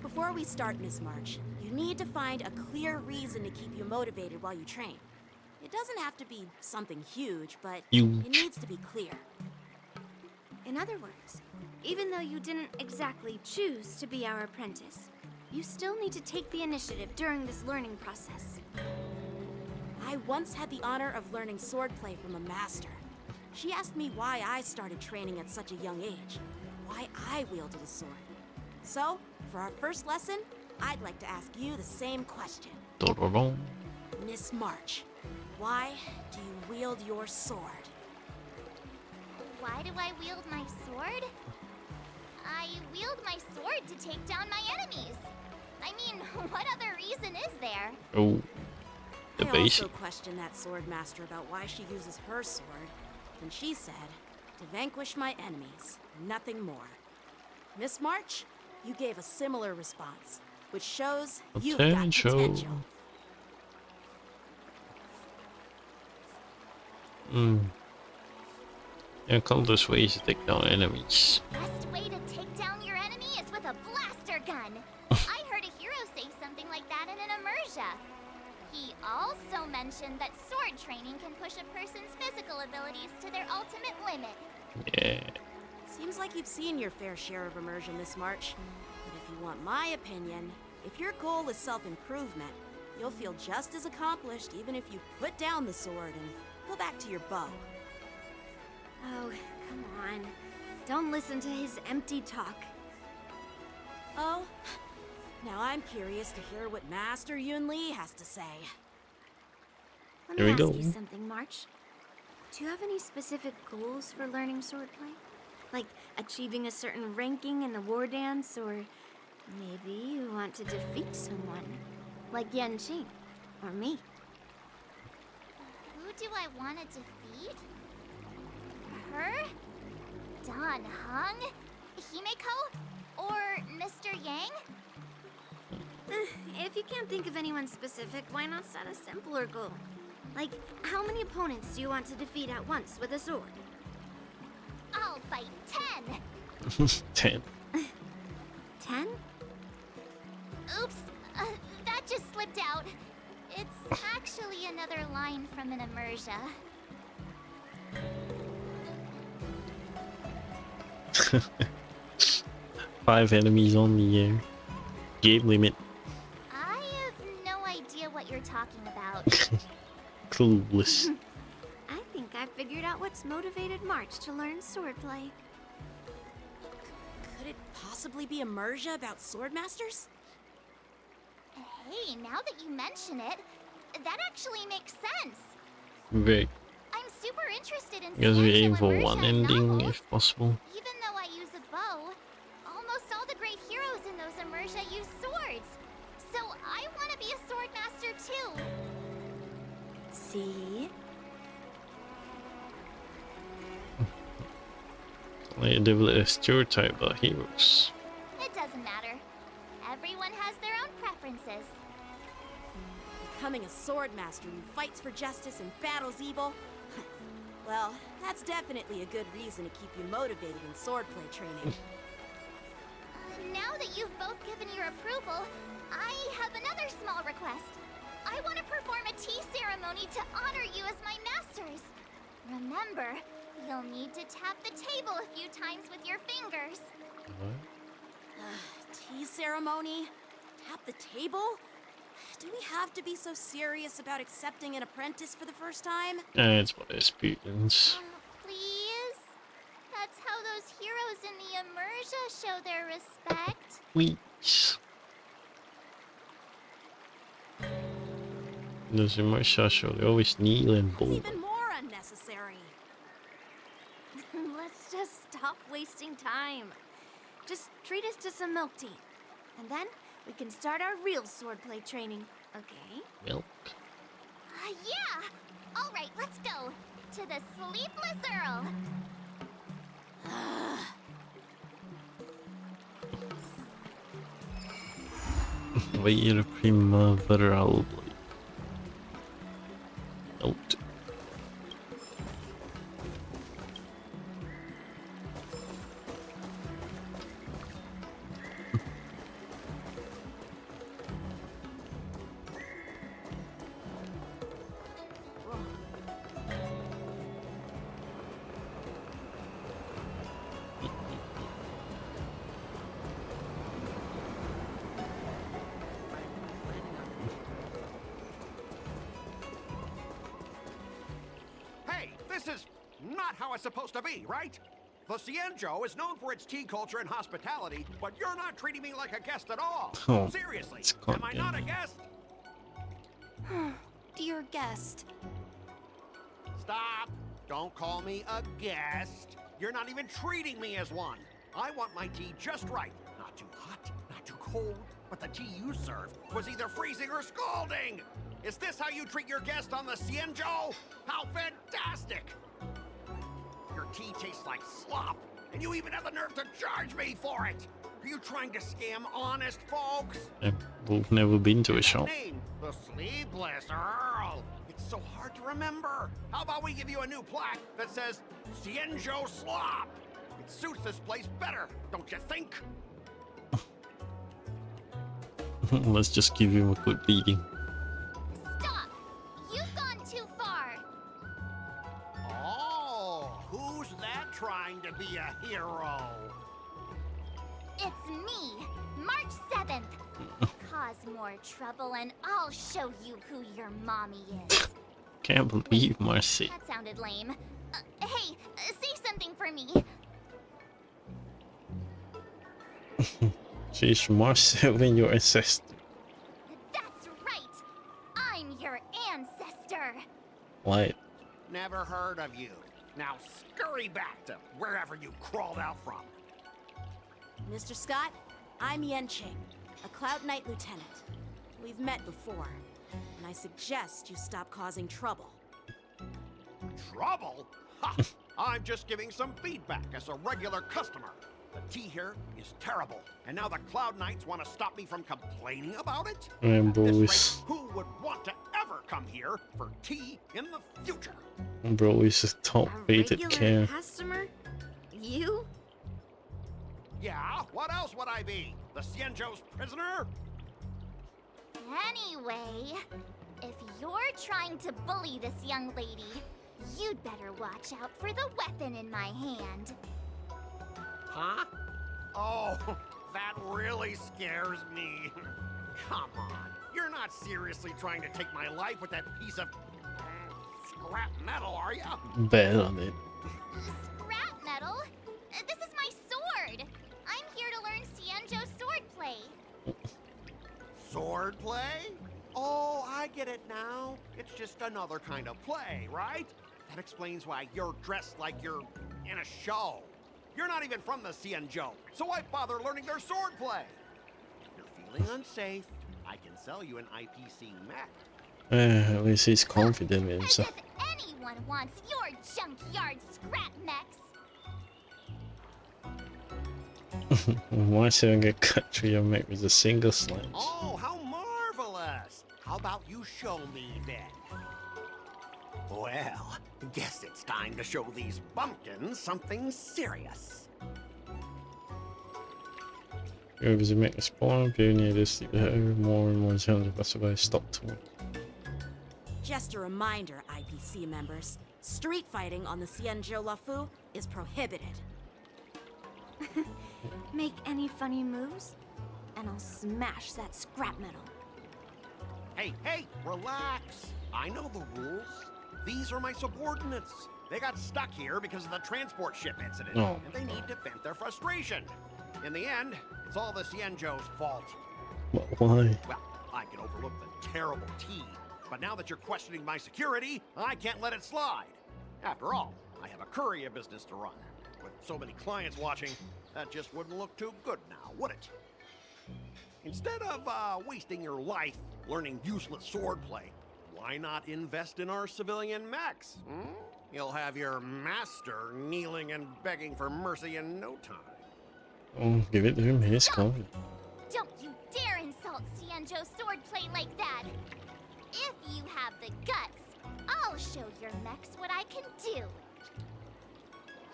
Before we start, Miss March, you need to find a clear reason to keep you motivated while you train. It doesn't have to be something huge, but it needs to be clear. In other words, even though you didn't exactly choose to be our apprentice, you still need to take the initiative during this learning process. I once had the honor of learning swordplay from a master. She asked me why I started training at such a young age, why I wielded a sword. So, for our first lesson, I'd like to ask you the same question. Miss March, why do you wield your sword? Why do I wield my sword? I wield my sword to take down my enemies. I mean, what other reason is there? Oh, the I basic. also questioned that sword master about why she uses her sword, and she said, to vanquish my enemies, nothing more. Miss March, you gave a similar response, which shows you've got potential. There are countless ways to take down enemies. Best way to take down your enemy is with a blaster gun. I heard a hero say something like that in an immersia. He also mentioned that sword training can push a person's physical abilities to their ultimate limit. Yeah. Seems like you've seen your fair share of immersion, Miss March. But if you want my opinion, if your goal is self-improvement, you'll feel just as accomplished even if you put down the sword and go back to your bow. Oh, come on. Don't listen to his empty talk. Oh, now I'm curious to hear what Master Yunli has to say. Let me ask you something, March. Do you have any specific goals for learning swordplay? Like achieving a certain ranking in the war dance, or maybe you want to defeat someone, like Yanqing, or me? Who do I want to defeat? Her? Dan Heng? Himeko? Or Mr. Yang? If you can't think of anyone specific, why not set a simpler goal? Like, how many opponents do you want to defeat at once with a sword? I'll fight 10! 10. 10? Oops, that just slipped out. It's actually another line from an immersia. 5 enemies on the air. Game limit. I have no idea what you're talking about. Clueless. I think I figured out what's motivated March to learn swordplay. Could it possibly be immersia about sword masters? Hey, now that you mention it, that actually makes sense. Very. I'm super interested in Because we aim for immersia one in ending novels. if possible. Even though I use a bow, almost all the great heroes in those immersia use swords. to be a sword master too. See? They develop a stereotype about heroes. It doesn't matter. Everyone has their own preferences. Becoming a sword master who fights for justice and battles evil? Well, that's definitely a good reason to keep you motivated in swordplay training. Now that you've both given your approval, I have another small request. I want to perform a tea ceremony to honor you as my masters. Remember, you'll need to tap the table a few times with your fingers. Tea ceremony? Tap the table? Do we have to be so serious about accepting an apprentice for the first time? It's my experience. Please? That's how those heroes in the Immersia show their respect. Please. Those in my show, they always kneel and bow. It's even more unnecessary. Let's just stop wasting time. Just treat us to some milk tea. And then we can start our real swordplay training, okay? Milk. Yeah! Alright, let's go. To the Sleepless Earl. Vad primaveral blade? Note. This is not how it's supposed to be, right? The Cienjo is known for its tea culture and hospitality, but you're not treating me like a guest at all. Oh, seriously, am I not a guest? Dear guest. Stop! Don't call me a guest. You're not even treating me as one. I want my tea just right. Not too hot, not too cold, but the tea you served was either freezing or scalding. Is this how you treat your guest on the Cienjo? How fantastic! Your tea tastes like slop, and you even have the nerve to charge me for it. Are you trying to scam honest folks? We've never been to a shop. Name, the Sleepless Earl. It's so hard to remember. How about we give you a new plaque that says Cienjo Slop? It suits this place better, don't you think? Let's just give him a quick beating. Stop! You've gone too far. Oh, who's that trying to be a hero? It's me, March 7th. Cause more trouble and I'll show you who your mommy is. Can't believe Marcy. That sounded lame. Hey, say something for me. She's Marcy when your ancestor. That's right. I'm your ancestor. What? Never heard of you. Now scurry back to wherever you crawled out from. Mr. Scott, I'm Yenching, a Cloud Knight lieutenant. We've met before, and I suggest you stop causing trouble. Trouble? Ha! I'm just giving some feedback as a regular customer. The tea here is terrible, and now the Cloud Knights want to stop me from complaining about it? And At this boys. rate, who would want to ever come here for tea in the future? Bro is a top rated care. Customer? You? Yeah, what else would I be? The Cienjo's prisoner? Anyway, if you're trying to bully this young lady, you'd better watch out for the weapon in my hand. Huh? Oh, that really scares me. Come on, you're not seriously trying to take my life with that piece of scrap metal, are you? Bet on it. Scrap metal? This is my sword! I'm here to learn Cienjo swordplay. Swordplay? Oh, I get it now. It's just another kind of play, right? That explains why you're dressed like you're in a show. You're not even from the Cienjo, so why bother learning their swordplay? If you're feeling unsafe, just leave. I'll show you. Scrap metal? This is my sword! I'm here to learn Cienjo swordplay. Swordplay? Oh, I get it now. It's just another kind of play, right? That explains why you're dressed like you're in a show. You're not even from the Cienjo, so why bother learning their swordplay? I can sell you an IPC mech. At least he's confident in As himself. if anyone wants your junkyard scrap mechs. Why should I get cut through your mech with a single sledge? Oh, how marvelous! How about you show me then? Well, guess it's time to show these bumpkins something serious. You're busy making a spawn, being near this, more and more challenging, that's why I stopped to. Just a reminder, IPC members, street fighting on the Xianzhou Lafu is prohibited. Make any funny moves, and I'll smash that scrap metal. Hey, hey, relax. I know the rules. These are my subordinates. They got stuck here because of the transport ship incident, Oh. and they need to vent their frustration. In the end, it's all the Xianzhou's fault. Why? Well, I can overlook the terrible tea, but now that you're questioning my security, I can't let it slide. After all, I have a courier business to run. With so many clients watching, that just wouldn't look too good now, would it? Instead of wasting your life learning useless swordplay, why not invest in our civilian mechs? Hmm? You'll have your master kneeling and begging for mercy in no time. Oh, give it to him, he's confident. Don't you dare insult Xianzhou swordplay like that! If you have the guts, I'll show your mechs what I can do.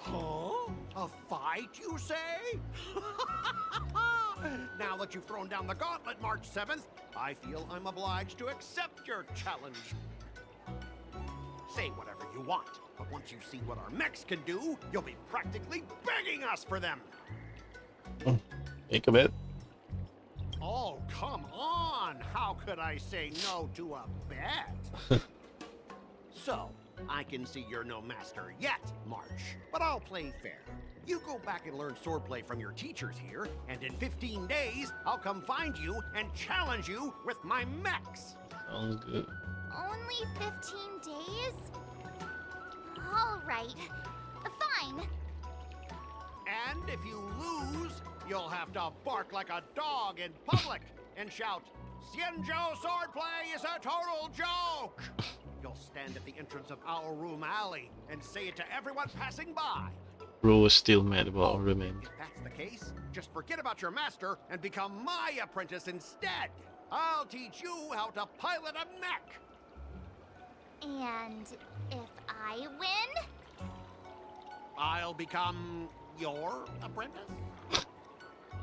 Huh? A fight, you say? Now that you've thrown down the gauntlet, March 7th, I feel I'm obliged to accept your challenge. Say whatever you want, but once you see what our mechs can do, you'll be practically begging us for them. Think of it. Oh, come on! How could I say no to a bet? So, I can see you're no master yet, March, but I'll play fair. You go back and learn swordplay from your teachers here, and in 15 days, I'll come find you and challenge you with my mechs. Sounds good. Only 15 days? Alright, fine. And if you lose, you'll have to bark like a dog in public and shout, "Xianzhou swordplay is a total joke!" You'll stand at the entrance of our room alley and say it to everyone passing by. Bro is still mad about remain. If that's the case, just forget about your master and become my apprentice instead. I'll teach you how to pilot a mech. And if I win? I'll become your apprentice?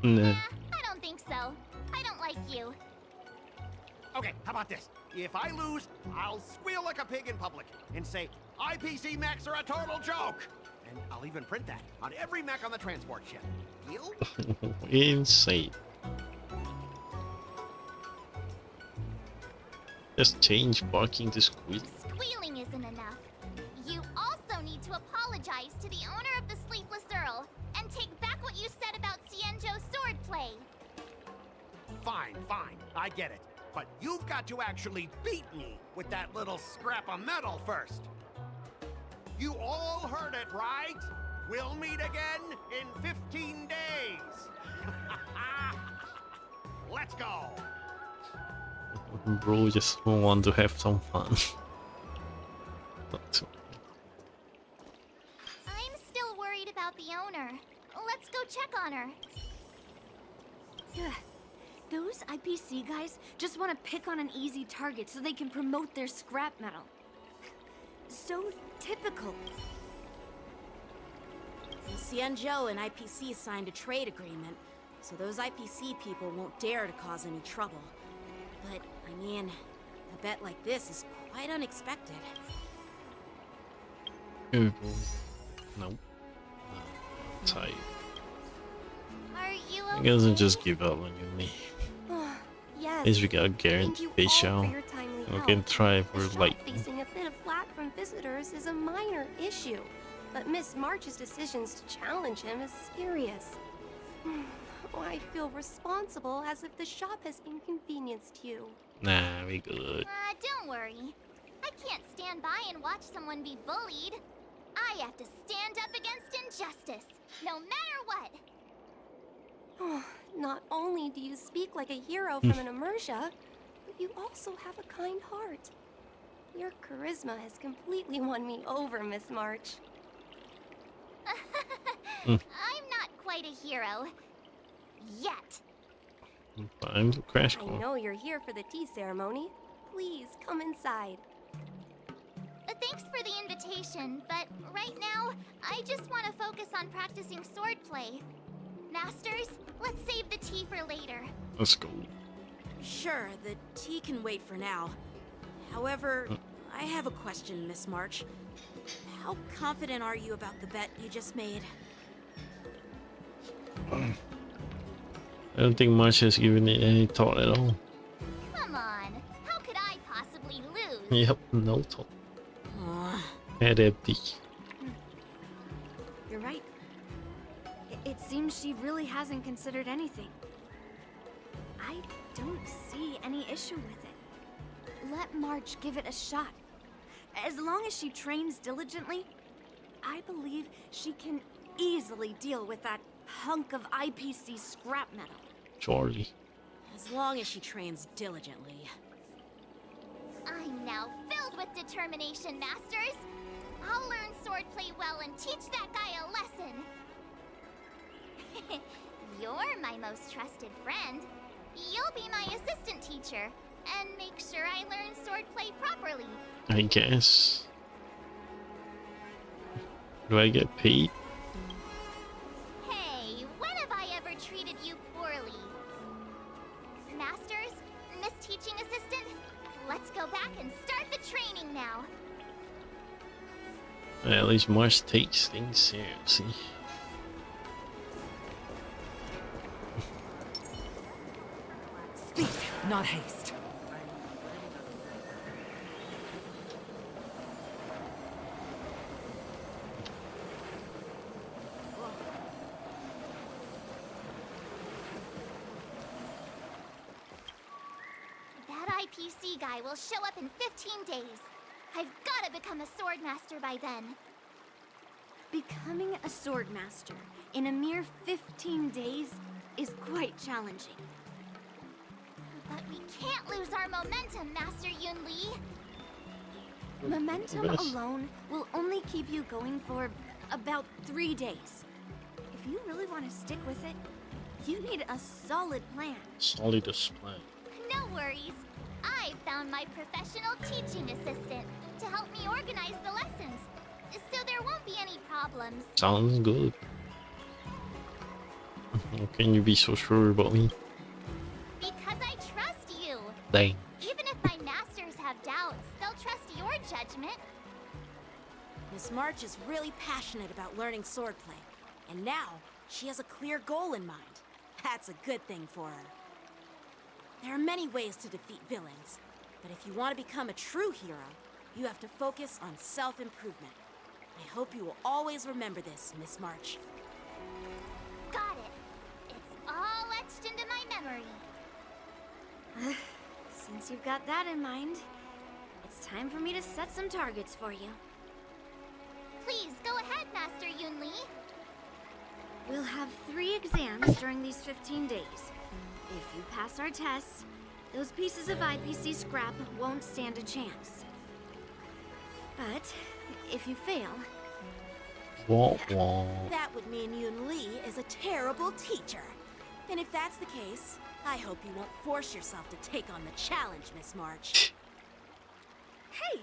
Nah. I don't think so. I don't like you. Okay, how about this? If I lose, I'll squeal like a pig in public and say, IPC mechs are a total joke! And I'll even print that on every mech on the transport ship. Deal? Insane. Just change barking to squeal. Squealing isn't enough. You also need to apologize to the owner of the Sleepless Earl and take back what you said about Xianzhou swordplay. Fine, fine, I get it. But you've got to actually beat me with that little scrap of metal first. You all heard it, right? We'll meet again in 15 days. Let's go. Bro just want to have some fun. Not too. I'm still worried about the owner. Let's go check on her. Those IPC guys just want to pick on an easy target so they can promote their scrap metal. So typical. Xianzhou and IPC signed a trade agreement, so those IPC people won't dare to cause any trouble. But, I mean, a bet like this is quite unexpected. Nope. Tight. Are you He doesn't just give up on you, me. Yes. At least we got a guaranteed pay show. We can try for like. Facing a bit of flack from visitors is a minor issue, but Miss March's decisions to challenge him is serious. I feel responsible, as if the shop has inconvenienced you. Nah, we good. Don't worry. I can't stand by and watch someone be bullied. I have to stand up against injustice, no matter what. Not only do you speak like a hero from an immersia, but you also have a kind heart. Your charisma has completely won me over, Miss March. I'm not quite a hero. Yet. I'm the crash I course. know you're here for the tea ceremony. Please come inside. Thanks for the invitation, but right now, I just want to focus on practicing swordplay. Masters, let's save the tea for later. Let's go. Sure, the tea can wait for now. However, I have a question, Miss March. How confident are you about the bet you just made? I don't think March has given it any thought at all. Come on, how could I possibly lose? Yep, no thought. Head empty. You're right. It seems she really hasn't considered anything. I don't see any issue with it. Let March give it a shot. As long as she trains diligently, I believe she can easily deal with that hunk of IPC scrap metal. Charlie. As long as she trains diligently. I'm now filled with determination, Masters. I'll learn swordplay well and teach that guy a lesson. You're my most trusted friend. You'll be my assistant teacher and make sure I learn swordplay properly. I guess. Do I get paid? Hey, when have I ever treated you poorly? Masters, Miss Teaching Assistant, let's go back and start the training now. At least March takes things seriously. Speed, not haste. That IPC guy will show up in 15 days. I've got to become a swordmaster by then. Becoming a swordmaster in a mere 15 days is quite challenging. But we can't lose our momentum, Master Yunli. Momentum Yes. alone will only keep you going for about 3 days. If you really want to stick with it, you need a solid plan. Solid as plan. No worries. I found my professional teaching assistant to help me organize the lessons, so there won't be any problems. Sounds good. How can you be so sure about me? Because I trust you. Dang. Even if my masters have doubts, they'll trust your judgment. Miss March is really passionate about learning swordplay, and now she has a clear goal in mind. That's a good thing for her. There are many ways to defeat villains, but if you want to become a true hero, you have to focus on self-improvement. I hope you will always remember this, Miss March. Got it. It's all etched into my memory. Since you've got that in mind, it's time for me to set some targets for you. Please go ahead, Master Yunli. We'll have 3 exams during these 15 days. If you pass our tests, those pieces of IPC scrap won't stand a chance. But if you fail... Wah, wah. That would mean Yunli is a terrible teacher. And if that's the case, I hope you won't force yourself to take on the challenge, Miss March. Hey!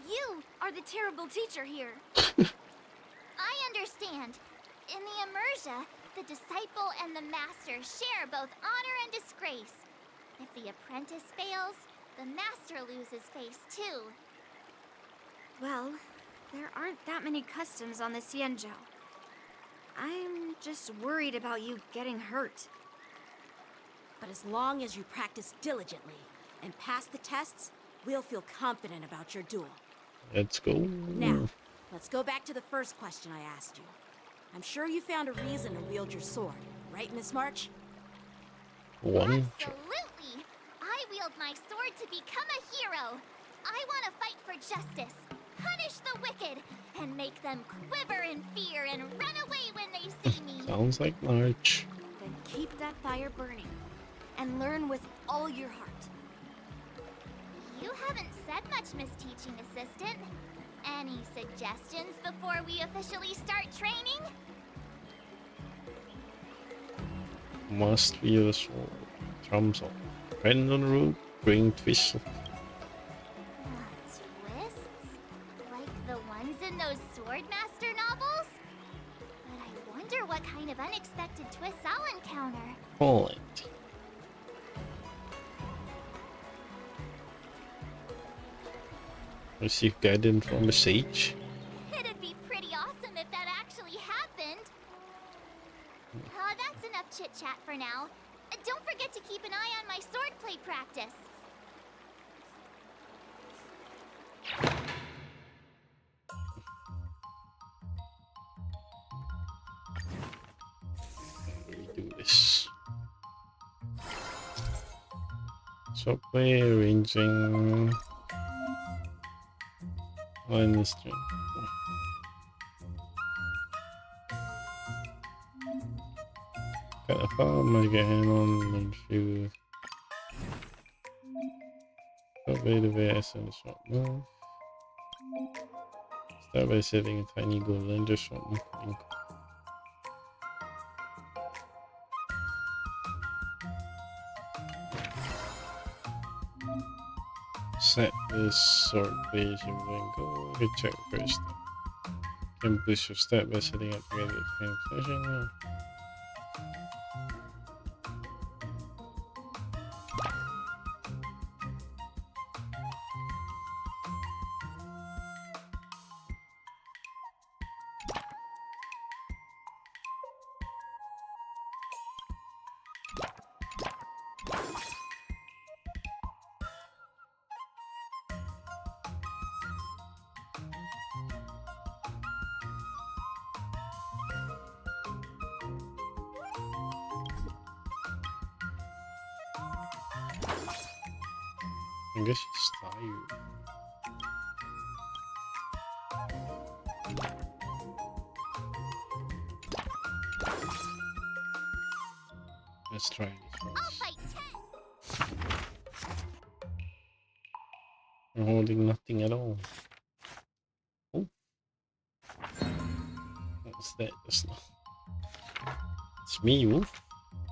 You are the terrible teacher here. I understand. In the immersia, the disciple and the master share both honor and disgrace. If the apprentice fails, the master loses face too. Well, there aren't that many customs on the Xianzhou. I'm just worried about you getting hurt. But as long as you practice diligently and pass the tests, we'll feel confident about your duel. Let's go. Now, let's go back to the first question I asked you. I'm sure you found a reason to wield your sword, right, Miss March? One. Absolutely! I wield my sword to become a hero. I want to fight for justice, punish the wicked, and make them quiver in fear and run away when they see me. Sounds like March. Then keep that fire burning and learn with all your heart. You haven't said much, Miss Teaching Assistant. Any suggestions before we officially start training? Must be the sword. Thumbs up. Pen on the road. Bring twist. Twists? Like the ones in those Swordmaster novels? But I wonder what kind of unexpected twists I'll encounter. Hold. Receive guidance from the sage. It'd be pretty awesome if that actually happened. That's enough chit-chat for now. Don't forget to keep an eye on my swordplay practice. We do this. Swordplay arranging on the string. Got a farm, I get hand on and few. Swordplay the VS and a short move. Start by setting a tiny goal and just short move. Set this sword page and then go to check first. Can boost your stat by setting up together with position. I guess she's tired. Let's try this first. I'm holding nothing at all. Oh. What's that? That's not. It's me, Wolf.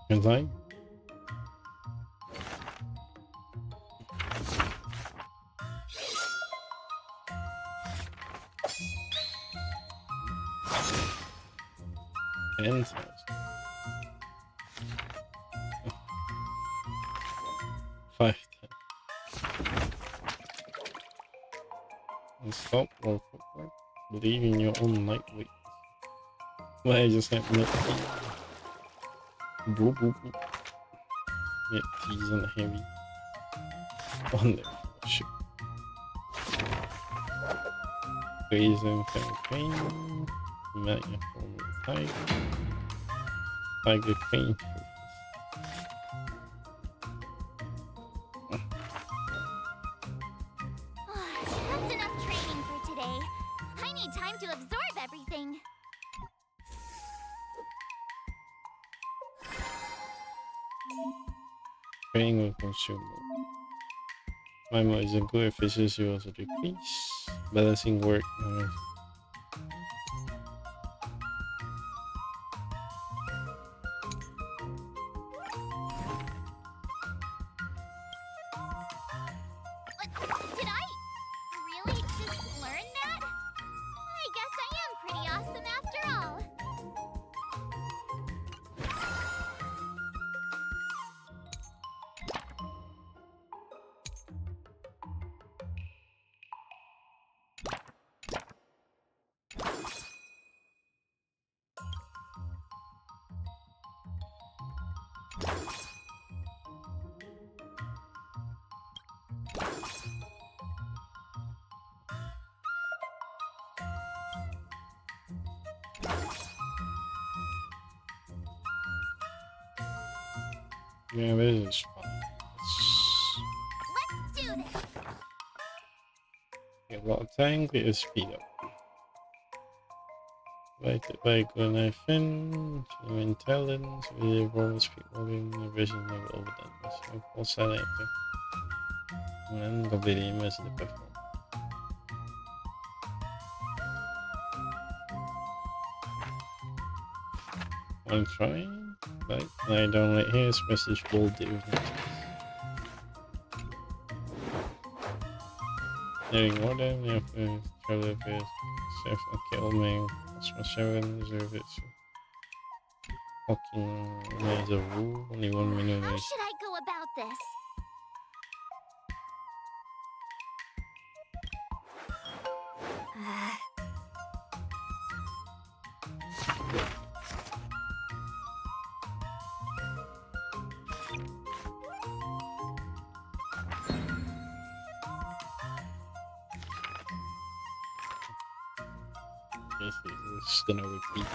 Can I? And 5 and stop or footwork. Believe in your own lightweight. Well, I just have milk tea. Boop boop boop. Milk teas and heavy. Wonderful. Shoot. Praise and campaign. Magna forward tiger. Tiger queen. That's enough training for today. I need time to absorb everything. Training will consume more. My mod isn't good, efficiency will also decrease. Balancing work. Did I really just learn that? I guess I am pretty awesome after all. Yeah, this is fun. Let's do this. Get a lot of tank, get a speed up. Right, by good knife in, genuine talent, video performance, speed volume, vision level over that. So, full side acting. And then complete immerse in the platform. I'm trying, right? I don't like here, message bold there. Nearing order, now for travel affairs, safe and kill me, customer 7, reserve it. Fucking, there's a rule, only 1 minute. How should I go about this? It's just gonna repeat.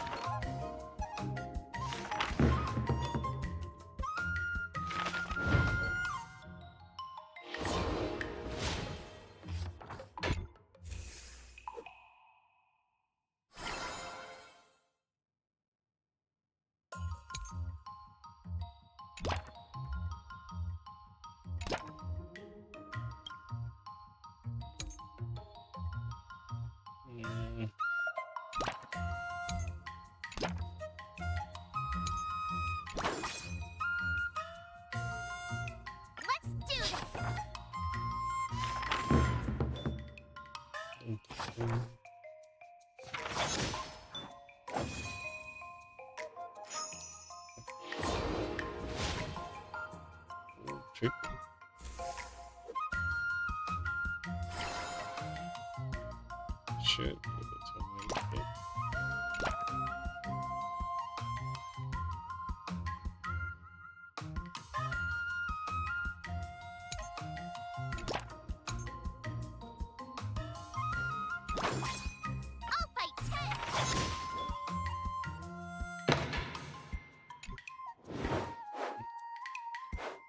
Trick. Shit.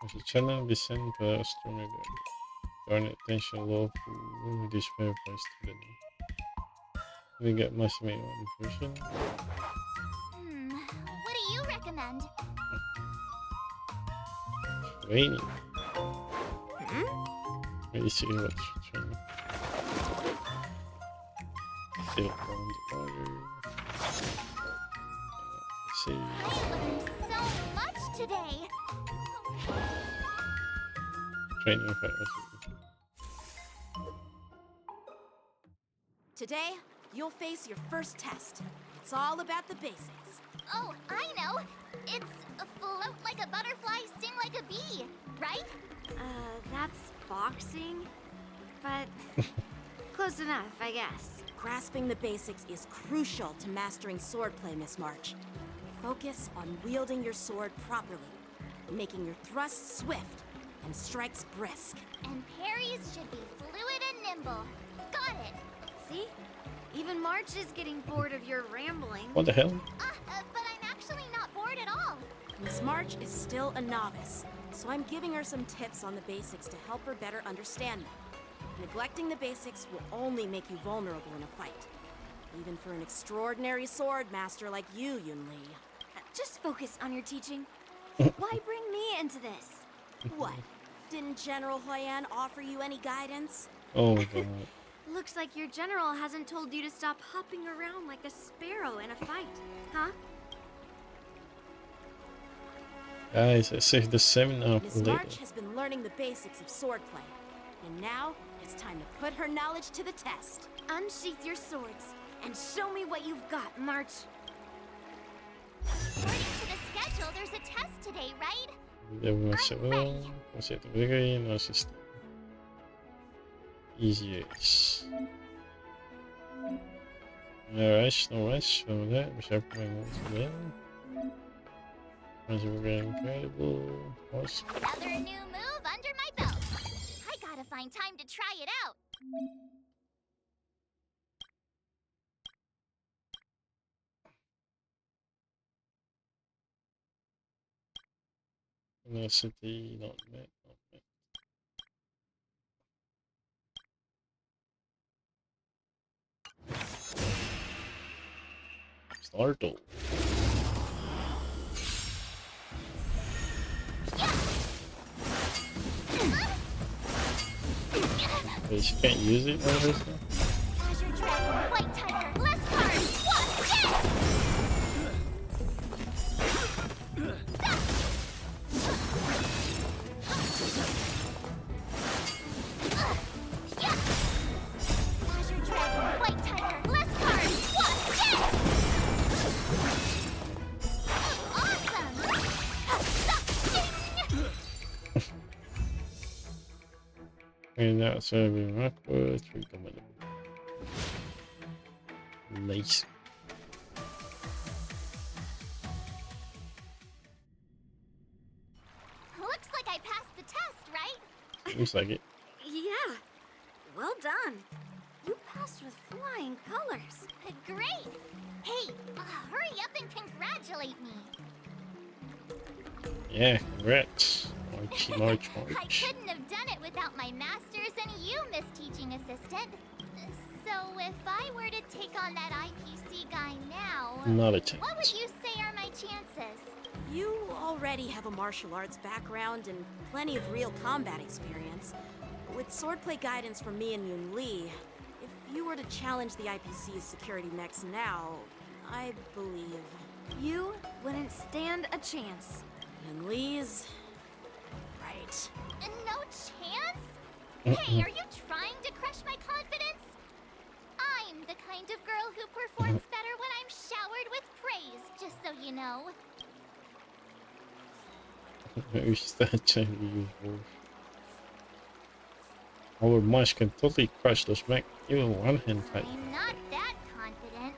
As a channel descend per astronomy. Darn it, attention low for reduce fireplace to the knee. We get maximum version. What do you recommend? Training. Let me see what's training. Still on the order. Let's see. I learned so much today. Training if I was. Today, you'll face your first test. It's all about the basics. Oh, I know. It's float like a butterfly, sting like a bee, right? That's boxing? But close enough, I guess. Grasping the basics is crucial to mastering swordplay, Miss March. Focus on wielding your sword properly, making your thrusts swift and strikes brisk. And parries should be fluid and nimble. Got it. See? Even March is getting bored of your rambling. What the hell? But I'm actually not bored at all. Miss March is still a novice, so I'm giving her some tips on the basics to help her better understand them. Neglecting the basics will only make you vulnerable in a fight. Even for an extraordinary sword master like you, Yunli. Just focus on your teaching. Why bring me into this? What? Didn't General Huyan offer you any guidance? Oh god. Looks like your general hasn't told you to stop hopping around like a sparrow in a fight, huh? Guys, I saved the 7 up Miss later. March has been learning the basics of swordplay, and now it's time to put her knowledge to the test. Unsheath your swords and show me what you've got, March. According to the schedule, there's a test today, right? Was it very nice? Easy ace. No rush, no rush. So that we sharp my moves again. As we're getting incredible. Horse. Another new move under my belt. I gotta find time to try it out. Tenacity, not met, not met. Startle. Wait, she can't use it on herself? Azure Dragon, White Tiger, less cards! What? Azure Dragon, White Tiger, less cards! What? And now serving upwards, 3 coming. Nice. Looks like I passed the test, right? Looks like it. Yeah. Well done. You passed with flying colors. Great! Hey, hurry up and congratulate me. Yeah, congrats. March. I couldn't have done it without my masters and you, Miss Teaching Assistant. So if I were to take on that IPC guy now, Not a chance. what would you say are my chances? You already have a martial arts background and plenty of real combat experience. With swordplay guidance from me and Yunli, if you were to challenge the IPC's security mechs now, I believe... You wouldn't stand a chance. Yunli's... right. No chance? Hey, are you trying to crush my confidence? I'm the kind of girl who performs better when I'm showered with praise, just so you know. Maybe she's that champion before. Our March can totally crush those mech, even one hand type. I'm not that confident.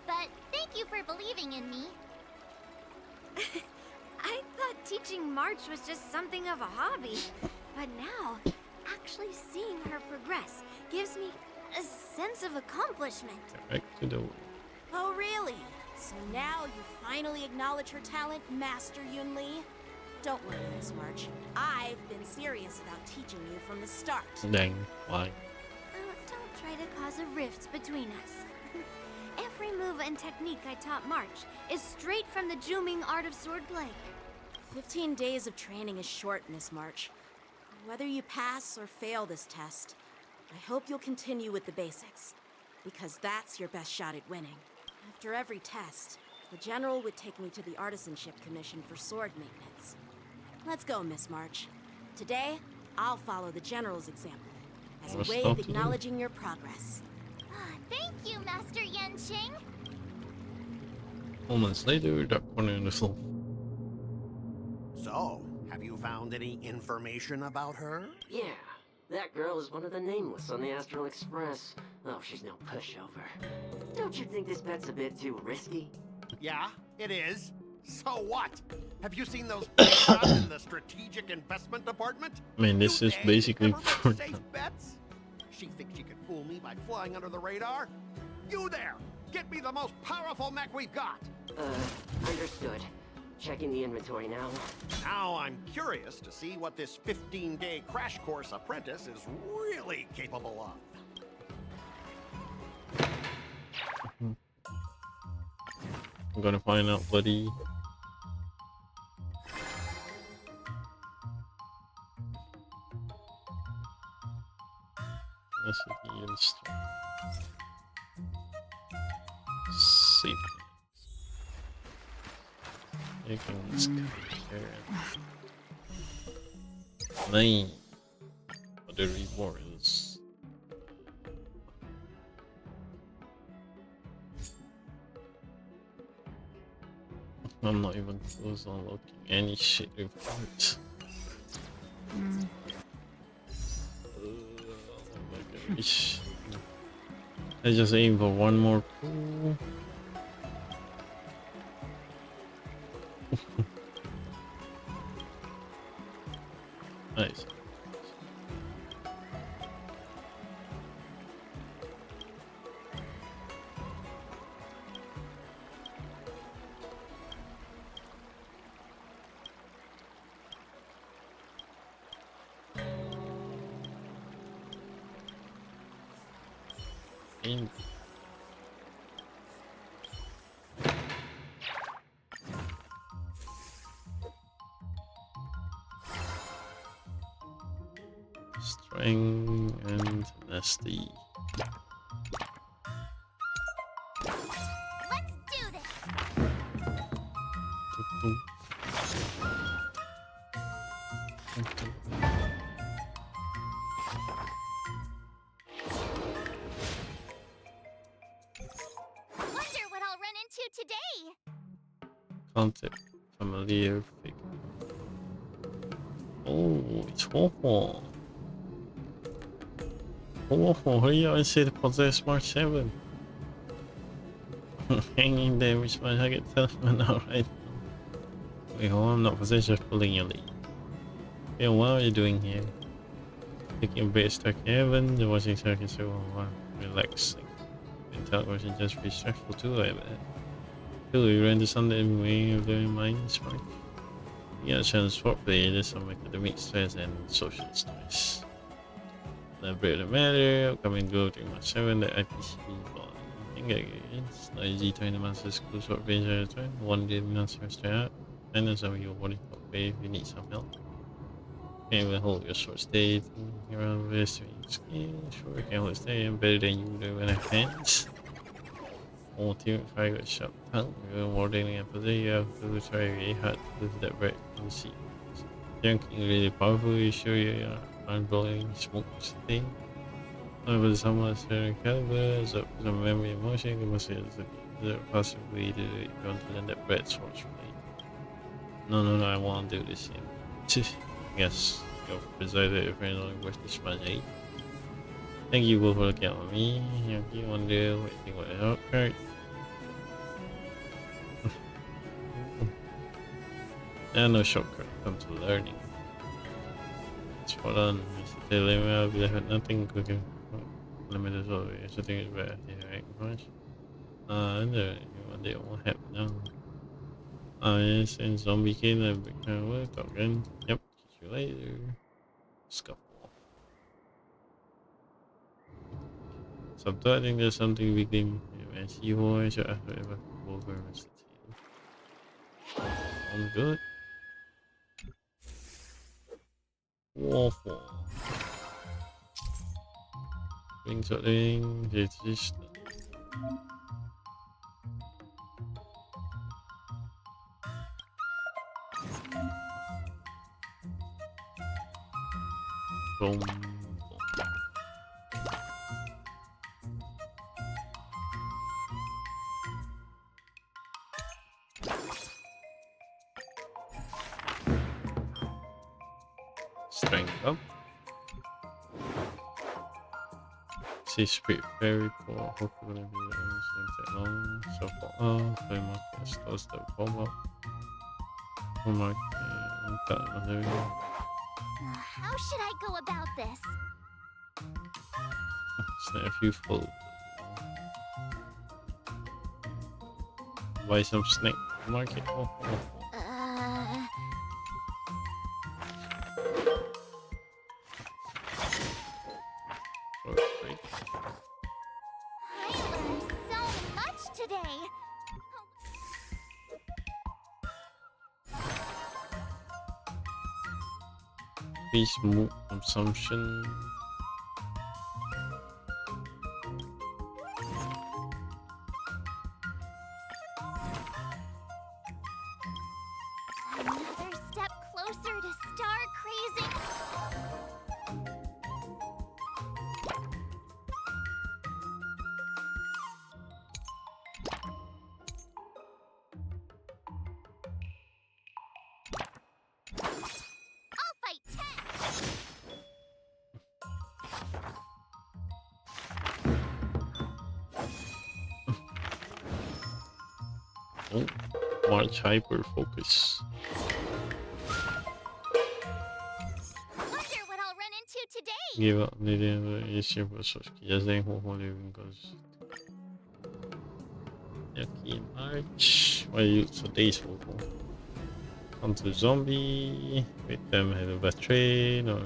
But thank you for believing in me. I thought teaching March was just something of a hobby. But now, actually seeing her progress gives me a sense of accomplishment. Back to the... Oh, really? So now you finally acknowledge her talent, Master Yunli? Don't worry, Miss March. I've been serious about teaching you from the start. Dang, why? Don't try to cause a rift between us. Every move and technique I taught March is straight from the Juming art of swordplay. 15 days of training is short, Miss March. Whether you pass or fail this test, I hope you'll continue with the basics, because that's your best shot at winning. After every test, the General would take me to the Artisanship Commission for sword maintenance. Let's go, Miss March. Today, I'll follow the General's example as a way of acknowledging your progress. Thank you, Master Yanqing. Moments later, that corner in the floor. So, have you found any information about her? Yeah, that girl is one of the nameless on the Astral Express. Oh, she's no pushover. Don't you think this bet's a bit too risky? Yeah, it is. So what? Have you seen those big shots in the strategic investment department? I mean, this is basically for Safe bets? She thinks she can fool me by flying under the radar? You there! Get me the most powerful mech we've got! Understood. Checking the inventory now. Now I'm curious to see what this 15-day crash course apprentice is really capable of. I'm gonna find out, buddy. That's the install. Save. You can just come here. Nine. Other rewards. I'm not even close on looking any shit rewards. Oh my gosh. I just aim for one more pool. Nice. String and nasty. Let's do this. Wonder what I'll run into today. Contact familiar figure. Oh, it's Waffle. Waffle, hurry up and say the possessed March 7. Hanging there, response. I get telephone now, right? Wait, hold on, I'm not possessed, just pulling your lead. Yeah, what are you doing here? Taking a break, stuck in heaven, the watching circuit so relaxing. Television just be stressful too, I bet. Till we ran to Sunday way of their minds, Mark. You got a chance to sport play this some academic stress and social stress. The bread of matter, upcoming go during March 7, the IPC ball. It's not easy to the master school short range at a time. One day, not semester out. I know some of your body clock pay if you need some help. Okay, we'll hold your short stay around this skill. Sure, I can hold stay. I'm better than you do when I have hands. All team fire got shot tongue. You're more than a position. You have to try really hard to lift that bread from the seat. Junking really powerful. You sure you aren't blowing smoke thing? However, someone certain caliber, so some memory emotion, you must say is a possibly to you want to learn that bread source right? No, I won't do this yet. Yes, your presided your friend only worth this much, eh? Thank you both for looking out on me. Yankee wonder what you think what help hurt. And no shortcut comes to learning. Spot on, Mr. Taylor, I'll be left with nothing cooking. Limited over here, so things bad here, right? Much. And you one day it won't happen now. Yes, and zombie killer, big kind of work, talking. Yep, catch you later. Scuffle. Subtitling there's something big thing. And see who I should after ever over Mr. Taylor. I'm good. Waffle. Ring something, it's just. Boom. Strength up. See spirit very poor. Hope you're gonna be that long. So far, play market close the combo. How should I go about this? Snap a few full. Buy some snake market. I learned so much today. Please move consumption. Another step closer to star crazing. I'll fight 10.10. Oh, March hyper focus. Wonder what I'll run into today. Give up the issue for Soski. Just saying who living goes. Yucky March. Why you so tasteful? Onto zombie. With them have a betray or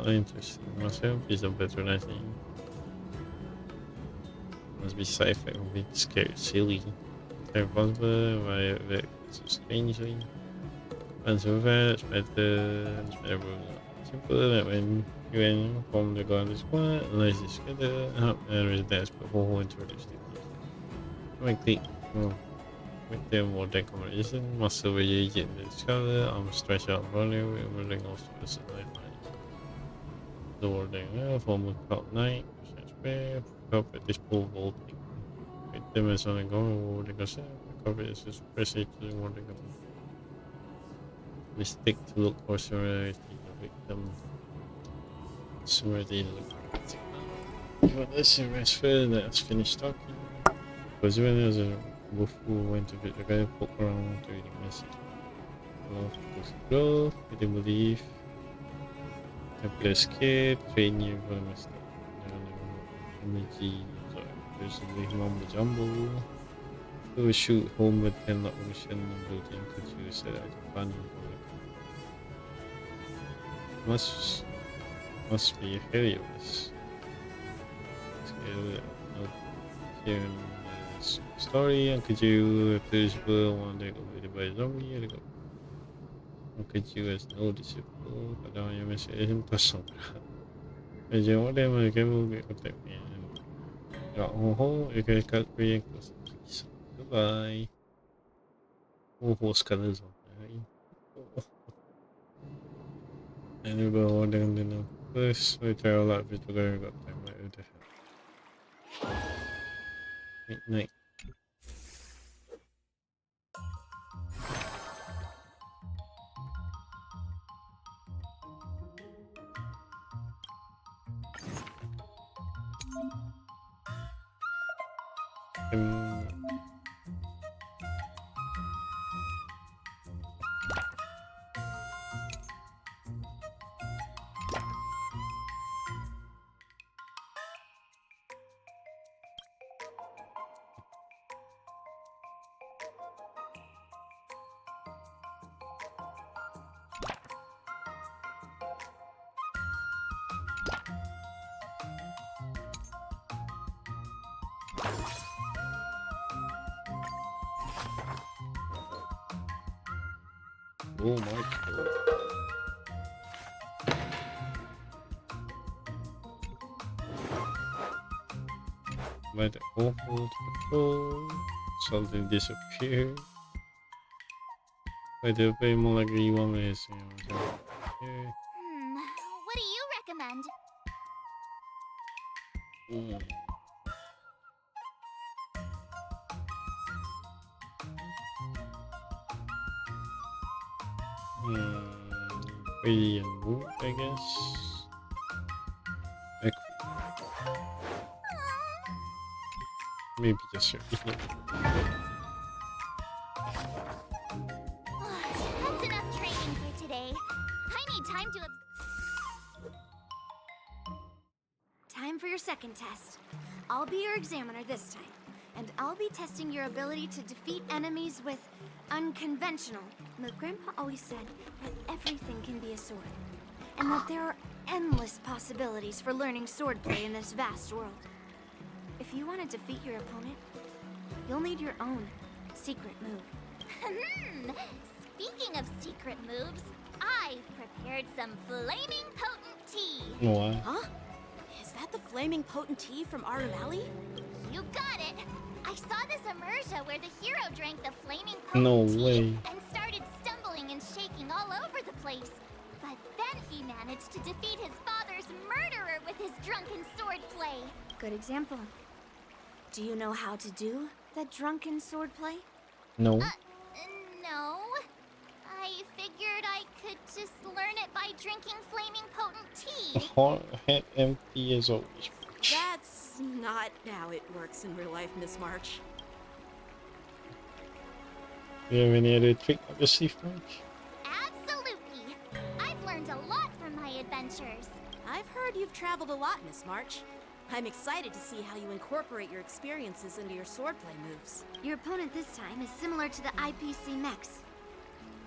interesting myself is a patronizing. Must be sci-fi movie, scared silly. Revolver, my so strangely. And so far it's better Simple that when you inform the guard is quiet, unless it's together, help the residents before introduce the keys. Right click. With them more decoration, muscle reagent the color, arm stretch out volume, everything also is a light. The wording form of cloud night, help at this pool vaulting. With them as on a go, the cassette, cover is expressive to the wording. Mistake to look for similarity the victim. Similarity to look. But let's see, let's finish talking. Because when there's a wolf who went to the guy, poke around to reading message. Love goes growth, we do believe. Temple escape, train you for the mistake. Energy, sorry, there's a big mumbo jumbo. Who shoot home with 10 lot mission and building could you set out fun. Must be hilarious. Here in the story, and could you please one day go by zombie and go? Could you as no disciple, but now you miss it in person. And you want them again will be protect me and got home, you can cut me and close it, please. Goodbye. Oh, horse colors on. And you go on down the first, we try a lot of people going got time like what the hell. Night. Oh my god. Let the awful patrol. Something disappeared. Wait, they'll pay more like you want me to see. What do you recommend? Pretty and move, I guess. Maybe just here. That's enough training for today. I need time to... Time for your second test. I'll be your examiner this time, and I'll be testing your ability to defeat enemies with unconventional. My grandpa always said that everything can be a sword, and that there are endless possibilities for learning swordplay in this vast world. If you want to defeat your opponent, you'll need your own secret move. Speaking of secret moves, I've prepared some flaming potent tea. What? Huh? Is that the flaming potent tea from Autumn Alley? You got it. I saw this immersion where the hero drank the flaming No potent tea way. and started stumbling and shaking all over the place. But then he managed to defeat his father's murderer with his drunken swordplay. Good example. Do you know how to do that drunken swordplay? No. No. I figured I could just learn it by drinking flaming potent tea. Heart head empty as always. That's not how it works in real life, Miss March. You have any other trick up your sleeve, March? Absolutely. I've learned a lot from my adventures. I've heard you've traveled a lot, Miss March. I'm excited to see how you incorporate your experiences into your swordplay moves. Your opponent this time is similar to the IPC mechs.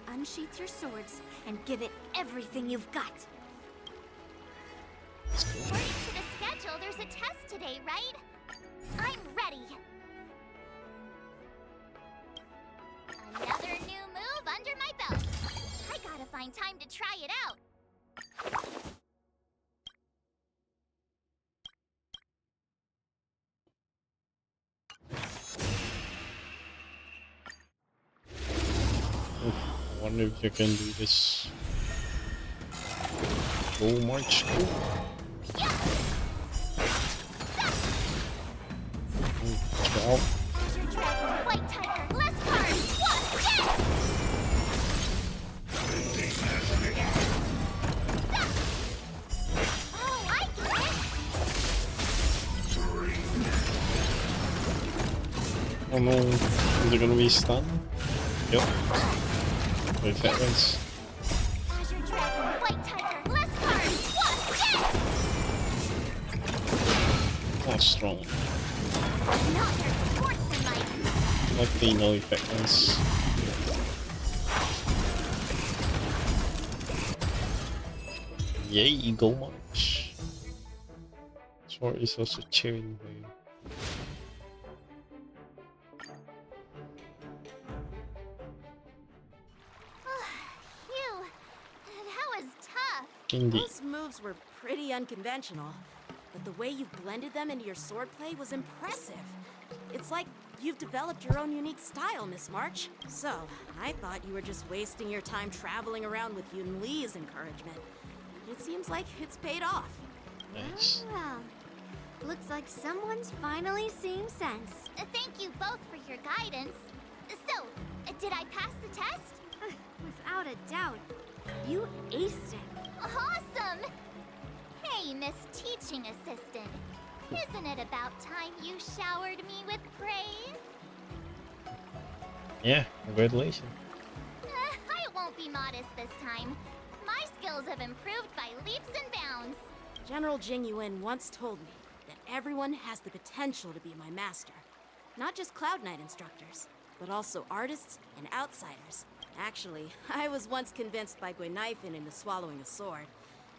Unsheath your swords and give it everything you've got. According to the schedule, there's a test today, right? I'm ready. Another new move under my belt. I gotta find time to try it out. wonder if you can do this. Go march. Go. Wow. White tiger, less cards. What? Oh, I get it. Oh no, is it gonna be stunned? Yep. Wait, seconds. Azure dragon, white tiger, less cards. What? Oh, strong. Not your sportsmanlike. Luckily, no effectiveness. Yay, go march. Sword is also cheering for you. Phew. That was tough. Indeed. Those moves were pretty unconventional, but the way you've blended them into your swordplay was impressive. It's like you've developed your own unique style, Miss March. So, I thought you were just wasting your time traveling around with Yunli's encouragement. It seems like it's paid off. Nice. Well, looks like someone's finally seeing sense. Thank you both for your guidance. So, did I pass the test? Without a doubt, you aced it. Awesome! Hey, Miss Teaching Assistant. Isn't it about time you showered me with praise? Yeah, congratulations. I won't be modest this time. My skills have improved by leaps and bounds. General Jing Yuan once told me that everyone has the potential to be my master. Not just Cloud Knight instructors, but also artists and outsiders. Actually, I was once convinced by Guinifin into swallowing a sword.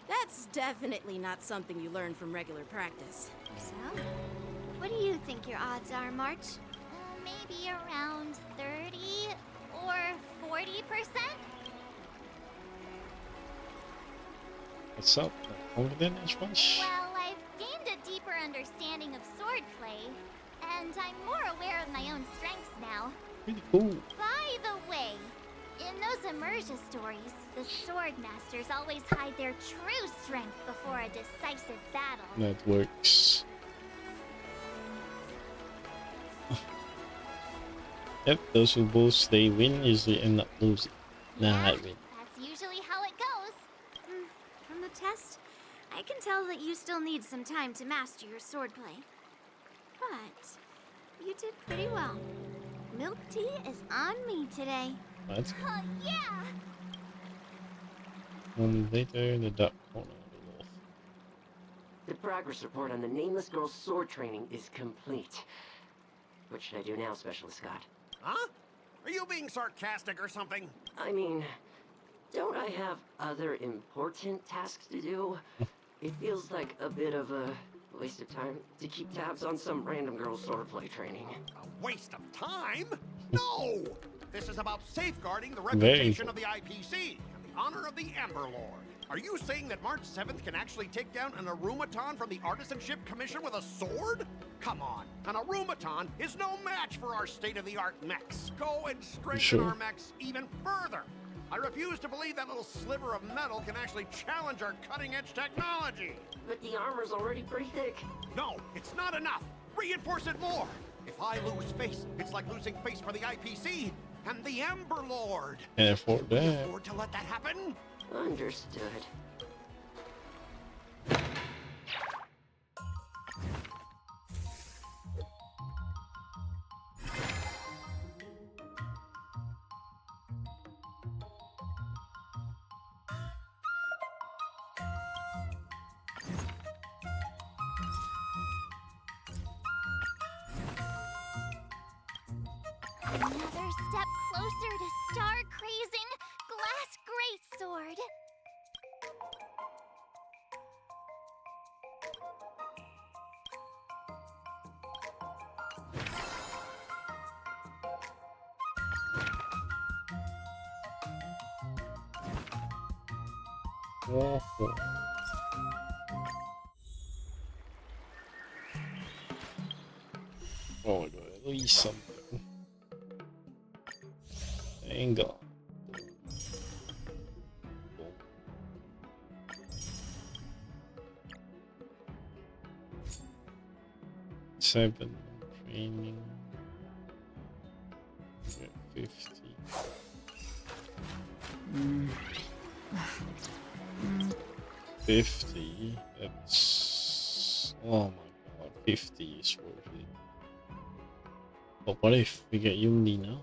That's definitely not something you learn from regular practice. So, what do you think your odds are, March? Maybe around 30 or 40%? What's up? Confident as much? Well, I've gained a deeper understanding of swordplay, and I'm more aware of my own strengths now. Pretty cool. By the way, in those Immersia stories, the sword masters always hide their true strength before a decisive battle. That works. Yep, those who boast they win usually end up losing. Nah, I win. That's usually how it goes. From the test, I can tell that you still need some time to master your swordplay. But you did pretty well. Milk tea is on me today. What? Yeah! A moment later, in the dark corner of the wolf. The progress report on the nameless girl's sword training is complete. What should I do now, Specialist Scott? Huh? Are you being sarcastic or something? I mean, don't I have other important tasks to do? It feels like a bit of a waste of time to keep tabs on some random girl's swordplay training. A waste of time? No! This is about safeguarding the reputation of the IPC and the honor of the Ember Lord. Are you saying that March 7th can actually take down an Arumaton from the Artisanship Commission with a sword? Come on, an Arumaton is no match for our state-of-the-art mechs. Go and strengthen our mechs even further. I refuse to believe that little sliver of metal can actually challenge our cutting-edge technology. But the armor's already pretty thick. No, it's not enough. Reinforce it more. If I lose face, it's like losing face for the IPC and the Ember Lord. Can't afford Can you that. afford to let that happen? Understood. Another step closer to star-crazing Glass Greatsword. Awful. Oh my god, at least something. Thank God. 7 training. 50. 50. That's, oh my god, 50 is worth it. But what if we get Yunli now?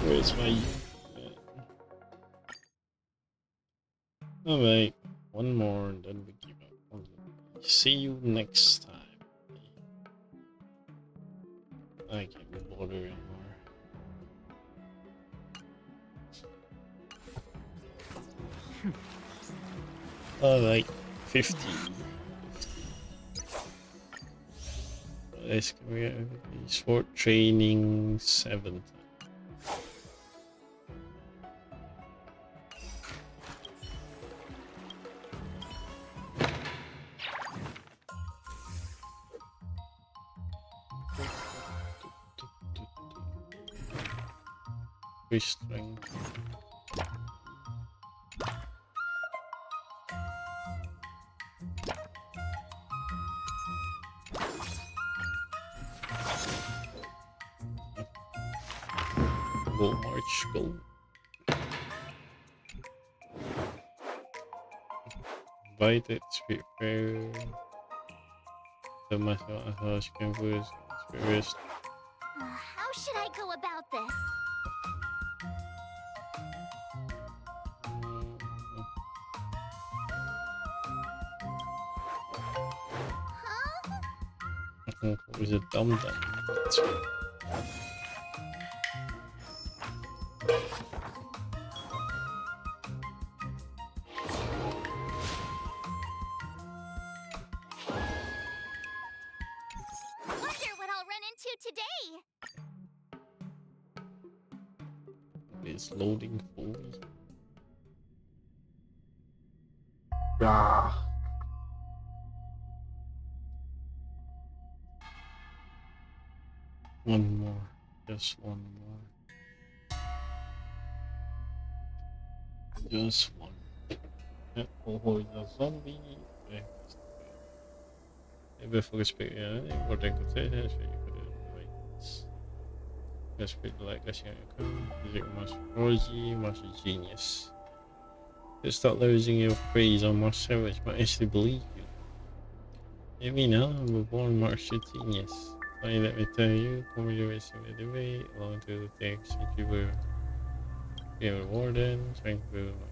Where's my Yunli? Alright, one more and then we give up. See you next time. I can't be bothered anymore. Alright, 50. Let's go get sport training 7. Strength. Go march, go. Bite it, speed fair. The massage can put spirit. How should I go about this? Who's a dumb dumb? That's right. Wonder what I'll run into today. It's loading fully. Ah. One more. Just one more. Just one. Oh, the zombie. Before speaking, what I could say is you could let's speak like let's music must genius. Just start losing your praise on my savage, but actually believe you. Let me know, I'm a born martial genius. Finally, let me tell you, come with the debate, along to the text, since you were being rewarded, trying to prove my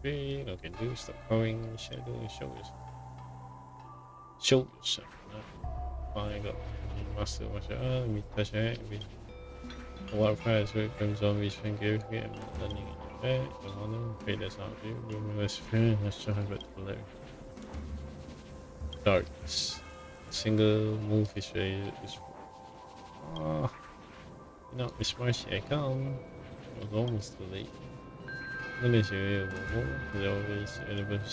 free, I can do, stop going in the shadow and show yourself. Show yourself, finally got master martial art, let me touch your hand, a lot of fires where it comes zombies can give you, I'm not landing in your back, come on them, pay that's not you, give me less fair, let's try to hilarious. Darkness. Single move is ready. Oh, you know, Miss Marcy, I come. It was almost too late. Then is available. There's always available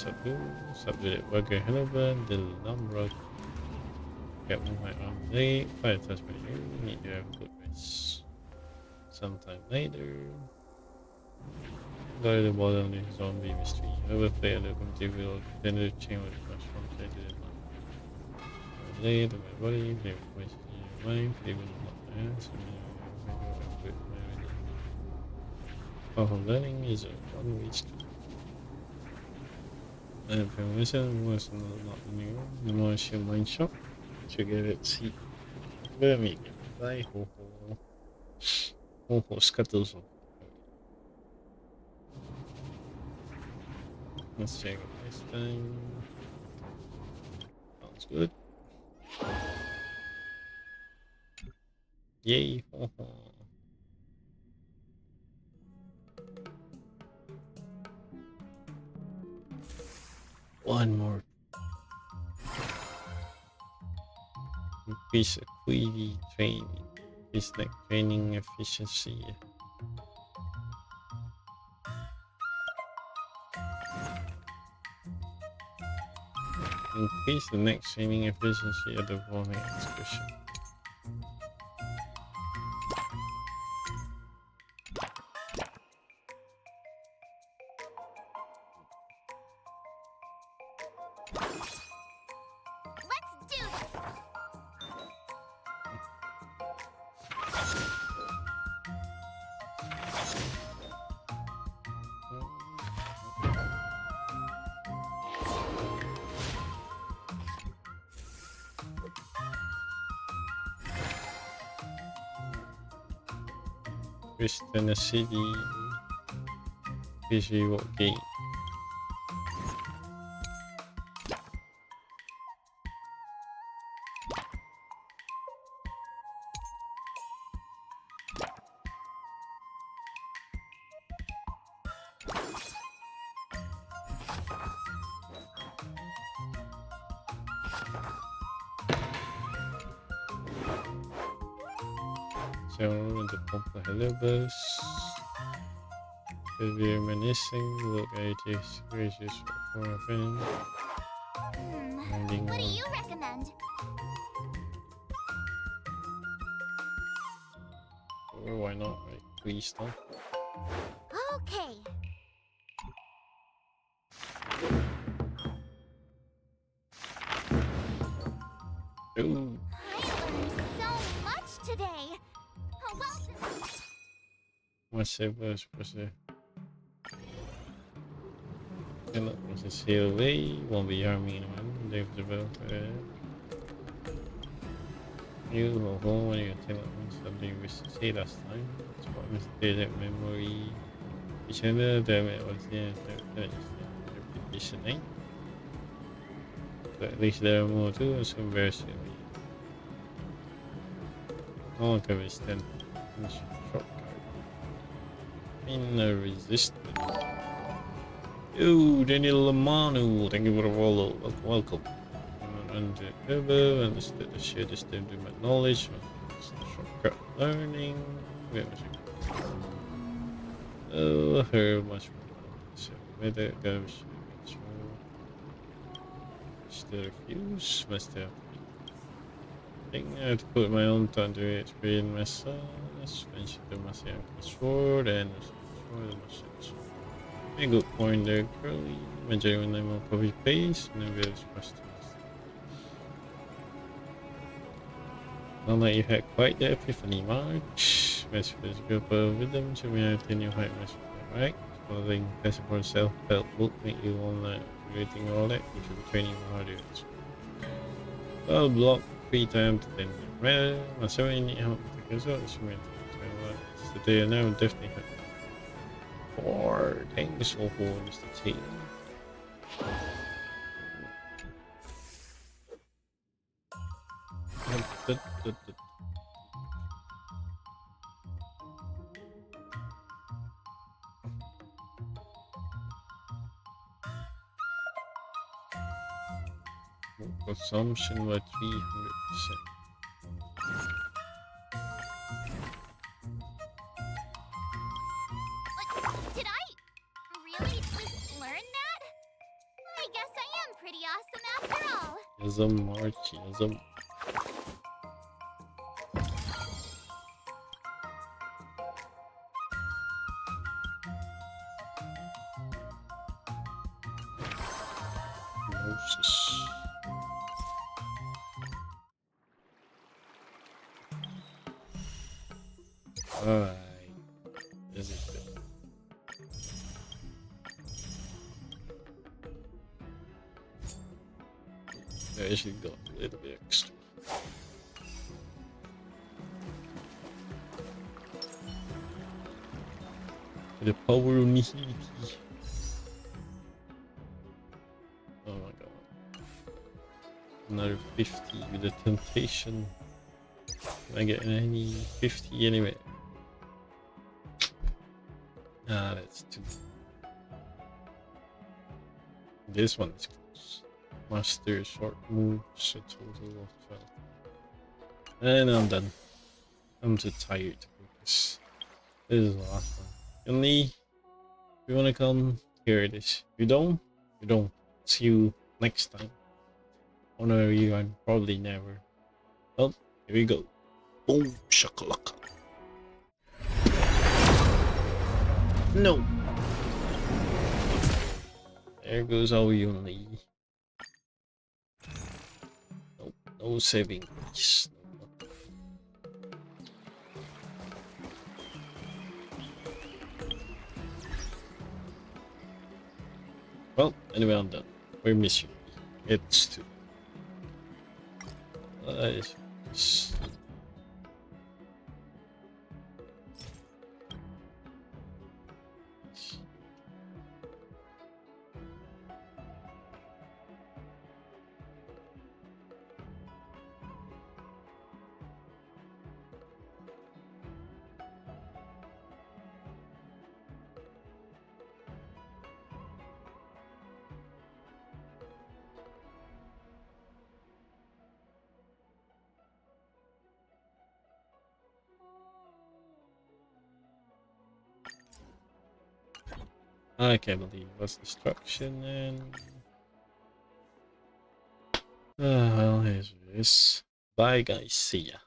subject worker Hellman, the number. Get my arm late. Fire touch my ear. Need to have a good rest. Sometime later. Go to the bottom of the zombie mystery. Whoever played the computer tender chain with mushroom traded in laid on my body, they voices in your mind, even not my hands, powerful learning is a one-way street. And permission was not new, the more your mind shop, to get it see. Let me get bye, ho ho. Ho ho, scuttles. Let's check it next time. Sounds good. Yay! One more. Increase equity training. Increase like training efficiency. Increase the next training efficiency of the following excursion. Twist in the city. Visual game. So the Pompa Hello Bus. Severe menacing. Look at this. Gracious for a friend. What do you recommend? Or why not? Right? Please stop. Okay. Ooh. I learned so much today. Well, What's it was it? And that was a COA, won't be army one, they've developed you will home when you tell them something we say last time. It's what was data memory. Each other, damn it was the repetition, but at least there are more to it, so very silly. All I can stand shortcut. In the resistance. Yo, Daniel Lamanu, thank you for the follow. Welcome. Undercover, understood the shared distinctive knowledge of shortcut learning. Where was it? Oh, her much more. So, where that goes, still refuse, must have. I think I have to put my own thunder experience myself. When she do my sword and sword. A good point there, Curly. Imagine when I'm on copy paste, and then we'll questions. Not that you had quite the epiphany, March. Best for this group of rhythm, so we have 10 new height message, right? Following passport self-help book, make you online, rating all that, which will be training harder. Well, block 3 times, then well, I'm sorry, need help with the results. So they are now definitely help. 4 things or 4 is the team. Consumption by 300%. did I really just learn that? I guess I am pretty awesome after all. Yazım March, yazım. Moses. Alright. This is good. I actually got a little bit extra. The power of nihility. Oh my god. Another 50 with the temptation. Can I get any 50 anyway? Ah, that's too. This one is close. Master short moves, a total of 12. And I'm done. I'm too tired to focus. This is the last one. Yunli, if you wanna come, here it is. If you don't, you don't. See you next time. Honor you and probably never. Well, here we go. Boom shakalaka. No. There goes our Yunli. Nope, no saving grace. Well, anyway, I'm done. We're missing. It's 2. I can't believe what's destruction and well, here's this. Bye guys, see ya.